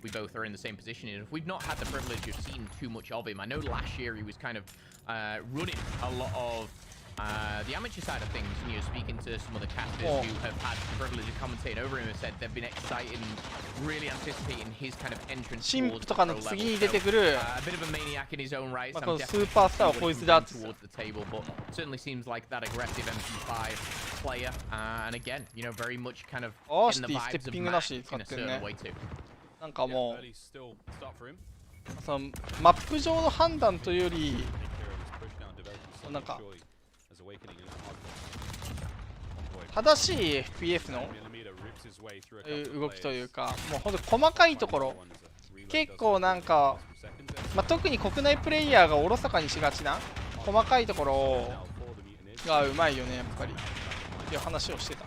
We both are in the same position, and we've not had the privilege of seeing too much of him. I know last year he was kind of running a lot of the amateur side of things. And you're speaking to some of the casters who have had the privilege of commentating over him, have said they've been excited and really anticipating his kind of entrance towards the pro level. So, a bit of a maniac in his own right. So I'm definitely towards the table, but certainly seems like that aggressive MP5 player. And again, very much kind of in the vibes of Mac in a certain way too. なんかもうそのマップ上の判断というよりなんか正しい FPS の動きというか、もうほんと細かいところ結構なんか、特に国内プレイヤーがおろそかにしがちな細かいところがうまいよねやっぱりっていう話をしてた。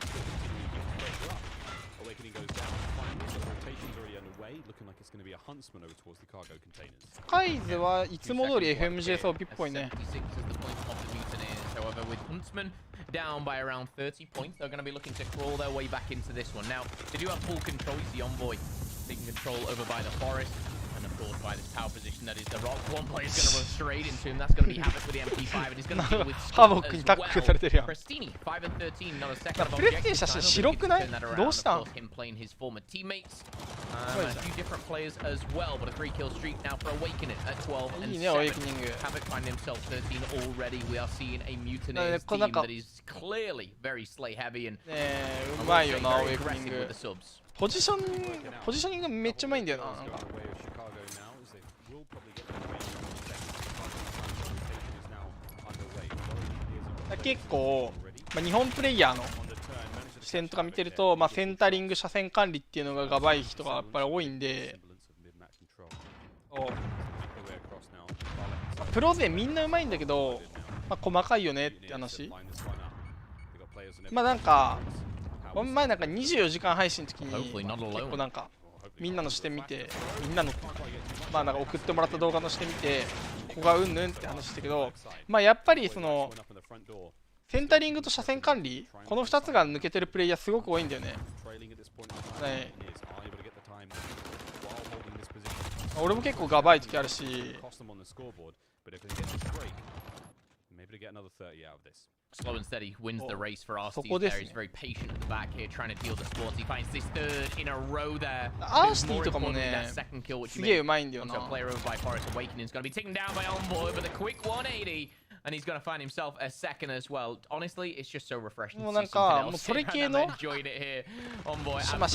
スカイズはいつも通り FMGSOP っぽいね。Down by around 30 points. They're going to be looking to crawl their way back into this one. Now, they do have full control. You see Envoy taking control over by the forest. And of course, by this power position that is the rock. One player is going to run straight into him. That's going to be Havoc with the MP5. And he's going to deal with Scott as well. Prestini, 5-13. Not a second of objective. Turn that around. Of course, him playing his former teammates. A few different players as well. But a 3-kill streak now for Awakening at 12 and 7. Havoc finding himself 13 already. We are seeing a Mutineers team that is clearly very slay heavy and aggressive with the subs. ポジショニングめっちゃうまいんだよな。なんか結構、日本プレイヤーの視点とか見てると、センタリング、車線管理っていうのががばい人がやっぱり多いんで、プロ勢みんなうまいんだけど、細かいよねって話。なんか前なんか24時間配信の時に結構なんかみんなの視点見て、みんなのなんか送ってもらった動画の視点見て、ここがうんぬんって話したけど、やっぱりそのセンタリングと車線管理、この2つが抜けてるプレイヤーすごく多いんだよね。俺も結構がばい時あるし。Slow and steady wins the race for Arsty there. He's very patient at the back here, trying to deal the sports. He finds this third in a row there. Arsty とかもね、すげえうまいんだよな。Player over by Forest Awakening is going to be taken down by Envoy with a quick 180. And he's going to find himself a second as well. Honestly, it's just so refreshing. もうなんか、もうそれ系の、車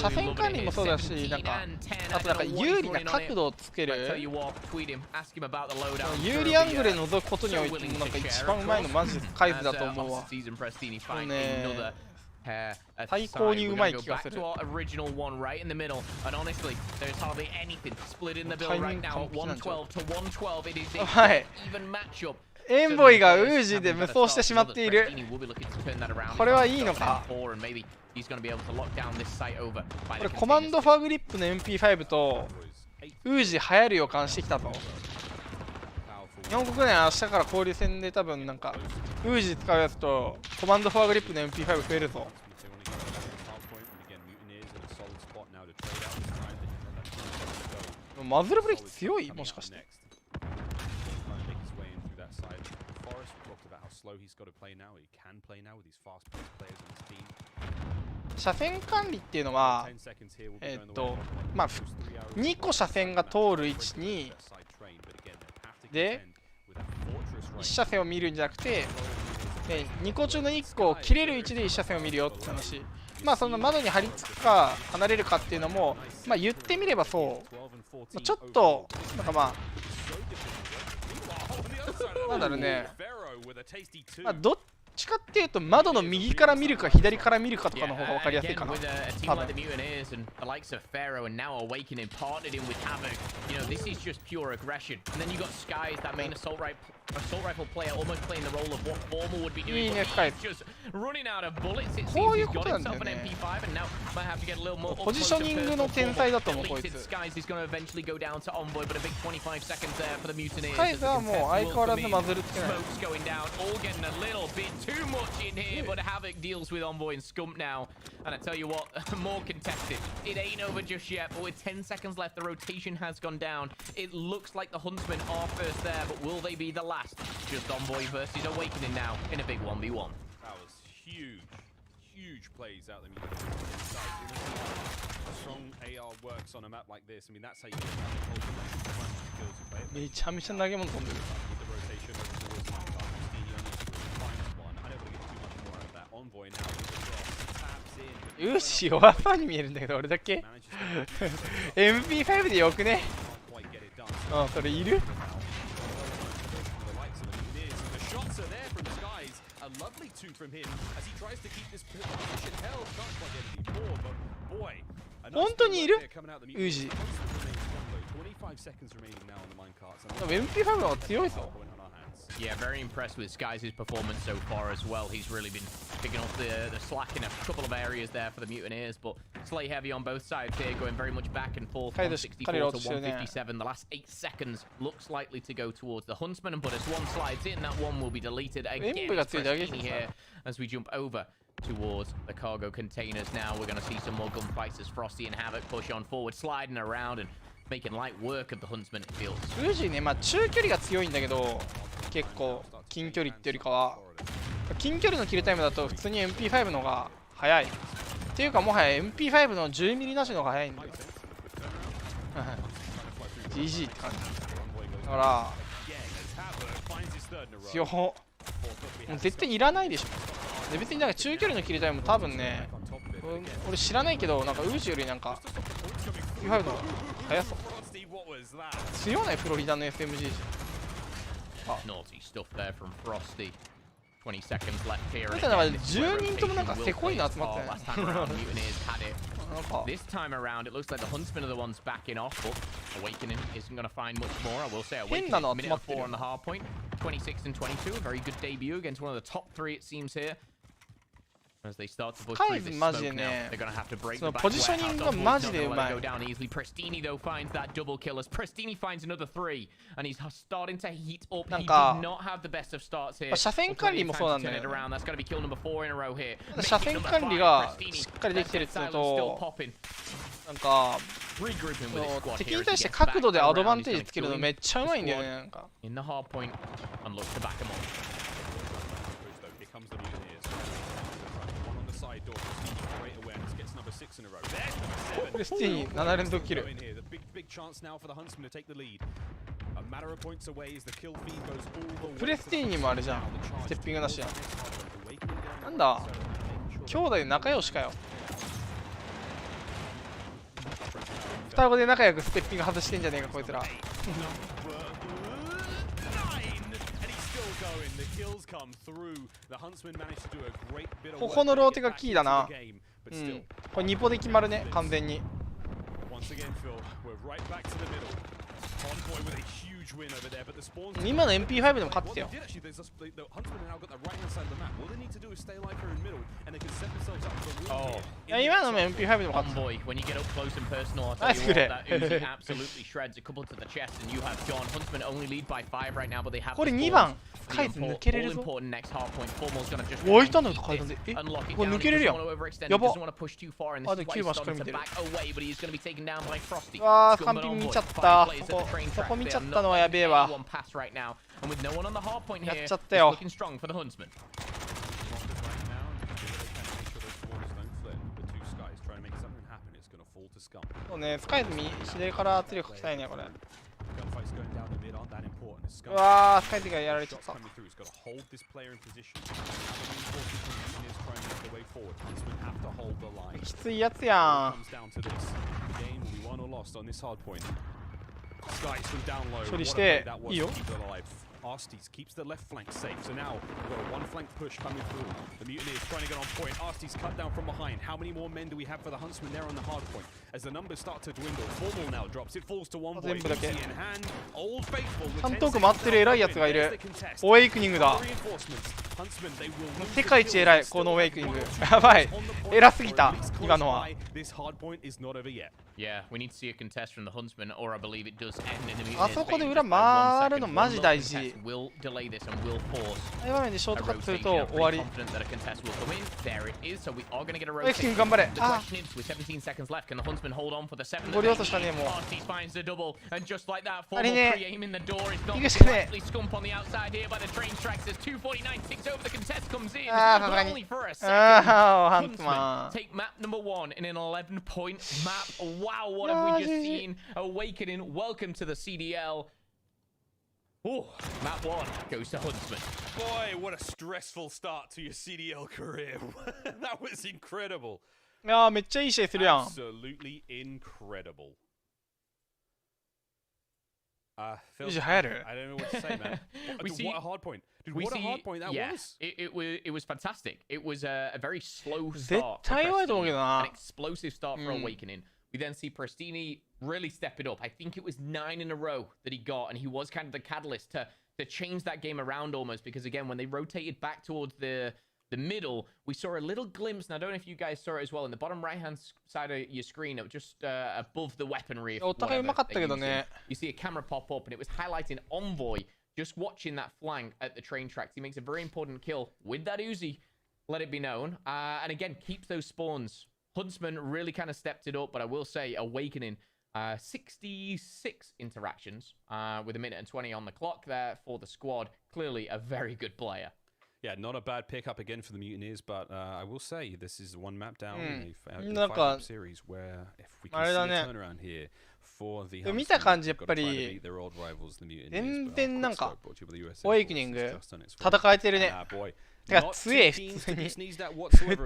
線管理もそうだし、なんか、あとなんか有利な角度をつける、有利アングルで覗くことにおいてもなんか一番うまいのマジでカイズだと思うわ。最高にうまい気がする。はい。エンボイがウージで無双してしまっている。これはいいのか。これコマンドファグリップの MP5 とウージ流行る予感してきたと。日本国内は明日から交流戦で多分なんかウージ使うやつとコマンドファグリップの MP5 増えるぞ。マズルブレーキ強い？もしかして。車線管理っていうのは、2個車線が通る位置にで1車線を見るんじゃなくて、2個中の1個を切れる位置で1車線を見るよって話。その窓に張り付くか離れるかっていうのも、言ってみればそう、ちょっとなんかなんだろうね、どっちかっていうと窓の右から見るか左から見るかとかの方が分かりやすいかな。多分いいね、深い。こういうことなんだよね。ポジショニングの天才だと思う、こいつ。カイズはもう相変わらずマズルつけない。Too much in here, but Havoc deals with Envoy and Scump now. And I tell you what, more contested. It ain't over just yet, but with 10 seconds left, the rotation has gone down. It looks like the Huntsmen are first there, but will they be the last? Just Envoy versus Awakening now in a big 1v1. That was huge, huge plays out there. Strong AR works on a map like this. I mean, that's how you get the めちゃめちゃ投げ物飛んでる。ウーシ弱そうに見えるんだけど、俺だけMP5 でよくね。それいる？本当にいる？ウージ。でも MP5 の方が強いぞ。Yeah, very impressed with Skies' performance so far as well. He's really been picking up the slack in a couple of areas there for the Mutineers, but Slay heavy on both sides here, going very much back and forth. 164 to 157. The last 8 seconds looks likely to go towards the Huntsman, but as one slides in, that one will be deleted again. Here as we jump over towards the cargo containers now. We're going to see some more gunfights as Frosty and Havoc push on forward, sliding around and making light work of the Huntsman, it feels. ウージね、中距離が強いんだけど、結構近距離ってよりかは近距離のキルタイムだと普通に MP5 の方が速いっていうか、もはや MP5 の 10mm なしの方が速いんだよGG って感じだから強もう絶対いらないでしょ。で別になんか中距離のキルタイムも多分ね俺知らないけど、なんかウージよりなんかQ5の速そう。強ないフロリダの SMG じゃん。Naughty stuff there from Frosty. 20 seconds left here. だから10人ともなんかせこいの集まってない。 Last time around, Mutineers had it. This time around, it looks like the Huntsmen are the ones backing off, but Awakening isn't going to find much more. I will say Awakening, minute of 4 on the hard point. 26 and 22, a very good debut against one of the top 3 it seems here. As they start to push through this smoke now, they're going to have to break the back. Positioningがマジでうまい。 Go down easily. Prestini though finds that double kill as Prestini finds another 3, and he's starting to heat up. He did not have the best of starts here. 車線管理もそうなんだよね。 That's going to be kill number 4 in a row here. 車線管理がしっかりできてるってのと、なんか敵に対して角度でアドバンテージつけるのめっちゃうまいんだよね。なんか。In the hard point, and look to back him on. Prestini 7連続キル。プレスティーニもあれじゃん。ステッピングなしやん。なんだ兄弟で仲良しかよ。双子で仲良くステッピング外してんじゃねえかこいつら。ここのローテがキーだな。うん。これ2ポで決まるね、完全に。今の MP5 でも勝ってたよ。いや、今の MP5 でも勝ってた。ナイスプレー。これ2番。カイズ抜けれるぞ。おい、いたんだよ、カイズで。え、これ抜けれるやん。やば。あ、で9番しっかり見てる。うわー、完璧見ちゃった。そこ見ちゃったのはやべえわ。やっちゃったよ。そうね、スカイズ左から圧力かけたいね、これ。うわー、スカイズがやられちゃった。きついやつやん。処理していいよ。Arstes keeps the left flank safe, so now we've got a one flank push coming through. The Mutineers trying to get on point. Arstes cut down from behind. How many more men do we have for the Huntsman there on the hard point? As the numbers start to dwindle, Formal now drops. It falls to one boy. Easy in hand. Old Faithful. 3トーク待ってる偉いやつがいる。オエイクニングだ。世界一偉いこのオエイクニング。やばい。偉すぎた今のは。Yeah, we need to see a contest from the Huntsman, or I believe it does end in the Mutineers. あそこで裏回るのマジ大事。Will delay this and will force. ああいう場面でショートカットすると終わり。オエイクニング頑張れ。ああ。ゴリ押すしかねえもう。あれね。行くしかねえ。ああ、さすがに。ああ、ハントマン。Take map number 1 in an 11-point map. Wow, what have we just seen? Awakening, welcome to the CDL. Oh, map 1 goes to Huntsman. Boy, what a stressful start to your CDL career. That was incredible. いやー、めっちゃいい試合するやん。Absolutely incredible. Phil, I don't know what to say, man. What a hard point. Dude, what a hard point that was. It was fantastic. It was a very slow start. An explosive start for Awakening. We then see Prestini really step it up. I think it was 9 in a row that he got, and he was kind of the catalyst to change that game around almost, because again, when they rotated back towards the middle, we saw a little glimpse, and I don't know if you guys saw it as well, in the bottom right-hand side of your screen, just above the weaponry. You see a camera pop up, and it was highlighting Envoy just watching that flank at the train tracks. He makes a very important kill with that Uzi, let it be known, and again, keeps those spawns. Huntsman really kind of stepped it up, but I will say Awakening, 66 interactions with 1 minute and 20 on the clock there for the squad. Clearly a very good player. Yeah, not a bad pickup again for the Mutineers, but I will say this is one map down in a 5-map series where if we can see a turnaround here for the Huntsman, 見た感じやっぱり their old rivals, the Mutineers, 全然なんかオエイクニング戦えてるね。か強え、普通に。普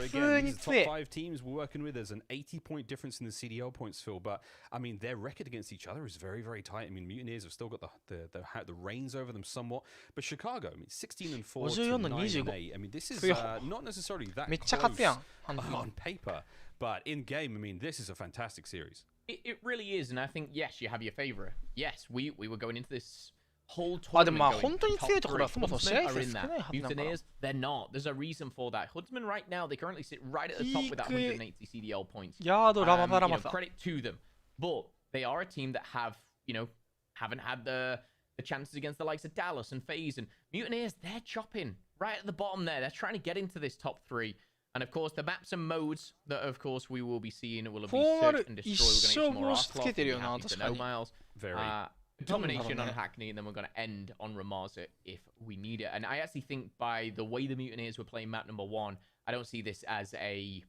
通に強え。5 teams we're working with. There's an 80-point difference in the CDL points, Phil. But I mean, their record against each other is very, very tight. I mean, Mutineers have still got the reins over them somewhat. But Chicago, I mean, 16-4 to 9-8. I mean, this is not necessarily that close on paper, but in game, I mean, this is a fantastic series. It really is, and I think yes, you have your favorite. Yes, we were going into this whole tournament going Mutineers, they're not. There's a reason for that. Huntsman right now, they currently sit right at the top with that 180 CDL points. Credit to them, but they are a team that haven't had the chances against the likes of Dallas and FaZe, and Mutineers, they're chopping right at the bottom there. They're trying to get into this top 3. And of course, the maps and modes that, of course, we will be seeing will be search and destroy. We're going to get more Arclock, no miles. Domination on Hackney, and then we're going to end on Ramaza if we need it. And I actually think by the way the Mutineers were playing map number 1, I don't see this as a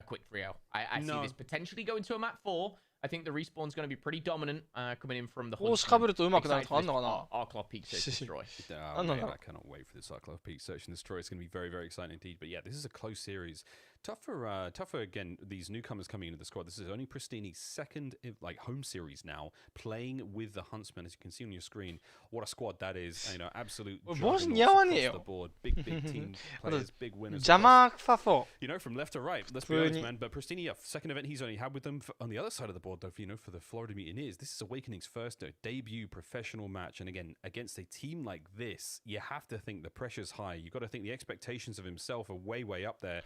quick 3-0. I see this potentially going to a map 4. I think the respawn's going to be pretty dominant coming in from the Arclock Peak Search and Destroy. I cannot wait for this Arclock Peak Search and Destroy. It's going to be very, very exciting indeed. But yeah, this is a close series. Tougher again, these newcomers coming into the squad. This is only Pristini's second home series now, playing with the Huntsmen. As you can see on your screen, what a squad that is. You know, absolute across the board. Big team players, big winners. You know, from left to right. Let's be honest, man. But Pristini, second event he's only had with them on the other side of the board, though, for the Florida Mutineers. This is Awakening's first debut professional match. And again, against a team like this, you have to think the pressure's high. You've got to think the expectations of himself are way, way up there.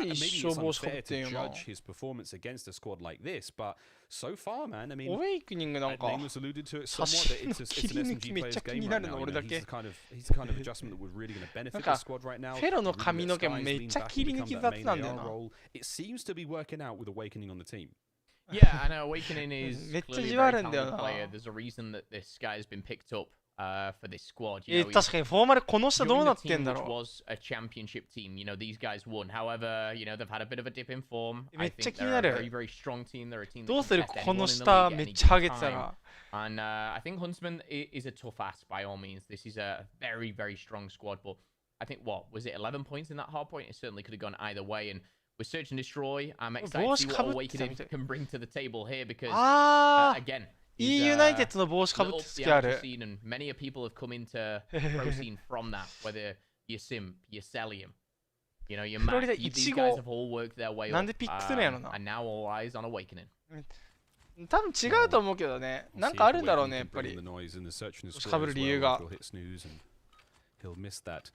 Maybe it's unfair to judge his performance against a squad like this, but so far, man, I mean, Name was alluded to it somewhat, that it's an SMG player's game right now. He's the kind of adjustment that would really going to benefit the squad right now. It seems to be working out with Awakening on the team. Yeah, I know Awakening is clearly a very talented player. There's a reason that this guy has been picked up for this squad.確かにフォーマルこの下どうなってんだろう。Was a championship team. You know, these guys won. However, you know, they've had a bit of a dip in form. I think they're a very, very strong team. They're a team that どうするこの下めっちゃハゲてたら。And I think Huntsman is a tough ass by all means. This is a very, very strong squad. But I think what was it? 11 points in that hard point. It certainly could have gone either way. And with Search and Destroy, I'm excited to see what Awakening can bring to the table here because again. E United の帽子かぶって好きある。And many people have come into pro scene from that, whether you simp, you sell him, you know, you match. These guys have all worked their way up. なんでピックするんやろな。And now all eyes on Awakening. 多分違うと思うけどね。なんかあるんだろうね、やっぱり。帽子かぶる理由が。He'll miss that.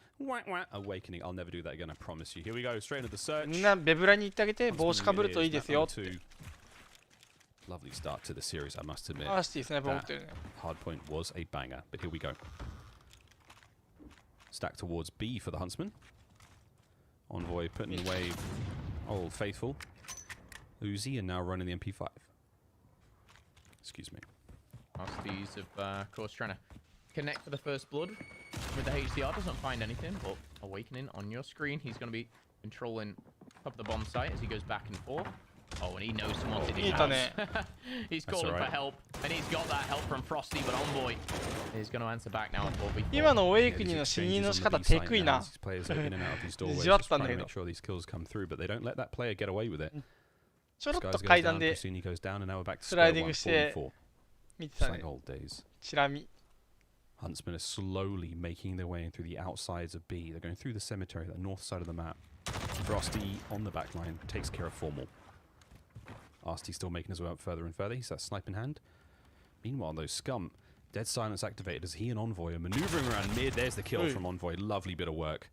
Awakening. I'll never do that again, I promise you. Here we go, straight into the search. みんなベブラに行ってあげて、帽子かぶるといいですよ。Lovely start to the series, I must admit. That hardpoint was a banger, but here we go. Stack towards B for the Huntsman. Envoy putting away Old Faithful. Uzi and now running the MP5. Excuse me. Asties of course trying to connect for the first blood with the HDR. Doesn't find anything, but Awakening on your screen. He's going to be controlling up the bomb site as he goes back and forth. Oh, and he knows someone's in his house. He's calling for help, and he's got that help from Frosty, but Envoy is going to answer back now. 今のAwakeningの死人の仕方テクいな。意地悪ったんだけど。ちょろっと階段でスライディングして見てたね。チラ見。Huntsmen are slowly making their way in through the outsides of B. They're going through the cemetery, the north side of the map. Frosty on the back line takes care of Formal. Asti still making his way up further and further. He's that snipe in hand. Meanwhile, though, Scum, Dead Silence activated as he and Envoy are maneuvering around mid. There's the kill from Envoy. Lovely bit of work.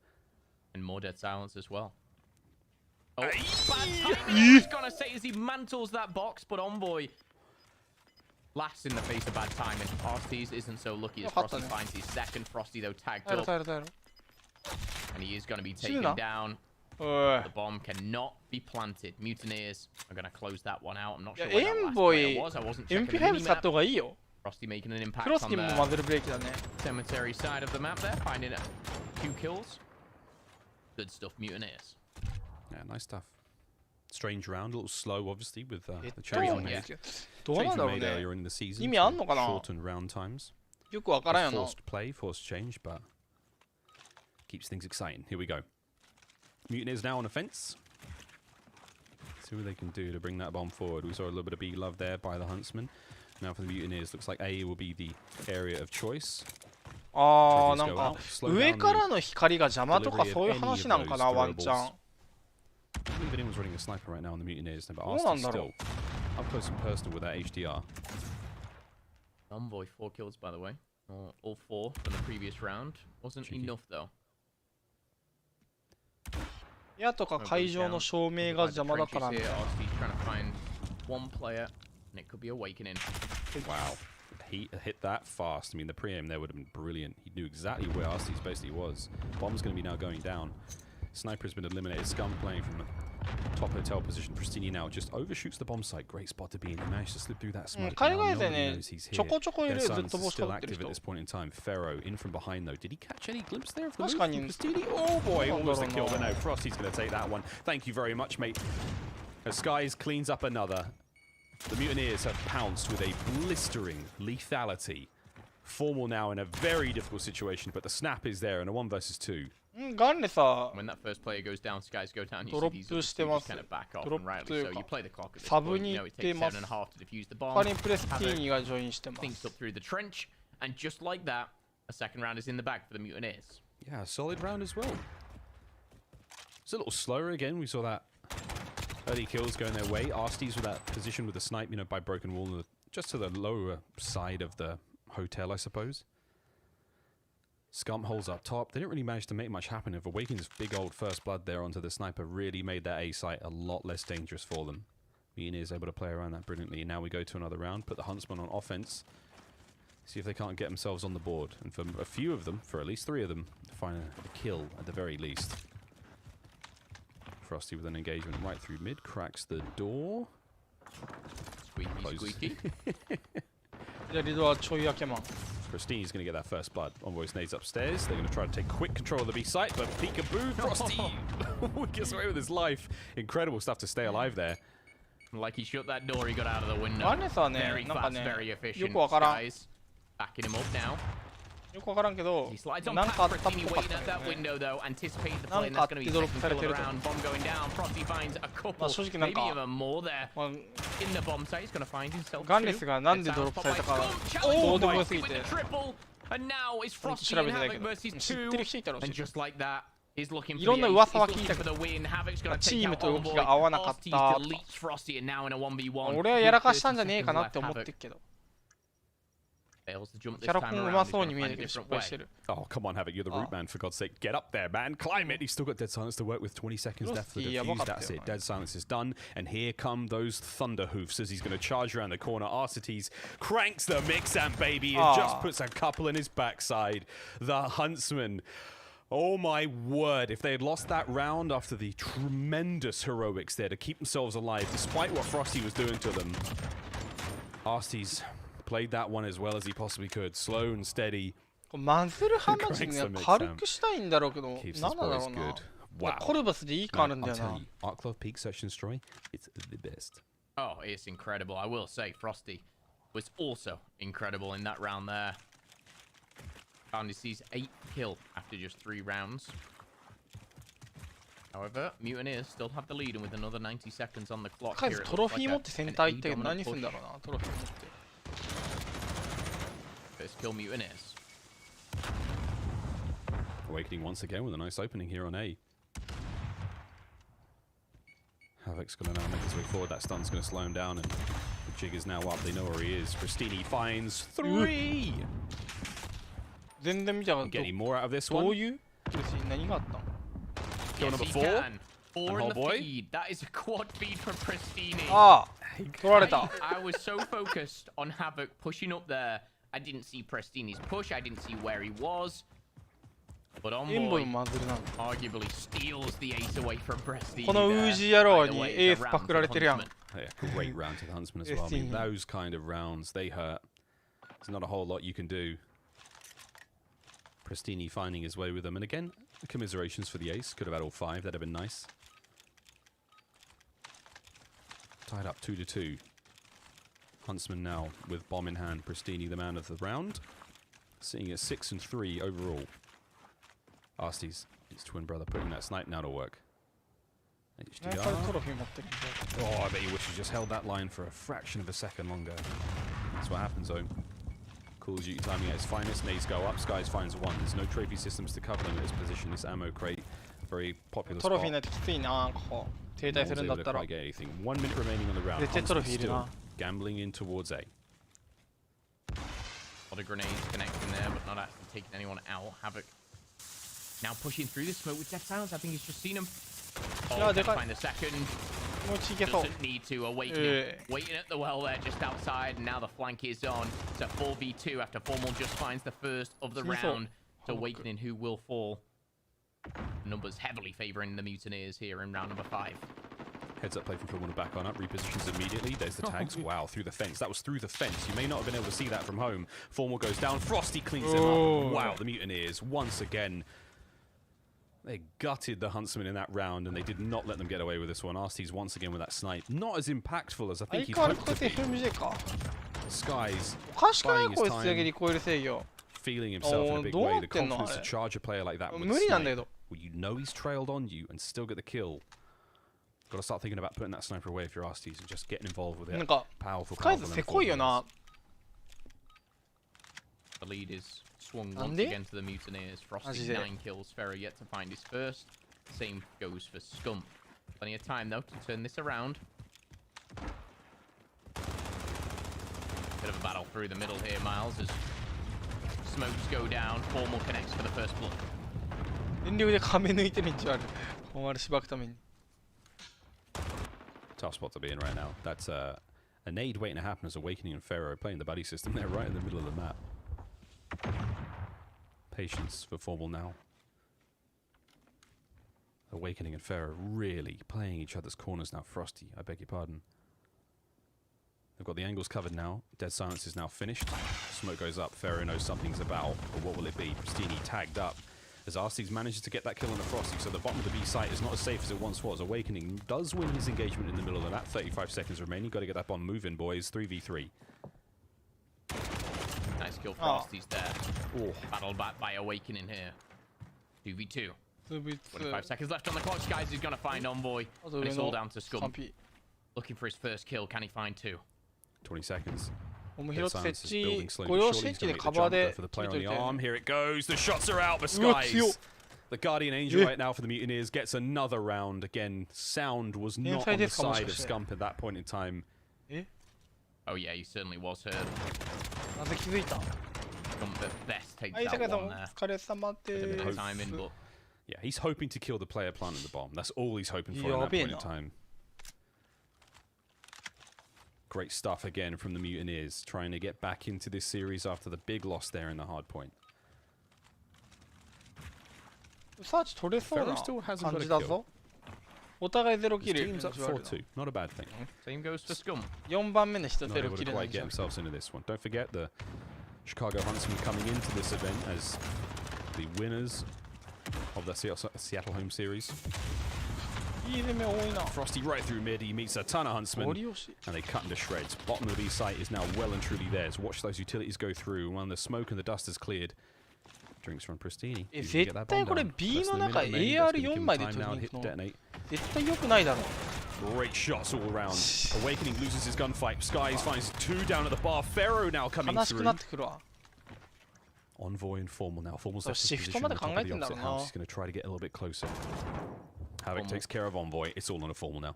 And more Dead Silence as well. Oh, bad timing, I was going to say, as he mantles that box, but Envoy laughs in the face of bad timing. Astis isn't so lucky as Frosty finds his second. Frosty, though, tagged up. And he is going to be taken down. The bomb cannot be planted. Mutineers are going to close that one out. I'm not sure where that last player was. I wasn't checking the minimap. Frosty making an impact on the cemetery side of the map there, finding 2 kills. Good stuff, Mutineers. Yeah, nice stuff. Strange round, a little slow, obviously, with the change we made. Change we made earlier in the season. Shortened round times. Forced play, forced change, but Keeps things exciting. Here we go. Mutineers now on offense. See what they can do to bring that bomb forward. We saw a little bit of B love there by the Huntsman. Now for the Mutineers, looks like A will be the area of choice. ああ、なんか上からの光が邪魔とかそういう話なんかな、ワンチャン。Everyone's running a sniper right now on the Mutineers, but Astro still up close and personal with that HDR. Envoy 4 kills, by the way. All 4 from the previous round. Wasn't enough though. 矢とか会場の照明が邪魔だからね。One player, and it could be awakening. Wow. He hit that fast. I mean, the pre-aim there would have been brilliant. He knew exactly where Arsty's basically was. Bomb's going to be now going down. Sniper's been eliminated. Scum playing from the top hotel position. Pristini now just overshoots the bomb site. Great spot to be in. He managed to slip through that smoke. Nobody knows he's here. Their silence is still active at this point in time. Pharaoh in from behind though. Did he catch any glimpse there of the move from Pristini? Oh boy, almost a kill, but no. Frosty's going to take that one. Thank you very much, mate. As Skies cleans up another. The Mutineers have pounced with a blistering lethality. Formal now in a very difficult situation, but the snap is there in a 1 versus 2. When that first player goes down, Skies go down. You see these just kind of back off, and rightly so. You play the clock at this point. You know it takes 7.5 to defuse the bomb. Thinks up through the trench, and just like that, a second round is in the bag for the Mutineers. Yeah, a solid round as well. It's a little slower again. We saw that early kills going their way. Arsty's with that position with the snipe, you know, by broken wall, just to the lower side of the hotel, I suppose. Scum holds up top. They didn't really manage to make much happen. If Awaken's big old first blood there onto the sniper really made that A site a lot less dangerous for them. Ian is able to play around that brilliantly. And now we go to another round. Put the Huntsman on offense. See if they can't get themselves on the board. And for a few of them, for at least 3 of them, find a kill at the very least. Frosty with an engagement right through mid. Cracks the door. Squeaky, squeaky. Pristini's going to get that first blood. Envoy nades upstairs. They're going to try to take quick control of the B site, but peekaboo, Frosty gets away with his life. Incredible stuff to stay alive there. Like he shut that door, he got out of the window. Very fast, very efficient. Guys, backing him up now. He slides on past Pristini, waiting at that window though, anticipating the play, and that's going to be the second kill around. Bomb going down. Frosty finds a couple, maybe even more there. In the bomb site, he's going to find himself ガンレスがなんでドロップされたかどうでもよすぎて And now it's Frosty and Havoc versus 2. And just like that, he's looking for the ace. He's looking for the win. Havoc's going to take out Envoy. Arsty's deletes Frosty and now in a 1v1. 俺はやらかしたんじゃねえかなって思ってるけど Fails to jump this キャラ time コンう around. まそうに見えるけど失敗してる Oh, come on, Havoc, you're the root man, for God's sake. Get up there, man. Climb it. He's still got Dead Silence to work with. 20 seconds left for the defuse. That's it. Dead Silence is done. And here come those Thunder Hoofs as he's going to charge around the corner. Arcetes cranks the Mix Amp, baby, and just puts a couple in his backside. The Huntsman. Oh my word, if they had lost that round after the tremendous heroics there to keep themselves alive, despite what Frosty was doing to them, Arcetes played that one as well as he possibly could. Slow and steady. マズルハマジンが軽くしたいんだろうけど、なんだろうな。Wow. コルバスでいい感あるんだよな。Arclove Peak Search and Destroy, it's the best. Oh, it's incredible. I will say, Frosty was also incredible in that round there. Found his 8th kill after just 3 rounds. However, Mutineers still have the lead and with another 90 seconds on the clock. トロフィー持ってセンター行って何するんだろうな、トロフィー持って。First kill Mutineers. Awakening once again with a nice opening here on A. Havoc's going to now make his way forward. That stun's going to slow him down, and the jig is now up. They know where he is. Pristini finds 3! 全然見たかった。 Getting more out of this one. どういう何があったの Kill number 4. 4 in the feed. That is a quad feed from Pristini. ああ、取られた。I was so focused on Havoc pushing up there. I didn't see Pristini's push. I didn't see where he was. But Envoy arguably steals the ace away from Pristini. このウージ野郎にエースパクられてるやん。Yeah, great round to the Huntsman as well. I mean, those kind of rounds, they hurt. There's not a whole lot you can do. Pristini finding his way with them. And again, commiserations for the ace. Could have had all 5. That'd have been nice. Tied up 2-2. Huntsman now with bomb in hand. Pristini the man of the round. Sitting at 6-3 overall. Asty's his twin brother putting that snipe now to work. HDR. Oh, I bet you wish he just held that line for a fraction of a second longer. That's what happens, though. Call of Duty timing at its finest. Nades go up. Skies finds one. There's no trophy systems to cover them in this position. This ammo crate, very popular spot. No one's able to quite get anything. 1 minute remaining on the round. Still gambling in towards A. A lot of grenades connecting there, but not actually taking anyone out. Havoc now pushing through the smoke with Death Silence. I think he's just seen him. Oh, can't find the second. Doesn't need to. Awakening. Waiting at the well there just outside. And now the flank is on. It's a 4v2 after Formal just finds the first of the round. It's Awakening who will fall. Numbers heavily favouring the Mutineers here in round number 5. Heads up play from Formal to back on up. Repositions immediately. There's the tags. Wow, through the fence. That was through the fence. You may not have been able to see that from home. Formal goes down. Frosty cleans him up. Wow, the Mutineers once again. They gutted the Huntsman in that round, and they did not let them get away with this one. Arsty's once again with that snipe. Not as impactful as I think he's hoped to be. Skies buying his time, feeling himself in a big way. The confidence to charge a player like that with a snipe, well, you know he's trailed on you and still get the kill. Got to start thinking about putting that sniper away if you're Arsty's and just getting involved with it. Powerful. The lead is swung once again to the Mutineers. Frosty 9 kills. Ferro yet to find his first. Same goes for Scump. Plenty of time though to turn this around. Bit of a battle through the middle here, Miles, as smokes go down. Formal connects for the first blood. Tough spot to be in right now. That's a nade waiting to happen as Awakening and Pharaoh playing the buddy system there right in the middle of the map. Patience for Formal now. Awakening and Pharaoh really playing each other's corners now. Frosty, I beg your pardon. They've got the angles covered now. Dead Silence is now finished. Smoke goes up. Pharaoh knows something's about, but what will it be? Pristini tagged up as Arsty's manages to get that kill on the Frosty, so the bottom of the B site is not as safe as it once was. Awakening does win his engagement in the middle of that. 35 seconds remaining. Got to get that bomb moving, boys. 3v3. Nice kill. Frosty's there. Battled back by Awakening here. 2v2. 25 seconds left on the clock. Skies is going to find Envoy. And it's all down to Scum. Looking for his first kill. Can he find 2? 20 seconds. Here it goes. The shots are out. The Skies. The Guardian Angel right now for the Mutineers gets another round. Again, sound was not on the side of Scump at that point in time. Oh yeah, he certainly was heard. Scump at best takes that one there. A bit of time in, but yeah, he's hoping to kill the player planting the bomb. That's all he's hoping for at that point in time. Great stuff again from the Mutineers, trying to get back into this series after the big loss there in the hard point. Ferro still hasn't got a kill. His team's up 4-2. Not a bad thing. Same goes for Scum. Not able to quite get themselves into this one. Don't forget the Chicago Huntsmen coming into this event as the winners of the Seattle home series. Frosty right through mid, he meets a ton of Huntsmen, and they cut into shreds. Bottom of the B site is now well and truly theirs. Watch those utilities go through. When the smoke and the dust is cleared, drinks from Pristini. Great shots all around. Awakening loses his gunfight. Skies finds 2 down at the bar. Pharaoh now coming through. Envoy and Formal now. Formal's left his position on top of the opposite house. He's going to try to get a little bit closer. Havoc takes care of Envoy. It's all on a Formal now.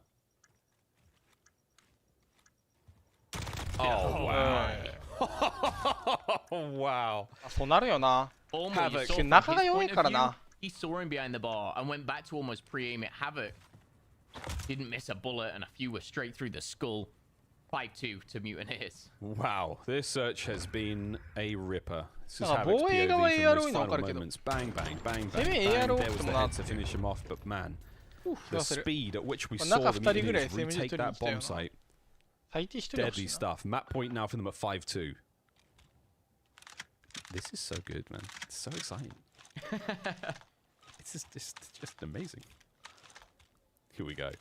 Oh, wow. Wow. Havoc. He saw him behind the bar and went back to almost pre-aim it. Havoc didn't miss a bullet, and a few were straight through the skull. 5-2 to Mutineers. Wow, this search has been a ripper. This is Havoc's POV from those final moments. Bang, bang, bang, bang, bang. There was the head to finish him off, but man, the speed at which we saw the Mutineers retake that bomb site. Deadly stuff. Map point now for them at 5-2. This is so good, man. It's so exciting. It's just amazing. Here we go.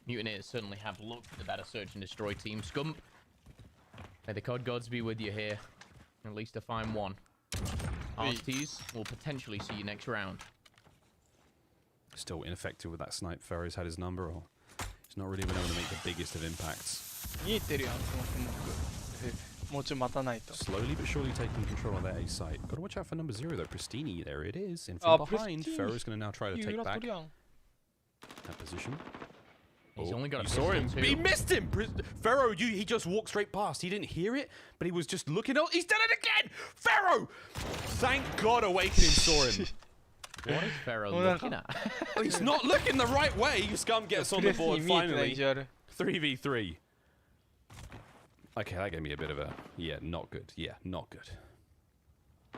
Mutineers certainly have looked the better search and destroy team. Scump, may the COD gods be with you here. At least to find one. Arties will potentially see you next round. Still ineffective with that snipe. Pharaoh's had his number, or he's not really been able to make the biggest of impacts. 見えてるやん、その項目。もうちょい待たないと。 Slowly but surely taking control of that A site. Got to watch out for number 0 though. Pristini, there it is. In from behind. Pharaoh's going to now try to take back that position. He's only got a you saw him. too. He missed him. Pharaoh, he just walked straight past. He didn't hear it, but he was just looking. Oh, he's done it again. Pharaoh! Thank God Awakening saw him. What is Pharaoh looking at? Oh, he's not looking the right way. Scum gets on the board finally. 3v3. Okay, that gave me a bit of a... Yeah, not good. Yeah, not good.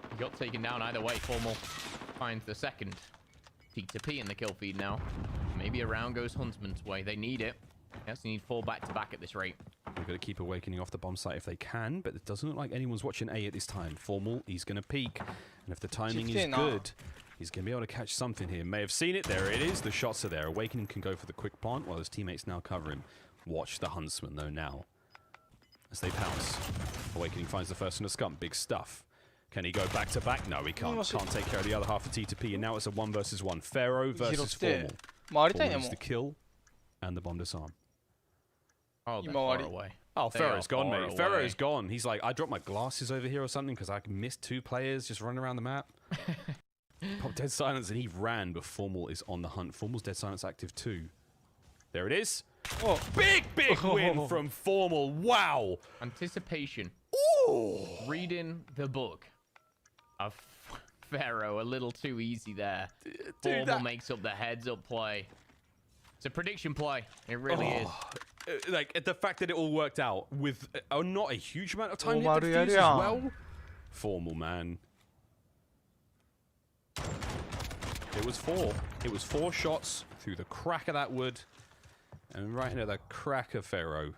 He got taken down either way. Formal finds the second. T2P in the kill feed now. Maybe a round goes Huntsman's way. They need it. Yes, they need 4 back-to-back at this rate. They've got to keep Awakening off the bomb site if they can, but it doesn't look like anyone's watching A at this time. Formal, he's going to peek. And if the timing is good, he's going to be able to catch something here. May have seen it. There it is. The shots are there. Awakening can go for the quick plant while his teammates now cover him. Watch the Huntsman, though, now. As they pounce. Awakening finds the first one to Scum. Big stuff. Can he go back-to-back? No, he can't. Can't take care of the other half of T2P, and now it's a 1 versus 1. Pharaoh versus Formal. Formal's the kill and the bomb disarm. Oh, they're far away. Oh, Pharaoh's gone, mate. Pharaoh's gone. He's like, I dropped my glasses over here or something because I missed 2 players just running around the map. Pop dead silence, and he ran, but Formal is on the hunt. Formal's dead silence active too. There it is. Oh, big win from Formal. Wow. Anticipation. Ooh. Reading the book of Pharaoh a little too easy there. Dude, Formal makes up the heads-up play. It's a prediction play. It really is. Like, the fact that it all worked out with not a huge amount of time to defuse as well. Formal, man. It was 4. It was 4 shots through the crack of that wood. And right into the crack of Pharaoh.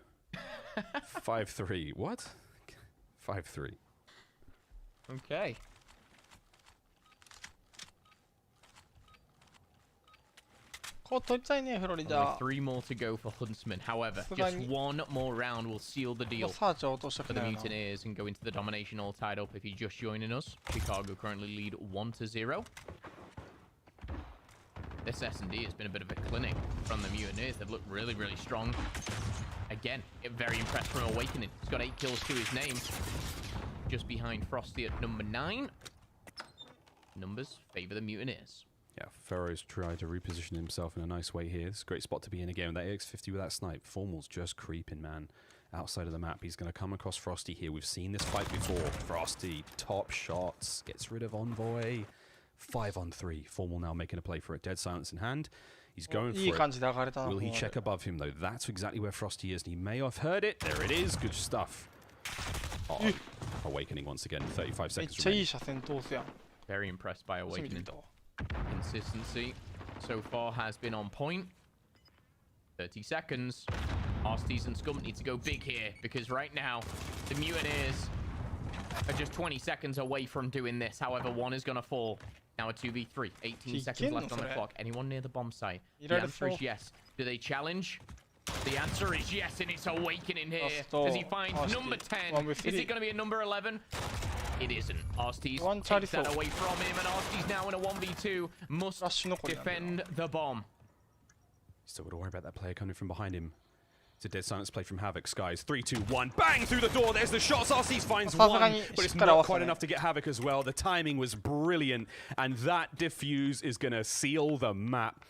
5-3. What? 5-3. Okay. Only 3 more to go for Huntsman. However, just 1 more round will seal the deal for the Mutineers and go into the domination all tied up. If you're just joining us, Chicago currently lead 1-0. This S&D has been a bit of a clinic from the Mutineers. They've looked really, really strong. Again, very impressed from Awakening. He's got 8 kills to his name. Just behind Frosty at number 9. Numbers favor the Mutineers. Yeah, Pharaoh's tried to reposition himself in a nice way here. It's a great spot to be in again with that AX50 with that snipe. Formal's just creeping, man. Outside of the map, he's going to come across Frosty here. We've seen this fight before. Frosty, top shots, gets rid of Envoy. 5-on-3. Formal now making a play for it. Dead silence in hand. He's going for it. Will he check above him, though? That's exactly where Frosty is, and he may have heard it. There it is. Good stuff. Oh, Awakening once again. 35 seconds remaining. Very impressed by Awakening. Consistency so far has been on point. 30 seconds. Arties and Scum need to go big here, because right now, the Mutineers are just 20 seconds away from doing this. However, 1 is going to fall. Now a 2v3. 18 seconds left on the clock. Anyone near the bomb site? The answer is yes. Do they challenge? The answer is yes, and it's Awakening here. As he finds number 10. Is it going to be a number 11? It isn't. Arties takes that away from him, and Arties now in a 1v2 must defend the bomb. Still got to worry about that player coming from behind him. It's a dead silence play from Havoc. Skies 3, 2, 1. Bang through the door. There's the shots. Arties finds 1, but it's not quite enough to get Havoc as well. The timing was brilliant, and that defuse is going to seal the map.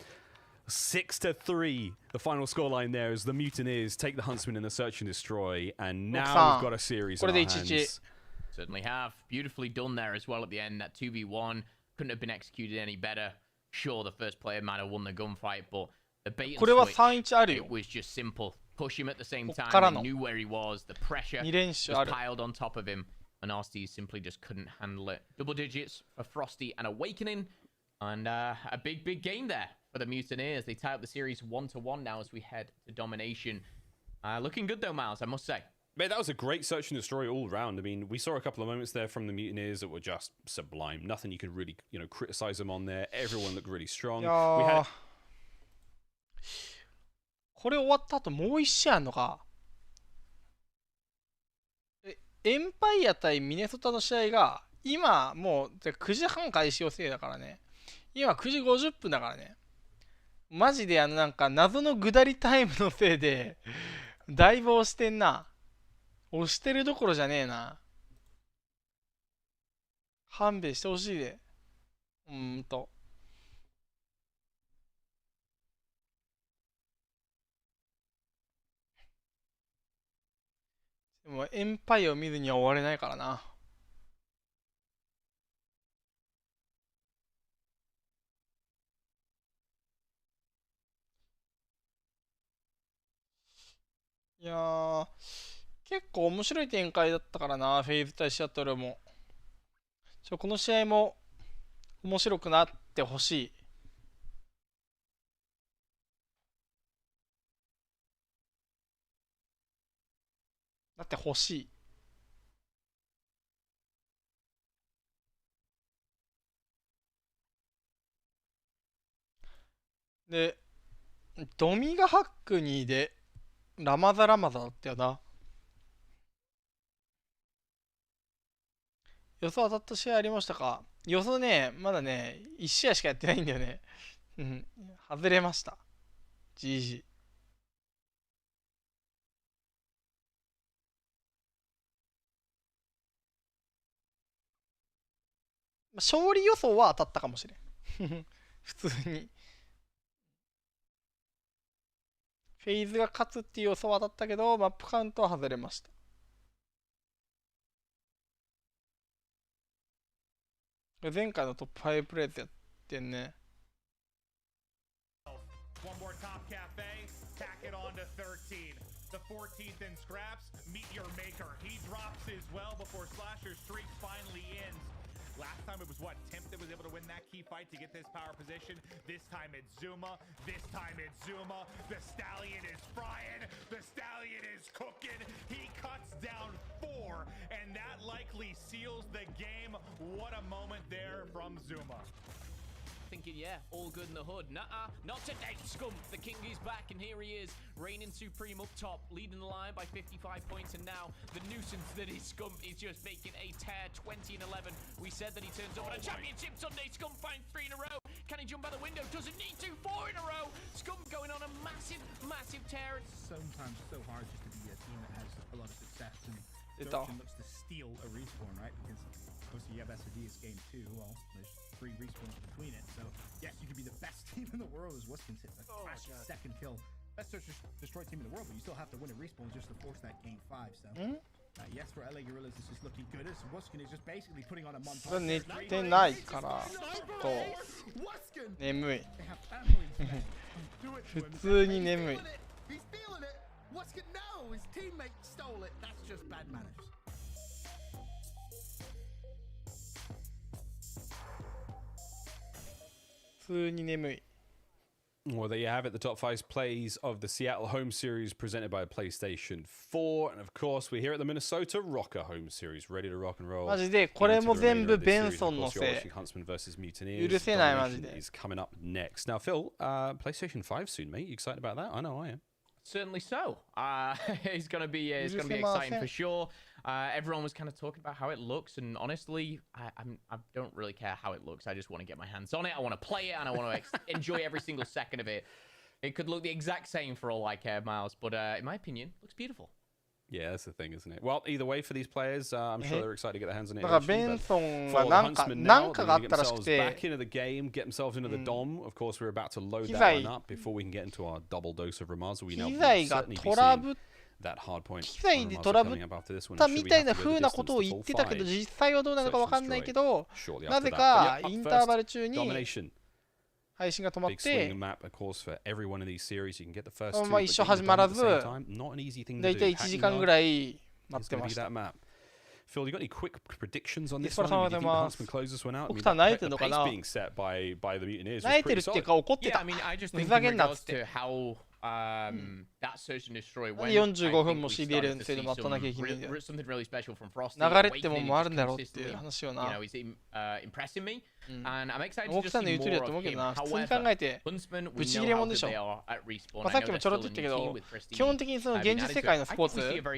6-3. The final scoreline there is the Mutineers take the Huntsman in the search and destroy, and now we've got a series on our hands. Certainly have. Beautifully done there as well at the end. That 2v1 couldn't have been executed any better. Sure, the first player might have won the gunfight, but the bait and switch, it was just simple. Push him at the same time. They knew where he was. The pressure was piled on top of him, and Arties simply just couldn't handle it. Double digits for Frosty and Awakening, and a big game there for the Mutineers. They tie up the series 1-1 now as we head to domination. Looking good though, Miles, I must say. Mate, that was a great search and destroy all round. I mean, we saw a couple of moments there from the Mutineers that were just sublime. Nothing you could really, criticize them on there. Everyone looked really strong. We had... これ終わった後もう1試合あるのか。エンパイア対ミネソタの試合が今もう9時半開始予定だからね。今9時50分だからね。マジでなんか謎の下りタイムのせいでだいぶ押してんな。押してるどころじゃねえな。勘弁してほしいで。でもエンパイアを見ずには終われないからな。いやー、結構面白い展開だったからな、フェイズ対シアトルも。この試合も面白くなってほしい。だって欲しい。で、ドミがハックニーでラマザだったよな。予想当たった試合ありましたか？予想ね、まだね、1試合しかやってないんだよね。外れました。GG。勝利予想は当たったかもしれん。普通に。フェイズが勝つっていう予想は当たったけど、マップカウントは外れました。前回のトップ5プレイズやってんね。The 14th in scraps, meet your maker. He drops as well before Slasher's streak finally ends. Last time it was what? Temp that was able to win that key fight to get this power position. This time it's Zuma. This time it's Zuma. The Stallion is frying. The Stallion is cooking. He cuts down 4, and that likely seals the game. What a moment there from Zuma. Thinking, yeah, all good in the hood. Nuh-uh, not today, Scump. The king is back, and here he is, reigning supreme up top, leading the line by 55 points, and now the nuisance that is Scump is just making a tear. 20 and 11. We said that he turns up on a championship Sunday. Scump finds 3 in a row. Can he jump out the window? Doesn't need to. 4 in a row. Scump going on a massive, massive tear. It's sometimes so hard just to be a team that has a lot of success, and Search looks to steal a respawn, right? Because obviously you have SOD is game 2. Well, there's 3 respawns between it. So, yes, you could be the best team in the world as Wuskins hit the second kill. Best search destroyed team in the world, but you still have to win a respawn just to force that game 5. So, yes, for LA Gorillas, this is looking good. As Wuskin is just basically putting on a montage. 寝てないからちょっと眠い。普通に眠い。He's feeling it. Wuskin, no, his teammate stole it. That's just bad manners. Well, there you have it, the top 5 plays of the Seattle home series presented by PlayStation 4. And of course, we're here at the Minnesota Rocker home series, ready to rock and roll. マジでこれも全部ベンソンのせい。許せないマジで。Is coming up next. Now, Phil, PlayStation 5 soon, mate. You excited about that? I know I am. Certainly so. It's gonna be exciting for sure. Everyone was kind of talking about how it looks, and honestly, I don't really care how it looks. I just want to get my hands on it. I want to play it, and I want to enjoy every single second of it. It could look the exact same for all I care, Miles, but in my opinion, it looks beautiful. Yeah, that's the thing, isn't it? Well, either way, for these players, I'm sure they're excited to get their hands on it. だからベンソンはなんかがあったらしくて、 back into the game, get themselves into the dom. Of course, we're about to load that one up before we can get into our double dose of Ramaz. We now certainly be seeing that hard point. 機材でトラブったみたいな風なことを言ってたけど、実際はどうなのかわかんないけど、なぜかインターバル中に配信が止まって、まあ一緒始まらず、だいたい1時間ぐらい待ってました。Phil, you got any quick predictions on this one? Do you think the Huntsman closes this one out? I mean, the pace being set by the Mutineers was pretty solid. Yeah, I mean, I just think in regards to how that search and destroy. 45分も CDL のせいで待たなきゃいけないんだよ。Something really special from Frosty. 流れってもんもあるんだろうっていう話よな。You know, he's impressing me, and I'm excited to 奥 just さんの see 言うとりだ more と思う of けど him. な。普通に考 However, えて Huntsman, ぶ we ち know 切れ how 者で good しょ。 they are at respawn. まあさっきもちょろっと言ったけど、基本的にその現実世界のスポーツってブ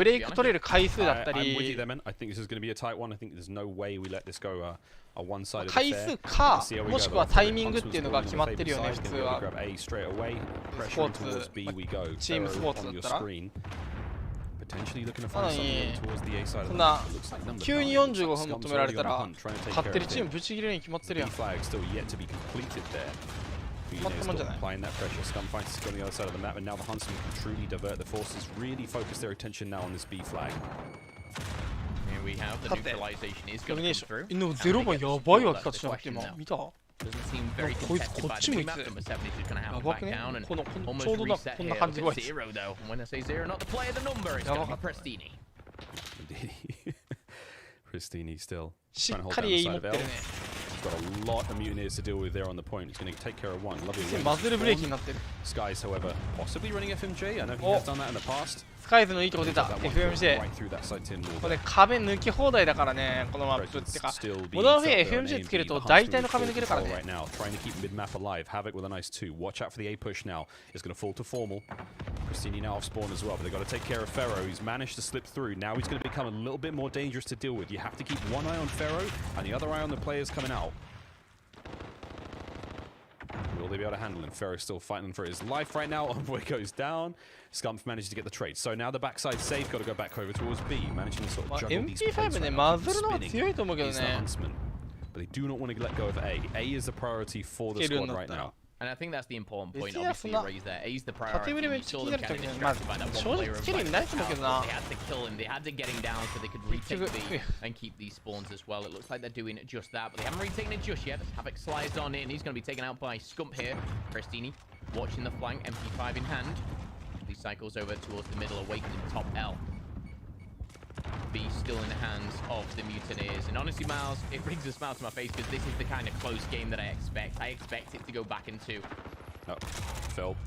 レイク取れる回数だったり、 I'm with you there, man. I think this is going to be a tight one. I think there's no way we let this go a one-sided 回 affair. 数か See how we も go. しくはタイミングっていうのが決まってるよね、普通 Gonna は。 grab A straight away. スポ Pressure ー towards B ツ、 we go. チームスポーツ On だ your ったら。 screen. Potentially looking to なの find に something towards the A side of そ the んな map. It looks like number 急に 9. 45分求められたら Trying to take 勝 care ってる of チーム it. ぶち切れるに決まってる B やん。 flag still yet to be completed there. What the Still man? applying that pressure. Scum finds to go on the other side of the map, and now the Huntsmen can truly divert the forces. Really focus their attention now on this B flag. Here we have the neutralization is ド going ミネ to ー come ショ through. ン。0番やばいわ、勝ちじゃなくて今。見た Doesn't seem very contested by the team map. Number 70 is going to have to back down and almost reset here. Look at zero though. When I say zero, not the player, the number. It's going to be Prestini. Pristini still し trying to っ hold か down り the 持 side っ of て L. るね。 He's got a lot of mutineers to deal with there on the point. He's going to take care of one. Lovely. マズルブレーキになってる。 Skies, however, possibly running FMJ. I know he has done that in the past. スカイズのいいとこ出た。 That one FMJ。 right through that side tin wall. これ壁抜き放題だからね、このマップってか。モダンフェア FMJ つけると大体の壁抜けるからね。 Right now, trying to keep mid map alive. Havoc with a nice 2. Watch out for the A push now. It's going to fall to formal. Pristini now off spawn as well, but they've got to take care of Pharaoh. He's managed to slip through. Now he's going to become a little bit more dangerous to deal with. You have to keep one eye on Pharaoh and the other eye on the players coming out. Will they be able to handle him? Pharaoh's still fighting for his life right now. Envoy goes down. Scump manages to get the trade. So now the backside safe. Got to go back over towards B. Managing to sort of juggle these plays MP5 ね、 right マ now. ズルの方が強いと思うけど He's the ね。 huntsman. But they do not want to let go of A. A is the priority for the squad right now. And I think that's the important point, obviously, you raised there. A's the priority. You saw them kind of まあ distracted by that 正 one 直 player つけるようになると思うけどな。 They had to kill him. They had to get him down so they could retake B and keep these spawns as well. It looks like they're doing just that, but they haven't retaken it just yet. Havoc slides on in. He's going to be taken out by Scump here. Prestini watching the flank, MP5 in hand. He cycles over towards the middle, awakening top L. B still in the hands of the Mutineers. And honestly, Miles, it brings a smile to my face because this is the kind of close game that I expect. I expect it to go back into. Oh, Phil,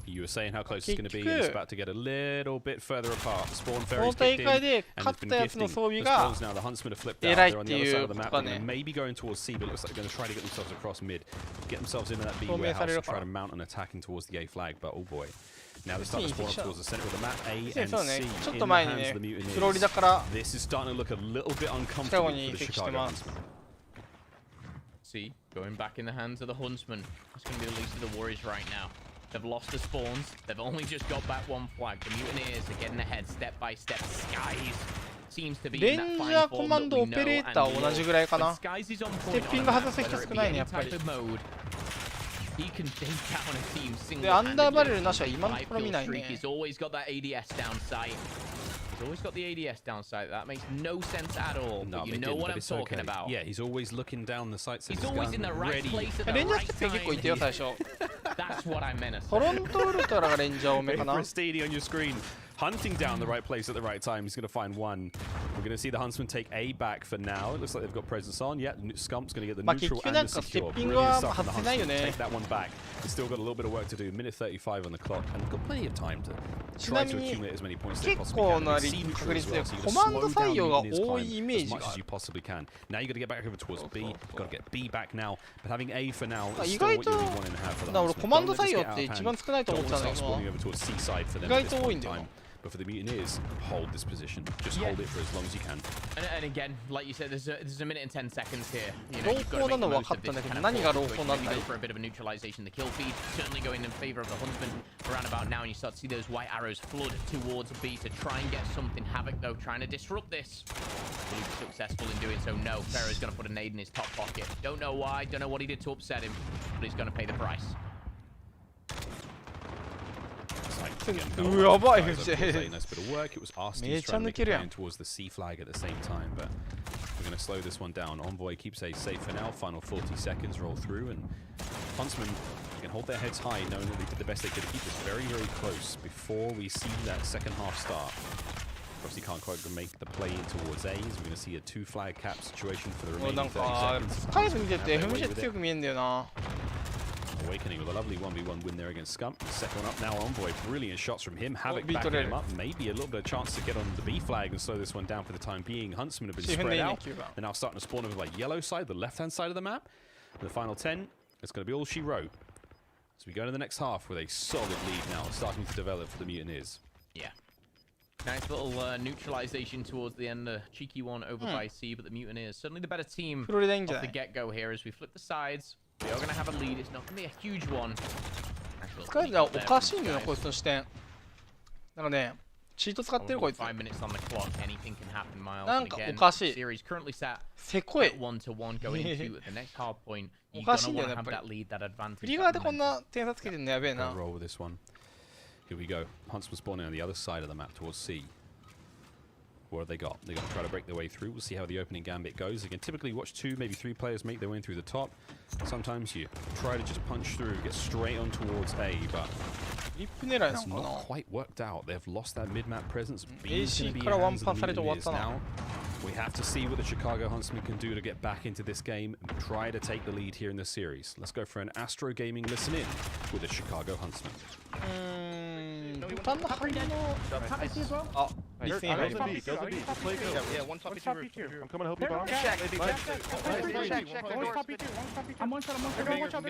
you were saying how close it's going to be, and it's about to get a little bit further apart. Spawn fairies kicked in, and it's been gifting the spawns now. The Huntsmen have flipped out. They're on the other side of the map. They're maybe going towards C, but it looks like they're going to try to get themselves across mid, get themselves into that B warehouse and try to mount an attacking towards the A flag. But oh boy. Now they start to spawn up towards the center of the map. A and C in the hands of the Mutineers. This is starting to look a little bit uncomfortable for the Chicago Huntsmen. C going back in the hands of the Huntsmen. It's going to be the least of the worries right now. They've lost the spawns. They've only just got back one flag. The Mutineers are getting ahead step by step. Skies seems to be in that fine form that we know and love. Skies is on point on that, whether it be any type of mode. He can take down a team single-handedly. He's always got that ADS down sight. He's always got the ADS down sight. That makes no sense at all. No, but you know what I'm talking about. Yeah, he's always looking down the sights. He's always in the right place at the right time. That's what I meant to say. Prestini on your screen, hunting down the right place at the right time. He's going to find one. We're going to see the Huntsman take A back for now. It looks like they've got presence on. Yeah, Scump's going to get the neutral and the secure. Brilliant stuff from the Huntsman. Take that one back. He's still got a little bit of work to do. Minute 35 on the clock, and they've got plenty of time to try to accumulate as many points as they possibly can. They see neutral as well, so you got to slow down Mutineers' time as much as you possibly can. Now you got to get back over towards B. Got to get B back now. But having A for now is still what you really want in half for the Huntsman. Don't let this get out of hand. Don't want to start spawning over towards C side for them at this point in time. But for the Mutineers, hold this position. Just hold it for as long as you can. And again, like you said, there's a minute and 10 seconds here. You know, you've got to make the most of this kind of go for a bit of a neutralization. The kill feed certainly going in favor of the Huntsman around about now, and you start to see those white arrows flood towards B to try and get something. Havoc, though, trying to disrupt this. Will he be successful in doing so? No. Pharaoh's going to put a nade in his top pocket. Don't know why, don't know what he did to upset him, but he's going to pay the price. やばい nice bit of work. It was Arsty's trying to make it down towards the C flag at the same time, but we're going to slow this one down. Envoy keeps A safe for now. Final 40 seconds roll through, and Huntsmen can hold their heads high, knowing that they did the best they could to keep this very, very close before we see that second half start. Obviously can't quite make the play in towards A, as we're going to see a 2 flag cap situation for the remaining 30 seconds. Awakening with a lovely 1v1 win there against Scump. Second one up now, Envoy. Brilliant shots from him. Havoc backing him up. Maybe a little bit of chance to get on the B flag and slow this one down for the time being. Huntsmen have been spread out. They're now starting to spawn over like yellow side, the left-hand side of the map. And the final 10, it's going to be all she wrote. As we go into the next half with a solid lead now, starting to develop for the Mutineers. Yeah. Nice little neutralization towards the end. A cheeky one over by C, but the Mutineers certainly the better team off the get-go here. As we flip the sides, we are going to have a lead. It's not going to be a huge one. 使えるのはおかしいんだよな、こいつの視点。なんかね、チート使ってるこいつ。なんかおかしい。せこい。おかしいんだよね、やっぱり。振り側でこんな点差つけてるのやべえな。Here we go. Huntsman spawning on the other side of the map towards C. What have they got? They're going to try to break their way through. We'll see how the opening gambit goes. Again, typically watch 2, maybe 3 players make their way in through the top. Sometimes you try to just punch through, get straight on towards A, but it's not quite worked out. They've lost that mid-map presence. B's going to be hands of the Mutineers now. We have to see what the Chicago Huntsmen can do to get back into this game and try to take the lead here in this series. Let's go for an Astro Gaming listen-in with the Chicago Huntsmen. ボタンの反応あ、リスイン入る Yeah, one top two. I'm coming to help you, Bob. I'm one shot. Watch out.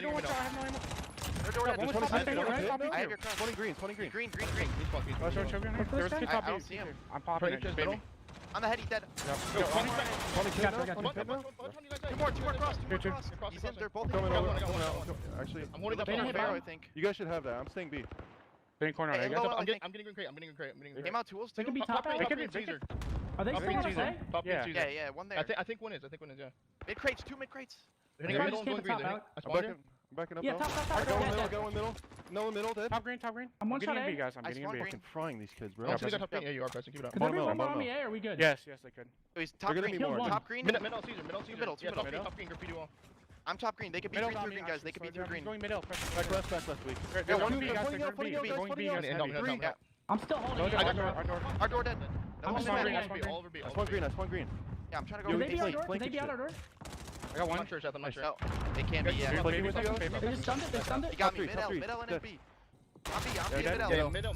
I have no ammo. I have your crown. 20 green. Green. I don't see him. I'm popping it. On the head, he's dead. Two more cross. He's in, they're both in. Actually, I'm holding up on the barrel, I think. You guys should have that. I'm staying B. Big corner. Hey, I'm getting green crate. Came out tools. They could be top. Are they still on A? Yeah, one there. I think one is, yeah. Mid crates, 2 mid crates. Hitting middle and going green. I'm backing up. Yeah, top. Go in middle. No, in middle, dead. Top green. I'm one shot A. Guys, I'm getting in B. Fucking frying these kids, bro. Yeah, you are pressing. Keep it up. Could everyone on me A? Are we good? Yes, they could. He's top green. Top green. Middle Caesar. Two middle. Top green, graffiti wall. I'm top green. They could be green through green, guys. They could be through green. Going middle. Back left, weak. Going B, guys. Going B. I'm still holding. Our door dead. I'm just green. Yeah, I'm trying to go. Could they be out our door? I got one. I'm not sure. No, they can't be. Yeah. They just stunned it. He got me. Middle and B. I'm middle.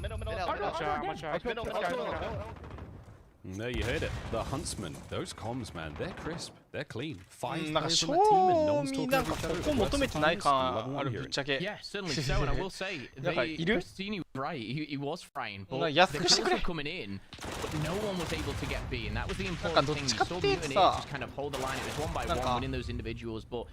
No, you heard it. The Huntsmen, those comms, man, they're crisp, they're clean. 5 なんか players 正 on that team and no one's 味 talking なん over か each こ other. こ求めてない感あるぶっちゃけ Yeah, certainly so, and I will say, Christini was right, he was frying, but the kills were coming in, but no one was able to get B, and that was the important thing. You saw Mutineers just kind of hold the line, it was one by one winning those individuals, but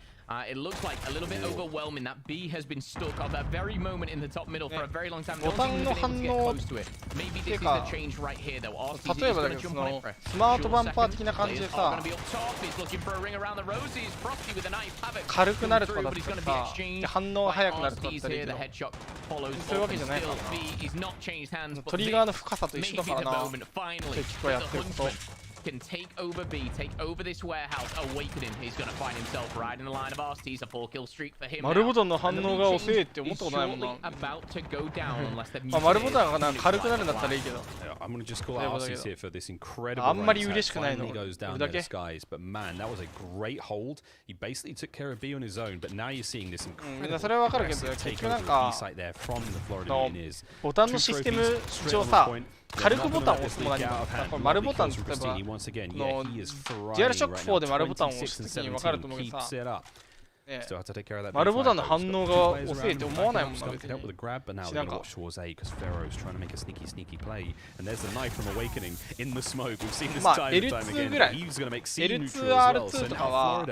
it looks like a little bit overwhelming. That B has been stuck at that very moment in the top middle for a very long time. No one's even been able to get close to it. Maybe this is the change right here, though. RCZ is going to jump on it for a スマートバンパー的な感じでさ 軽くなるとかだったらさ反応が速くなるとかだったらいいけどそういうわけじゃないからなトリガーの深さと一緒だからな結構やってること can take over B, take over this warehouse, awakening. He's going to find himself right in the line of RC's a 4-kill streak for him. 丸ボタンの反応が遅いって思ったことないもんな。丸ボタンがなんか軽くなるんだったらいいけど。I'm going to just call out RC's here for this incredible あんまり嬉しくないの。 goes down there skies, but man, that was a great hold. He basically took care of B on his own, but now you're seeing this incredible それはわかるけど、結局なんか site there from the Florida Mutineers. ボタンのシステム上さ、軽くボタンを押すも何もこれ丸ボタンって例えばの DXRacer Rush で丸ボタンを押すときに分かると思うけどさ丸ボタンの反応が遅いって思わないもんな別になんか まあ L2 ぐらい L2R2 とかは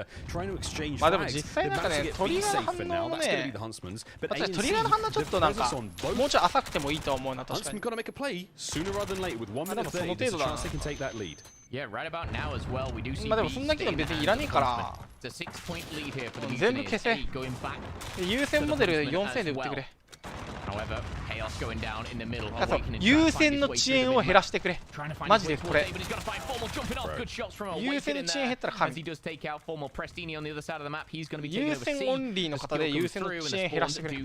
まあでも実際なんかねトリガーの反応もね私トリガーの反応ちょっとなんかもうちょい浅くてもいいと思うな確かにでもその程度だな Yeah, right about now as well. We do see まあでもそんな機能別にいらねえから全部消せ優先モデル4000で売ってくれ優先の遅延を減らしてくれマジでこれ優先の遅延減ったら神優先オンリーの方で優先の遅延減らしてくれ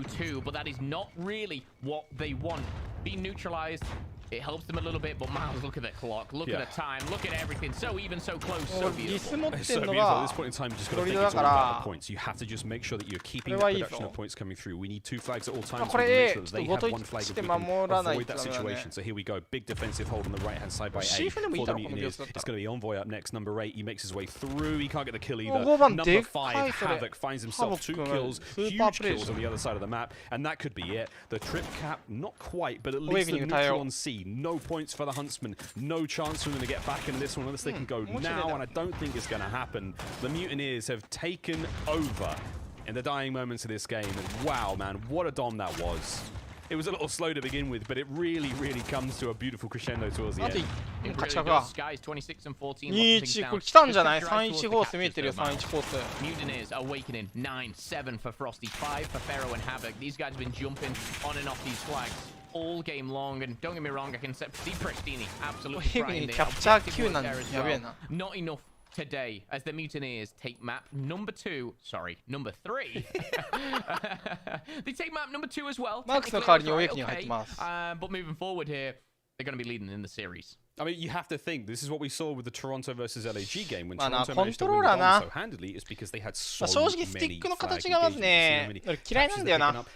It helps them a little bit, but Miles, look at the clock, look at the time, look at everything. So even, so close, so beautiful. It's so beautiful. At this point in time, you just got to think it's all about the points. You have to just make sure that you're keeping the production of points coming through. We need 2 flags at all times. We make sure that they have 1 flag if we can avoid that situation. So here we go. Big defensive hold on the right-hand side by A for the Mutineers. It's going to be Envoy up next. Number 8, he makes his way through. He can't get the kill either. Number 5, Havoc finds himself 2 kills. Huge kills on the other side of the map. And that could be it. The trip cap, not quite, but at least the neutral on C. No points for the Huntsmen. No chance for them to get back in this one unless they can go now, and I don't think it's going to happen. The Mutineers have taken over in the dying moments of this game, and wow, man, what a dom that was. It was a little slow to begin with, but it really, really comes to a beautiful crescendo towards the end. 勝ち確か。2-1、これ来たんじゃない ?3-1 コース見えてるよ、3-1コース。Mutineers awakening 9-7 for Frosty, 5 for Pharaoh and Havoc. These guys have been jumping on and off these flags all game long, and don't get me wrong, I can see Prestini absolutely frying the not enough today as the Mutineers take map number 2. Sorry, number 3. They take map number 2 as well. But moving forward here, they're going to be leading in the series. I mean, you have to think, this is what we saw with the Toronto versus LAG game. When Toronto managed to win the game so handily, it's because they had so many flag engagements.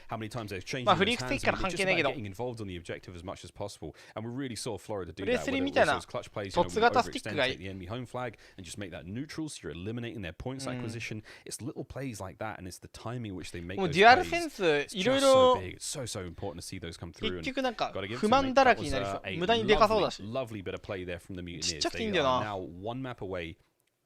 How many times they've changed their hands, just about getting involved on the objective as much as possible. And we really saw Florida do that, whether it was those clutch plays, you know, overextend, take the enemy home flag, and just make that neutral, so you're eliminating their points acquisition. It's little plays like that, and it's the timing which they make those plays. It's just so big. It's so important to see those come through. And gotta give them a lovely bit of play there from the Mutineers. They are now 1 map away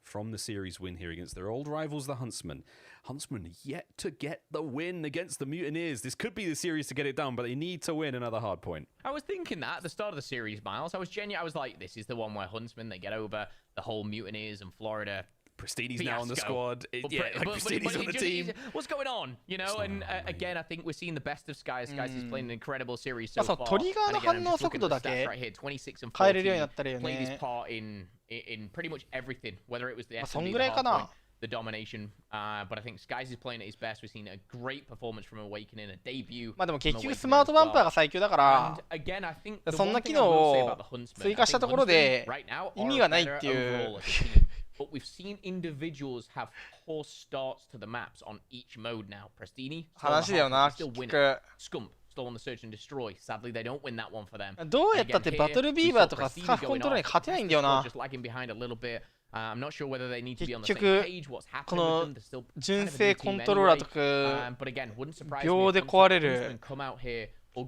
from the series win here against their old rivals, the Huntsmen. Huntsmen yet to get the win against the Mutineers. This could be the series to get it done, but they need to win another hard point. I was thinking that at the start of the series, Miles. I was like, this is the one where Huntsmen, they get over the whole Mutineers and Florida. Prestini's now on the squad. Prestini's on the team. What's going on? You know, and again, I think we're seeing the best of Skies. Skies is playing an incredible series so far. And again, I'm just looking at the stats right here. 26 and 14. Played his part in pretty much everything, whether it was the SMD, the hardpoint, the domination. But I think Skies is playing at his best. We've seen a great performance from Awakening, a debut. まあでも結局スマートバンパーが最強だから、そんな機能を追加したところで意味がないっていう。But we've seen individuals have poor starts to the maps on each mode now. Prestini, still winning. Scump, still on the search and destroy. Sadly, they don't win that one for them. どうやったってバトルビーバーとかスカーフコントロールに勝てないんだよな。Just lagging behind a little bit. I'm not sure whether they need to be on the same page. What's happening with them? They're still 純正コントローラーとか秒で壊れるこ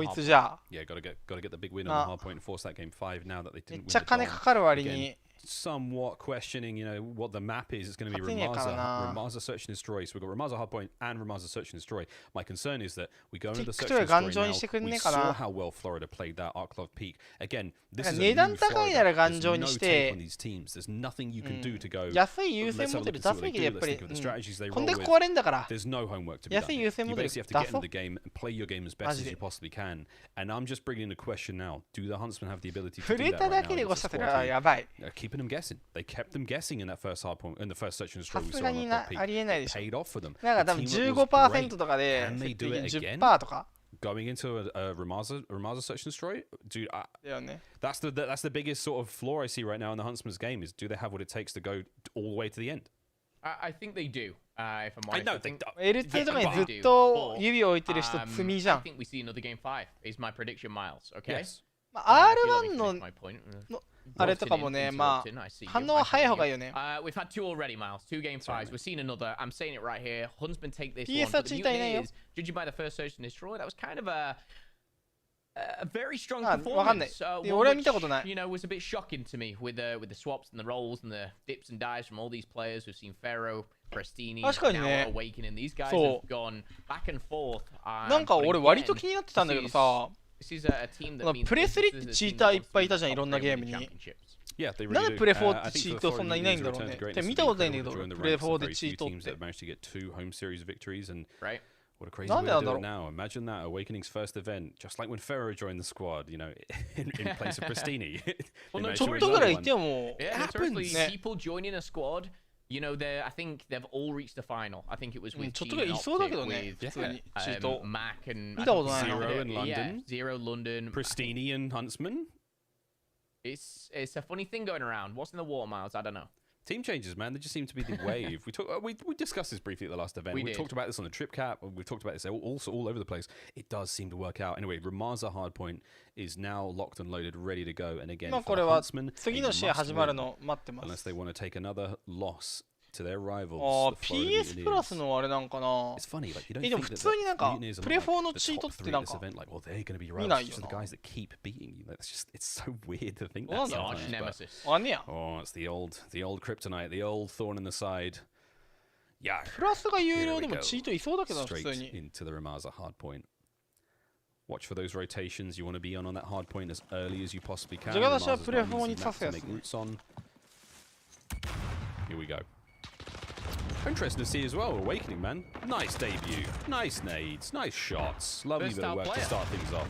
いつじゃ。Yeah, gotta get the big win on the hard point and force that game 5 now that they didn't win. めっちゃ金かかる割に。Somewhat questioning, you know, what the map is. It's going to be Ramaza Search and Destroy. So we've got Ramaza Hardpoint and Ramaza Search and Destroy. My concern is that we go into the Search and Destroy now. We saw how well Florida played that Arklov Peak. Again, this is a new Florida. There's no take on these teams. There's nothing you can do to go. Let's have a look and see what they do. Let's think of the strategies they roll with. There's no homework to be done. You basically have to get into the game and play your game as best as you possibly can. And I'm just bringing the question now. Do the Huntsmen have the ability to do that right now? Keeping them guessing. They kept them guessing in that first hard point, in the first search and destroy we saw on the peak. It paid off for them. なんか多分 15% とかで 10% とか going into a Ramaza search and destroy, dude. That's the biggest sort of flaw I see right now in the Huntsman's game is do they have what it takes to go all the way to the end? I think they do. If I'm honest, I think L2 とかにずっと指を置いてる人罪じゃん。I think we see another game 5 is my prediction, Miles. Okay. Yes. R1 のあれとかもね、まあ反応は早い方がいいよね。We've had 2 already, Miles. 2 game 5s. We're seeing another. I'm saying it right here. Huntsman take this one. But the beauty is, judging by the first search and destroy, that was kind of a very strong performance. Which, you know, was a bit shocking to me with the swaps and the rolls and the dips and dives from all these players. We've seen Pharaoh, Prestini, now Awakening. These guys have gone back and forth. なんか俺割と気になってたんだけどさ。プレスリってチーターいっぱいいたじゃん、いろんなゲームに。なんでプレ4ってチートそんないないんだろうね。見たことないんだけど、プレ4でチートって。What a crazy way to do it now. Imagine that, Awakening's first event, just like when Pharaoh joined the squad, you know, in place of Prestini. ちょっとぐらいいても、it happens. People joining a squad You know, I think they've all reached the final. I think it was with G and Optic, with Mac and Zero in London. Yeah, Zero London. Pristini and Huntsman. It's a funny thing going around. What's in the water miles? I don't know. Team changes, man. They just seem to be the wave. We discussed this briefly at the last event. We talked about this on the trip cap. We've talked about this also all over the place. It does seem to work out. Anyway, Ramaza hardpoint is now locked and loaded, ready to go. And again, for the Huntsman, unless they want to take another loss to their rivals. PS プラスのあれなんかな。It's funny, like you don't でも普通になんかプレ4のチートってなんか like, well, they're going to be rivals to the guys that keep beating you. That's just, it's so weird to think that. Arch nemesis. Oh, it's the old kryptonite, the old thorn in the side. Yeah. プラスが有料でもチートいそうだけど普通 Straight に。 into the Ramaza hardpoint. Watch for those rotations. You want to be on that hardpoint as early as you possibly can. ジャガダシはプレ4に刺すやつ。 Here we go. Interesting to see as well, Awakening, man. Nice debut. Nice nades. Nice shots. Lovely bit of work to start things off.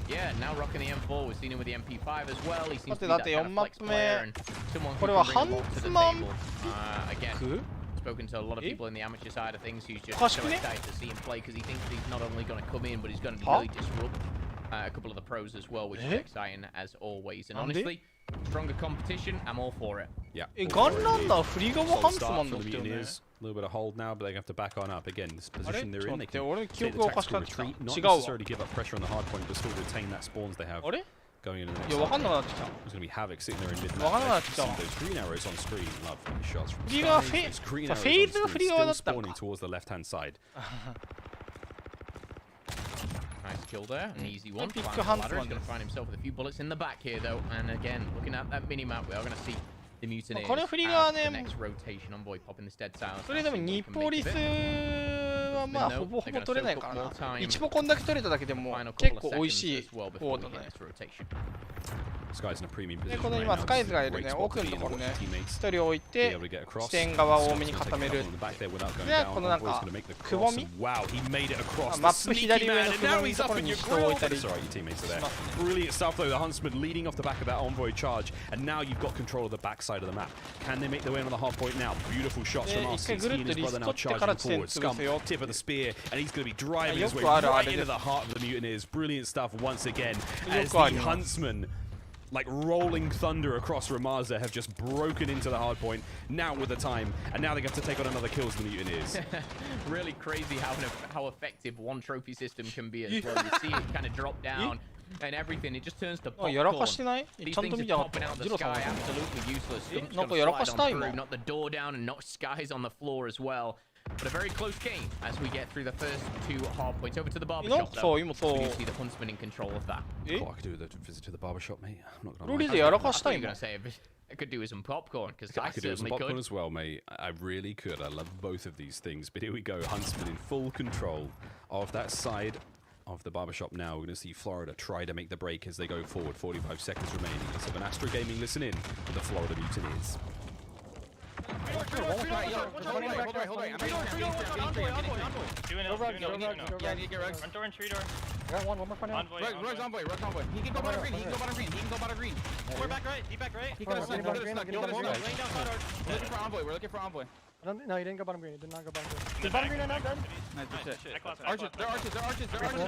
Yeah, now rocking the M4. We've seen him with the MP5 as well. He seems to be だっ that て kind 4 of マ flex ップ player 目 and someone who これは can ハ bring ン more to ツ the マン table. Again, spoken to a lot of people in the amateur side of things who's just so excited to see him play because he thinks he's not only going to come in, but he's going to really disrupt a couple of the pros as well, which is exciting as always. And honestly, stronger competition, I'm all for it. Yeah. ガンランナー振り側ハンツマンだ for っ the たよね。 Mutineers. A little bit of hold now, but they have to back on up again. This position they're in, they can 俺の take 記 the 憶をおかし tactical くなってきた。 retreat, not 違うわ。 necessarily give up pressure on the hard point, but still retain that spawns they have あれ going into the い next や、わかんなくな round. ってきた。 There's going to be Havoc sitting there in mid. わかんなくなってきた。 See those green arrows on screen. Love these shots from 振り側 Skies. Those green フ arrows ェー on ズが screen 振り側だ still ったの spawning か。 towards the left-hand side. Nice kill there, an easy one. Pick Climbs your the hand ladder. He's one. going to find himself with a few bullets in the back here, though. And again, looking at that mini-map, we are going to see the Mutineers これ振り側 out ね the next rotation on boy popping this dead silence. それでも2ポリスはまあほぼほぼ取れないからな。1ポこんだけ取れただけでも結構美味しい方だね。 Skies in a premium で position この right 今 now. スカイズがい This る is a ね great spot 奥 to の be と in ころ and ね watch your teammates 1人置い be て able to get across. 視点側を多めに Still 固 taking め a る couple in the back there without going で down. このなん Envoy's か gonna make the くぼ cross み and wow, he made it across マ the ップ sneaky 左上 man の and くぼ now みの he's とこ up ろ in に your 人を置い grill. たり That's alright, your teammates are there. Brilliant stuff though, the Huntsman leading off the back of that Envoy charge, and now you've got control of the back side of the map. Can they make their way on the hard point now? Beautiful shots from R6. He and his brother now charging forward. Scum, tip of the spear, and he's going to be driving his way right into the heart of the Mutineers. Brilliant stuff once again as the Huntsman, like rolling thunder across Ramaza, have just broken into the hard point now with the time, and now they have to take on another kills the Mutineers. Really crazy how effective one trophy system can be as well. You see it kind of drop down and everything. It just turns to popcorn. やらかしてない These ちゃんと things 見 are てなかっ popping た out of ジ the ロさん sky, は absolutely useless. なんかやらか Slide した on 今 through, knock the door down and knock Skies on the floor as well. But a very close game as we get through the first two hard points. Over to the barbershop, though. So, so you see the Huntsman in control of that. All I could do with a visit to the barbershop, mate. I'm not gonna lie. ロリでやらかした You're 今 gonna say I could do with some popcorn because I I could do some certainly popcorn could. as well, mate. I really could. I love both of these things. But here we go. Huntsman in full control of that side of the barbershop now. We're going to see Florida try to make the break as they go forward. 45 seconds remaining. Let's have an Astro Gaming listen in with the Florida Mutineers. Front door and tree door. Got one more front end. Rush envoy. He can go bottom green. He can go bottom green. He can go bottom green. We're back right. He back right. He could have stuck. He could have stuck. Laying down side arch. We're looking for envoy. We're looking for envoy. No, he didn't go bottom green. He did not go bottom green. He's bottom green right now, dead. Nice, good shit. Arches. They're arches. They're arches. They're arches.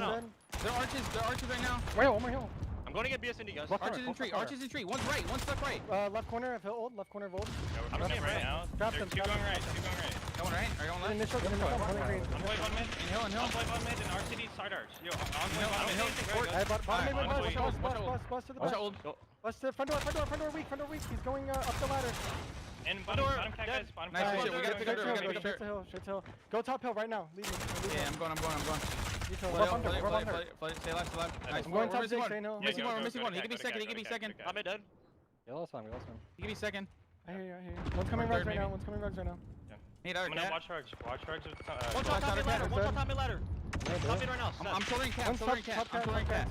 They're arches. They're arches right now. Wait, one more hill. I'm going to get BS into guys. Arches in tree. Arches in tree. One's right. One's stuck right. Left corner of old. Left corner of old. I'm going right now. Trap Two them. going right. Two going right. Going right. Are you going left? Initial. One green. Envoy one mid. In hill. In hill. Envoy one mid and RCD side arch. Yo, envoy I'm one in mid. hill. Very good. Bottom mid. Watch Bust to the Watch back. out, old. Bust to front door weak. Front door weak. He's going up the ladder. And bottom cat guys. Bottom Nice cat. shit. We gotta pick up dirt. We gotta pick up Straight dirt. to hill. Straight to hill. Go top hill right now. Leave me. Yeah, I'm going. Leave hill. Play Left on, under. play, We're play, under. play, stay left, stay left. Nice. I'm going We're top missing Jake. one. Stay no. Missing one. We're missing one. He can be second. He can be second. Top mid dead. Yeah, last time. He can be second. I hear you. One's coming rugs right now. One's coming rugs right now. Need I'm our gonna cat. watch rugs. Watch rugs with One shot top mid ladder. one shot top mid ladder. Top mid right now. I'm shouldering cat. I'm shouldering cat. I'm shouldering cat.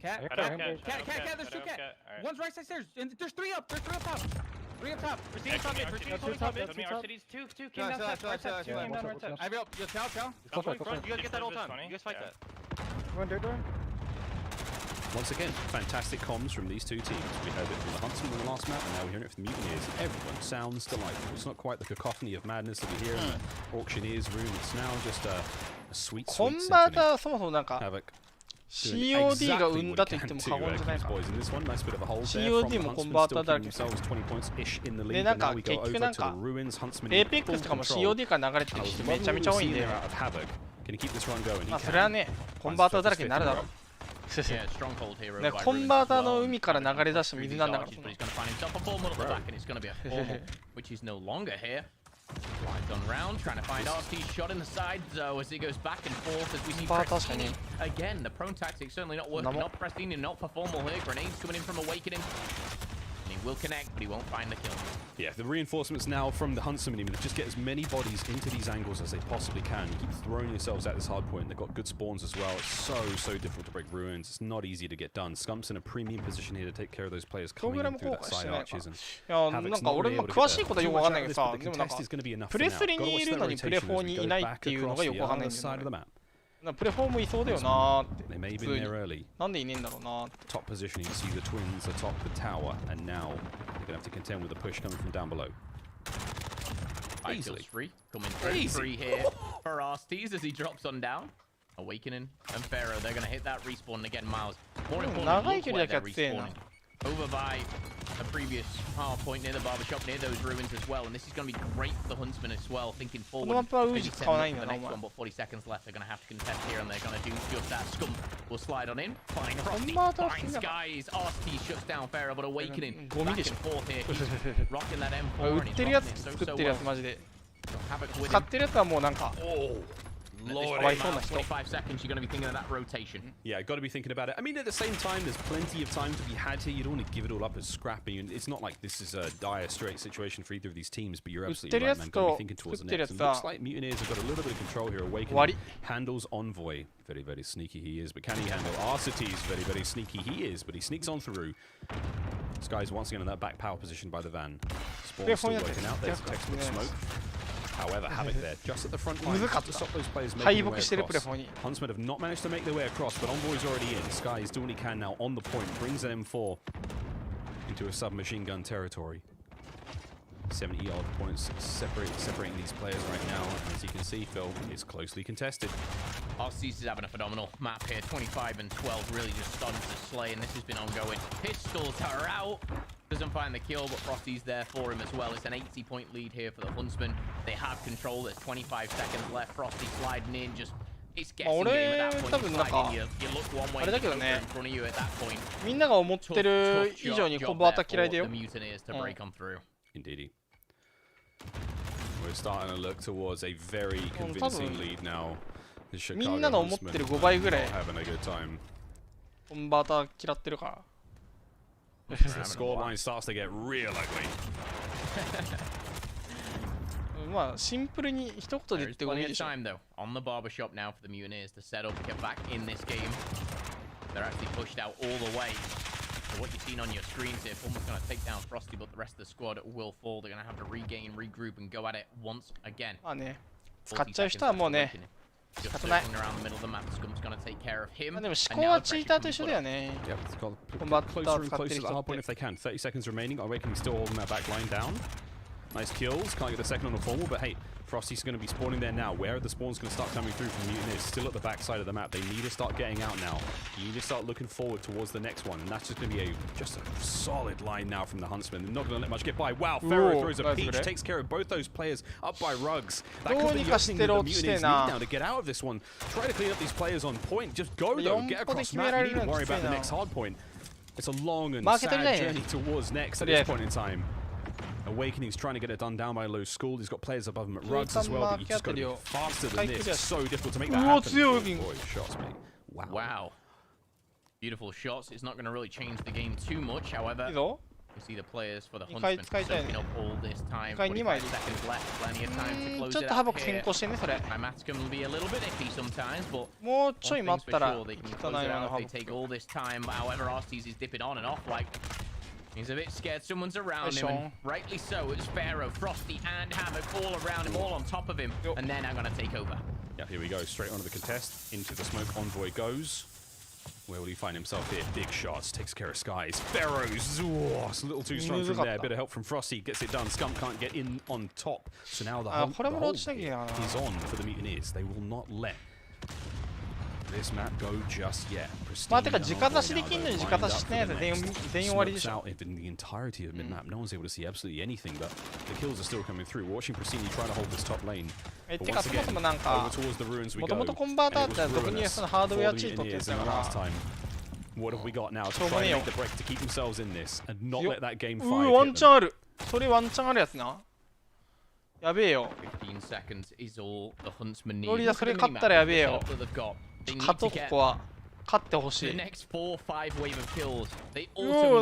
Cat. Cat. There's two cat. One's right side stairs. And there's three up. There's three up top. Three up top. Proceed top mid. Proceed top mid. RCD's two came down right side. Two came down right side. I have it up. Yo, tell. You guys get that all time. You guys fight that. One dirt door. Once again, fantastic comms from these two teams. We heard it from the Huntsmen in the last map, and now we're hearing it from the Mutineers. Everyone sounds delightful. It's not quite the cacophony of madness that we hear in the Auctioneer's room. It's now just a sweet, sweet コンバーターはそもそもなんか Havoc. COD が生んだと言っても過言じゃないから COD もコンバーターだらけでなんか結局なんか APEX とかも COD から流れてる人めちゃめちゃ多いんでまあそれはねコンバーターだらけになるだろうコンバーターの海から流れ出した水なんだからSlides on round, trying to find RT's shot in the side, though, as he goes back and forth as we see Prestini. Again, the prone tactic certainly not working, not Prestini, not performable here. Grenades coming in from Awakening. And he will connect, but he won't find the kill. Yeah, the reinforcements now from the Huntsman team, just get as many bodies into these angles as they possibly can. You keep throwing yourselves at this hard point. They've got good spawns as well. It's so difficult to break ruins. It's not easy to get done. Scump's in a premium position here to take care of those players coming in through that side arches. And なんか俺も詳しいことはよくわかんないけどさ、でもなんかプレスリにいるのにプレ4にいないっていうのがよくわかんないんだよね。プレ4もいそうだよなーって。普通に。なんでいねえんだろうなーって。Top position, you see the twins atop the tower, and now they're gonna have to contend with the push coming from down below. Easily free, coming free here for Arstes as he drops on down. Awakening and Pharaoh, they're gonna hit that respawn again. Miles, more importantly, look where they're respawning. Over by a previous hard point near the barbershop, near those ruins as well, and this is going to be great for the Huntsman as well, thinking forward. Maybe setting up for the next one, but 40 seconds left. They're going to have to contest here, and they're going to do just that. Scum will slide on in, find Frosty, finds Skies. RT shuts down Pharaoh, but Awakening back and forth here. He's rocking that M4, and he's rocking it so well. Havoc with him. 使ってるやつはもうなんか Lord, 25 seconds, you're going to be thinking of that rotation. Yeah, got to be thinking about it. I mean, at the same time, there's plenty of time to be had here. You don't want to give it all up as scrappy. And it's not like this is a dire straight situation for either of these teams, but you're absolutely right, man. Got to be thinking towards the next. And it looks like Mutineers have got a little bit of control here. Awakening handles Envoy. Very, very sneaky he is. But can he handle Arcites? Very, very sneaky he is. But he sneaks on through. Sky's once again in that back power position by the van. Spawn still working out. There's a textbook smoke. However, Havoc there, just at the front line, to stop those players making their way across. Huntsmen have not managed to make their way across, but Envoy's already in. Sky is doing what he can now on the point, brings an M4 into a submachine gun territory. 70-yard points separating these players right now. As you can see, Phil, it's closely contested. Arceus is having a phenomenal map here. 25 and 12 really just starting to slay, and this has been ongoing. Pistols are out. Doesn't find the kill, but Frosty's there for him as well. It's an 80-point lead here for the Huntsmen. They have control. There's 25 seconds left. Frosty sliding in, just it's guessing game at that point. You look one way, you look in front of you at that point. みんなが思ってる以上にコンバーター嫌いだよ。 The Mutineers to break on through. Indeedy. We're starting to look towards a very convincing lead now. The Chicago Huntsmen are having a good time. コンバーター嫌ってるから。 The scoreline starts to get real ugly. まあシンプルに一言で言ってもいいでしょ。 Time though on the barbershop now for the Mutineers to set up, get back in this game. They're actually pushed out all the way. So what you've seen on your screens here, Fulmer's going to take down Frosty, but the rest of the squad will fall. They're going to have to regain, regroup, and go at it once again. まあね、使っちゃう人はもうね。 Just circling around the middle of the map, Scum's gonna take care of him. でも思考はチーターと一緒だよね。 Yeah, it's got closer and closer to the hard point if they can. 30 seconds remaining. Awakening still holding that back line down. Nice kills. Can't get the second on the formal, but hey, Frosty's going to be spawning there now. Where are the spawns going to start coming through from Mutineers? Still at the back side of the map. They need to start getting out now. You need to start looking forward towards the next one, and that's just going to be just a solid line now from the Huntsmen. They're not going to let much get by. Wow, Pharaoh throws a peach, takes care of both those players up by rugs. That could be the thing that the Mutineers need now to get out of this one. Try to clean up these players on point. Just go though, get across map. You need to worry about the next hard point. It's a long and sad journey towards next at this point in time. Awakening's trying to get it done down by Low School. He's got players above him at rugs as well, but you just got to be faster than this. It's so difficult to make that happen. Boy, shots, mate. Wow. Wow. Beautiful shots. It's not going to really change the game too much, however. You see the players for the Huntsmen soaking up all this time. 45 seconds left. Plenty of time to close it out here. My maths can be a little bit iffy sometimes, but one thing's for sure, they can close it out if they take all this time. However, Arceus is dipping on and off like... He's a bit scared someone's around him, and rightly so. It's Pharaoh, Frosty, and Havoc all around him, all on top of him, and then I'm going to take over. Yeah, here we go. Straight onto the contest. Into the smoke. Envoy goes. Where will he find himself here? Big shots, takes care of Skies. Pharaohs, oh, it's a little too strong from there. Bit of help from Frosty, gets it done. Scump can't get in on top. So now the whole is on for the Mutineers. They will not let this map go just yet. まあてか直出しできんのに直出ししないやつ全員終わりでしょ。 In the entirety of mid-map, no one's able to see absolutely anything, but the kills are still coming through. Watching Pristini try to hold this top lane. てかそもそもなんか Over towards the ruins we もと go. もとコンバーターって俗に言うそのハードウェアチートってやつだから What have we got now to try and make the break to keep themselves in this and not let that game ワンチャンある。それワンチャンあるやつな。やべえよ。ロリダそれ勝ったらやべえよ。勝とうここは。勝ってほしい。おお、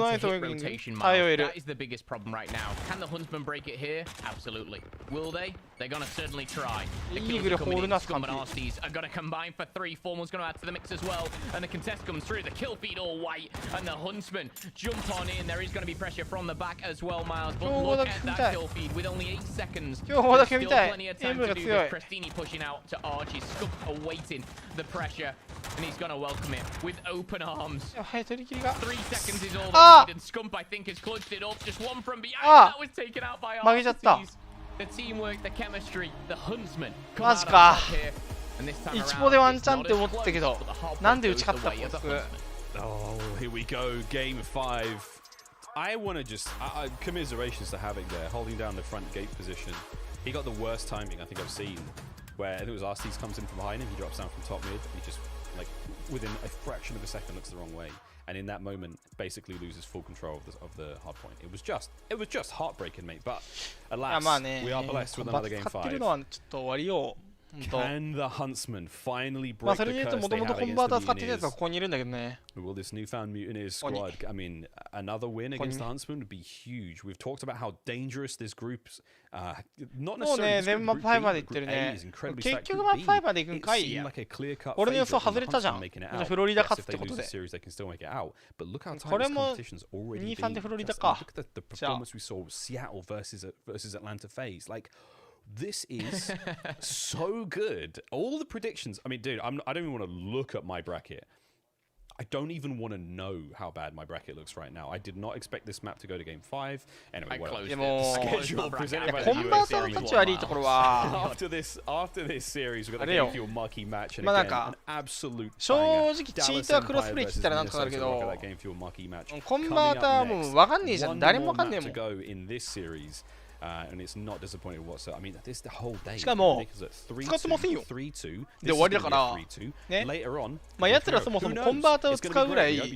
ナイスウィング。対応いる。That is the biggest problem right now. Can the Huntsman break it here? Absolutely. Will they? They're gonna certainly try. The kills are coming in. Scum and Arsees are gonna combine for 3. Formal's gonna add to the mix as well. And the contest comes through. The kill feed all white. And the Huntsman jump on in. There is gonna be pressure from the back as well, Miles. But look at that kill feed with only 8 seconds. There's still plenty of time to do this. Prestini pushing out to Archie. Scump awaiting the pressure. And he's gonna welcome it with open arms. はい、取り切り 3 seconds is all they need, and Scump, I think, has clutched it up. Just one from behind. That was taken out by Arsees. The teamwork, the chemistry, the Huntsman. マジか。一歩でワンチャンって思ってたけど、なんで打ち勝ったの？ Oh, here we go, game 5. I want to just commiserations to Havoc there, holding down the front gate position. He got the worst timing I think I've seen, where I think it was Arsees comes in from behind him, he drops down from top mid, he just like within a fraction of a second looks the wrong way, and in that moment basically loses full control of the hard point. It was just heartbreaking, mate. But alas, we are blessed with another game 5. Can the Huntsman finally break the curse they have against the Mutineers? Will this newfound Mutineers squad, I mean, another win against the Huntsman would be huge. We've talked about how dangerous this group's, not necessarily this group A is incredibly stacked. It seemed like a clear-cut favourite for the Huntsman making it out. Yes, if they lose the series, they can still make it out. But look how tight this competition's already been. Look at the performance we saw with Seattle versus Atlanta FaZe. Like, this is so good. All the predictions. I mean, dude, I don't even want to look at my bracket. I don't even want to know how bad my bracket looks right now. I did not expect this map to go to game 5. Anyway, well, schedule presented by the US series after this series, we've got the Game Fuel marquee match, and again, an absolute banger. Dallas Empire versus Minnesota, that Game Fuel marquee match. Coming up next, one more map to go in this series. And it's not disappointing whatsoever. I mean, this the whole day. しかも使ってませんよ。で終わりだから。ね。まあやつらそもそもコンバーターを使うぐらい。And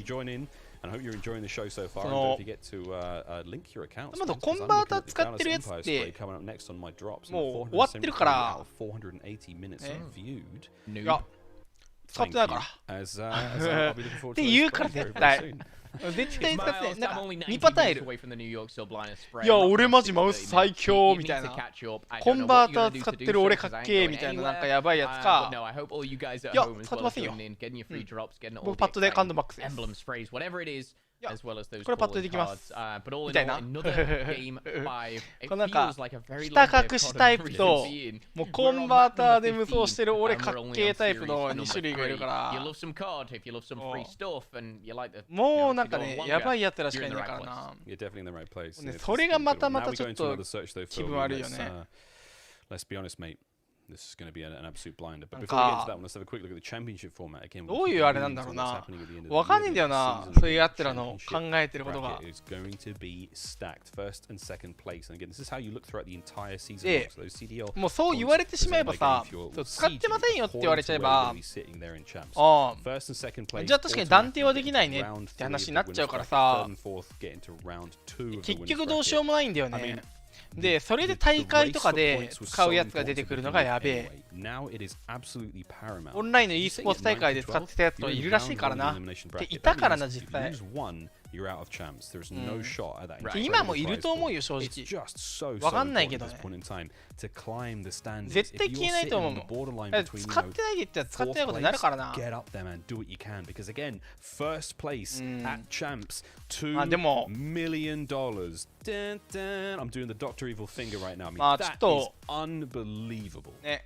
I hope you're enjoying the show so far. And don't forget to link your accounts. まだコンバーター使ってるやつってもう終わってるから。480 minutes viewed. いや使ってないから。って言うから絶対。絶対使ってない。なんか2パターンいる。いや、俺マジマウス最強みたいな。コンバーター使ってる俺かっけーみたいななんかやばいやつか。いや、使ってませんよ。僕パッドで感度マックスです。これパッとできます。みたいな。このなんか、ひた隠しタイプと、もうコンバーターで無双してる俺かっけータイプの2種類がいるから、もうなんかね、やばいやつらしかいないからな。それがまたちょっと気分悪いよね。Let's be honest, mate. This is going to be an absolute blinder. But before we get into that one, let's have a quick look at the championship format again. どういうあれなんだろうな。わかんないんだよな。そういうやつらの考えてることが。Is going to be stacked first and second place. And again, this is how you look throughout the entire season. もうそう言われてしまえばさ、使ってませんよって言われちゃえば、じゃあ確かに断定はできないねって話になっちゃうからさ、結局どうしようもないんだよね。で、それで大会とかで使うやつが出てくるのがやべえ。オンラインの e スポーツ大会で使ってたやつといるらしいからな。っていたからな、実際。今もいると思うよ、正直。わかんないけどね。絶対消えないと思うもん。使ってないで言ったら使ってないことになるからな。でも、まあちょっと、ね、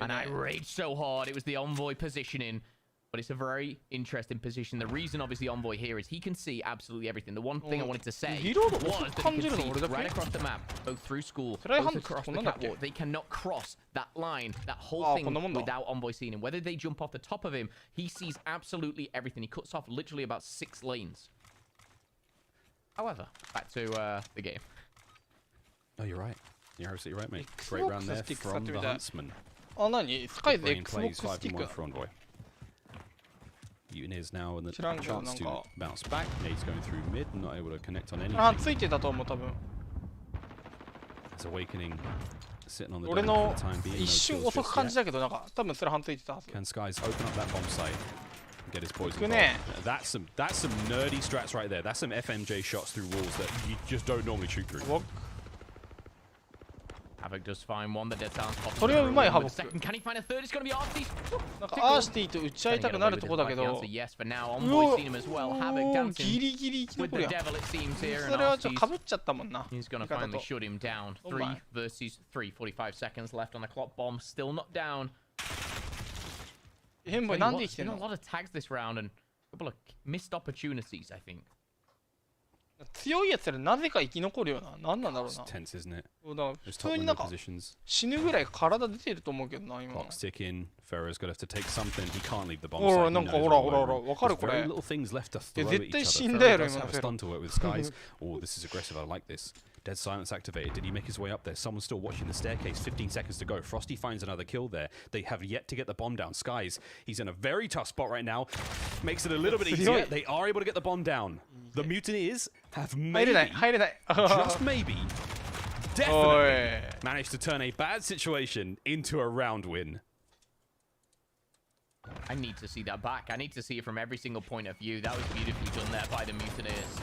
and I raged so hard. It was the envoy positioning. But it's a very interesting position. The reason, obviously, Envoy here is he can see absolutely everything. The one thing I wanted to say was that he can see right across the map, both through school, both across the catwalk. They cannot cross that line, that whole thing, without Envoy seeing him. Whether they jump off the top of him, he sees absolutely everything. He cuts off literally about 6 lanes. However, back to the game. Oh, you're right. You're absolutely right, mate. Great round there from the Huntsman. Brain plays 5-1 for Envoy. Mutineers now in the chance to bounce back. Nade's going through mid, not able to connect on anything. It's Awakening sitting on the dome for the time being. Can Skies open up that bomb site and get his boys involved? That's some nerdy strats right there. That's some FMJ shots through walls that you just don't normally shoot through. Havoc does find one. The dead sounds pops. Second, can he find a third? It's going to be Arsty. Yes, but now Envoy's seen him as well. Havoc dancing with the devil, it seems, here. And he's going to finally shut him down. 3 versus 3. 45 seconds left on the clock. Bomb still not down. There's been a lot of tags this round and a couple of missed opportunities, I think. 強いやつらなぜか生き残るよな。なんなんだろうな。tense, isn't it? だから普通になんか死ぬぐらい体出てると思うけどな今。Clock's ticking. Pharaoh's got to take something. He can't leave the bomb. ほらなんかほらわかるこれ。Very little things left to throw at each other. 絶対死んだやろ今の。Stun to work with Skies. Oh, this is aggressive. I like this. Dead silence activated. Did he make his way up there? Someone's still watching the staircase. 15 seconds to go. Frosty finds another kill there. They have yet to get the bomb down. Skies, he's in a very tough spot right now. Makes it a little bit easier. They are able to get the bomb down. The Mutineers have maybe, just maybe, definitely managed to turn a bad situation into a round win. I need to see that back. I need to see it from every single point of view. That was beautifully done there by the Mutineers.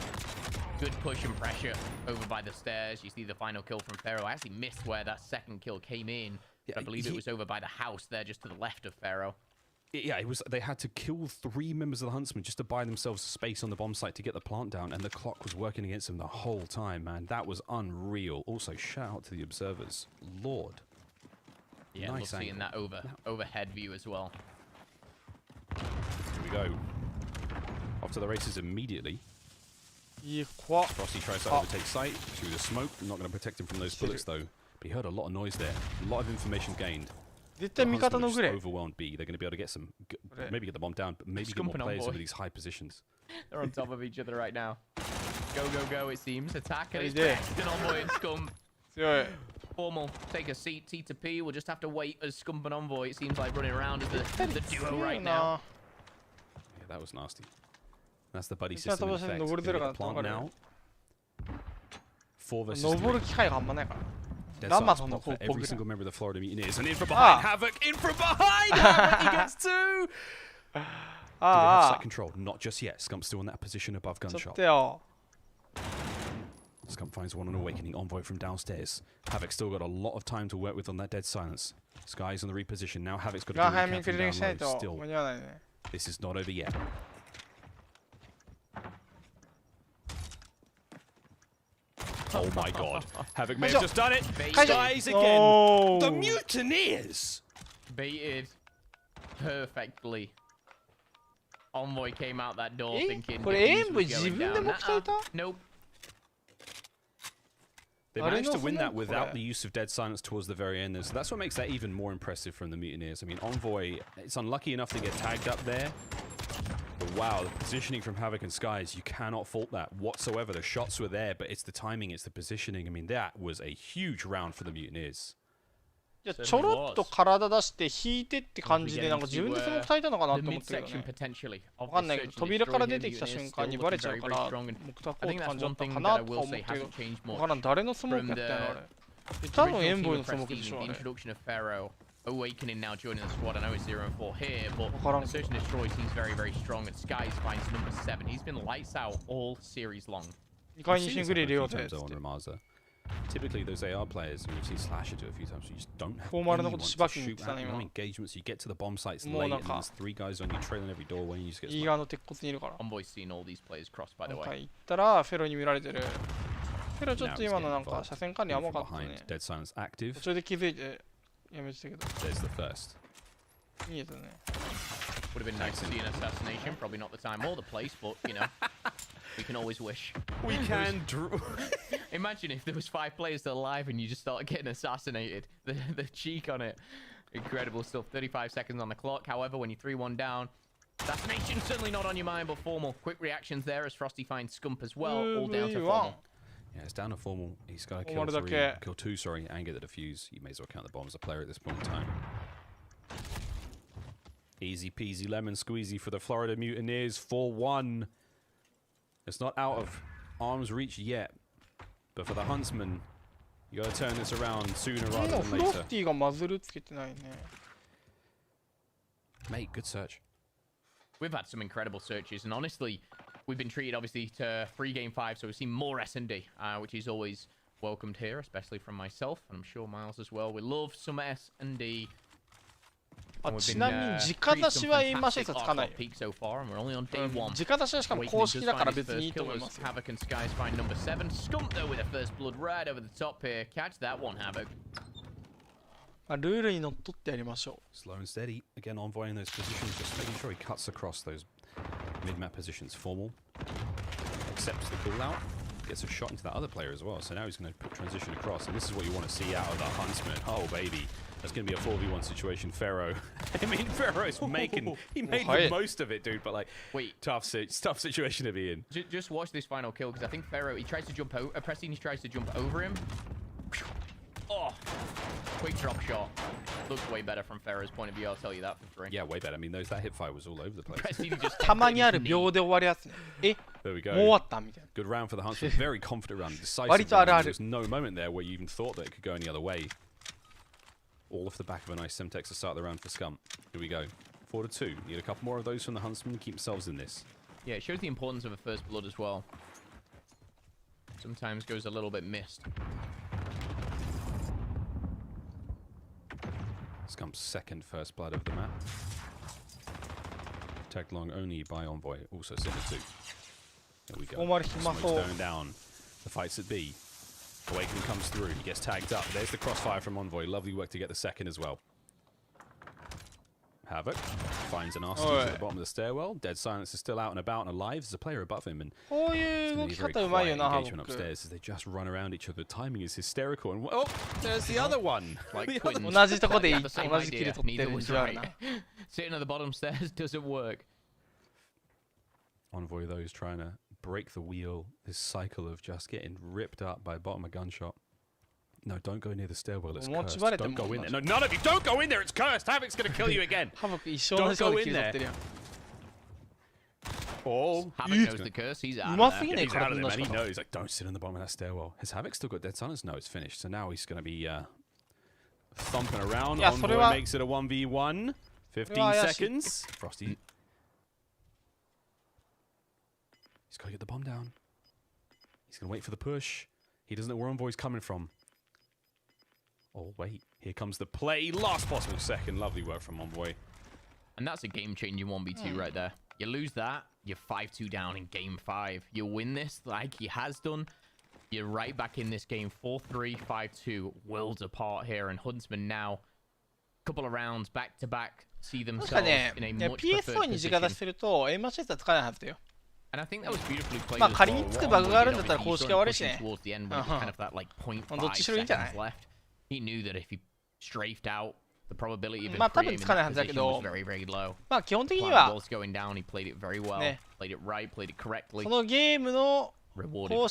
Good push and pressure over by the stairs. You see the final kill from Pharaoh. I actually missed where that second kill came in. I believe it was over by the house there, just to the left of Pharaoh. Yeah, it was. They had to kill 3 members of the Huntsman just to buy themselves space on the bomb site to get the plant down, and the clock was working against them the whole time, man. That was unreal. Also, shout out to the observers. Lord. Yeah, nice we'll see in that overhead view as well. Here we go. Off to the races immediately. Frosty tries to overtake sight through the smoke. Not going to protect him from those bullets though. But he heard a lot of noise there. A lot of information gained. Overwhelmed B. They're going to be able to get some, maybe get the bomb down, but maybe get more players into these high positions. They're on top of each other right now. Go, go, go, it seems. Attack and it's best. And Envoy and Scum. Formal, take a seat. T to P. We'll just have to wait as Scum and Envoy, it seems like, running around as the duo right now. Yeah, that was nasty. That's the buddy system in effect. The plant now. 4 versus 3. Dead silence block for every single member of the Florida Mutineers. And in from behind, Havoc! In from behind! Havoc, he gets 2! Do they have sight control? Not just yet. Scump's still in that position above gunshot. Scump finds one on Awakening. Envoy from downstairs. Havoc's still got a lot of time to work with on that dead silence. Sky's on the reposition. Now Havoc's got to do the recap from down low. Still, this is not over yet. Oh my god. Havoc may have just done it. Skies again. The Mutineers! Baited perfectly. Envoy came out that door thinking nope. They managed to win that without the use of dead silence towards the very end. So that's what makes that even more impressive from the Mutineers. I mean, Envoy, it's unlucky enough to get tagged up there. But wow, the positioning from Havoc and Skies, you cannot fault that whatsoever. The shots were there, but it's the timing, it's the positioning. I mean, that was a huge round for the Mutineers. ちょろっと体出して引いてって感じでなんか自分でその耐えたのかなと思ってるけどね。わかんないけど扉から出てきた瞬間にバレちゃうから目たこうって感じだったかなとか思ってるけどわからん誰のスモークやったんやろあれ。多分エンボイのスモークでしょあれ。Awakening now joining the squad. I know it's 0-4 here, but the Search and Destroy seems very, very strong. And Skies finds number 7. He's been lights out all series long. Typically, those AR players, and we've seen Slasher do it a few times, you just don't have anyone to shoot at. No engagements. You get to the bomb sites late, and there's 3 guys on you trailing every doorway, and you just get sniped. Envoy's seen all these players cross, by the way. フェロちょっと今のなんか車線管理甘かったね。 Dead silence active. 途中で気づいてやめてたけど。 There's the first. 見えたね。Would have been nice to see an assassination. Probably not the time or the place, but, you know, we can always wish. We can Imagine if there was 5 players still alive and you just started getting assassinated. The cheek on it. Incredible stuff. 35 seconds on the clock. However, when you 3-1 down, assassination certainly not on your mind, but formal. Quick reactions there as Frosty finds Scump as well. All down to formal. Yeah, it's down to formal. He's got to kill 2, sorry, and get the defuse. You may as well count the bomb as a player at this point in time. Easy peasy lemon squeezy for the Florida Mutineers. 4-1. It's not out of arm's reach yet. But for the Huntsman, you got to turn this around sooner rather than later. Mate, good search. We've had some incredible searches, and honestly, we've been treated obviously to free game 5, so we've seen more S&D, which is always welcomed here, especially from myself, and I'm sure Miles as well. We love some S&D. ちなみに直出しはエイムアシストつかないよ。直出しはしかも公式だから別にいいと思いますよ。Havoc and Skies find number 7. Scump though with a first blood right over the top here. Catch that one, Havoc. ルールにのっとってやりましょう。 Slow and steady. Again, envoying those positions, just making sure he cuts across those mid-map positions. Formal accepts the call out, gets a shot into that other player as well. So now he's going to put transition across, and this is what you want to see out of the Huntsman. Oh baby. That's going to be a 4v1 situation. Pharaoh. I mean, Pharaoh's making... He made the most of it, dude, but, like, tough situation to be in. Just watch this final kill, because I think Pharaoh, he tries to jump over... Prestige tries to jump over him. Oh! Quick drop shot. Looks way better from Pharaoh's point of view, I'll tell you that for free. Yeah, way better. I mean, that hit fire was all over the place. Prestige just... たまにある秒で終わるやつね。え There we go. もう終わったみたいな。 Good round for the Huntsman. Very confident round. Decisive round. There's no moment there where you even thought that it could go any other way. All off the back of a nice Semtex to start the round for Scump. Here we go. 4-2. Need a couple more of those from the Huntsman. Keep themselves in this. Yeah, it shows the importance of a first blood as well. Sometimes goes a little bit missed. Scump's second first blood of the map. Tagged along only by Envoy. Also sent it 2. There we go. Smoke's going down. The fight's at B. Awakening comes through. He gets tagged up. There's the crossfire from Envoy. Lovely work to get the second as well. Havoc finds an Astro at the bottom of the stairwell. Dead Silence is still out and about and alive. There's a player above him, and it's going to be a very quiet engagement upstairs as they just run around each other. The timing is hysterical. And oh, there's the other one. Like 同じとこで同じキル取ってるんじゃな。 Sitting at the bottom stairs doesn't work. Envoy though is trying to break the wheel, this cycle of just getting ripped up by bottom of gunshot. No, don't go near the stairwell, it's cursed. Don't go in there. No, none of you, don't go in there, it's cursed! Havoc's gonna kill you again! Don't go in there! Oh, Havoc knows the curse, he's out of there. He's out of there, man, he knows. He's like, don't sit on the bottom of that stairwell. Has Havoc still got Dead Silence? No, it's finished. So now he's gonna be thumping around. Envoy makes it a 1v1. 15 seconds. Frosty. He's got to get the bomb down. He's going to wait for the push. He doesn't know where Envoy's coming from. Oh, wait. Here comes the play. Last possible second. Lovely work from Envoy. And that's a game-changing 1v2 right there. You lose that, you're 5-2 down in game 5. You win this like he has done. You're right back in this game. 4-3, 5-2. Worlds apart here. And Huntsman now, couple of rounds back-to-back, see themselves in a much preferred position. And I think that was beautifully played as well. Towards the end when it was kind of that like 0.5 seconds left. He knew that if he strafed out, the probability of him in that position was very, very low. Plan was going down, he played it very well. Played it right, played it correctly. Rewarded with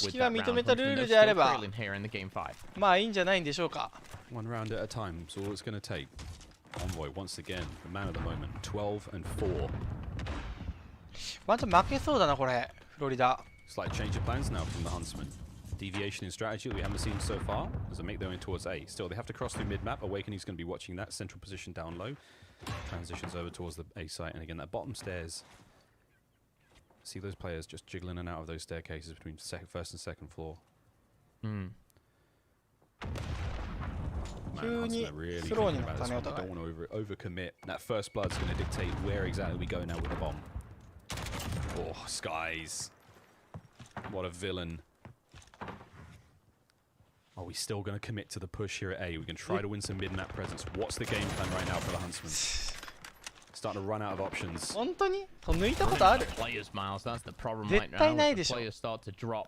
that round. Huntsman still trailing here in the game 5. One round at a time is all it's going to take. Envoy once again, the man of the moment. 12-4. また負けそうだなこれフロリダ。 Slight change of plans now from the Huntsman. Deviation in strategy that we haven't seen so far as they make their way towards A. Still, they have to cross through mid-map. Awakening's going to be watching that central position down low. Transitions over towards the A site, and again that bottom stairs. See those players just jiggling in and out of those staircases between first and second floor. Man, Huntsman really thinking about this one. They don't want to overcommit. That first blood's going to dictate where exactly we go now with the bomb. Oh, Skies. What a villain. Are we still going to commit to the push here at A? We can try to win some mid-map presence. What's the game plan right now for the Huntsman? starting to run out of options. 本当に抜いたことある？ Players, Miles. That's the problem 絶 right 対 now. ないでしょ。 Players start to drop.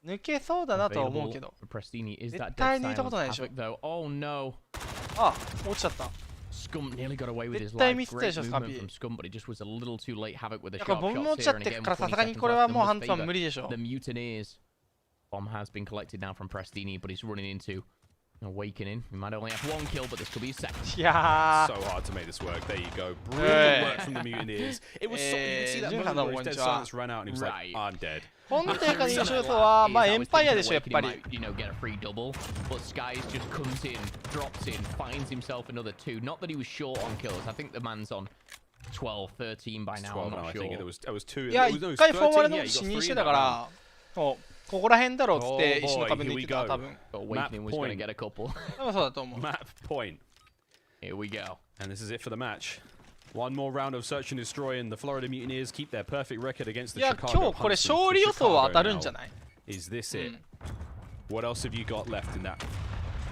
抜けそうだなとは思うけ Available ど。 for Prestini is 絶 that 対 dead 抜いたことないで silence しょ。 Havoc though. Oh no. あ、落ちちゃった。 Scum nearly got away with his 絶対 life. ミスったで Great しょ、 movement スカンピ from Scum, but he just was a little too late. Havoc with a だから sharp ボムも shot 落ちちゃ here, っ and て again からさ 20すがに seconds これは left. もうハン Numbers ツマン favor 無理でしょ。 the Mutineers. Bomb has been collected now from Prestini, but he's running into Awakening. He might only have one kill, but this could be a second. いや So hard to make this work. There you go. Brilliant work from the Mutineers. It was so, you can see that moment where his dead silence ran out and he was like, I'm dead. 本体から優勝予想は、まあエンパイアでしょ、やっぱり。 You know, get a free double, but Skies just comes in, drops in, finds himself another 2. Not that he was short on kills. I think the man's on 12, 13 by now. I'm 12 now, not I think. sure. It was 2. いや、一回フォーマルの13, 死 yeah, 認 you し got て 3たから、ここら辺だろうっつって石の壁抜いてた、多分。 Awakening was going to get a couple. 多分そうだと思う。 Map point. Here we go. And this is it for the match. One more round of search and destroy, and the Florida Mutineers keep their perfect record against the いや、 Chicago 今日これ Huntsmen. 勝利予想は Chicago 当たるんじゃ now. ない？ Is this it? What else have you got left in that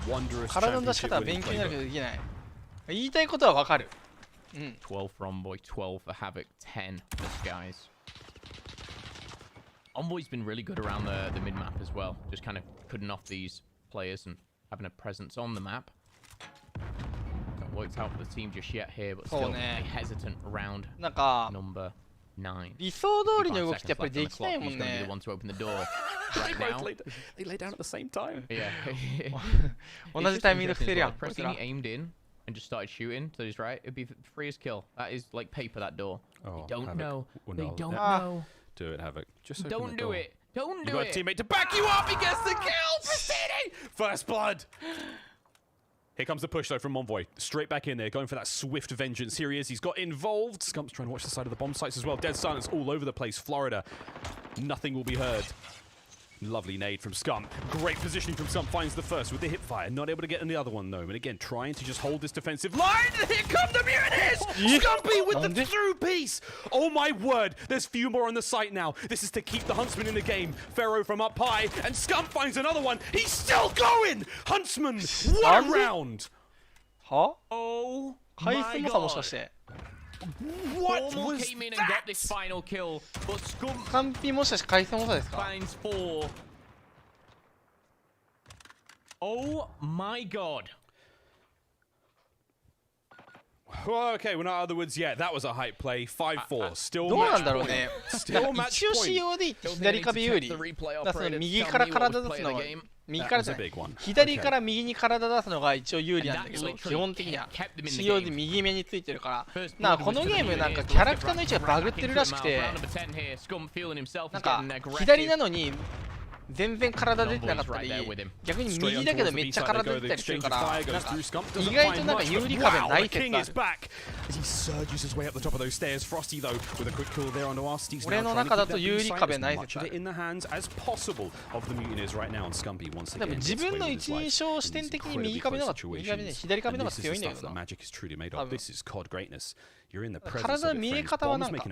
wondrous 体の出し championship 方は winning 勉強になるけ playbook? どできない。言いたいことはわかる。12 for Envoy, 12 for Havoc, 10 for Skies. Envoy's been really good around the mid-map as well. Just kind of cutting off these players and having a presence on the map. Not worked out for the team just yet here, but still hesitant around なんか number 9. 理想通りの動きってやっぱりできないもん He's going to be ね the。one to open the door right now. They lay down at the same time. Yeah. 同じタイミングで伏せるやん。こいつら Prestini aimed in and just started shooting to his right. It'd be free as kill. That is like paper, that door. Oh, They don't Havoc. know. Well, They no, don't yeah. know. Do it, Havoc. Just open Don't the do door. it. Don't You do got a it. teammate to back you up. He gets the kill. Prestini. First blood. Here comes the push though from Envoy. Straight back in there, going for that swift vengeance. Here he is. He's got involved. Scump's trying to watch the side of the bomb sites as well. Dead silence all over the place. Florida. Nothing will be heard. Lovely nade from Scump. Great positioning from Scump. Finds the first with the hip fire. Not able to get in the other one though. And again, trying to just hold this defensive line. Here come the Mutineers! Scumpy with the through piece. Oh my word. There's few more on the site now. This is to keep the Huntsman in the game. Pharaoh from up high. And Scump finds another one. He's still going! Huntsman, what a round! は？ Oh 回数 my もさもし god. かして。 What Formal came in and got this final kill, but Scum 完璧もしかして回数もさですか？ finds 4. Oh my god. Well, okay, we're not out of the woods yet. That was a hype play. 5-4. Still どうなん match だろう point. ね。 Still match 一応 point. COD って左壁有利。だからその右から体出すのが右からじゃない左から右に体出すのが一応有利なんだけど、基本的には COD 右目についてるから、なんかこのゲームなんかキャラクターの位置がバグってるらしくて、なんか左なのに全然体出てなかったり、逆に右だけどめっちゃ体出てたりするから、なんか意外となんか有利壁ない説ある。俺の中だと有利壁ない説ある。でも自分の一人称視点的に右壁の方が左壁の方が強いんだけどな。体の見え方はなんか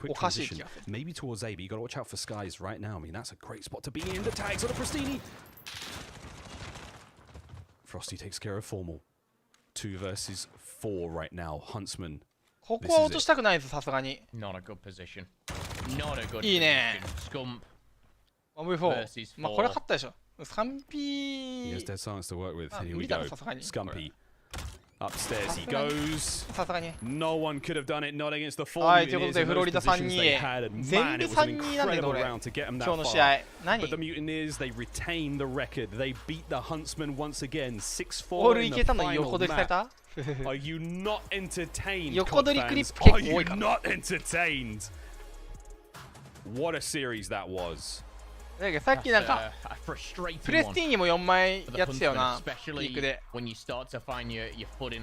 おかしい気がする。 Maybe towards A, but you got to watch out for Skies right now. I mean, that's a great spot to be in. The tags on the Prestini. Frosty takes care of Formal. 2 versus 4 right now. Huntsman. ここは落としたくないです、さすがに。Not a good position. Not a good いいね。 Scum. 1v4。まあこれ勝ったでしょ。スカンピー。 He has dead silence to work with. And here we go. Scumpy. Upstairs he goes. No one could have done it, not against the 4 Mutineers in those positions they had. And man, it was an incredible round to get them that far. But the Mutineers, they retain the record. They beat the Huntsman once again. 6-4 in the final map. Are you not entertained, CoD fans? Are you not entertained? What a series that was. だけどさっきなんかプレスティーにも4枚やってたよな、ピークで。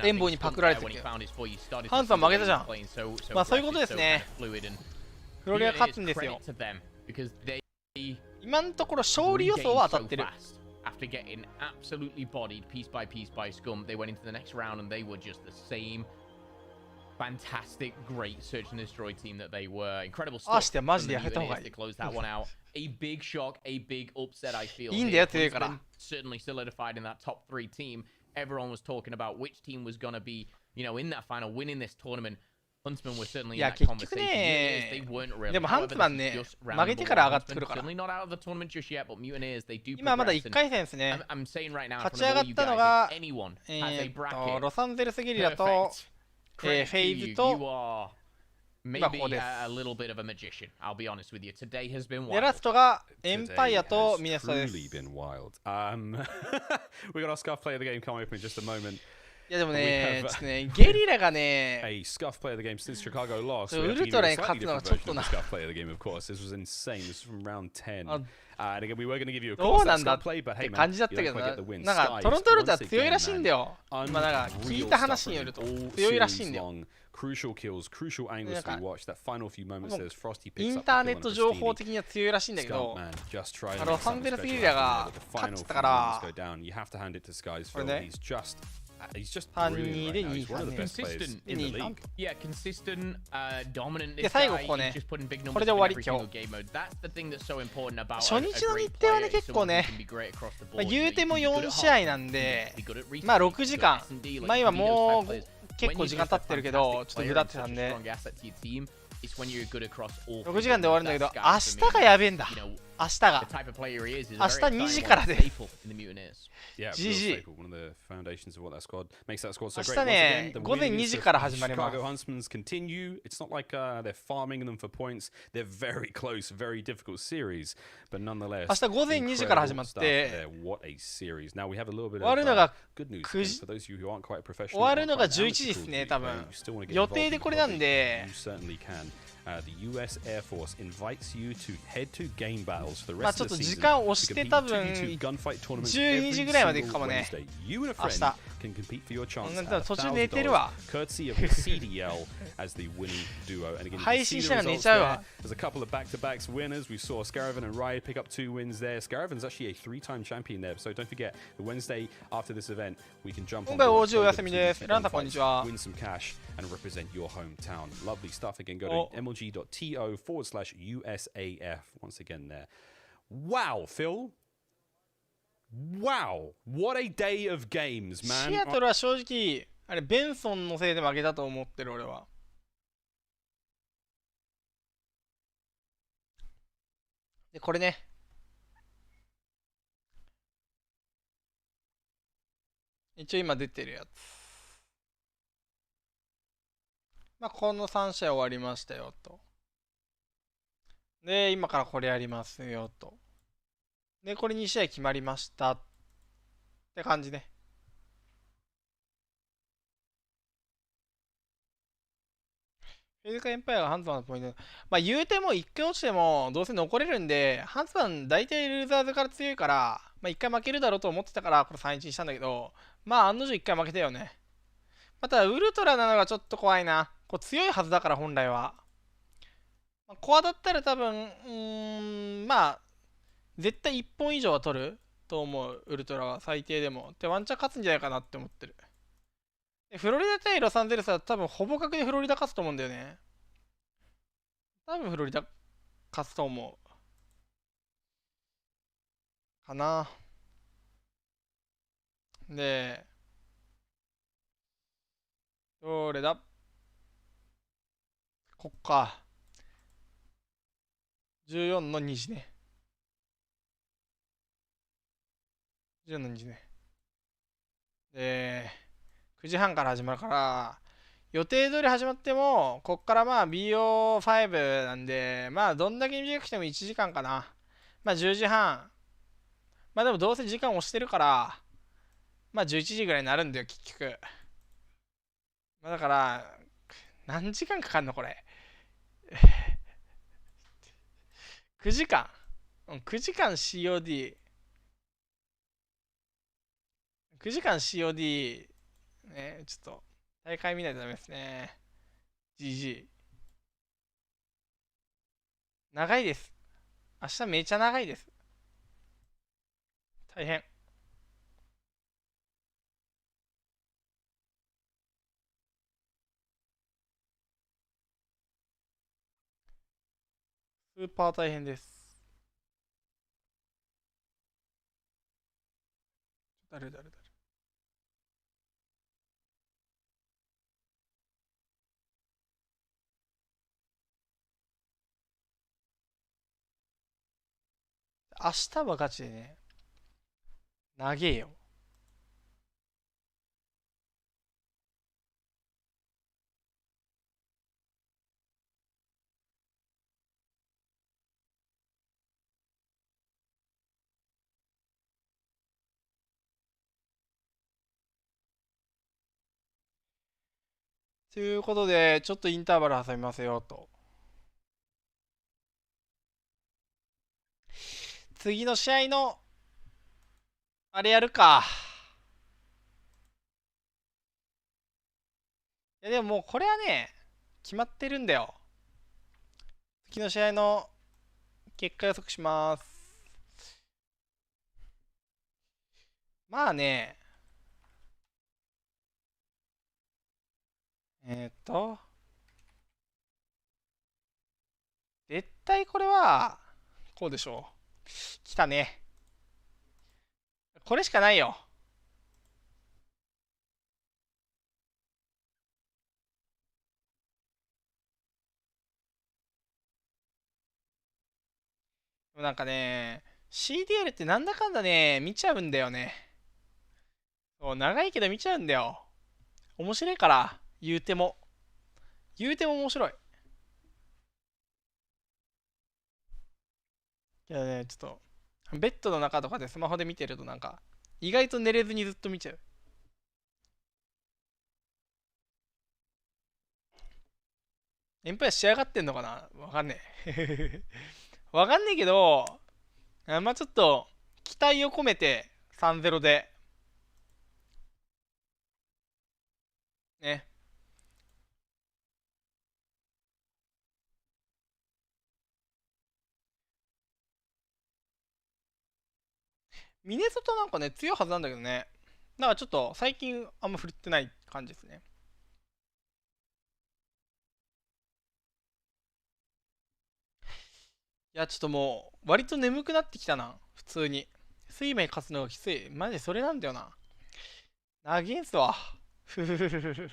レンボーにパクられてて。ハンさん負けたじゃん。まあそういうことですね。フロリア勝つんですよ。今のところ勝利予想は当たってる。After getting absolutely bodied piece by Scum, they went into the next round and they were just the same fantastic, great search and destroy team that they were. Incredible stuff from the Mutineers to close that one out. A big shock, a big upset, I feel. Certainly solidified in that top 3 team. Everyone was talking about which team was going to be, you know, in that final, winning this tournament. Huntsman were certainly い in や that 結局 conversation. ね Mutineers, they weren't really. でもハンツマン However, ね this is just 負け round て number から one. 上がってくるから Certainly not out of the tournament just yet, but Mutineers, they do 今まだ progress. 1回戦ですね I'm saying right now, 勝 from ち上 the が ball, っ you たの guys, が if anyone has a ロ bracket, サンゼルスゲリラと perfect. フェ Credit イ to ズ you. と You are 今こ maybe こです a little bit of a magician. I'll be honest with you. Today has been でラ wild. ストがエンパイアとミネソタです Truly been wild. We got our scuff play of the game coming up in just a moment. いやでもね、ちょっとね、ゲリラがね、 A scuff play of the game since Chicago lost. ウ We have ル to ト give ラ you に a 勝 slightly つのは different ちょっ version と of な the。scuff play of the game, of course. This was insane. This was from round 10. And again, we were going to give you a どう course な that んだ scuff っ play, but て hey 感 man, じだった you け don't ど quite な、 get the win. なんか Skies, トロントウルトラ once 強いら again, しいん man, だよ。まあなんか聞いた話によると All 強いらしいん series だよ。 long, crucial kills, crucial angles なんか to watch. That final few moments, there's Frosty イ picks ン up ター the ネ kill ッ on ト情報 Frosty. 的には強いらしいんだけ Scott, ど、 man, just try and ロ make サン something ゼルスゲ special リラ happen が there. The 勝 final ってた few か moments ら go down. You have to hand it to Skies, これ Phil. ね He's just 3 brilliant 2で right now. 2 He's one of the 3 best players Consistent. in the Need league. Yeah, consistent, dominant. で This 最後 guy, ここね he's just putting big これ numbers で in 終わり every 今 single 日 game mode. That's the thing that's so important about 初 a 日の great 日程は player ね is 結構 someone who ね can be great across the まあ board. 言うても You can be good 4 at 試合 half, なん you で can be good at restart, まあ you 6 can 時 be good 間 at S&D, まあ like 今 you can be も those type う of players. 結構 When 時 you're 間 just 経 a ってるけど fantastic ちょっと player ぐだっ and てた such ん a で strong asset to your team, it's when you're good across all 6時間で終わるんだけど That's 明 Skies 日 for me. がやべえんだ You know, 明日が the type of player he is a 明 very 日2 exciting 時 one, から a で staple in the Mutineers. Yeah, real GG staple, one of the foundations of what that squad makes that squad so 明 great. 日 Once ね again, the 午前 win 2 against 時 the から始まります Chicago Huntsmans continue. It's not like they're farming them for points. They're very close, very difficult series, but nonetheless, 明日午前2時から始まっ incredible stuff て there. What a series. Now we have a little bit 終わるの of が good news 9時 for those of you who aren't quite professional. 終わるのが aren't quite 11時ですね amateur 多分 you still wanna get 予 involved 定 in で the これなん hobby, で you certainly can. The US Air Force invites you to head to game battles for the まあ rest ちょ of っと the 時 season 間押し to て compete 多 in 分 2v2 gunfight tournaments 12時 every ぐらいまで行く single かもね Wednesday. You and a 明 friend 日 can compete for your chance なん at か途中寝てるわ courtesy of the CDL as the winning duo. And again, you 配 can 信 see し the ながら寝 results ちゃう there. わ There's a couple of back-to-backs winners. We saw Scaravan and Riot pick up 2 wins there. Scaravan's actually a 3-time champion there, so don't forget the Wednesday after this event, we can jump on 今回 board, 王子お go 休 to み the です 2v2 ランさんこんにちは win some cash and represent your hometown. Lovely stuff. Again, go お to mlg.to/USAF once again there. Wow, Phil. Wow, what a day of games, シ man. アトルは正直あれベンソンのせいで負けたと思ってる俺はでこれね一応今出てるやつまあこの3試合終わりましたよとで今からこれやりますよとでこれ2試合決まりましたって感じねフェイズカエンパイアがハンズマンのポイント。まあ言うても1回落ちてもどうせ残れるんで、ハンズマン大体ルーザーズから強いから、まあ1回負けるだろうと思ってたから、これ3-1にしたんだけど、まあ案の定1回負けたよね。またウルトラなのがちょっと怖いな。こう強いはずだから本来は。コアだったら多分、まあ、絶対1本以上は取ると思う、ウルトラは最低でも。で、ワンチャン勝つんじゃないかなって思ってる。フロリダ対ロサンゼルスは多分ほぼ確でフロリダ勝つと思うんだよね。多分フロリダ勝つと思う。かな。で、どれだこっか。14の2時ね。14の2時ね。で、9時半から始まるから、予定通り始まっても、こっからまあ BO5 なんで、まあどんだけ短くしても1時間かな。まあ10時半。まあでもどうせ時間押してるから、まあ11時ぐらいになるんだよ、結局。まあだから、何時間かかんのこれ。9時間。9時間 COD。9時間 COD。ね、ちょっと大会見ないとダメですね。GG。長いです。明日めちゃ長いです。大変。スーパー大変です。誰明日はガチでね、長えよ。ということで、ちょっとインターバル挟みますよと。次の試合の、あれやるか。いやでももうこれはね、決まってるんだよ。次の試合の結果予測します。まあね、絶対これは、こうでしょう。来たね。これしかないよ。なんかね、CDL ってなんだかんだね、見ちゃうんだよね。そう、長いけど見ちゃうんだよ。面白いから、言うても。言うても面白い。いやね、ちょっと、ベッドの中とかでスマホで見てるとなんか、意外と寝れずにずっと見ちゃう。エンパイア仕上がってんのかなわかんねえ。わかんねえけど、まあちょっと、期待を込めて3-0で、ね。ミネソタなんかね、強いはずなんだけどね。なんかちょっと最近あんま振るってない感じですね。いや、ちょっともう、割と眠くなってきたな。普通に。睡眠勝つのがきつい。マジでそれなんだよな。長えんすわ。ふふふふふ。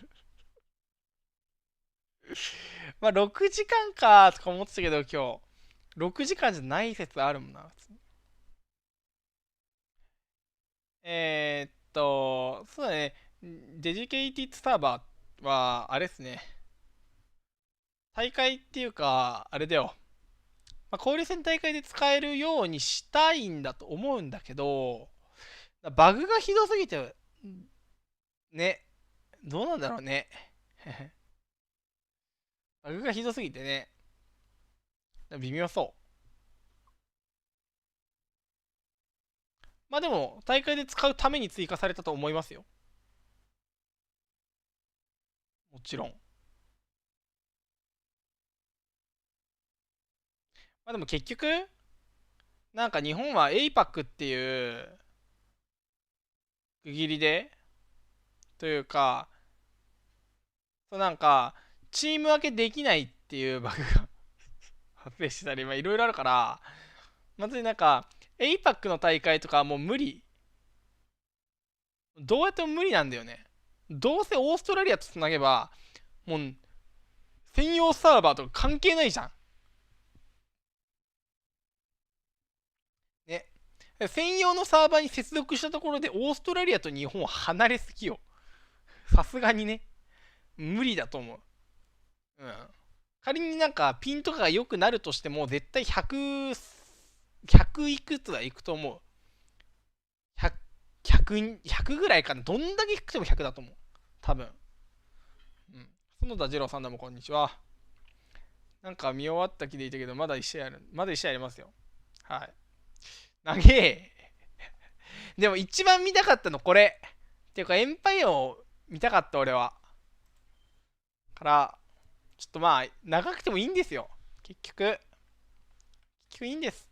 まあ、6時間かとか思ってたけど、今日。6時間じゃない説あるもんな。そうだね。デジケイティッドサーバーは、あれっすね。大会っていうか、あれだよ。まあ、交流戦大会で使えるようにしたいんだと思うんだけど、バグがひどすぎて、ね。どうなんだろうね。バグがひどすぎてね。微妙そう。まあでも、大会で使うために追加されたと思いますよ。もちろん。まあでも結局、なんか日本は APAC っていう区切りで、というか、そうなんか、チーム分けできないっていうバグが発生したり、まあいろいろあるから、まずなんか、APAC の大会とかはもう無理。どうやっても無理なんだよね。どうせオーストラリアとつなげば、もう、専用サーバーとか関係ないじゃん。ね。専用のサーバーに接続したところで、オーストラリアと日本は離れすぎよ。さすがにね。無理だと思う。うん。仮になんかピンとかが良くなるとしても、絶対100いくつはいくと思う。100ぐらいかな。どんだけ低くても100だと思う。多分。うん。園田二郎さんどうもこんにちは。なんか見終わった気でいたけど、まだ1試合ある。まだ1試合ありますよ。はい。長え。でも一番見たかったのこれ。っていうか、エンパイアを見たかった俺は。から、ちょっとまあ、長くてもいいんですよ。結局いいんです。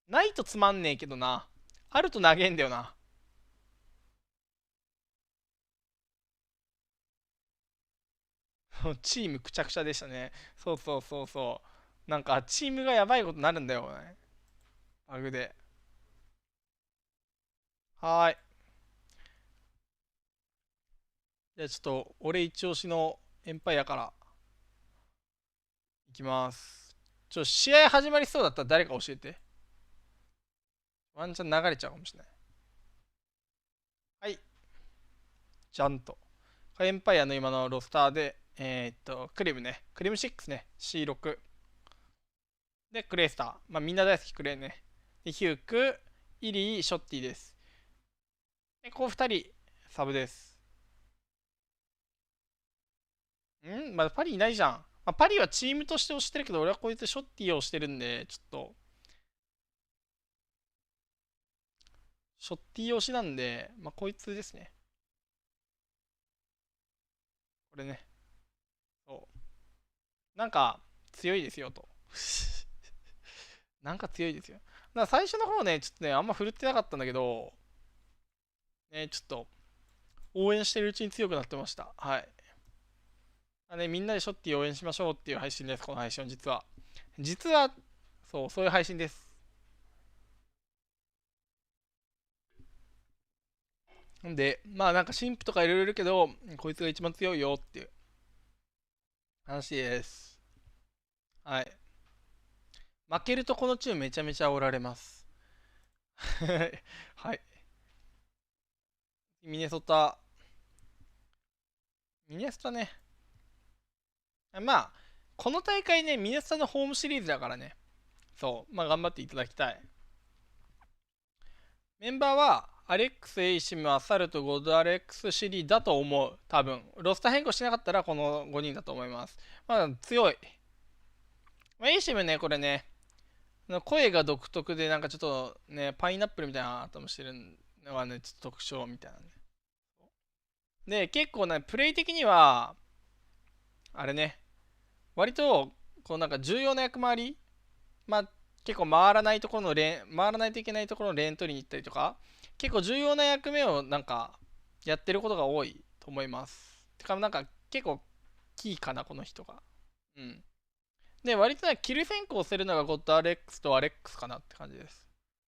ないとつまんねえけどな。あると長えんだよな。チームくちゃくちゃでしたね。そうそうそうそう。なんかチームがやばいことになるんだよね。バグで。はーい。じゃあちょっと俺一押しのエンパイアからいきます。試合始まりそうだったら誰か教えて。ワンチャン流れちゃうかもしれない。はい。ちゃんと。エンパイアの今のロスターで、クリムね。クリム6ね。C6。で、クレイスター。まあみんな大好きクレイね。で、ヒューク、イリー、ショッティです。で、こう2人、サブです。まだパリいないじゃん。まあ、パリはチームとして推してるけど、俺はこいつショッティを推してるんで、ちょっと。ショッティ推しなんで、まあ、こいつですね。これね。そう。なんか、強いですよと。なんか強いですよ。だから最初の方ね、ちょっとね、あんま振るってなかったんだけど、ね、ちょっと、応援してるうちに強くなってました。はい。みんなでショッティ応援しましょうっていう配信です、この配信は実は。実は、そういう配信です。んで、まあなんか神父とかいろいろいるけど、こいつが一番強いよっていう話です。はい。負けるとこのチームめちゃめちゃおられます。はい。ミネソタね。まあ、この大会ね、ミネソタのホームシリーズだからね。そう、まあ頑張っていただきたい。メンバーは、アレックス、エイシム、アサルト、ゴドアレックス、シリだと思う。多分。ロスター変更しなかったらこの5人だと思います。まあ強い。エイシムね、これね、声が独特で、なんかちょっとね、パイナップルみたいな頭してるのがね、ちょっと特徴みたいなね。で、結構ね、プレイ的には、あれね、割と、こうなんか重要な役回り、まあ結構回らないといけないところのレーン取りに行ったりとか、結構重要な役目をなんかやってることが多いと思います。てかなんか結構キーかな、この人が。うん。で、割とキル先行するのがゴッドアレックスとアレックスかなって感じです。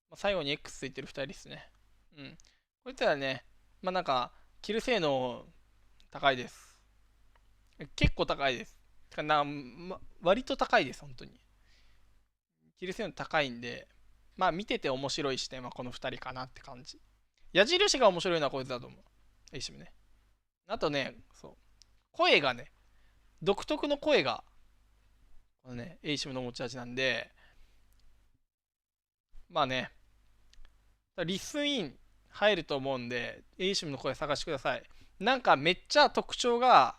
まあ、最後に X ついてる2人ですね。うん。こいつらね、まあなんか、キル性能高いです。結構高いです。てか割と高いです、本当に。キル性能高いんで、まあ見てて面白い視点はこの2人かなって感じ。矢印が面白いのはこいつだと思う。エイシムね。あとね、そう。声がね、独特の声が、このね、エイシムの持ち味なんで、まあね、リスンイン入ると思うんで、エイシムの声探してください。なんかめっちゃ特徴が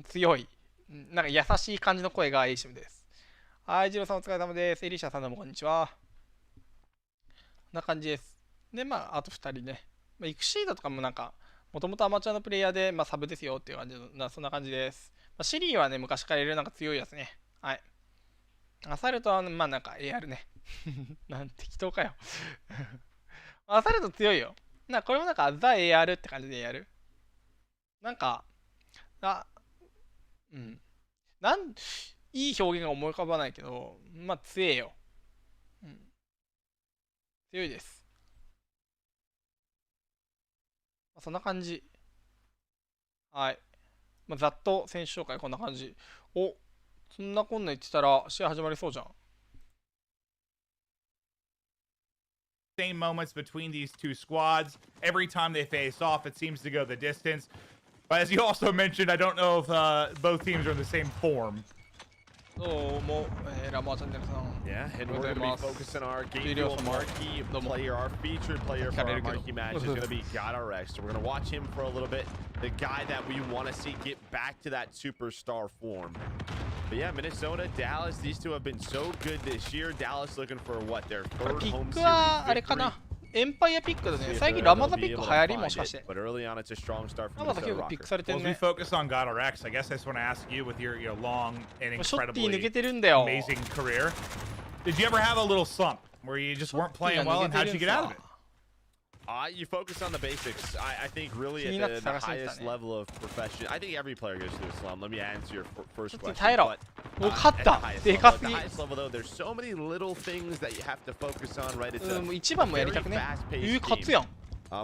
強い。なんか優しい感じの声がエイシムです。はい、ジローさんお疲れ様です。エリシャさんどうもこんにちは。こんな感じです。で、まあ、あと2人ね。まあ、イクシードとかもなんか、もともとアマチュアのプレイヤーで、まあ、サブですよっていう感じの、そんな感じです。まあ、シリーはね、昔からいるなんか強いやつね。はい。アサルトは、まあなんか AR ね。なん適当かよ。アサルト強いよ。これもなんかザ AR って感じでやる。なんか、うん。いい表現が思い浮かばないけど、まあ強えよ。うん。強いです。まあ、そんな感じ。はい。まあ、ざっと選手紹介こんな感じ。お、そんなこんな言ってたら試合始まりそうじゃん。Same moments between these two squads. Every time they face off, it seems to go the distance. But as you also mentioned, I don't know if both teams are in the same form. Yeah, and we're going to be focusing our game marquee player, our featured player for our marquee match is going to be DXRacer. So we're going to watch him for a little bit. The guy that we want to see get back to that superstar form. But yeah, Minnesota, Dallas, these two have been so good this year. Dallas looking for what, their third home series victory. エンパイアピックだね。最近ラマザピック流行りもしかして。But early on, it's a strong start from ラマザ結構ピックされてるね。Well, as we focus on DXRacer, I guess I just want to ask you with your long and incredibly 抜けてるんだよ。 amazing career. Did you ever have a little slump where you just weren't playing well, and how did you get out of it? You focus on the basics. I think really at the highest level of profession. I think every player goes through a slump. Let me answer your first question. But at the highest level, though, there's so many little things that you have to focus on, right? It's a very fast-paced game.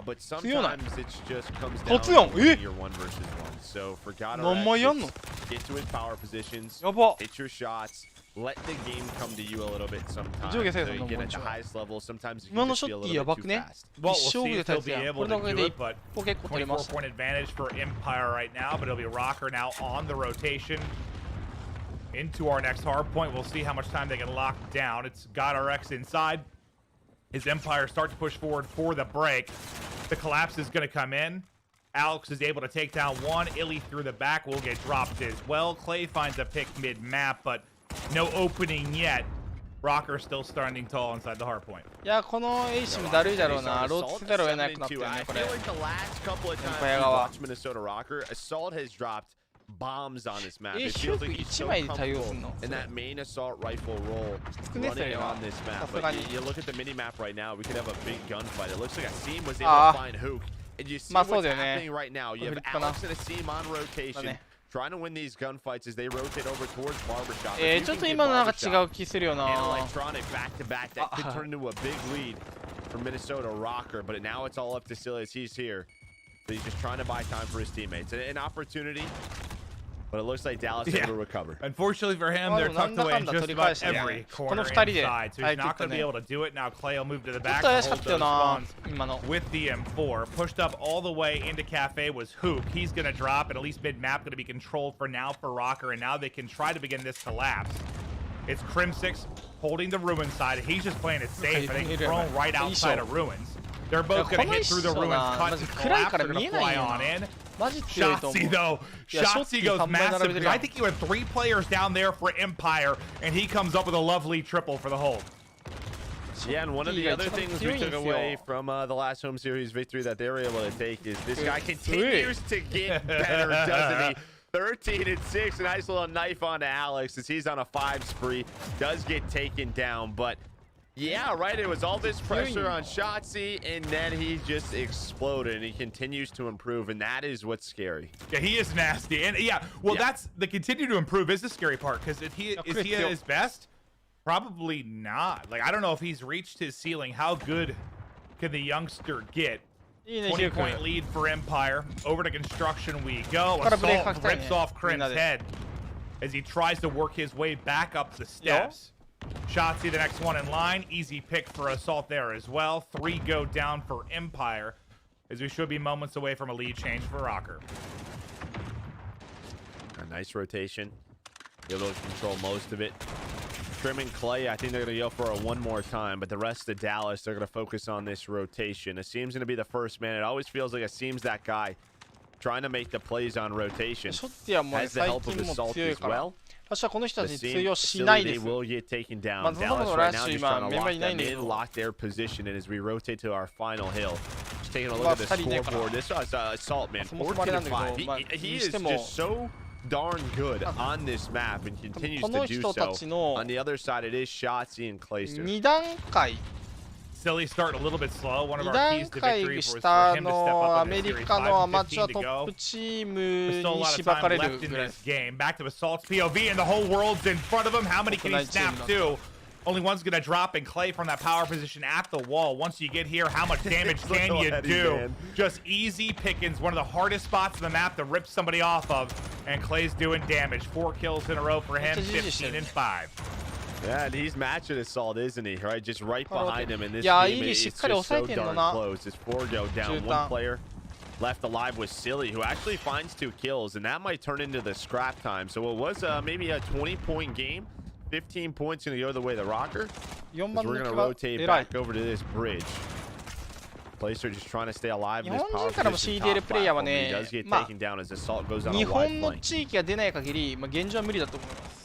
But sometimes it just comes 勝 down つやん to え your 1 versus 1. So for 何枚やん Gorou, の get to his power positions, やば hit your shots, let the game come to you a little bit sometimes. 上下 So せえ you そん get な at も the ん highest level. Sometimes you 今 can の just ショ be a ッティ little や bit ば too くね fast. Well, 一 we'll 勝負 see で if 対 he'll 戦 be やんこ able れ to のおかげ do で it, but ポケット取れました 24-point advantage for Empire right now, but it'll be Rocker now on the rotation into our next hard point. We'll see how much time they can lock down. It's got RX inside. His Empire start to push forward for the break. The collapse is going to come in. Alex is able to take down one. Illy through the back will get dropped as well. Clay finds a pick mid-map, but no opening yet. Rocker still standing tall inside the hard point. いやこのエイシムだるいだろうなローツせざるを得なくなってるね I こ feel れ like the last couple of times Empire we 側 watched Minnesota Rocker, Assault has dropped bombs on this map. え It シ feels ュー like ク he's 1 so 枚で対応す comfortable んの in that main assault rifle role 少ねそれ running は on this さ map. す But がに you look at the mini map right now, we could have a big gunfight. It looks like Asim was able Ah. to find Hook. And you see まあそう what's だよね happening right now. You have 振りっぱな Alex and Asim on rotation, だね trying to win these gunfights as they rotate over towards Barbershop. ちょっと今のなんか違う気するよ And な electronic back to back that could turn into a big lead for Minnesota Rocker, but now it's all up to Silly as he's here. So he's just trying to buy time for his teammates. An opportunity, but it looks like Dallas is able to recover. Unfortunately for him, they're tucked away in just about every corner inside, so he's not going to be able to do it. Now Clay will move to the back to hold those spawns with the M4. Pushed up all the way into Cafe was Hook. He's going to drop, and at least mid-map going to be controlled for now for Rocker, and now they can try to begin this collapse. It's Crim6 holding the Ruin side. He's just playing it safe, and he's thrown right outside of Ruins. They're both going to hit through the Ruins, cut and collapse. They're going to fly on in. Shotzzy though, Shotzzy goes massive. I think you had 3 players down there for Empire, and he comes up with a lovely triple for the hold. Yeah, and one of the other things we took away from the last home series victory that they were able to take is this guy continues to get better, doesn't he? 13-6, a nice little knife onto Alex as he's on a 5 spree. Does get taken down, but yeah, right. It was all this pressure on Shotzzy, and then he just exploded, and he continues to improve, and that is what's scary. Yeah, he is nasty, and yeah, well, that's the continue to improve is the scary part because if he is he at his best, probably not. Like I don't know if he's reached his ceiling. How good can the youngster get? 20-point lead for Empire. Over to construction we go. Assault rips off Crim's head as he tries to work his way back up the steps. Shotzzy, the next one in line. Easy pick for Assault there as well. 3 go down for Empire as we should be moments away from a lead change for Rocker. A nice rotation. Able to control most of it. Trim and Clay, I think they're going to go for a one more time, but the rest of Dallas, they're going to focus on this rotation. Asim's going to be the first man. It always feels like Asim's that guy trying to make the plays on rotation. Has the help of Assault as well. 私はこの人たち通用しないです。 will get taken down. Dallas right now just trying to lock them in, lock their position, and as we rotate to our final hill, just taking a look at the scoreboard. This is Assault, man, 14-5. He is just so darn good on this map and continues to do so. On the other side, it is Shotzzy and Clayster. 2段階 Silly starting a little bit slow. One of 2 段 our keys to 階 victory was for 下 him to step の up ア in メ this リ series. カのアマ 5-15 チュア to トッ go. プチー There's ム still a に lot し of ばか time れる left in ぐらい this game. Back to Assault's POV, and the whole world's in front of him. How many can he snap to? Only one's going to drop, and Clay from that power position at the wall. Once you get here, how much damage can you do? Man. Just easy pickings. One of the hardest spots on the map to rip somebody off of, and Clay's doing damage. 4 kills in a row for him, 15-5. Yeah, and he's matching Assault, isn't he? Right, just right behind him in this Yeah, game. It's just so darn close. It's 4 go down. 1 player left alive with Silly, who actually finds 2 kills, and that might turn into the scrap time. So it was maybe a 20-point game. 15 points going to go the way of the Rocker. We're going to rotate back over to this bridge. Placer just trying to stay alive in this power position. Top platform. He does get taken down as Assault goes on a 日 wide 本の flank. 地域が出ない限り、現状は無理だと思います。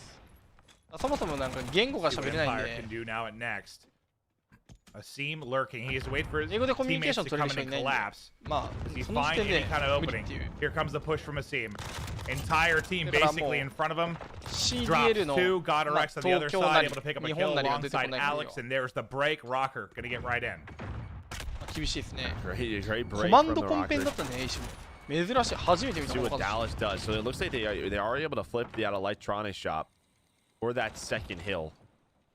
そもそもなんか言語が喋れないん Empire で。 can do now at next. Asim lurking. He has to wait for his 英語でコミュニケー teammates ション to 取れ come る in 人い and ないんで。 collapse. まあ、 He's その時 finding 点 any で kind of 無理っ opening. ていう。 Here comes the push from Asim. Entire team だからもう basically in front of him. CDL Drops の 2. Got まあ RX on the other 東京 side. なり Able to pick up a 日 kill 本なりが出てこ alongside ない Alex. And there's the break. Rocker gonna get right in. 厳しいですね。 Great コ break マン from ド the コンペン Rocker. だったね、エイシも。珍しい。初めて見た See こ what の感 Dallas does. So it looks like they are able to flip the electronic shop or that second hill.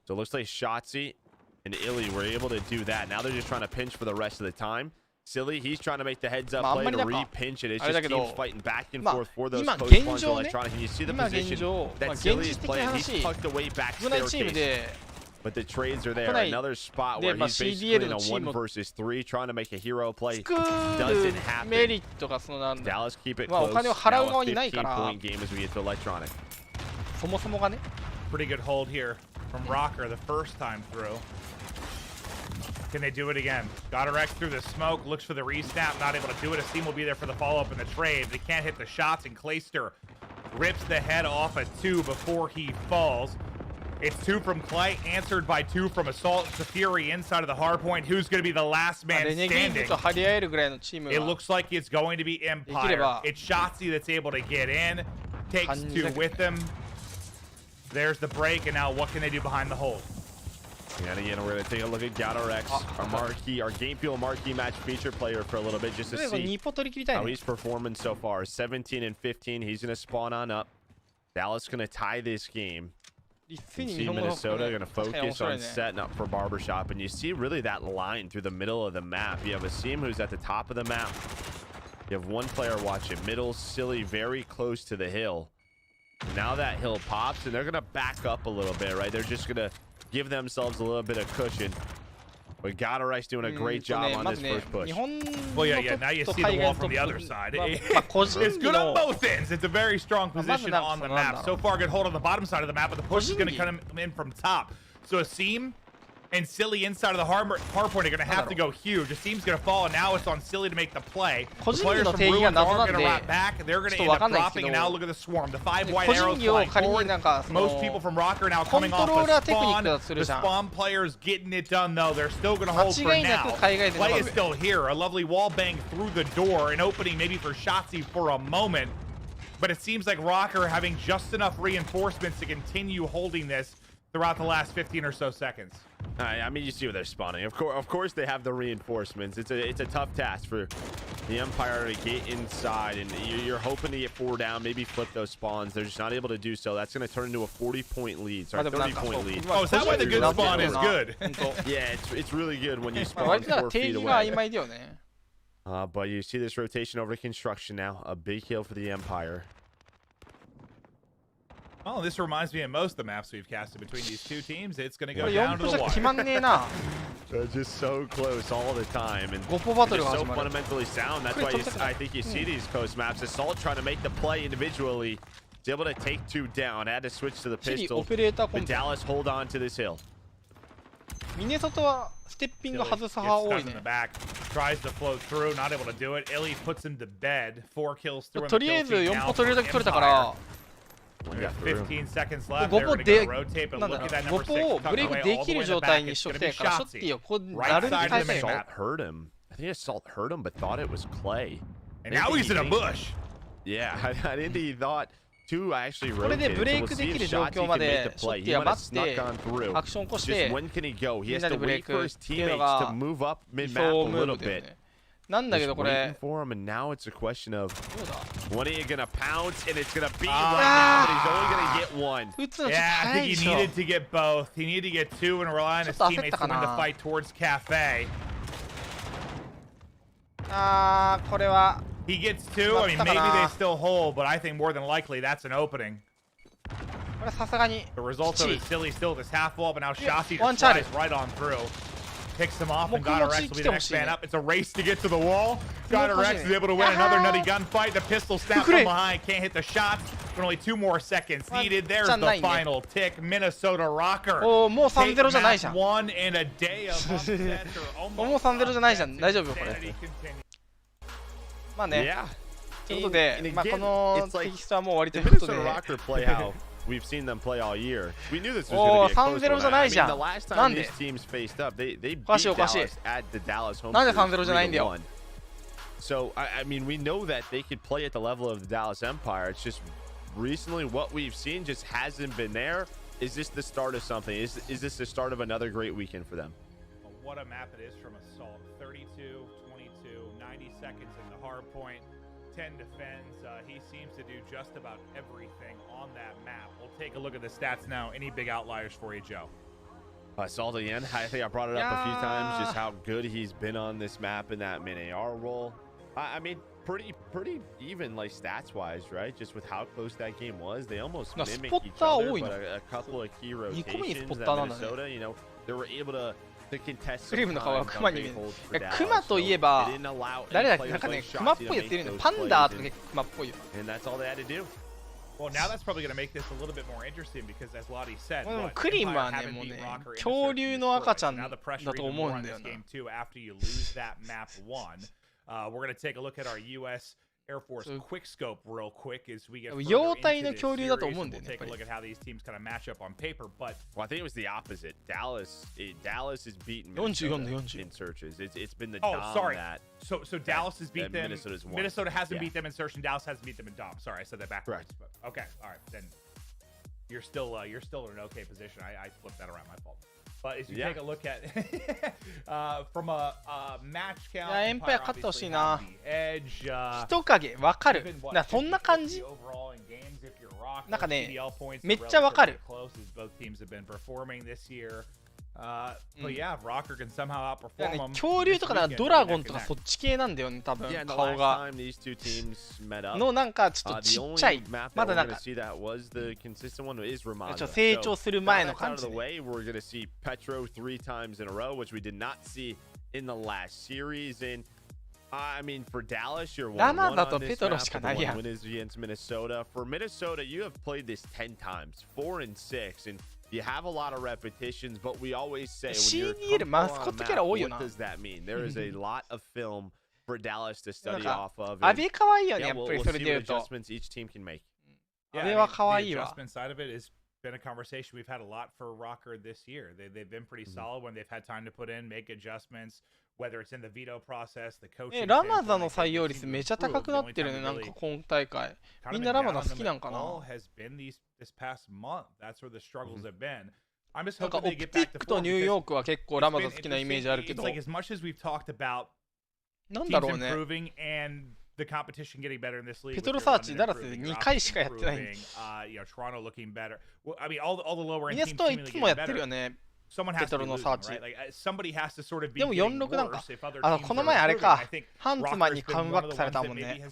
So it looks like Shotzzy and Illy were able to do that. Now they're just trying to pinch for the rest of the time. Silly, he's trying to make the heads up play to re-pinch it. It's just teams fighting back and forth for those post spawns electronic. And you see the position that Silly is playing. He's tucked away back staircase. But the trades are there. Another spot where he's basically in a 1 versus 3 trying to make a hero play. Doesn't happen. Dallas keep it close. Now a 15-point game as we get to electronic. Pretty good hold here from Rocker the first time through. Can they do it again? Godarex through the smoke, looks for the re-snap, not able to do it. Asim will be there for the follow-up in the trade. They can't hit the shots, and Clayster rips the head off a 2 before he falls. It's 2 from Clay, answered by 2 from Assault. It's a Fury inside of the hard point. Who's going to be the last man standing? It looks like it's going to be Empire. It's Shotzzy that's able to get in, takes 2 with him. There's the break, and now what can they do behind the hold? And again, we're going to take a look at Godarex, our Game Fuel marquee match feature player for a little bit, just to see how he's performing so far. 17 and 15, he's going to spawn on up. Dallas going to tie this game. You see Minnesota going to focus on setting up for Barbershop, and you see really that line through the middle of the map. You have Asim, who's at the top of the map. You have one player watching middle, Silly, very close to the hill. Now that hill pops, and they're going to back up a little bit, right? They're just going to give themselves a little bit of cushion. But Godarex doing a great job on this first push. Well, yeah, now you see the wall from the other side. It's good on both ends. It's a very strong position on the map. So far, good hold on the bottom side of the map, but the push is going to come in from top. So Asim and Silly inside of the hard point are going to have to go huge. Asim's going to fall, and now it's on Silly to make the play. The players from Ruins are going to wrap back. They're going to end up dropping, and now look at the swarm. The 5 white arrows flying forward. Most people from Rocker now coming off the spawn. The spawn players getting it done, though. They're still going to hold for now. Play is still here. A lovely wall bang through the door, an opening maybe for Shotzzy for a moment. But it seems like Rocker having just enough reinforcements to continue holding this throughout the last 15 or so seconds. I mean, you see where they're spawning. Of course, they have the reinforcements. It's a tough task for the Empire to get inside, and you're hoping to get 4 down, maybe flip those spawns. They're just not able to do so. That's going to turn into a 40-point lead. Sorry, 30-point lead. Oh, is that why the good spawn is good? Yeah, it's really good when you spawn 4 feet away. But you see this rotation over to construction now. A big kill for the Empire. Oh, this reminds me of most of the maps we've casted between these two teams. It's going to go down to the wire. They're just so close all the time, and just so fundamentally sound. That's why I think you see these post maps. Assault trying to make the play individually. He's able to take 2 down. Had to switch to the pistol. But Dallas hold on to this hill. Minnesota stepping 外す派多いね。 Tries to float through, not able to do it. Illy puts him to bed. 4 kills through him. とりあえず4歩取れるだけ取れたから。 15 seconds left. They're going to rotate, but look at that number 6 tucked away all the way in the back. It's going to be Shotzzy. Right side of the main map. Hurt him. I think Assault hurt him, but thought it was Clay. And now he's in a bush. Yeah, I didn't think he thought 2 actually rotated. So we'll see if Shotzzy can make the play. He might have snuck on through. Just when can he go? He has to wait for his teammates to move up mid-map a little bit. なんだけどこれ for him, and now it's a question of when are you gonna pounce, and it's gonna be right now, but he's only gonna get 1. Yeah, I think he needed to get both. He needed to get 2 and rely on his teammates to win the fight towards Cafe. これは He gets 2. I mean, maybe they still hold, but I think more than likely that's an opening. これさすがに The result of it, Silly still this half wall, but now Shotzzy just flies right on through. Picks him off, and Godarex will be the next man up. It's a race to get to the wall. Godarex is able to win another nutty gunfight. The pistol snaps from behind, can't hit the shots. But only 2 more seconds needed. There's the final tick. Minnesota Rocker. もう 3-0 じゃないじゃん。もう 3-0 じゃないじゃん。大丈夫よこれ。まあね。ということで、まあこのテキストはもう終わりということで。 We've seen them play all year. We knew this was going to be a close one. I mean, the last time these teams faced up, they beat Dallas at the Dallas home series 3-1. So, I mean, we know that they could play at the level of the Dallas Empire. It's just recently what we've seen just hasn't been there. Is this the start of something? Is this the start of another great weekend for them? Well, what a map it is from Assault. 32, 22, 90 seconds in the hard point. 10 defends. He seems to do just about everything on that map. We'll take a look at the stats now. Any big outliers for you, Joe? Salt again. I think I brought it up a few times, just how good he's been on this map in that mid-AR role. I mean, pretty even, like, stats-wise, right? Just with how close that game was, they almost mimic each other, but a couple of key rotations that Minnesota, you know, they were able to contest some time, dumping holds for Dallas. クマといえば誰だっけ、なんかね、クマっぽいやついるの。パンダとかクマっぽいよ。 And that's all they had to do. Well, now that's probably going to make this a little bit more interesting because, as Lottie said, クリームはね、もうね、恐竜の赤ちゃんだと思うんだよな。 After you lose that map one, we're going to take a look at our U.S. Air Force quick scope real quick as we get further into this series. We'll take a look at how these teams kind of match up on paper, but well, I think it was the opposite. Dallas is beaten Minnesota in searches. It's been the dom that. So Dallas has beat them. Minnesota hasn't beat them in search, and Dallas hasn't beat them in dom. Sorry, I said that backwards. But okay, all right, then you're still in an okay position. I flipped that around. My fault. But as you take a look at from a match count, エンパイア勝ってほしいな。人影わかる。そんな感じ。なんかね、めっちゃわかる。恐竜とかドラゴンとかそっち系なんだよね、多分顔が。のなんかちょっとちっちゃい。まだなんか成長する前の感じ。I mean, for Dallas, you're ラマだとペトロしかないやん。 win is against Minnesota. For Minnesota, you have played this 10 times, 4 and 6, and you have a lot of repetitions. But we always say, when you're what does that mean? There is a lot of film for Dallas to study off of. アベ可愛いよね、やっぱりそれで言うと。 adjustments each team can make. アベは可愛いわ。 adjustment side of it has been a conversation we've had a lot for Rocker this year. They've been pretty solid when they've had time to put in, make adjustments. Whether it's in the veto process, the coaching. ラマザの採用率めちゃ高くなってるね、なんか今大会。みんなラマザ好きなんかな。なんかオプティックとニューヨークは結構ラマザ好きなイメージあるけど。なんだろうね。ペトロサーチ、ダラス2回しかやってない。ミネストはいつもやってるよね。ペトロのサーチ。でも46なんか。この前あれか。ハンツマンにカムバックされたもんね。ル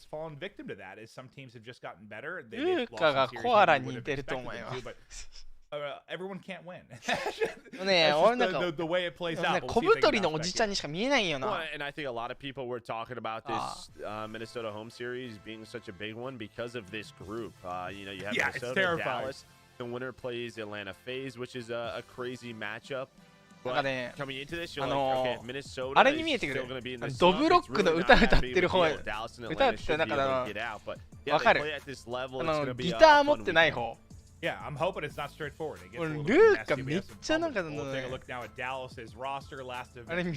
ーカがコアラに似てると思います。ねえ、俺なんか小太りのおじちゃんにしか見えないよな。And I think a lot of people were talking about this Minnesota home series being such a big one because of this group. You know, you have Minnesota, Dallas. The winner plays Atlanta FaZe, which is a crazy matchup. But coming into this, you're like, okay, Minnesota is still going to be in the sun. It's really not going to be Dallas and Atlanta should be able to get out. But yeah, they play at this level. It's going to be a fun weekend. Yeah, I'm hoping it's not straightforward. It gets a little bit messy. We have some problems. We'll take a look now at Dallas's roster. Last event,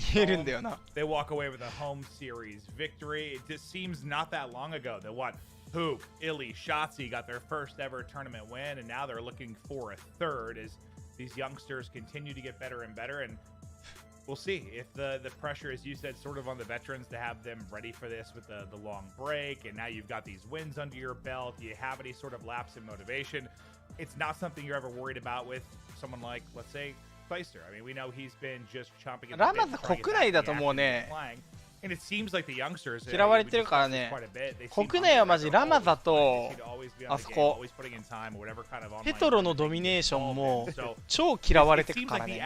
they walk away with a home series victory. It just seems not that long ago that Hoop, Illy, Shotzzy got their first ever tournament win, and now they're looking for a third as these youngsters continue to get better and better. And we'll see if the pressure, as you said, sort of on the veterans to have them ready for this with the long break. And now you've got these wins under your belt. Do you have any sort of lapse in motivation? It's not something you're ever worried about with someone like, let's say, Feister. I mean, we know he's been just chomping at the bit. 国内だともうね。 嫌われてるからね。国内はマジラマザとあそこペトロのドミネーションも超嫌われてるからね。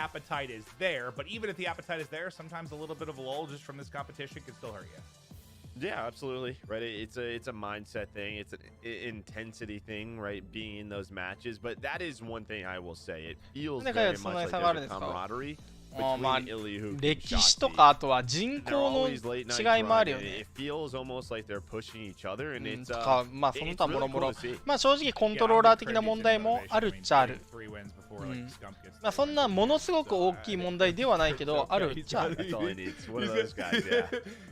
Yeah, absolutely. Right. It's a mindset thing. It's an intensity thing, right? Being in those matches, but that is one thing I will say. It feels very much like there's a camaraderie. まあ歴史とかあとは人口の違いもあるよね。まあその他もろもろ。まあ正直コントローラー的な問題もあるっちゃある。まあそんなものすごく大きい問題ではないけどあるっちゃある。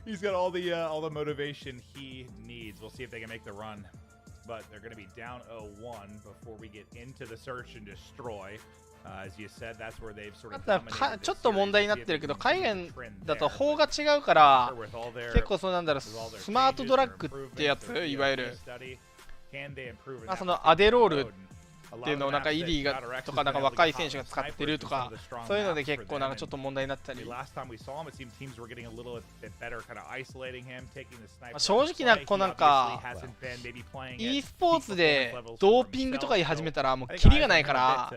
He's got all the motivation he needs. We'll see if they can make the run. But they're going to be down 0-1 before we get into the search and destroy. As you said, that's where they've sort of ちょっと問題になってるけど海外だと法が違うから結構そうなんだろうスマートドラッグってやついわゆるそのアデロールっていうのをなんかイリーがとかなんか若い選手が使ってるとかそういうので結構なんかちょっと問題になったり、正直なんかこうなんか e スポーツでドーピングとか言い始めたらもうキリがないから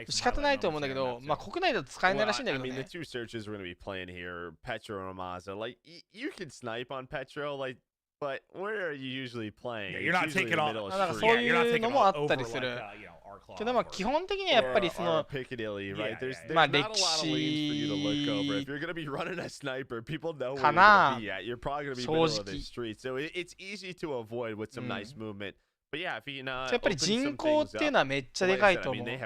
仕方ないと思うんだけど、まあ国内だと使えないらしいんだけどね。But where are you usually playing? You're not taking all. なんかそういうのもあったりする。けどまあ基本的にはやっぱりそのまあ歴史かな正直。やっぱり人口っていうのはめっちゃでかいと思う。イリー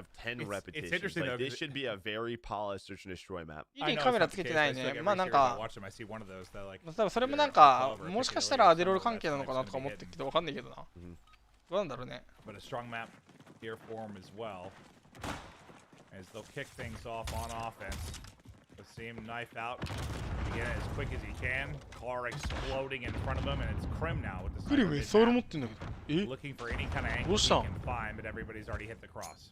カメラつけてないね。まあなんか多分それもなんかもしかしたらアデロール関係なのかなとか思ってるけどわかんないけどな。どうなんだろうね。See him knife out again as quick as he can. Car exploding in front of him, and it's Krim now with the sniper. Looking for any kind of angle he can find, but everybody's already hit the cross.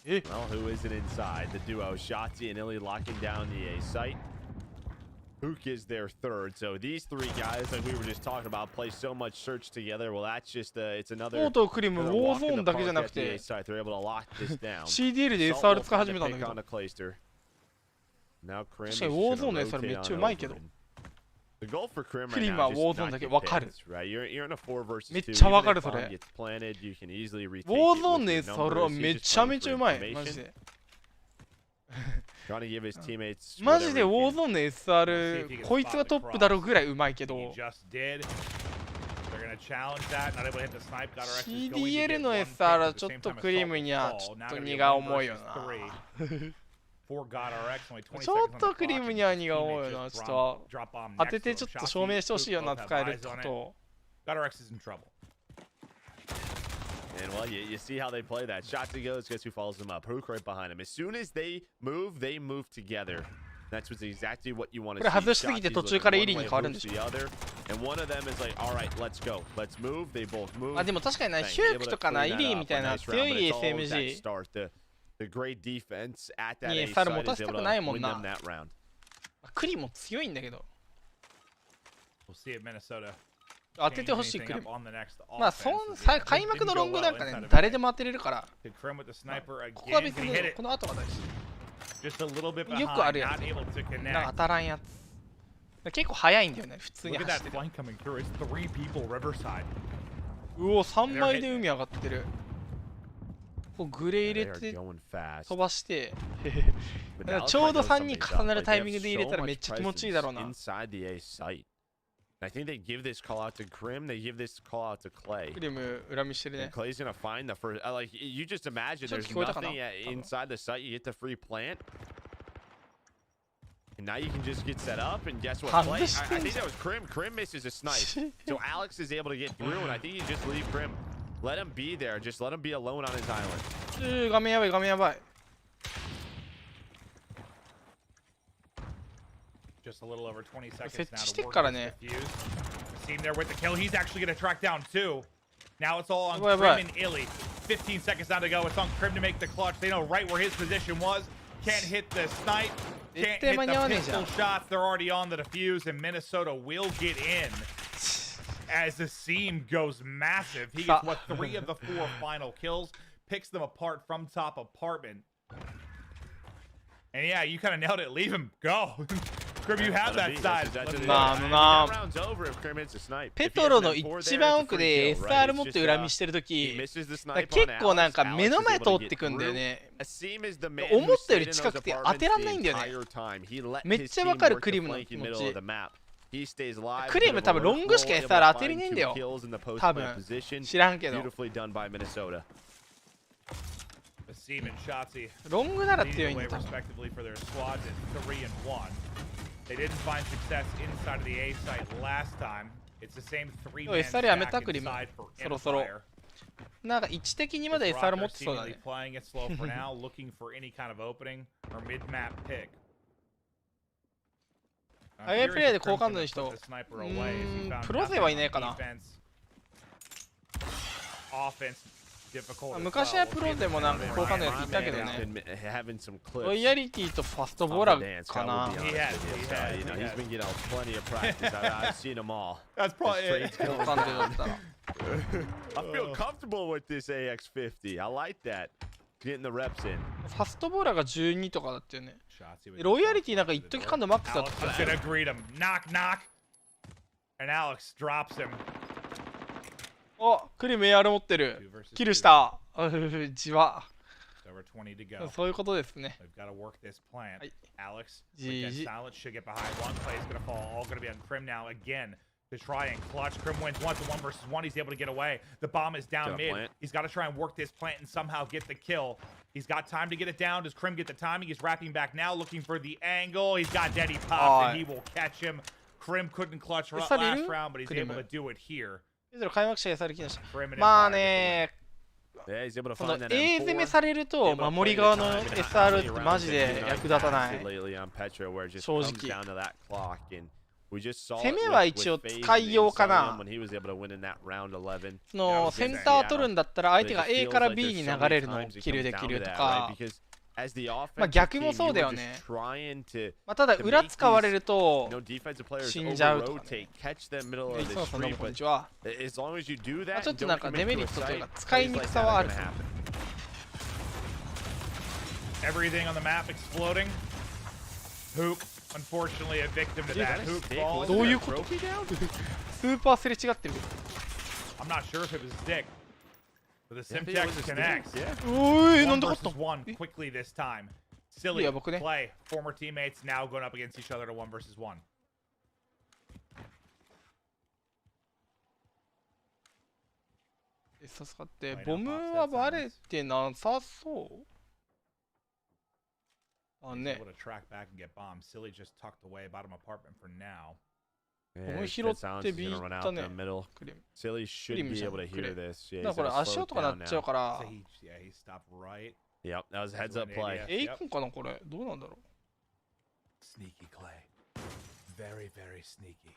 Well, who is it inside? The duo Shotzzy and Illy locking down the A site. Hook is their third, so these three guys, like we were just talking about, play so much search together. Well, that's just it's another. オートクリムウォーゾーンだけじゃなくて CDL で SR 使い始めたんだけど。確かにウォーゾーンの SR めっちゃうまいけど。クリムはウォーゾーンだけわかる。めっちゃわかるそれ。ウォーゾーンの SR はめちゃめちゃうまい。マジで。マジでウォーゾーンの SR こいつがトップだろうぐらいうまいけど CDL の SR はちょっとクリームにはちょっと荷が重いよなちょっとクリームには荷が重いよな。ちょっと当ててちょっと証明してほしいよな、使えるってことを。And well, you see how they play that. Shotzzy goes, guess who follows them up? Hook right behind him. As soon as they move together. That's what's exactly what you want to see. The other, and one of them is like, all right, let's go, let's move. They both move. あ、でも確かにな、ヒュークとかな、イリーみたいな強い SMG The great defense at that に A SR 持 side た is せた able くない to もん win な。 them that round. クリも強いんだけど。We'll see it, Minnesota. 当ててほしいクリム。まあ開幕のロングなんかね、誰でも当てれるから。ここは別にこの後が大事。よくあるやつ。なんか当たらんやつ。結構速いんだよね、普通に走ってて。うお、3枚で海上がってる。こうグレー入れて飛ばして、ちょうど3人重なるタイミングで入れたらめっちゃ気持ちいいだろうな。I think they give this call out to Krim. They give this call out to Clay. And Clay's gonna find the first. Like you just imagine, there's nothing inside the site. You get the free plant, and now you can just get set up. And guess what? Clay, I think that was Krim. Krim misses a snipe, so Alex is able to get through. And I think you just leave Krim. Let him be there. Just let him be alone on his island. 画面やばい、画面やばい。Just a little over 20 seconds now 設置し to てっ work から this ね。 defuse. Team there with the kill. He's actually going to track down two. Now it's all on Krim and Illy. 15 seconds now to go. It's on Krim to make the clutch. They know right where his position was. Can't hit the snipe. Can't hit the pistol shots. They're already on the defuse, and Minnesota will get in as the seam goes massive. He gets, what, 3 of the 4 final kills. Picks them apart from top apartment. And yeah, you kind of nailed it. Leave him. Go. Krim, you have that side. ペトロの一番奥で SR 持って恨みしてるとき、結構なんか目の前通ってくんだよね。思ったより近くて当てらんないんだよね。めっちゃわかるクリムの気持ち。クリム多分ロングしか SR 当てれねえんだよ。多分知らんけど。ロングなら強いんだよ。They didn't find success inside of the A site last time. It's the same 3-man SR やめたクリム。 inside for そろそろ。なんか位置的にまで SR 持ってそうだね。Playing it slow for now, looking for any kind of opening or mid-map pick. ああいうプレイで好感度の人、プロ勢はいないかな。offense difficult. 昔はプロでもなんか好感度やっていたけどね。ロイヤリティとファストボーラーかな。He's been getting plenty of practice. I've seen them all. That's probably it. I feel comfortable with this AX50. I like that. Getting the reps in. ファストボーラーが12とかだったよね。ロイヤリティなんか一時感度マックスだった。 Alex is gonna greet him. Knock, knock. And Alex drops him. お、クリム AR 持ってる。キルした。じわ。そういうことですね。はい。GG。 should get behind. One play is gonna fall. All gonna be on Krim now again. To try and clutch. Krim wins 1 versus 1. He's able to get away. The bomb is down mid. He's got to try and work this plant and somehow get the kill. He's got time to get it down. Does Krim get the timing? He's wrapping back now, looking for the angle. He's got Daddy popped, and he will catch him. Krim couldn't clutch last round, but he's able to do it here. 開幕試合されきました。まあね、A 攻めされると守り側の SR ってマジで役立たない。正直。攻めは一応使いようかな。そのセンター取るんだったら相手が A から B に流れるのをキルできるとか、まあ逆もそうだよね。まあただ裏使われると死んじゃうとかね。いつもさんどうもこんにちは。まあちょっとなんかデメリットというか使いにくさはある。Everything on the map exploding. Hoop, unfortunately, a victim to that. Hoop falls. どういうこと？スーパーすれ違ってる。I'm not sure if it was Dick. But the Simtex connects. One versus one quickly this time. Silly play. Former teammates now going up against each other to 1 versus 1. さすがってボムはバレてなさそう。あね。Able to track back and get bombed. Silly just tucked away bottom apartment for now. ボム拾ってビーったね。Silly should be able to hear this. だからこれ足音が鳴っちゃうから。Yep, that was a heads up play. 行くんかなこれ。どうなんだろう。Sneaky Clay. Very, very sneaky.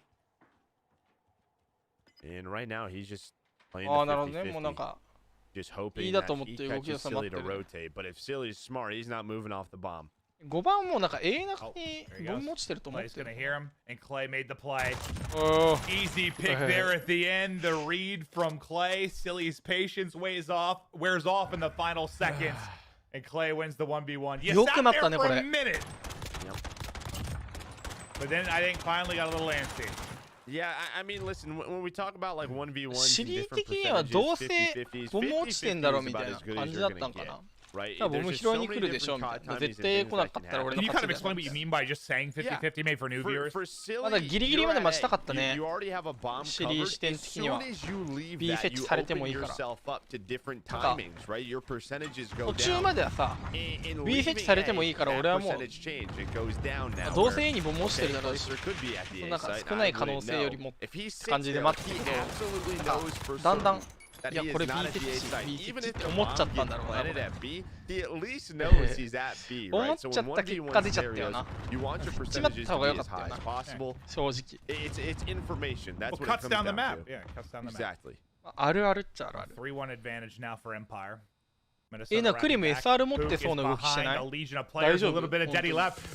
And right now he's just playing the なるほどね。もうなんか just hoping that he catches Silly to rotate. But if Silly's smart, he's not moving off the bomb. 5番もなんか A 中にボム落ちてると思ってる。 Hear him, and Clay made the play. Easy pick there at the end. The read from Clay. Silly's patience wears off in the final seconds, and Clay wins the 1v1. You sat there for a minute. But then I think finally got a little antsy. Yeah, I mean, listen, when we talk about like 1v1, シリー的にはどうせボム落ちてんだろうみたいな感じだったんかな。ボム拾いに来るでしょみたいな。絶対来なかったら俺の Can you kind of explain what you mean by just saying 50-50 made for new viewers? まだギリギリまで待ちたかったね。シリー視点的には B 設置されてもいいから。途中まではさ B 設置されてもいいから俺はもうどうせ A にボム落ちてるだろうし、なんか少ない可能性よりもって感じで待ってるけど、だんだんいやこれ B 設置って思っちゃったんだろうな。思っちゃった結果出ちゃったよな。振っちまった方が良かったよな。正直。Cuts down the map. Yeah, cuts down the map. Exactly. あるあるっちゃあるある。3-1 advantage now for Empire. なクリム SR 持ってそうな動きしてない？大丈夫？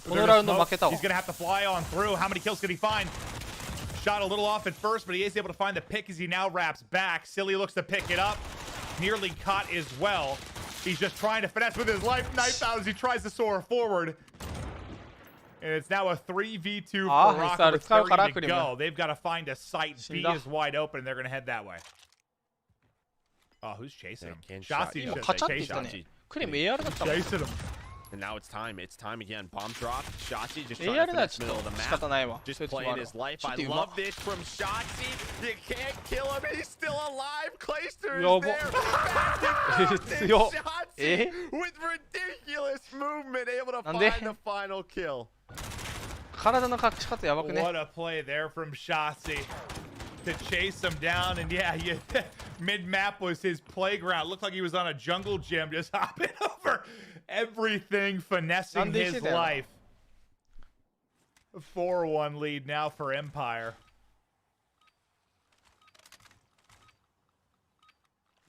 このラウンド負けたわ。He's gonna have to fly on through. How many kills can he find? Shot a little off at first, but he is able to find the pick as he now wraps back. Silly looks to pick it up. Nearly caught as well. He's just trying to finesse with his life knife out as he tries to soar forward. And it's now a 3v2 for Rocket with 30 to go. They've got to find a site. B is wide open, and they're going to head that way. Oh, who's chasing him? Shotzzy just chasing him. And now it's time. It's time again. Bomb drop. Shotzzy just trying to finish the middle of the map. Just playing his life. I love this from Shotzzy. You can't kill him. He's still alive. Clayster is there. Shotzzy with ridiculous movement, able to find the final kill. What a play there from Shotzzy to chase him down. And yeah, mid-map was his playground. Looked like he was on a jungle gym, just hopping over everything, finessing his life. 4-1 lead now for Empire.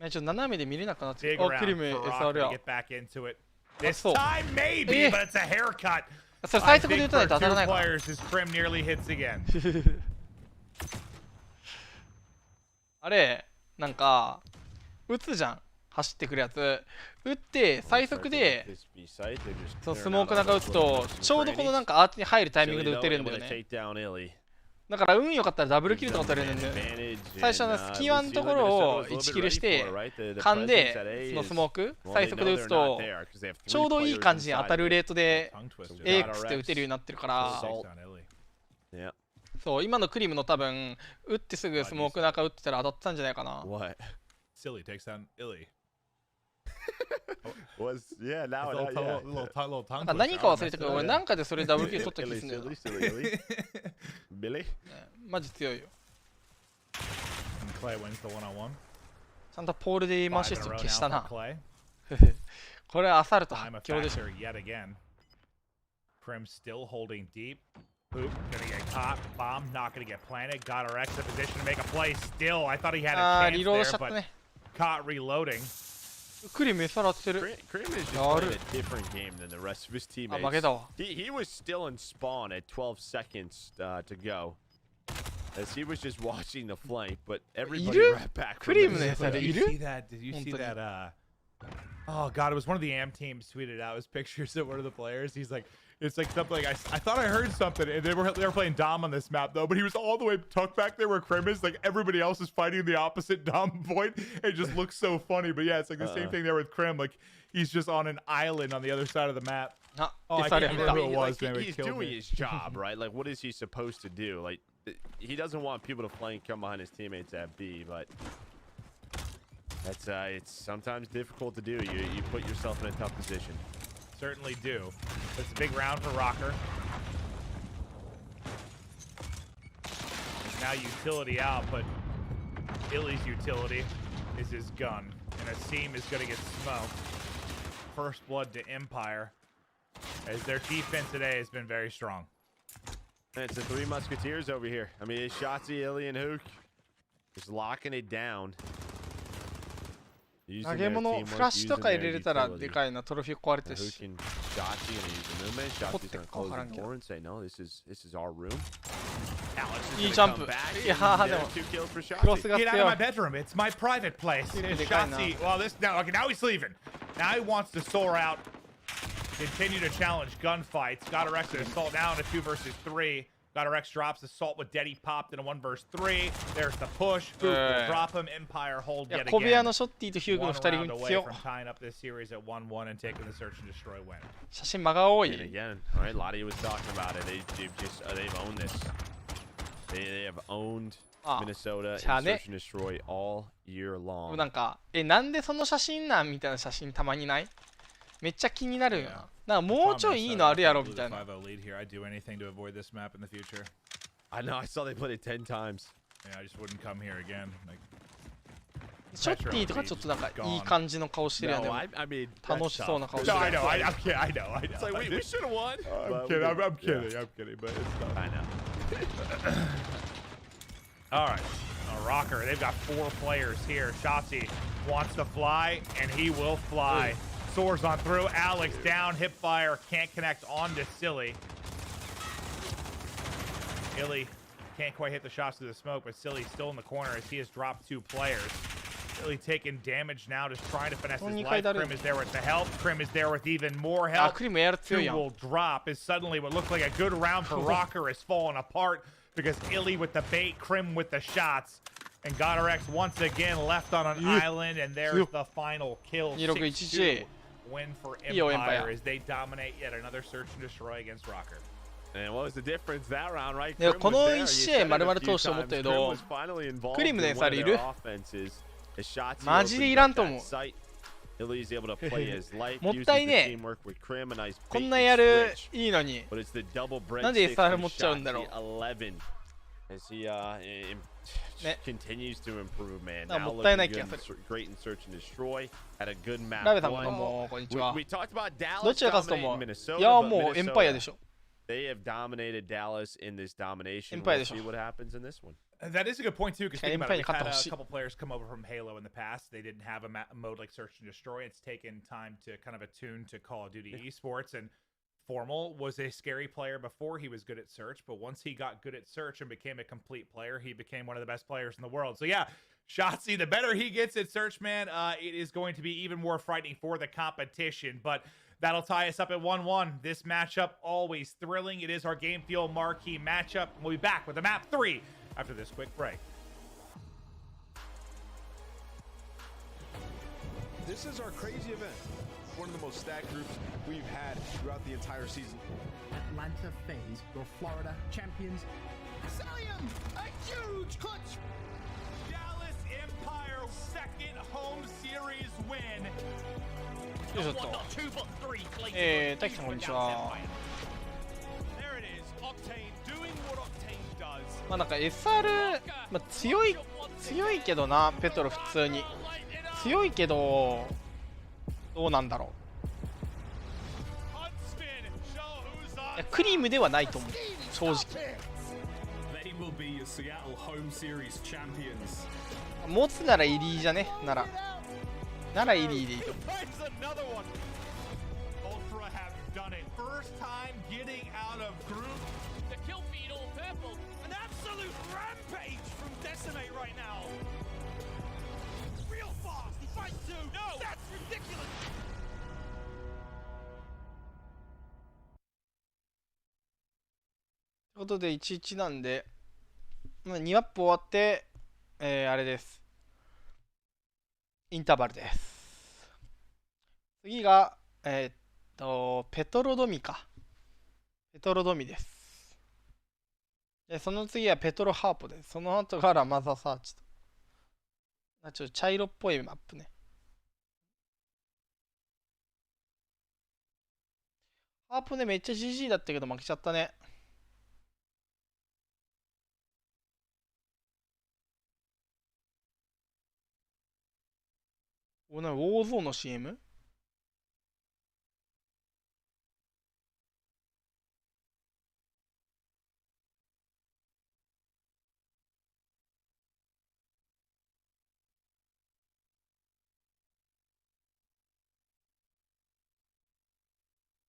ちょっと斜めで見れなくなって Dig お around クリム for SR Rocker や to get back into it. This time maybe, but it's a haircut. それ I 最速で think 打たない for と当たら two ないから players, his Krim nearly hits again. あれなんか打つじゃん走ってくるやつ打って最速でそうスモークなんか打つとちょうどこのなんかアーチに入るタイミングで打てるんだよねだから運良かったらダブルキルとか取れるんだよね最初の隙間のところを1キルして噛んでそのスモーク最速で打つとちょうどいい感じに当たるレートで AX で打てるようになってるからそう今のクリムの多分打ってすぐスモーク中打ってたら当たったんじゃないかなSilly takes down Illy. Was yeah now little tongue 何か忘れたけど俺なんかでそれダブルキル取った気するんだよなBilly マジ強いよ Clay wins the one-on-one. ちゃんとポールでエイムアシスト消したな Clay. これアサルト I'm a 発狂でしょ factor yet again. Krim still holding deep. Oop, gonna get caught. Bomb not gonna get planted. Got our X in position to make a play. Still, I thought he had a chance there, but caught reloading. クリム餌当ててる Krim is just playing a different game than the rest of his teammates. 負けたわ He was still in spawn at 12 seconds to go. As he was just watching the flank, but everybody right back. クリムの餌でいる Did you see that? Oh god, it was one of the AM teams tweeted out his pictures of one of the players. He's like, it's like something like I thought I heard something, and they were playing Dom on this map though, but he was all the way tucked back there where Krim is. Like everybody else is fighting the opposite Dom point. It just looks so funny, but yeah, it's like the same thing there with Krim. Like he's just on an island on the other side of the map. Oh, I can't remember who it was. He's doing his job, right? Like what is he supposed to do? Like he doesn't want people to flank come behind his teammates at B, but that's it's sometimes difficult to do. You put yourself in a tough position. Certainly do. It's a big round for Rocker. There's now utility out, but Illy's utility is his gun. And Asim is going to get smoked. First blood to Empire. As their defense today has been very strong. And it's the three Musketeers over here. I mean, it's Shotzzy, Illy, and Hook. Just locking it down. 投げ物フラッシュとか入れれたらでかいなトロフィー壊れてるし掘ってっか分からんけどいいジャンプいやーでもクロスが強い Get out of my bedroom. It's my private place. Shotzzy, well this now okay now he's leaving. Now he wants to soar out. Continue to challenge gunfights. Got a Rex assault now in a 2 versus 3. Got our X drops assault with Deddy popped in a 1 versus 3. There's the push. Will drop him. Empire hold yet again. 小部屋のショッティとヒューグの2人組強い。 from tying up this series at 1-1 and taking the search and destroy win. 写真間が多い。 Again, all right, Lottie was talking about it. They've owned this. They have owned Minnesota and search and destroy all year long. なんかなんでその写真なんみたいな写真たまにない？めっちゃ気になるよな。なんかもうちょいいいのあるやろみたいな。I do anything to avoid this map in the future. I know. I saw they played it 10 times. Yeah, I just wouldn't come here again. Like, ショッティとかちょっとなんかいい感じの顔してるよね。楽しそうな顔してる。No, I know. I'm kidding. It's like we should have won. I'm kidding, but it's tough. I know. All right. Rocker. They've got 4 players here. Shotzzy wants to fly, and he will fly. Soars on through. Alex down. Hip fire. Can't connect onto Silly. Illy can't quite hit the shots through the smoke, but Silly's still in the corner as he has dropped 2 players. Illy taking damage now, just trying to finesse his life. Krim is there with the help. Krim is there with even more help. 2 will drop as suddenly what looked like a good round for Rocker is falling apart because Illy with the bait, Krim with the shots. And Goddard X once again left on an island, and there's the final kill. 6-2 win for Empire as they dominate yet another search and destroy against Rocker. And what was the difference that round, right? この1試合丸々通して思ったけど、クリムの餌いる？マジでいらんと思う。もったいねえ。こんなやるいいのに。なんで餌持っちゃうんだろう。continues to improve, man. もったいない気がする。Great in search and destroy. Had a good map. ラベさんもどうもこんにちは。 We talked about Dallas. どっちが勝つと思う？いやもうエンパイアでしょ。They have dominated Dallas in this domination. エンパイアでしょ。 We'll see what happens in this one. That is a good point too, because we've had a couple players come over from Halo in the past. They didn't have a mode like Search and Destroy. It's taken time to kind of attune to Call of Duty esports, and Formal was a scary player before he was good at Search, but once he got good at Search and became a complete player, he became one of the best players in the world. So yeah, Shotzzy, the better he gets at Search, man, it is going to be even more frightening for the competition. But that'll tie us up at 1-1. This matchup, always thrilling. It is our Game Fuel marquee matchup. We'll be back with the map 3 after this quick break. This is our crazy event. One of the most stacked groups we've had throughout the entire season. Atlanta FaZe, your Florida champions. Salium, a huge clutch. Dallas Empire second home series win. よいしょっと。滝さんこんにちは。まあなんか SR、まあ、強いけどな、ペトロ普通に。強いけど、どうなんだろう。いやクリームではないと思う、正直。持つならイリーじゃね、ならイリーでいいと思う。ということで1-1なんで、2マップ終わって、あれです。インターバルです。次が、ペトロドミか。ペトロドミです。で、その次はペトロハーポです。その後がラマザサーチと。ちょっと茶色っぽいマップね。ハーポね、めっちゃ GG だったけど負けちゃったね。ウォーゾーンの CM？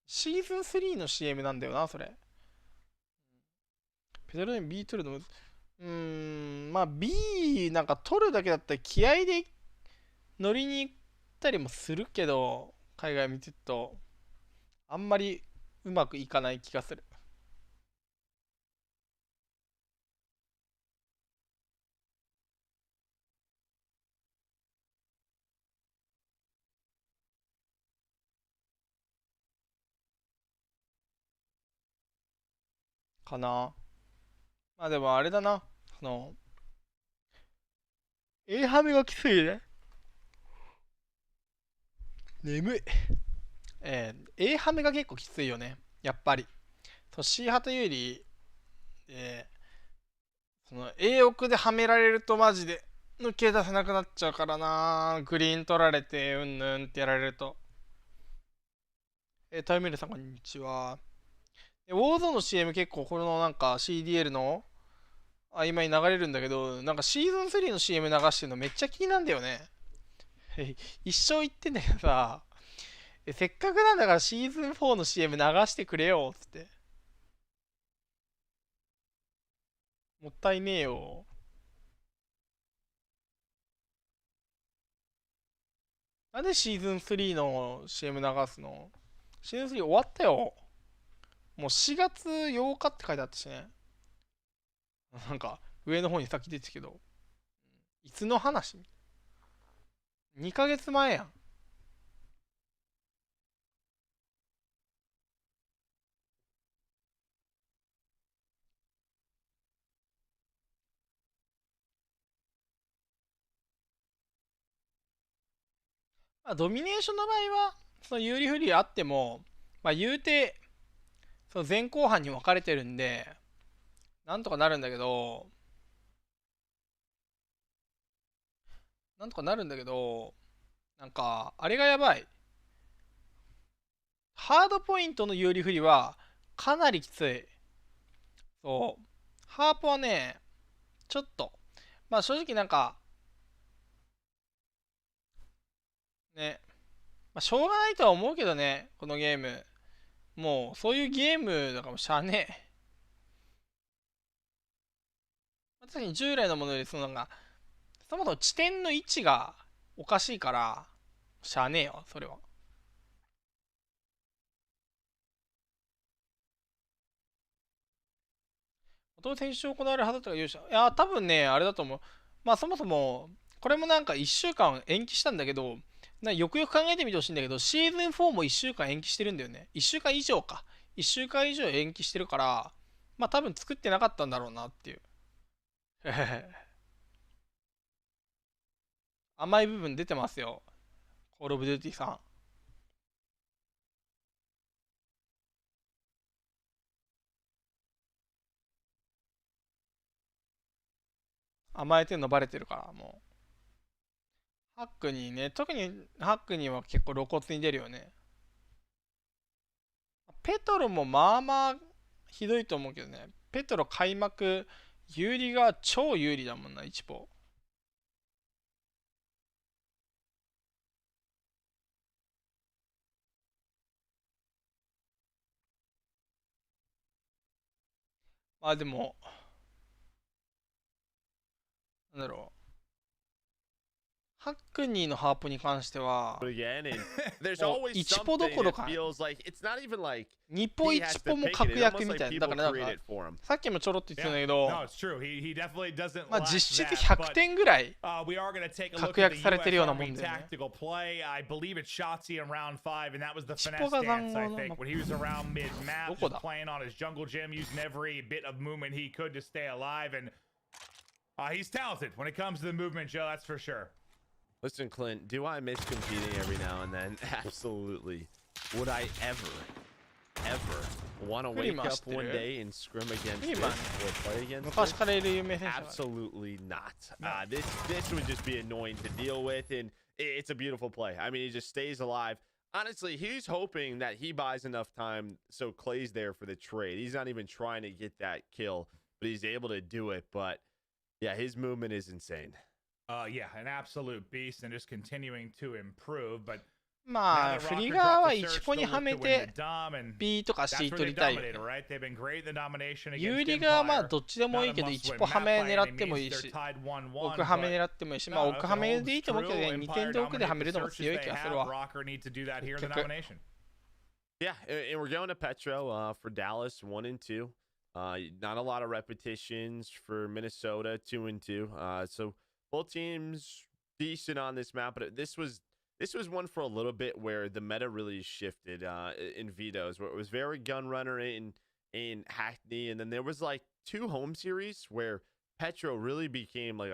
シーズン3の CM なんだよな、それ。ペダルに B 取るの、まあ B なんか取るだけだったら気合で乗りに行ったりもするけど、海外見てるとあんまりうまくいかない気がする。かな。まあでもあれだな、A ハメがきついね。眠い。A ハメが結構きついよね、やっぱり。C ハタより、A 奥ではめられるとマジで抜け出せなくなっちゃうからな。グリーン取られてうんぬんってやられると。タイムルさんこんにちは。ウォーゾーンの CM 結構このなんか CDL の今に流れるんだけど、なんかシーズン3の CM 流してるのめっちゃ気になるんだよね。一生言ってんだけどさ、せっかくなんだからシーズン4の CM 流してくれよっつって。もったいねえよ。なんでシーズン3の CM 流すの？シーズン3終わったよ。もう4月8日って書いてあったしね。なんか上の方に先出てたけど、いつの話？ 2 ヶ月前やん。まあ、ドミネーションの場合はその有利不利あっても、まあ、言うてその前後半に分かれてるんでなんとかなるんだけど、なんかあれがやばい。ハードポイントの有利不利はかなりきつい。そうハープはねちょっと、まあ正直なんか、ね、まあしょうがないとは思うけどね、このゲーム。もう、そういうゲームだからもうしゃあねえ。確かに従来のものより、そのなんか、そもそも地点の位置がおかしいから、しゃあねえよ、それは。元々先週行われるはずだったが優勝。いや、多分ね、あれだと思う。まあそもそも、これもなんか1週間延期したんだけど、よくよく考えてみてほしいんだけど、シーズン4も1週間延期してるんだよね。1週間以上か。1週間以上延期してるから、まあ多分作ってなかったんだろうなっていう。甘い部分出てますよ。コールオブデューティさん。甘えてんのバレてるから、もう。ハックにね、特にハックには結構露骨に出るよね。ペトロもまあまあひどいと思うけどね。ペトロ開幕、有利が超有利だもんな、1ポ。まあでも、なんだろう。ハックニーのハープに関しては、1ポどころか、2ポ1ポも確約みたいな。だからなんか、さっきもちょろっと言ってたんだけど、まあ実質100点ぐらい確約されてるようなもんだよね。1ポが残語のどこだ？He's talented when it comes to the movement, Joe, that's for sure. Listen, Clint, do I miss competing every now and then? Absolutely. Would I ever want to wake up one day and scrim against this or play against this? Absolutely not. This would just be annoying to deal with, and it's a beautiful play. I mean, he just stays alive. Honestly, he's hoping that he buys enough time so Clay's there for the trade. He's not even trying to get that kill, but he's able to do it. But yeah, his movement is insane. Yeah, an absolute beast and just continuing to improve. But まあ、フリガーは1ポにはめて B とか C 取りたいよね。有利がまあどっちでもいいけど、1ポはめ狙ってもいいし、奥はめ狙ってもいいし、まあ奥はめでいいと思うけどね、2点で奥ではめるのも強い気がするわ。Yeah, and we're going to Petro for Dallas 1 and 2. Not a lot of repetitions for Minnesota 2 and 2. So both teams decent on this map, but this was one for a little bit where the meta really shifted in vetoes, where it was very gun runner in Hackney, and then there was like 2 home series where Petro really became like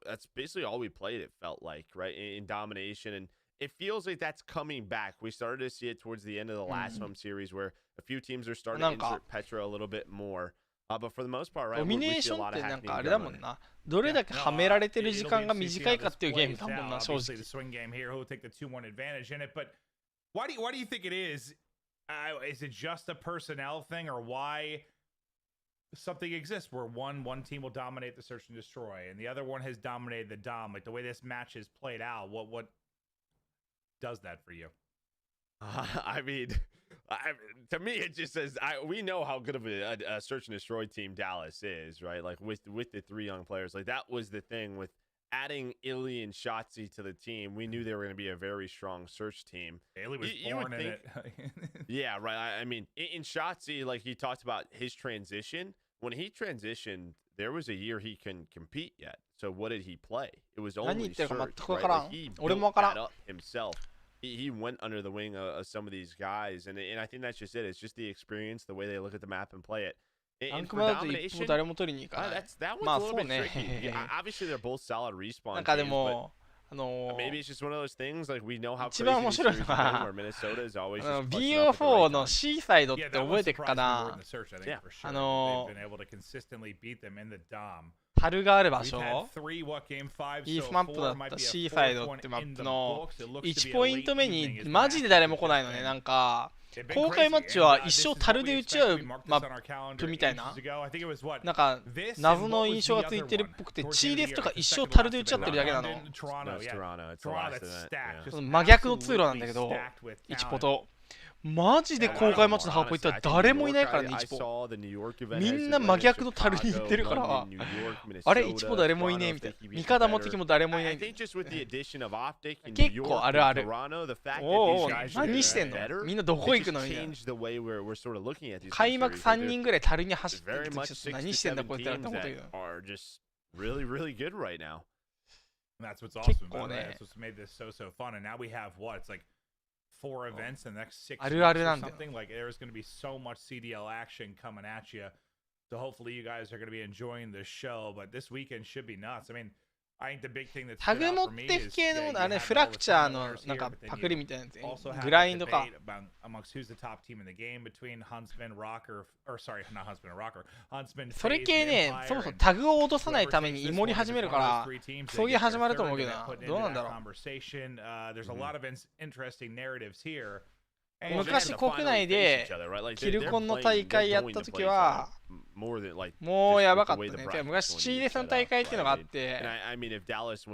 that's basically all we played, it felt like, right, in domination. And it feels like that's coming back. We started to see it towards the end of the last home series where a few teams are starting to insert Petro a little bit more. But for the most part, right, ドミネーションってなんかあれだもんな。どれだけはめられてる時間が短いかっていうゲームだもんな、正直。Why do you think it is? Is it just a personnel thing, or why something exists where one team will dominate the search and destroy, and the other one has dominated the dom? Like the way this match is played out, what does that for you? I mean, to me, it just says we know how good of a search and destroy team Dallas is, right? Like with the 3 young players, like that was the thing with adding Illy and Shotzzy to the team. We knew they were going to be a very strong search team. Illy was born in it. Yeah, right. I mean, in Shotzzy, like he talked about his transition. When he transitioned, there was a year he couldn't compete yet. So what did he play? It was only search, right? Like he built that up himself. He went under the wing of some of these guys, and I think that's just it. It's just the experience, the way they look at the map and play it. And for domination, that one's a little bit tricky. Obviously, they're both solid respawn teams, but maybe it's just one of those things. Like we know how crazy these series have been, where Minnesota is always just BO4 の C サイドって覚えてるかな。They've been able to consistently beat them in the dom. 樽がある場所 E スマップだった C サイドってマップの1ポイント目にマジで誰も来ないのね。なんか公開マッチは一生樽で打ち合うマップみたいな、なんか謎の印象がついてるっぽくて、チーレスとか一生樽で打ち合ってるだけなの。真逆の通路なんだけど、1ポと。マジで公開マッチのハーポ行ったら誰もいないからね、1ポ。みんな真逆の樽に行ってるから、あれ、1ポ誰もいねえみたいな。味方も敵も誰もいないみたいな。結構あるある。おお、何してんの？みんなどこ行くのみたいな。開幕3人ぐらい樽に走ってる時ちょっと何してんだこいつらって思ったけど。結構ね。4 events in the next 6 あるあるなんだよ。 something like there's going to be so much CDL action coming at you. So hopefully you guys are going to be enjoying the show, but this weekend should be nuts. I mean, I think the big thing that's タグ持ってく系のもの、あれフラクチャーのなんかパクリみたいなやつ、グラインドか。それ系ね、そもそもタグを落とさないためにイモり始めるから、そういう始まると思うけどな。どうなんだろう。昔国内でキルコンの大会やった時はもうやばかったね。昔チーレスの大会っていうのがあって、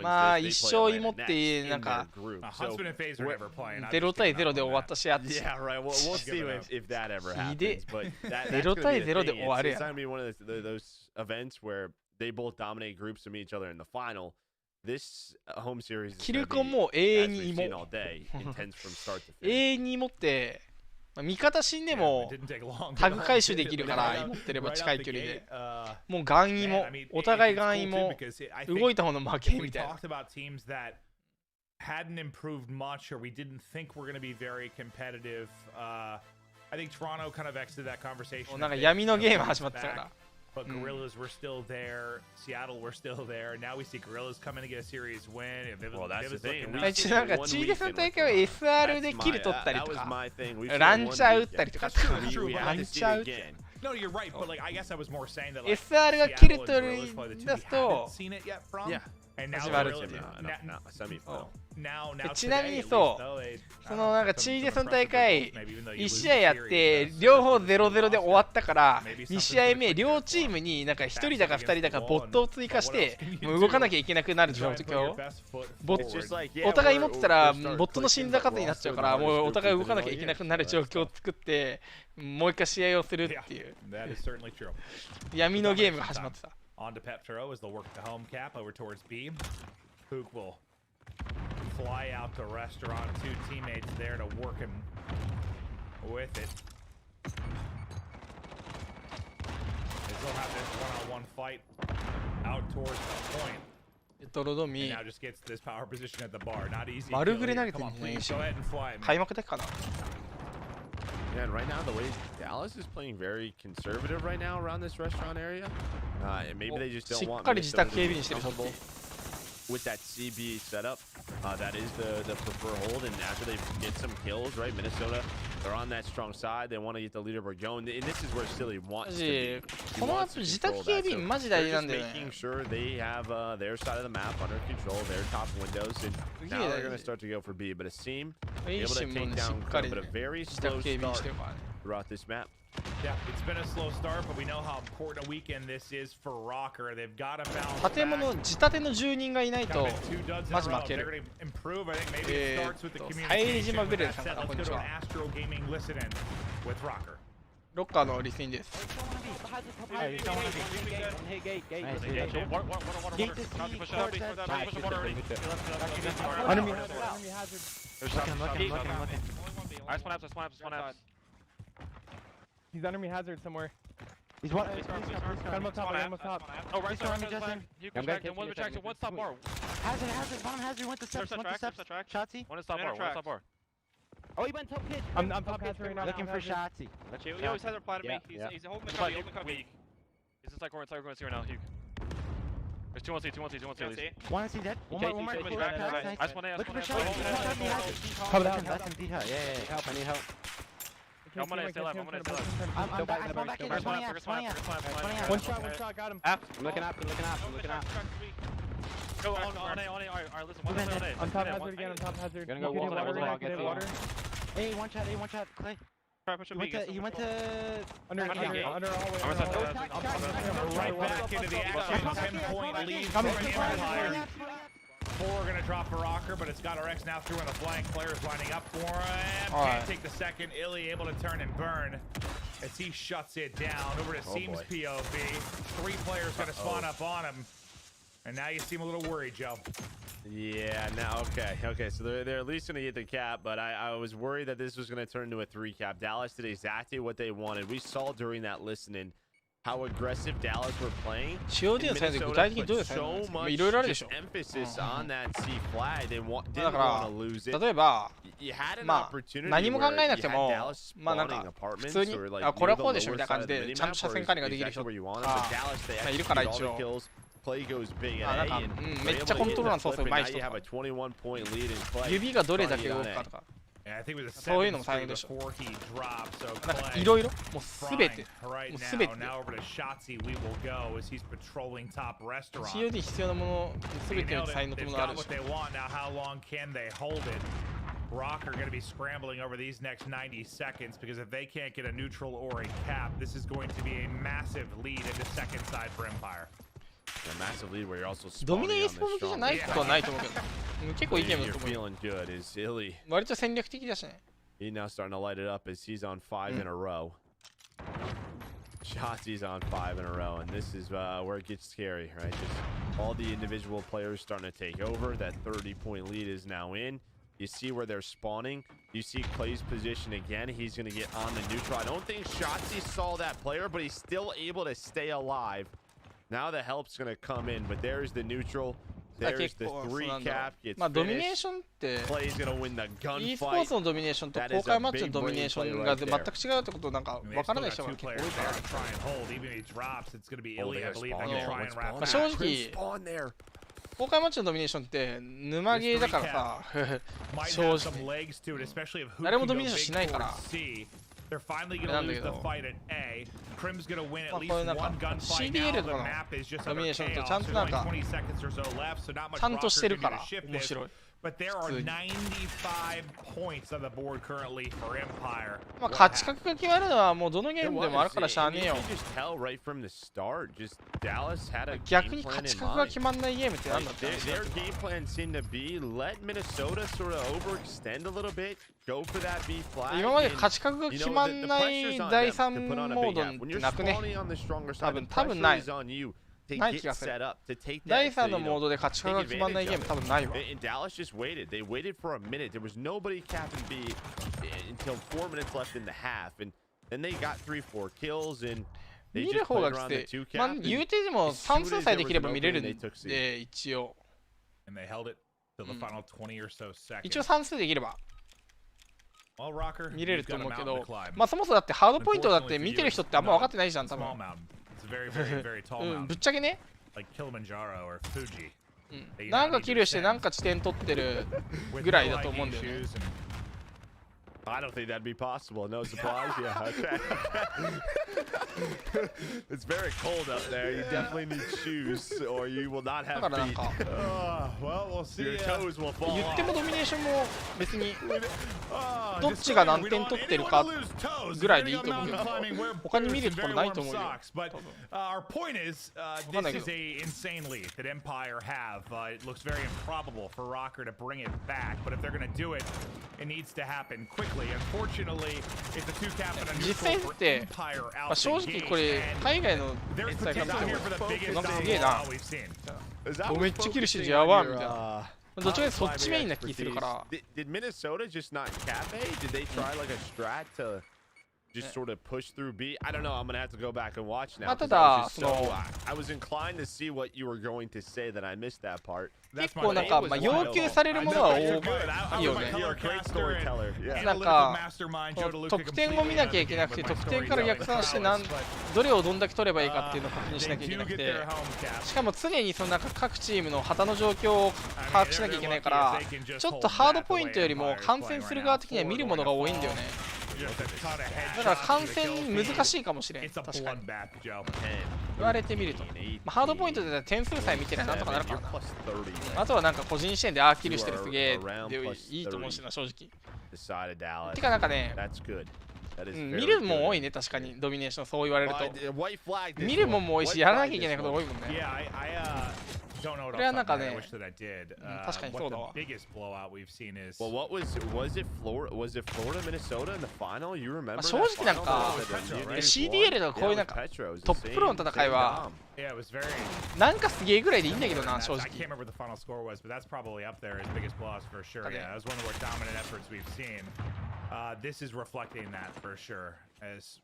まあ一勝持ってなんか0対0で終わった試合あって、0対0で終わるやん。キルコンも永遠に芋永遠に芋って、味方死んでもタグ回収できるから芋ってれば近い距離で、もうガン芋、お互いガン芋、動いた方の負けみたいな。なんか闇のゲーム始まってたから。But Gorillas were still there. Seattle were still there. Now we see Gorillas coming to get a series win. Well, that's the thing. なんかチーレスの大会は SR でキル取ったりとか、ランチャー打ったりとか、ランチャー打って。No, you're right, but like I guess I was more saying that SR がキル取り出すと始まるっていう。ちなみにそう、そのなんかチーレスの大会1試合やって両方 0-0 で終わったから、2試合目両チームになんか1人だか2人だかボットを追加してもう動かなきゃいけなくなる状況。お互い持ってたらボットの死んだ数になっちゃうから、もうお互い動かなきゃいけなくなる状況を作ってもう一回試合をするっていう闇のゲームが始まってた。On to Peptero as they'll work the home cap over towards B. Pook will fly out to restaurant. 2 teammates there to work him with it. They still have this one-on-one fight out towards the point. And now just gets this power position at the bar. Not easy. Come on, please go ahead and fly, man. Yeah, and right now the way Dallas is playing very conservative right now around this restaurant area. And maybe they just don't want with that CB setup. That is the preferred hold, and after they get some kills, right, Minnesota, they're on that strong side. They want to get the leaderboard going, and this is where Silly wants to be. He wants to control that. So they're just making sure they have their side of the map under control, their top windows, and now they're going to start to go for B. But a seam able to take down but a very slow start throughout this map. Yeah, it's been a slow start, but we know how important a weekend this is for Rocker. They've got to balance. 建物自建ての住人がいないとマジ負ける。冴島ブレルさんからこんにちは。ロッカーのリスインです。He's under me hazard somewhere. He's one. Got him up top. Got him up top. Oh, right side, Justin. You can back him. One retraction. One stop bar. Hazard. Bottom hazard. Went to steps. Shotzzy. One stop bar. Oh, he went top pitch. I'm top hazard right now. Looking for Shotzzy. He always has a plan to make. He's holding the cubby. He's inside corner right now. Hugh. There's 2-1-C. 2-1-C. One is dead. One more. Ice one. Looking for Shotzzy. Cover that. That's him. Yeah. Help. I need help. I'm gonna stay alive. I'm gonna stay alive. I'm back in. 20 One shot, got him. I'm looking up. Go on A. Alright, listen. One on A. I'm top hazard again. I'm top hazard. Gonna go water. Get water. A one shot. Clay. He went to under all the way. Right back into the action. 10-point lead for Empire. 4 are going to drop for Rocker, but it's got RX now through on the flank. Players lining up for him. Can't take the second. Illy able to turn and burn as he shuts it down. Over to Seams POV. 3 players going to spawn up on him. And now you seem a little worried, Joe. Yeah, now, okay, so they're at least going to get the cap, but I was worried that this was going to turn into a 3 cap. Dallas did exactly what they wanted. We saw during that listening how aggressive Dallas were playing. COD のサイズ具体的にどうですかね。いろいろあるでしょ。emphasis on that C flag. They didn't want to lose it. 例えば、まあ何も考えなくても、まあなんか普通にこれはこうでしょみたいな感じでちゃんと車線管理ができる人がいるから一応。なんかめっちゃコントローラーの操作うまい人とか。指がどれだけ動くかとか。そういうのも大変でしょ。なんかいろいろもうすべてCOD 必要なものすべての才能とものあるし。Rocker going to be scrambling over these next 90 seconds because if they can't get a neutral or a cap, this is going to be a massive lead into second side for Empire. A massive lead where you're also ドミネエスポ向きじゃないことはないと思うけど、結構いいゲームだと思う。割と戦略的だしね。He's now starting to light it up as he's on 5 in a row. Shotzzy's on 5 in a row, and this is where it gets scary, right? Just all the individual players starting to take over. That 30-point lead is now in. You see where they're spawning. You see Clay's position again. He's going to get on the neutral. I don't think Shotzzy saw that player, but he's still able to stay alive. Now the help's going to come in, but there's the neutral. There's the 3 cap. Gets finished. Clay's going to win the gunfight. e スポーツのドミネーションと公開マッチのドミネーションが全く違うってことなんか分からない人が結構多いから。正直公開マッチのドミネーションって沼ゲーだからさ正直誰もドミネーションしないからなんだけど、こういうなんか CDL とかのドミネーションってちゃんとなんかちゃんとしてるから面白い。But there are 95 points on the board currently for Empire. まあ勝ち確が決まるのはもうどのゲームでもあるからしゃあねえよ。逆に勝ち確が決まんないゲームってなんだって。Their game plan seemed to be let Minnesota sort of overextend a little bit, go for that B flag. 今まで勝ち確が決まんない第3モードってなくね。多分ない。ない気がする。第3のモードで勝ち確が決まんないゲーム多分ないわ。Dallas just waited. They waited for a minute. There was nobody capping B until 4 minutes left in the half, and then they got 3-4 kills and they just played around the 2 cap. まあ言うてでも算数さえできれば見れるんで一応。And they held it till the final 20 or so seconds. 一応算数できれば見れると思うけど、まあそもそもだってハードポイントだって見てる人ってあんま分かってないじゃん多分。ぶっちゃけね。なんかキルしてなんか地点取ってるぐらいだと思うんだよね。I don't think that'd be possible. No surprise. Yeah, okay. It's very cold up there. You definitely need shoes, or you will not have feet. Well, we'll see. Your toes will fall off. 言ってもドミネーションも別にどっちが何点取ってるかぐらいでいいと思うけど、他に見るところないと思うよ。Our point is, this is a insane lead that Empire have. It looks very improbable for Rocker to bring it back, but if they're going to do it, it needs to happen quickly. Unfortunately, it's a 2 cap and a neutral for Empire out the gate. 正直これ海外の実際から見てもなんかすげえな。めっちゃキルしてるやばいみたいな。どっちかでそっちメインな気するから。Did Minnesota just not cap A? Did they try like a strat to just sort of push through B? I don't know. I'm gonna have to go back and watch now. I was inclined to see what you were going to say that I missed that part. 結構なんかまあ要求されるものは多いよね。なんか得点を見なきゃいけなくて得点から逆算してどれをどんだけ取ればいいかっていうのを確認しなきゃいけなくて、しかも常にそのなんか各チームの旗の状況を把握しなきゃいけないから、ちょっとハードポイントよりも観戦する側的には見るものが多いんだよね。だから観戦難しいかもしれん。確かに言われてみると、ハードポイントで点数さえ見てりゃなんとかなるからな。あとはなんか個人視点でキルしてるすげえでいいと思うしな、正直。てかなんかね、見るもん多いね、確かにドミネーションそう言われると。見るもんも多いし、やらなきゃいけないこと多いもんね。これはなんかね、確かにそうだわ。正直なんか、CDL とかこういうなんかトッププロの戦いは、なんかすげえぐらいでいいんだけどな、正直。This is reflecting that for sure as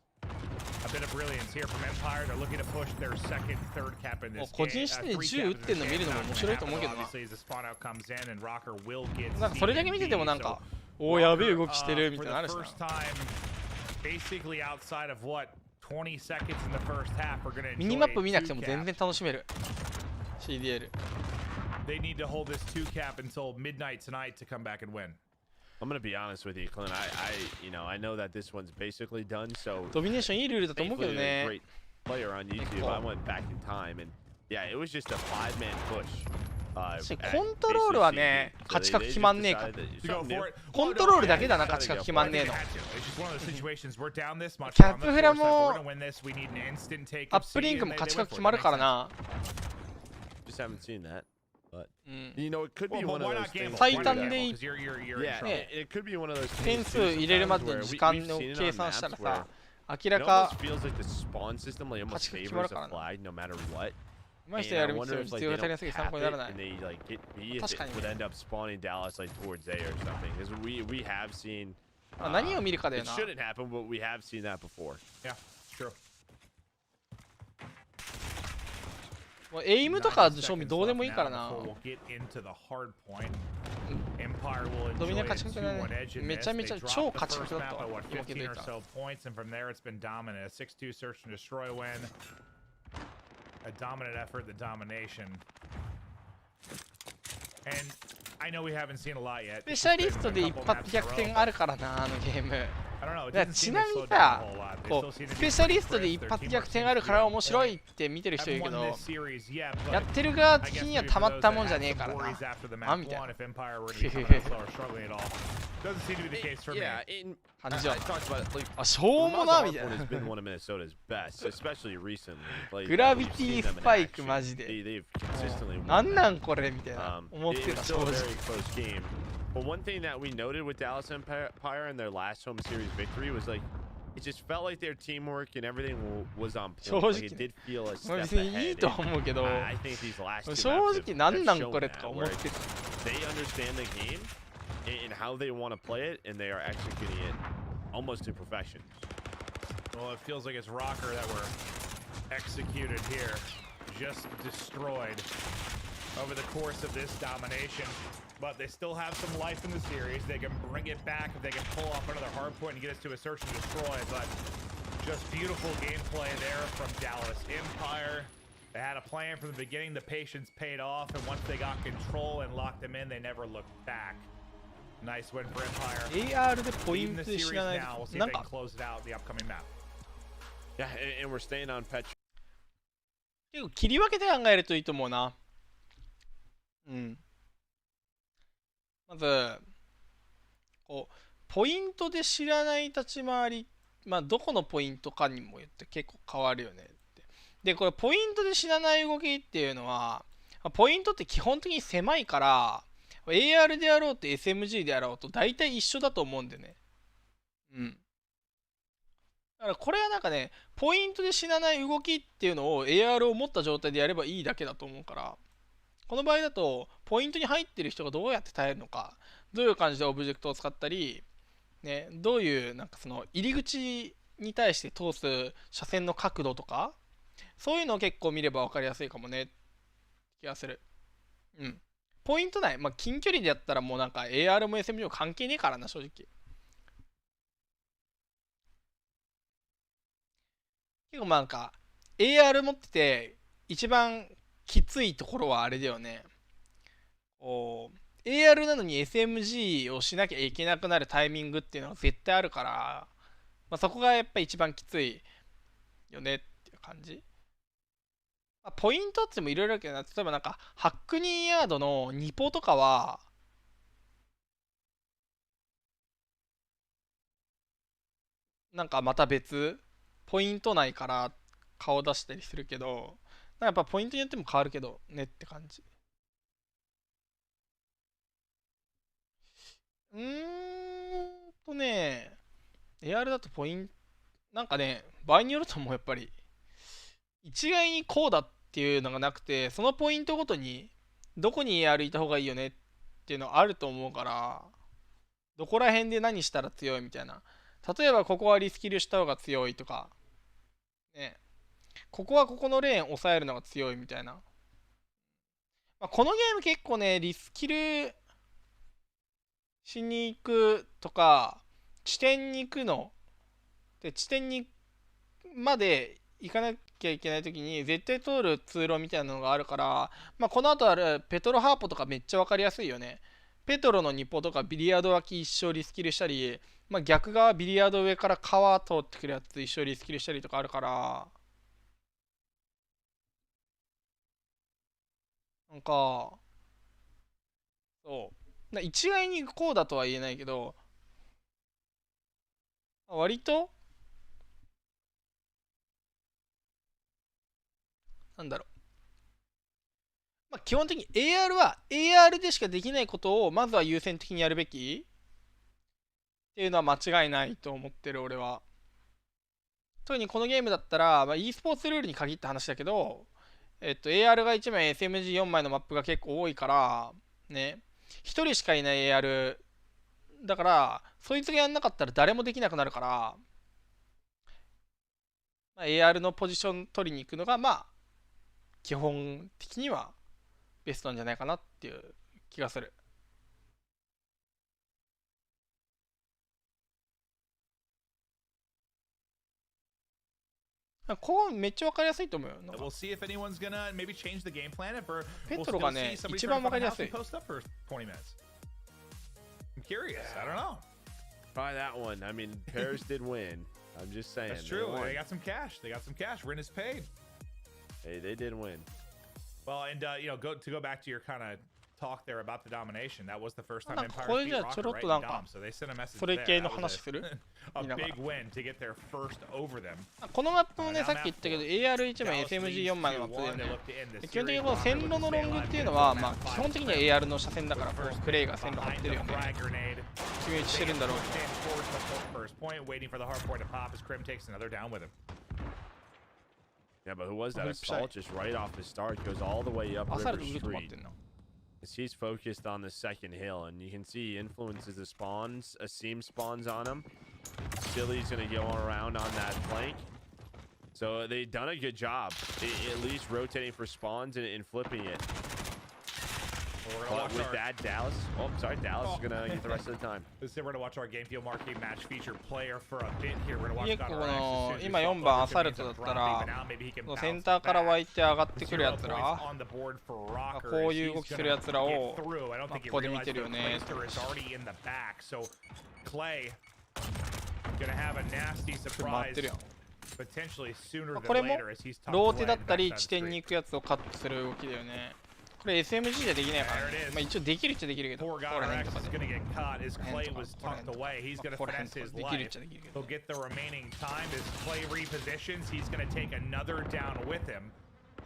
a bit of brilliance here from Empire. They're looking to push their second, third cap in this game. 個人視点で銃撃ってんの見るのも面白いと思うけどな。なんかそれだけ見ててもなんか、おおやべえ動きしてるみたいなのあるしな。ミニマップ見なくても全然楽しめる。CDL。They need to hold this 2 cap until midnight tonight to come back and win. I'm gonna be honest with you, Clint. I know that this one's basically done. So ドミネーションいいルールだと思うけどね。 Great player on YouTube. I went back in time, and yeah, it was just a 5-man push. コントロールはね、勝ち確決まんねえか。コントロールだけだな、勝ち確決まんねえの。キャップフラもアップリンクも勝ち確決まるからな。Just haven't seen that. But you know, it could be one of those things. 最短でね、it could be one of those 点数入れるまでの時間を計算したらさ、明らか勝ち確決まるからな。うまい人やる道を必要が足りなすぎて参考にならない。確かに。何を見るかだよな。It shouldn't happen, but we have seen that before. Yeah, true. エイムとか正味どうでもいいからな。ドミネ勝ち確だね。めちゃめちゃ超勝ち確だったわ。今気づいた。A dominant effort, the domination. And I know we haven't seen a lot yet. スペシャリストで一発逆転あるからな、あのゲーム。ちなみにさ、スペシャリストで一発逆転あるから面白いって見てる人いるけど、やってる側的にはたまったもんじゃねえからな。あみたいな。感じは。あ、しょうもなみたいな。グラビティスパイクマジで。なんなんこれみたいな。思ってた、正直。But one thing that we noted with Dallas Empire in their last home series victory was like it just felt like their teamwork and everything was on point. Like it did feel a step ahead. I think these last two maps have shown that where they understand the game and how they want to play it, and they are executing it almost to perfection. Well, it feels like it's Rocker that were executed here, just destroyed over the course of this domination. But they still have some life in the series. They can bring it back if they can pull off another hard point and get us to a search and destroy. But just beautiful gameplay there from Dallas Empire. They had a plan from the beginning. The patience paid off, and once they got control and locked them in, they never looked back. Nice win for Empire. AR でポイントで知らない。なんかYeah, and we're staying on Petra. 結構切り分けて考えるといいと思うな。うん。まずこうポイントで知らない立ち回り、まあどこのポイントかにもよって結構変わるよねって。でこれポイントで知らない動きっていうのは、ポイントって基本的に狭いから AR であろうと SMG であろうと大体一緒だと思うんでね。うん。だからこれはなんかね、ポイントで知らない動きっていうのを AR を持った状態でやればいいだけだと思うから。この場合だと、ポイントに入ってる人がどうやって耐えるのか、どういう感じでオブジェクトを使ったり、ね、どういうなんかその入り口に対して通す車線の角度とか、そういうのを結構見れば分かりやすいかもね、気がする。うん。ポイント内、まあ、近距離でやったらもうなんか AR も SMG も関係ねえからな、正直。結構なんか、AR 持ってて、一番きついところはあれだよね。AR なのに SMG をしなきゃいけなくなるタイミングっていうのは絶対あるから、まあ、そこがやっぱり一番きついよねっていう感じ。まあ、ポイントってもいろいろあるけどな、例えばなんか、ハックニーヤードの2ポとかは、なんかまた別、ポイント内から顔出したりするけど、やっぱポイントによっても変わるけどねって感じ。ね、AR だとポイント、なんかね、場合によるともうやっぱり、一概にこうだっていうのがなくて、そのポイントごとに、どこに AR いた方がいいよねっていうのあると思うから、どこら辺で何したら強いみたいな。例えばここはリスキルした方が強いとか、ね、ここはここのレーン抑えるのが強いみたいな。まあ、このゲーム結構ね、リスキルしに行くとか、地点に行くの。で、地点にまで行かなきゃいけないときに、絶対通る通路みたいなのがあるから、まあ、この後あるペトロハーポとかめっちゃ分かりやすいよね。ペトロの2ポとかビリヤード脇一生リスキルしたり、まあ、逆側ビリヤード上から川通ってくるやつ一生リスキルしたりとかあるから、なんか、そう。一概にこうだとは言えないけど、割と、なんだろう。まあ、基本的に AR は AR でしかできないことをまずは優先的にやるべきっていうのは間違いないと思ってる俺は。特にこのゲームだったら、まあ、e スポーツルールに限った話だけど、AR が1枚 SMG4 枚のマップが結構多いからね、1人しかいない AR だから、そいつがやんなかったら誰もできなくなるから、まあ、AR のポジション取りに行くのがまあ基本的にはベストなんじゃないかなっていう気がする。こうめっちゃ分かりやすいと思うよ。ペトロがね、一番分かりやすい。I'm curious. I don't know. Try that one. I mean, Paris did win. I'm just saying. That's true. They got some cash. They got some cash. Rin is paid. Hey, they did win. Well, and you know, to go back to your kind of talk there about the domination. That was the first time Empire beat Rocket, right? Dom. So they sent a message there. A big win to get their first over them. このマップもね、さっき言ったけど AR1 枚 SMG4 枚のマップでね、基本的にこの線路のロングっていうのは、まあ、基本的には AR の車線だから、こうプレイが線路張ってるよね。決め打ちしてるんだろう。Yeah, but who was that? Assault just right off the start goes all the way up River Street. He's focused on the second hill, and you can see he influences the spawns. A seam spawns on him. Silly's gonna go around on that flank. So they've done a good job, at least rotating for spawns and flipping it. But with that, Dallas. Oh, sorry, Dallas is gonna get the rest of the time. We're gonna watch our game field marquee match feature player for a bit here. We're gonna watch. 結構今4番アサルトだったら、センターから湧いて上がってくるやつら、こういう動きするやつらをここで見てるよね。回ってるよ。これもローテだったり地点に行くやつをカットする動きだよね。これ SMG じゃできないからね。まあ一応できるっちゃできるけど、ここら辺とかで。できるっちゃできるけど。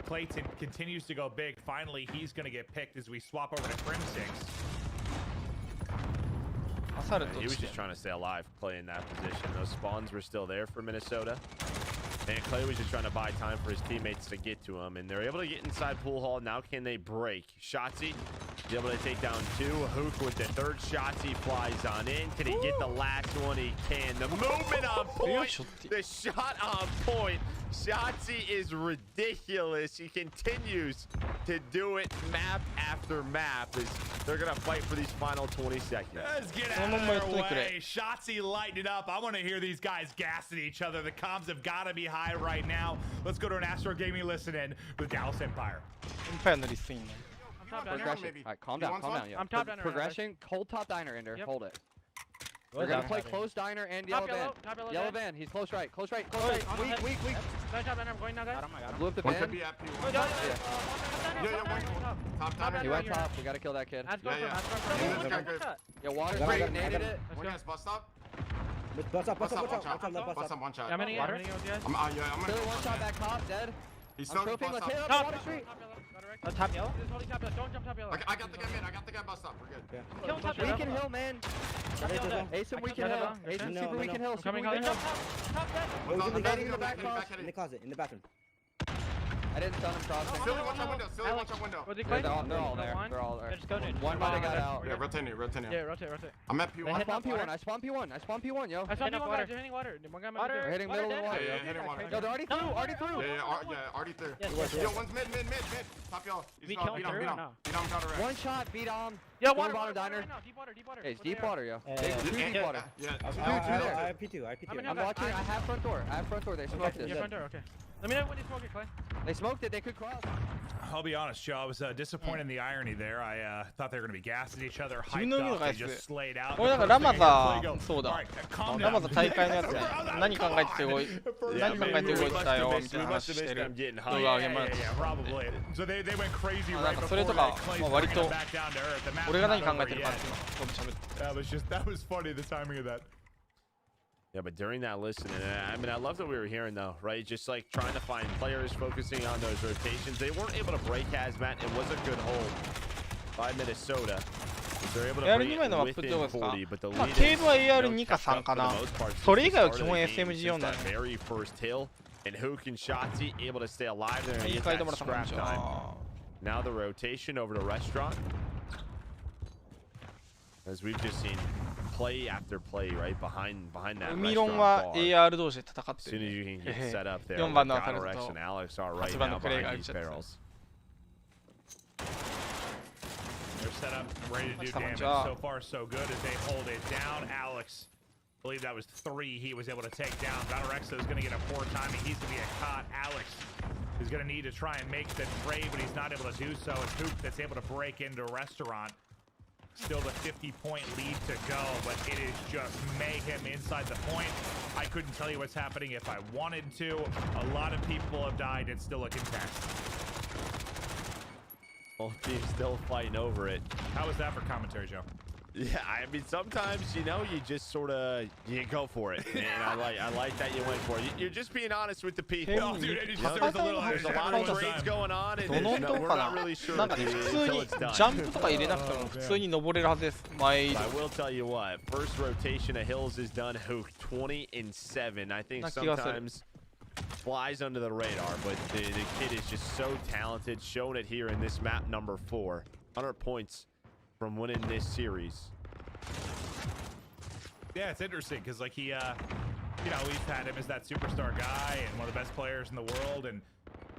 Clayton continues to go big. Finally, he's going to get picked as we swap over to Crim6. He was just trying to stay alive, Clay in that position. Those spawns were still there for Minnesota. And Clay was just trying to buy time for his teammates to get to him. And they're able to get inside pool hall. Now can they break? Shotzzy able to take down two. Hook with the third. Shotzzy flies on in. Can he get the last one? He can. The movement on point. The shot on point. Shotzzy is ridiculous. He continues to do it map after map as they're going to fight for these final 20 seconds. Let's get out of their way. Shotzzy lighting it up. I want to hear these guys gassing each other. The comms have got to be high right now. Let's go to an Astro Gaming listen-in with Dallas Empire. Empire no listen-in. Progression. Alright, calm down, calm down. Yeah. I'm top diner. Progression, cold top diner in there. Hold it. We're gonna play close diner and yellow van. Yellow van. He's close right. Close right. Close right. Weak. Nice job, man. I'm going now, guys. Blew up the One van. could be at P1. Top diner. He went top. We gotta kill that kid. Yeah, water. Naded it. One guy's bust up. Bust up. One shot. How many? I'm gonna. Kill one shot back top. Dead. He's still Trophy. bust Let's hit up. up Water Street. Top yellow. Don't jump top yellow. I got the guy mid. I got the guy bust up. We're good. Kill top We yellow. can hill, man. Ace we can hill. Ace and Super we can hill. Coming. Top dead. In In the closet. In the bathroom. I didn't stun him crossing. Silly one shot window. Silly one shot window. They're all there. They're all there. One might have got out. Yeah, rotate. Yeah, rotate. I'm at P1. I spawn P1. I spawn P1, yo. I saw people guys hitting water. We're hitting middle of the water. Yeah, hitting water. Yo, they're already through. Yeah, already through. Yo, one's mid. Top y'all. Beat him. One shot, beat on. Yeah, water. Bottom Diner. Deep water. Hey, it's deep water, yo. Yeah. Deep water. Yeah. I have P2. I'm watching. I have front door. They smoked it. Yeah, front door. Okay. Let me know when you smoke it, Clay. They smoked it. They could cross. I'll be honest, Joe. I was disappointed in the irony there. I thought they were going to be gassing each other, hyped up, they just slayed out. これなんかラマザそうだ。ラマザ大会のやつで何考えて動いてたよみたいな話してる動画を上げます。なんかそれとか割と俺が何考えてるかっていうのを喋って。That was funny the timing of that. Yeah, but during that listening, I mean, I love that we were hearing though, right? Just like trying to find players, focusing on those rotations. They weren't able to break hazmat. It was a good hold by Minnesota. They're able to break within 40, but the lead is AR2 か3かな。それ以外は基本 SMG4 だね。 Very first hill, and Hook and Shotzzy able to stay alive there and get that scrap time. Now the rotation over to Restaurant. As we've just seen play after play right behind that restaurant bar. AR 同士で戦ってる。 As soon as you can get set up there, 4番の Gorou and Alex are right now behind these barrels. They're set up, ready to do damage. So far, so good as they hold it down. Alex, I believe that was 3 he was able to take down. Gonorexo is going to get a poor timing. He's going to be a caught. Alex is going to need to try and make the trade, but he's not able to do so. It's Hoop that's able to break into Restaurant. Still the 50-point lead to go, but it is just mayhem inside the point. I couldn't tell you what's happening if I wanted to. A lot of people have died. It's still a contest. Both teams still fighting over it. How was that for commentary, Joe? Yeah, I mean, sometimes, you know, you just sort of, you go for it. And I like that you went for it. You're just being honest with the people. Oh, dude, there's a lot of trades going on, and we're not really sure なんかね、普通にジャンプとか入れなくても普通に登れるはずです。前 I will tell you what, first rotation of Hills is done. Who 20-7. I think sometimes flies under the radar, but the kid is just so talented. Showing it here in this map number 4. 100 points from winning this series. Yeah, it's interesting because like he, you know, we've had him as that superstar guy and one of the best players in the world, and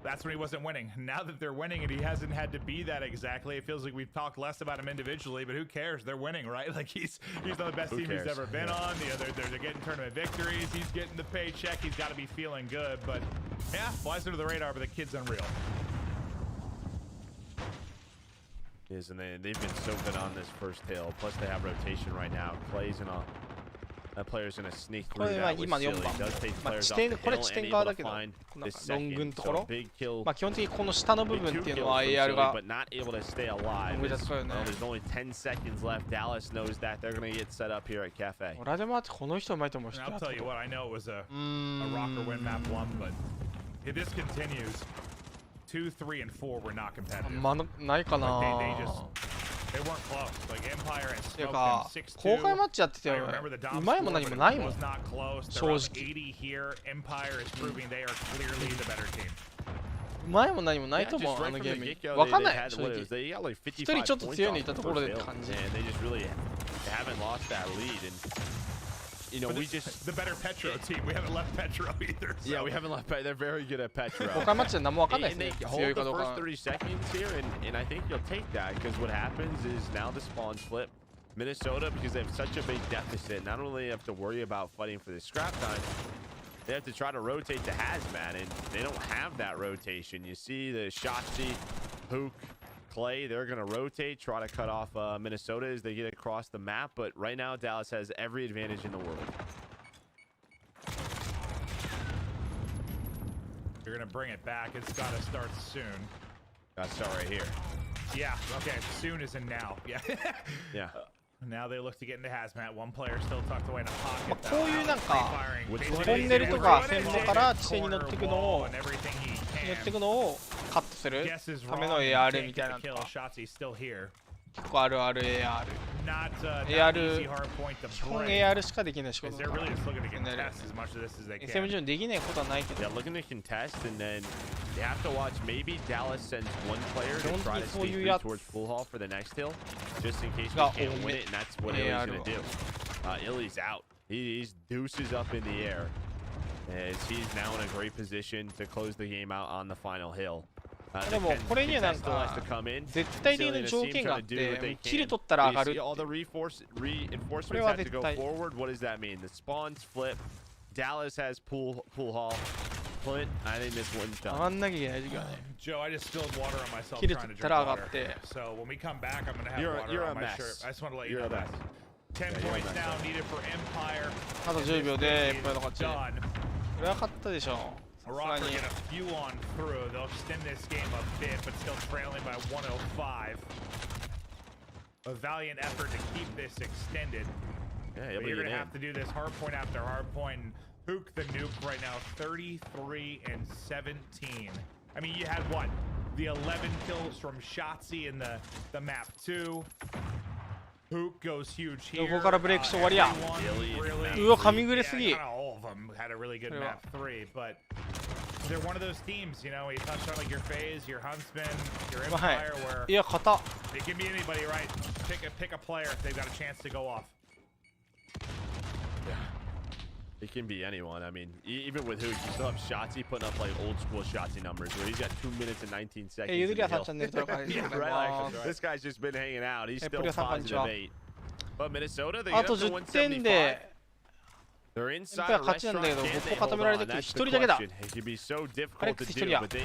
that's when he wasn't winning. Now that they're winning and he hasn't had to be that exactly, it feels like we've talked less about him individually, but who cares? They're winning, right? Like he's on the best team he's ever been on. The other, they're getting tournament victories. He's getting the paycheck. He's got to be feeling good, but yeah, flies under the radar, but the kid's unreal. Yes, and they've been so good on this first hill. Plus they have rotation right now. Clay's in a that player's gonna sneak through that with Silly. Does take players off the hill and able to find this second. So big kill. まあ基本的にこの下の部分っていうのは AR が but not able to stay alive. Well, there's only 10 seconds left. Dallas knows that they're gonna get set up here at Cafe. 俺でもこの人うまいと思う人。 I'll tell you what, I know it was a rocker win map 1, but if this continues, 2, 3, and 4 were not competitive. ないかな。 They weren't close. Like Empire and ていうか公開マッチやっててうまいも何もないもん。正直。 Empire is proving they are clearly the better team. うまいも何もないと思うあのゲームに。わかんない正直。一人ちょっと強いのいたところでって感じ。 They just really haven't lost that lead and. You know, we just the better Petro team. We haven't left Petro either. So. Yeah, we haven't left. They're very good at Petro. And they hold the first 30 seconds here, and I think you'll take that because what happens is now the spawns flip. Minnesota, because they have such a big deficit, not only have to worry about fighting for the scrap time, they have to try to rotate the hazmat, and they don't have that rotation. You see the Shotzzy, Hook, Clay, they're going to rotate, try to cut off Minnesota as they get across the map. But right now, Dallas has every advantage in the world. You're going to bring it back. It's got to start soon. Got to start right here. Yeah, okay. Soon is in now. Yeah. Yeah. Now they look to get into hazmat. One player still tucked away in a pocket. こういうなんかトンネルとか線路から地底に乗っていくのをカットするための AR みたいなのとか結構あるある AR。AR、基本 AR しかできない仕事だから。SM10 できないことはないけど。Yeah, looking to contest, and then they have to watch. Maybe Dallas sends one player to try to sneak through towards Pool Hall for the next hill, just in case we can't win it, and that's what Illy's going to do. Illy's out. He's deuces up in the air, as he's now in a great position to close the game out on the final hill. でもこれにはなんか絶対的な条件があってキル取ったら上がるってこれは絶対 What does that mean? The spawns flip. Dallas has pool hall. Clint, I think this one's done. 上がんなきゃいけない時間ね Joe, I just spilled water on myself キル trying 取 to ったら drink 上がって water. So when we come back, I'm going to have water on my shirt. I just want to let you know that. 10 points now needed for Empire. あと10秒でエンパイの勝ちこれは勝ったでしょ Rocker get a few on through. They'll extend this game a bit, but still trailing by 105. A valiant effort to keep this extended. Yeah, but you're going to have to do this hard point after hard point. And Hook the nuke right now, 33 and 17. I mean, you had what? The 11 kills from Shotzzy in the map 2. Hook goes huge here. どこからブレイクして終わりやうわ神ぐれすぎ All of them had a really good map 3, but they're one of those teams, you know, you touched on like your phase, your huntsman, your empire, where いや型 it can be anybody, right? Pick a player if they've got a chance to go off. Yeah. It can be anyone. I mean, even with Hook, you still have Shotzzy putting up like old school Shotzzy numbers where he's got 2 minutes and 19 seconds. Yeah, right. This guy's just been hanging out. He's still positive 8. But Minnesota, they get up to 175. They're inside a restaurant. Can they hold on? That's the question. It can be so difficult to do, but they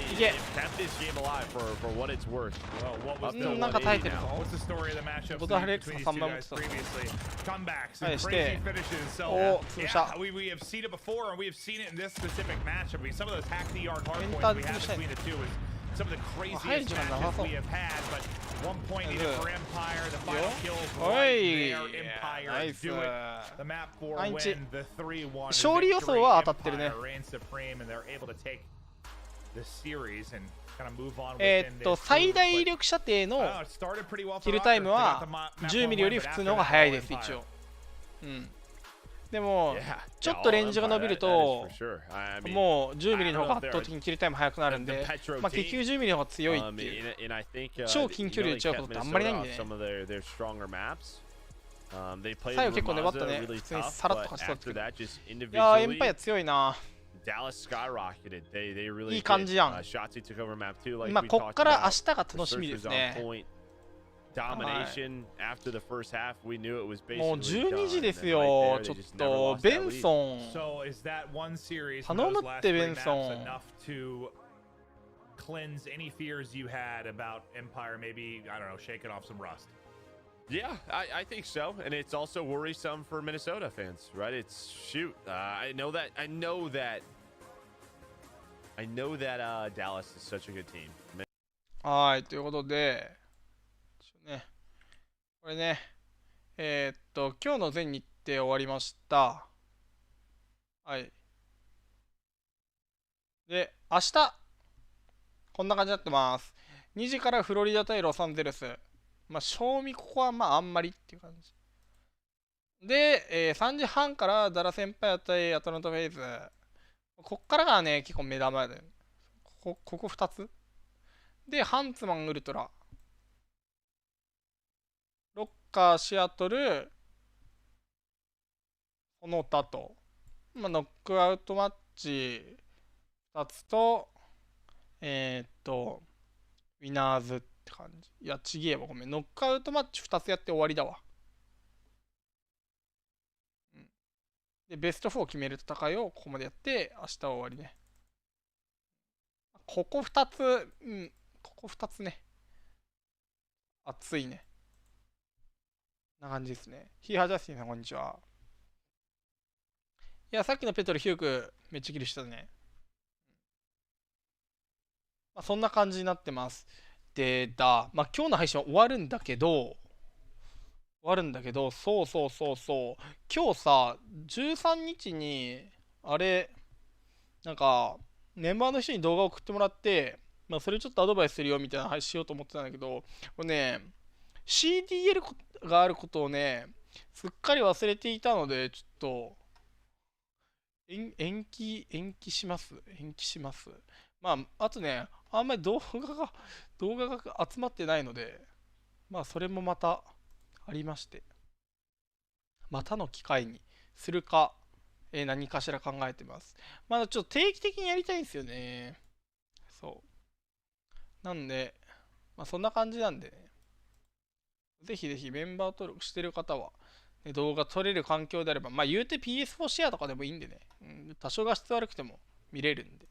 kept this game alive for what it's worth. Well, what's the story of the matchup between these two guys previously? Comebacks and crazy finishes. So yeah, we have seen it before, and we have seen it in this specific matchup. I mean, some of those hack the yard hard points we have between the two is some of the craziest matches we have had. But 1 point needed for Empire. The final kills right there. Empire do it. The map 4 win. The 3-1. 勝利予想は当たってるね reigns supreme, and they're able to take the series and kind of move on within this. 最大威力射程のキルタイムは10ミリより普通の方が速いです一応でもちょっとレンジが伸びるともう10ミリの方が圧倒的にキルタイム速くなるんでまあ結局10ミリの方が強いっていう超近距離で打ち合うことってあんまりないんでね最後結構粘ったね普通にさらっと勝ち取っていやーエンパイア強いないい感じやんまあこっから明日が楽しみですねDomination after the first half, we knew it was basically もう12時ですよちょっとベンソン頼むってベンソン cleanse any fears you had about Empire, maybe, I don't know, shaking off some rust. Yeah, I think so, and it's also worrisome for Minnesota fans, right? It's shoot, I know that Dallas is such a good team. はいということでね、これね、今日の全日程終わりました。はい。で、明日、こんな感じになってます。2時からフロリダ対ロサンゼルス。まあ、賞味ここはまああんまりっていう感じ。で、3時半からダラスエンパイア対アトランタフェイズ。こっからがね、結構目玉で。ここ2つ。で、ハンツマンウルトラ。ロッカー、シアトル、この他と、まあ、ノックアウトマッチ2つと、ウィナーズって感じ。いや、ちげえわ、ごめん。ノックアウトマッチ2つやって終わりだわ。で、ベスト4を決める戦いをここまでやって、明日は終わりね。ここ2つ、ここ2つね。暑いね。こんな感じですね。ヒーハージャスティンさん、こんにちは。いや、さっきのペトルヒューク、めっちゃキルしてたね。まあ、そんな感じになってます。で、まあ、今日の配信は終わるんだけど、そう、今日さ、13日に、あれ、なんか、メンバーの人に動画を送ってもらって、まあ、それちょっとアドバイスするよみたいな話しようと思ってたんだけど、これね、CDL があることをね、すっかり忘れていたので、ちょっと、延期します。まあ、あとね、あんまり動画が集まってないので、まあ、それもまたありまして、またの機会にするか、何かしら考えてます。まだちょっと定期的にやりたいんですよね。そう。なんで、まあ、そんな感じなんでね、ぜひぜひメンバー登録してる方は、ね、動画撮れる環境であれば、まあ言うて PS4 シェアとかでもいいんでね、多少画質悪くても見れるんで。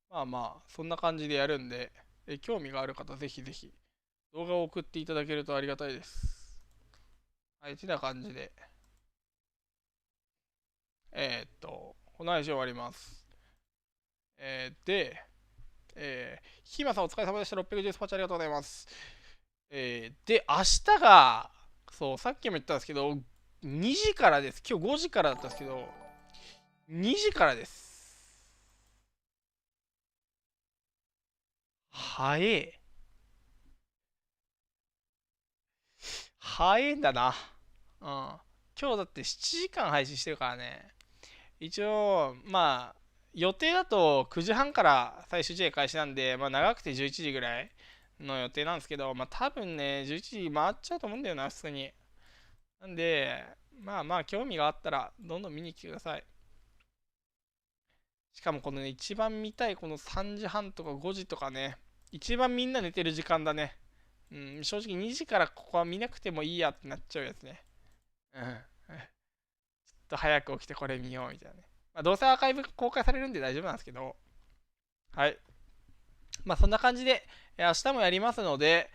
まあまあ、そんな感じでやるんで、興味がある方、ぜひぜひ動画を送っていただけるとありがたいです。はい、てな感じで。この配信終わります。で、ひまさんお疲れ様でした。610スパチャありがとうございます。で、明日が、そう、さっきも言ったんですけど、2時からです。今日5時からだったんですけど、2時からです。早え。早えんだな。うん。今日だって7時間配信してるからね。一応、まあ、予定だと9時半から最終試合開始なんで、まあ長くて11時ぐらいの予定なんですけど、まあ多分ね、11時回っちゃうと思うんだよな、普通に。なんで、まあまあ興味があったら、どんどん見に来てください。しかもこのね、一番見たいこの3時半とか5時とかね、一番みんな寝てる時間だね。正直2時からここは見なくてもいいやってなっちゃうやつね。ちょっと早く起きてこれ見ようみたいなね。まあ、どうせアーカイブ公開されるんで大丈夫なんですけど、はい。まあそんな感じで、明日もやりますので、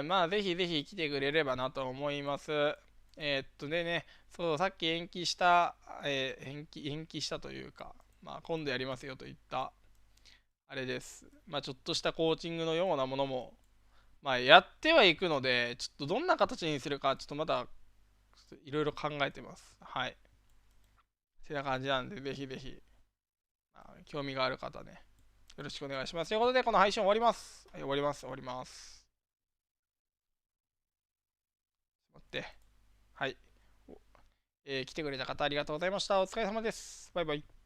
まあぜひぜひ来てくれればなと思います。でね、そう、さっき延期した、延期したというか、まあ今度やりますよといった、あれです。まあちょっとしたコーチングのようなものも、まあやってはいくので、ちょっとどんな形にするか、ちょっとまだ、いろいろ考えてます。はい。てな感じなんで、ぜひぜひ、興味がある方ね、よろしくお願いします。ということで、この配信終わります。はい、終わります。待って。はい。来てくれた方ありがとうございました。お疲れ様です。バイバイ。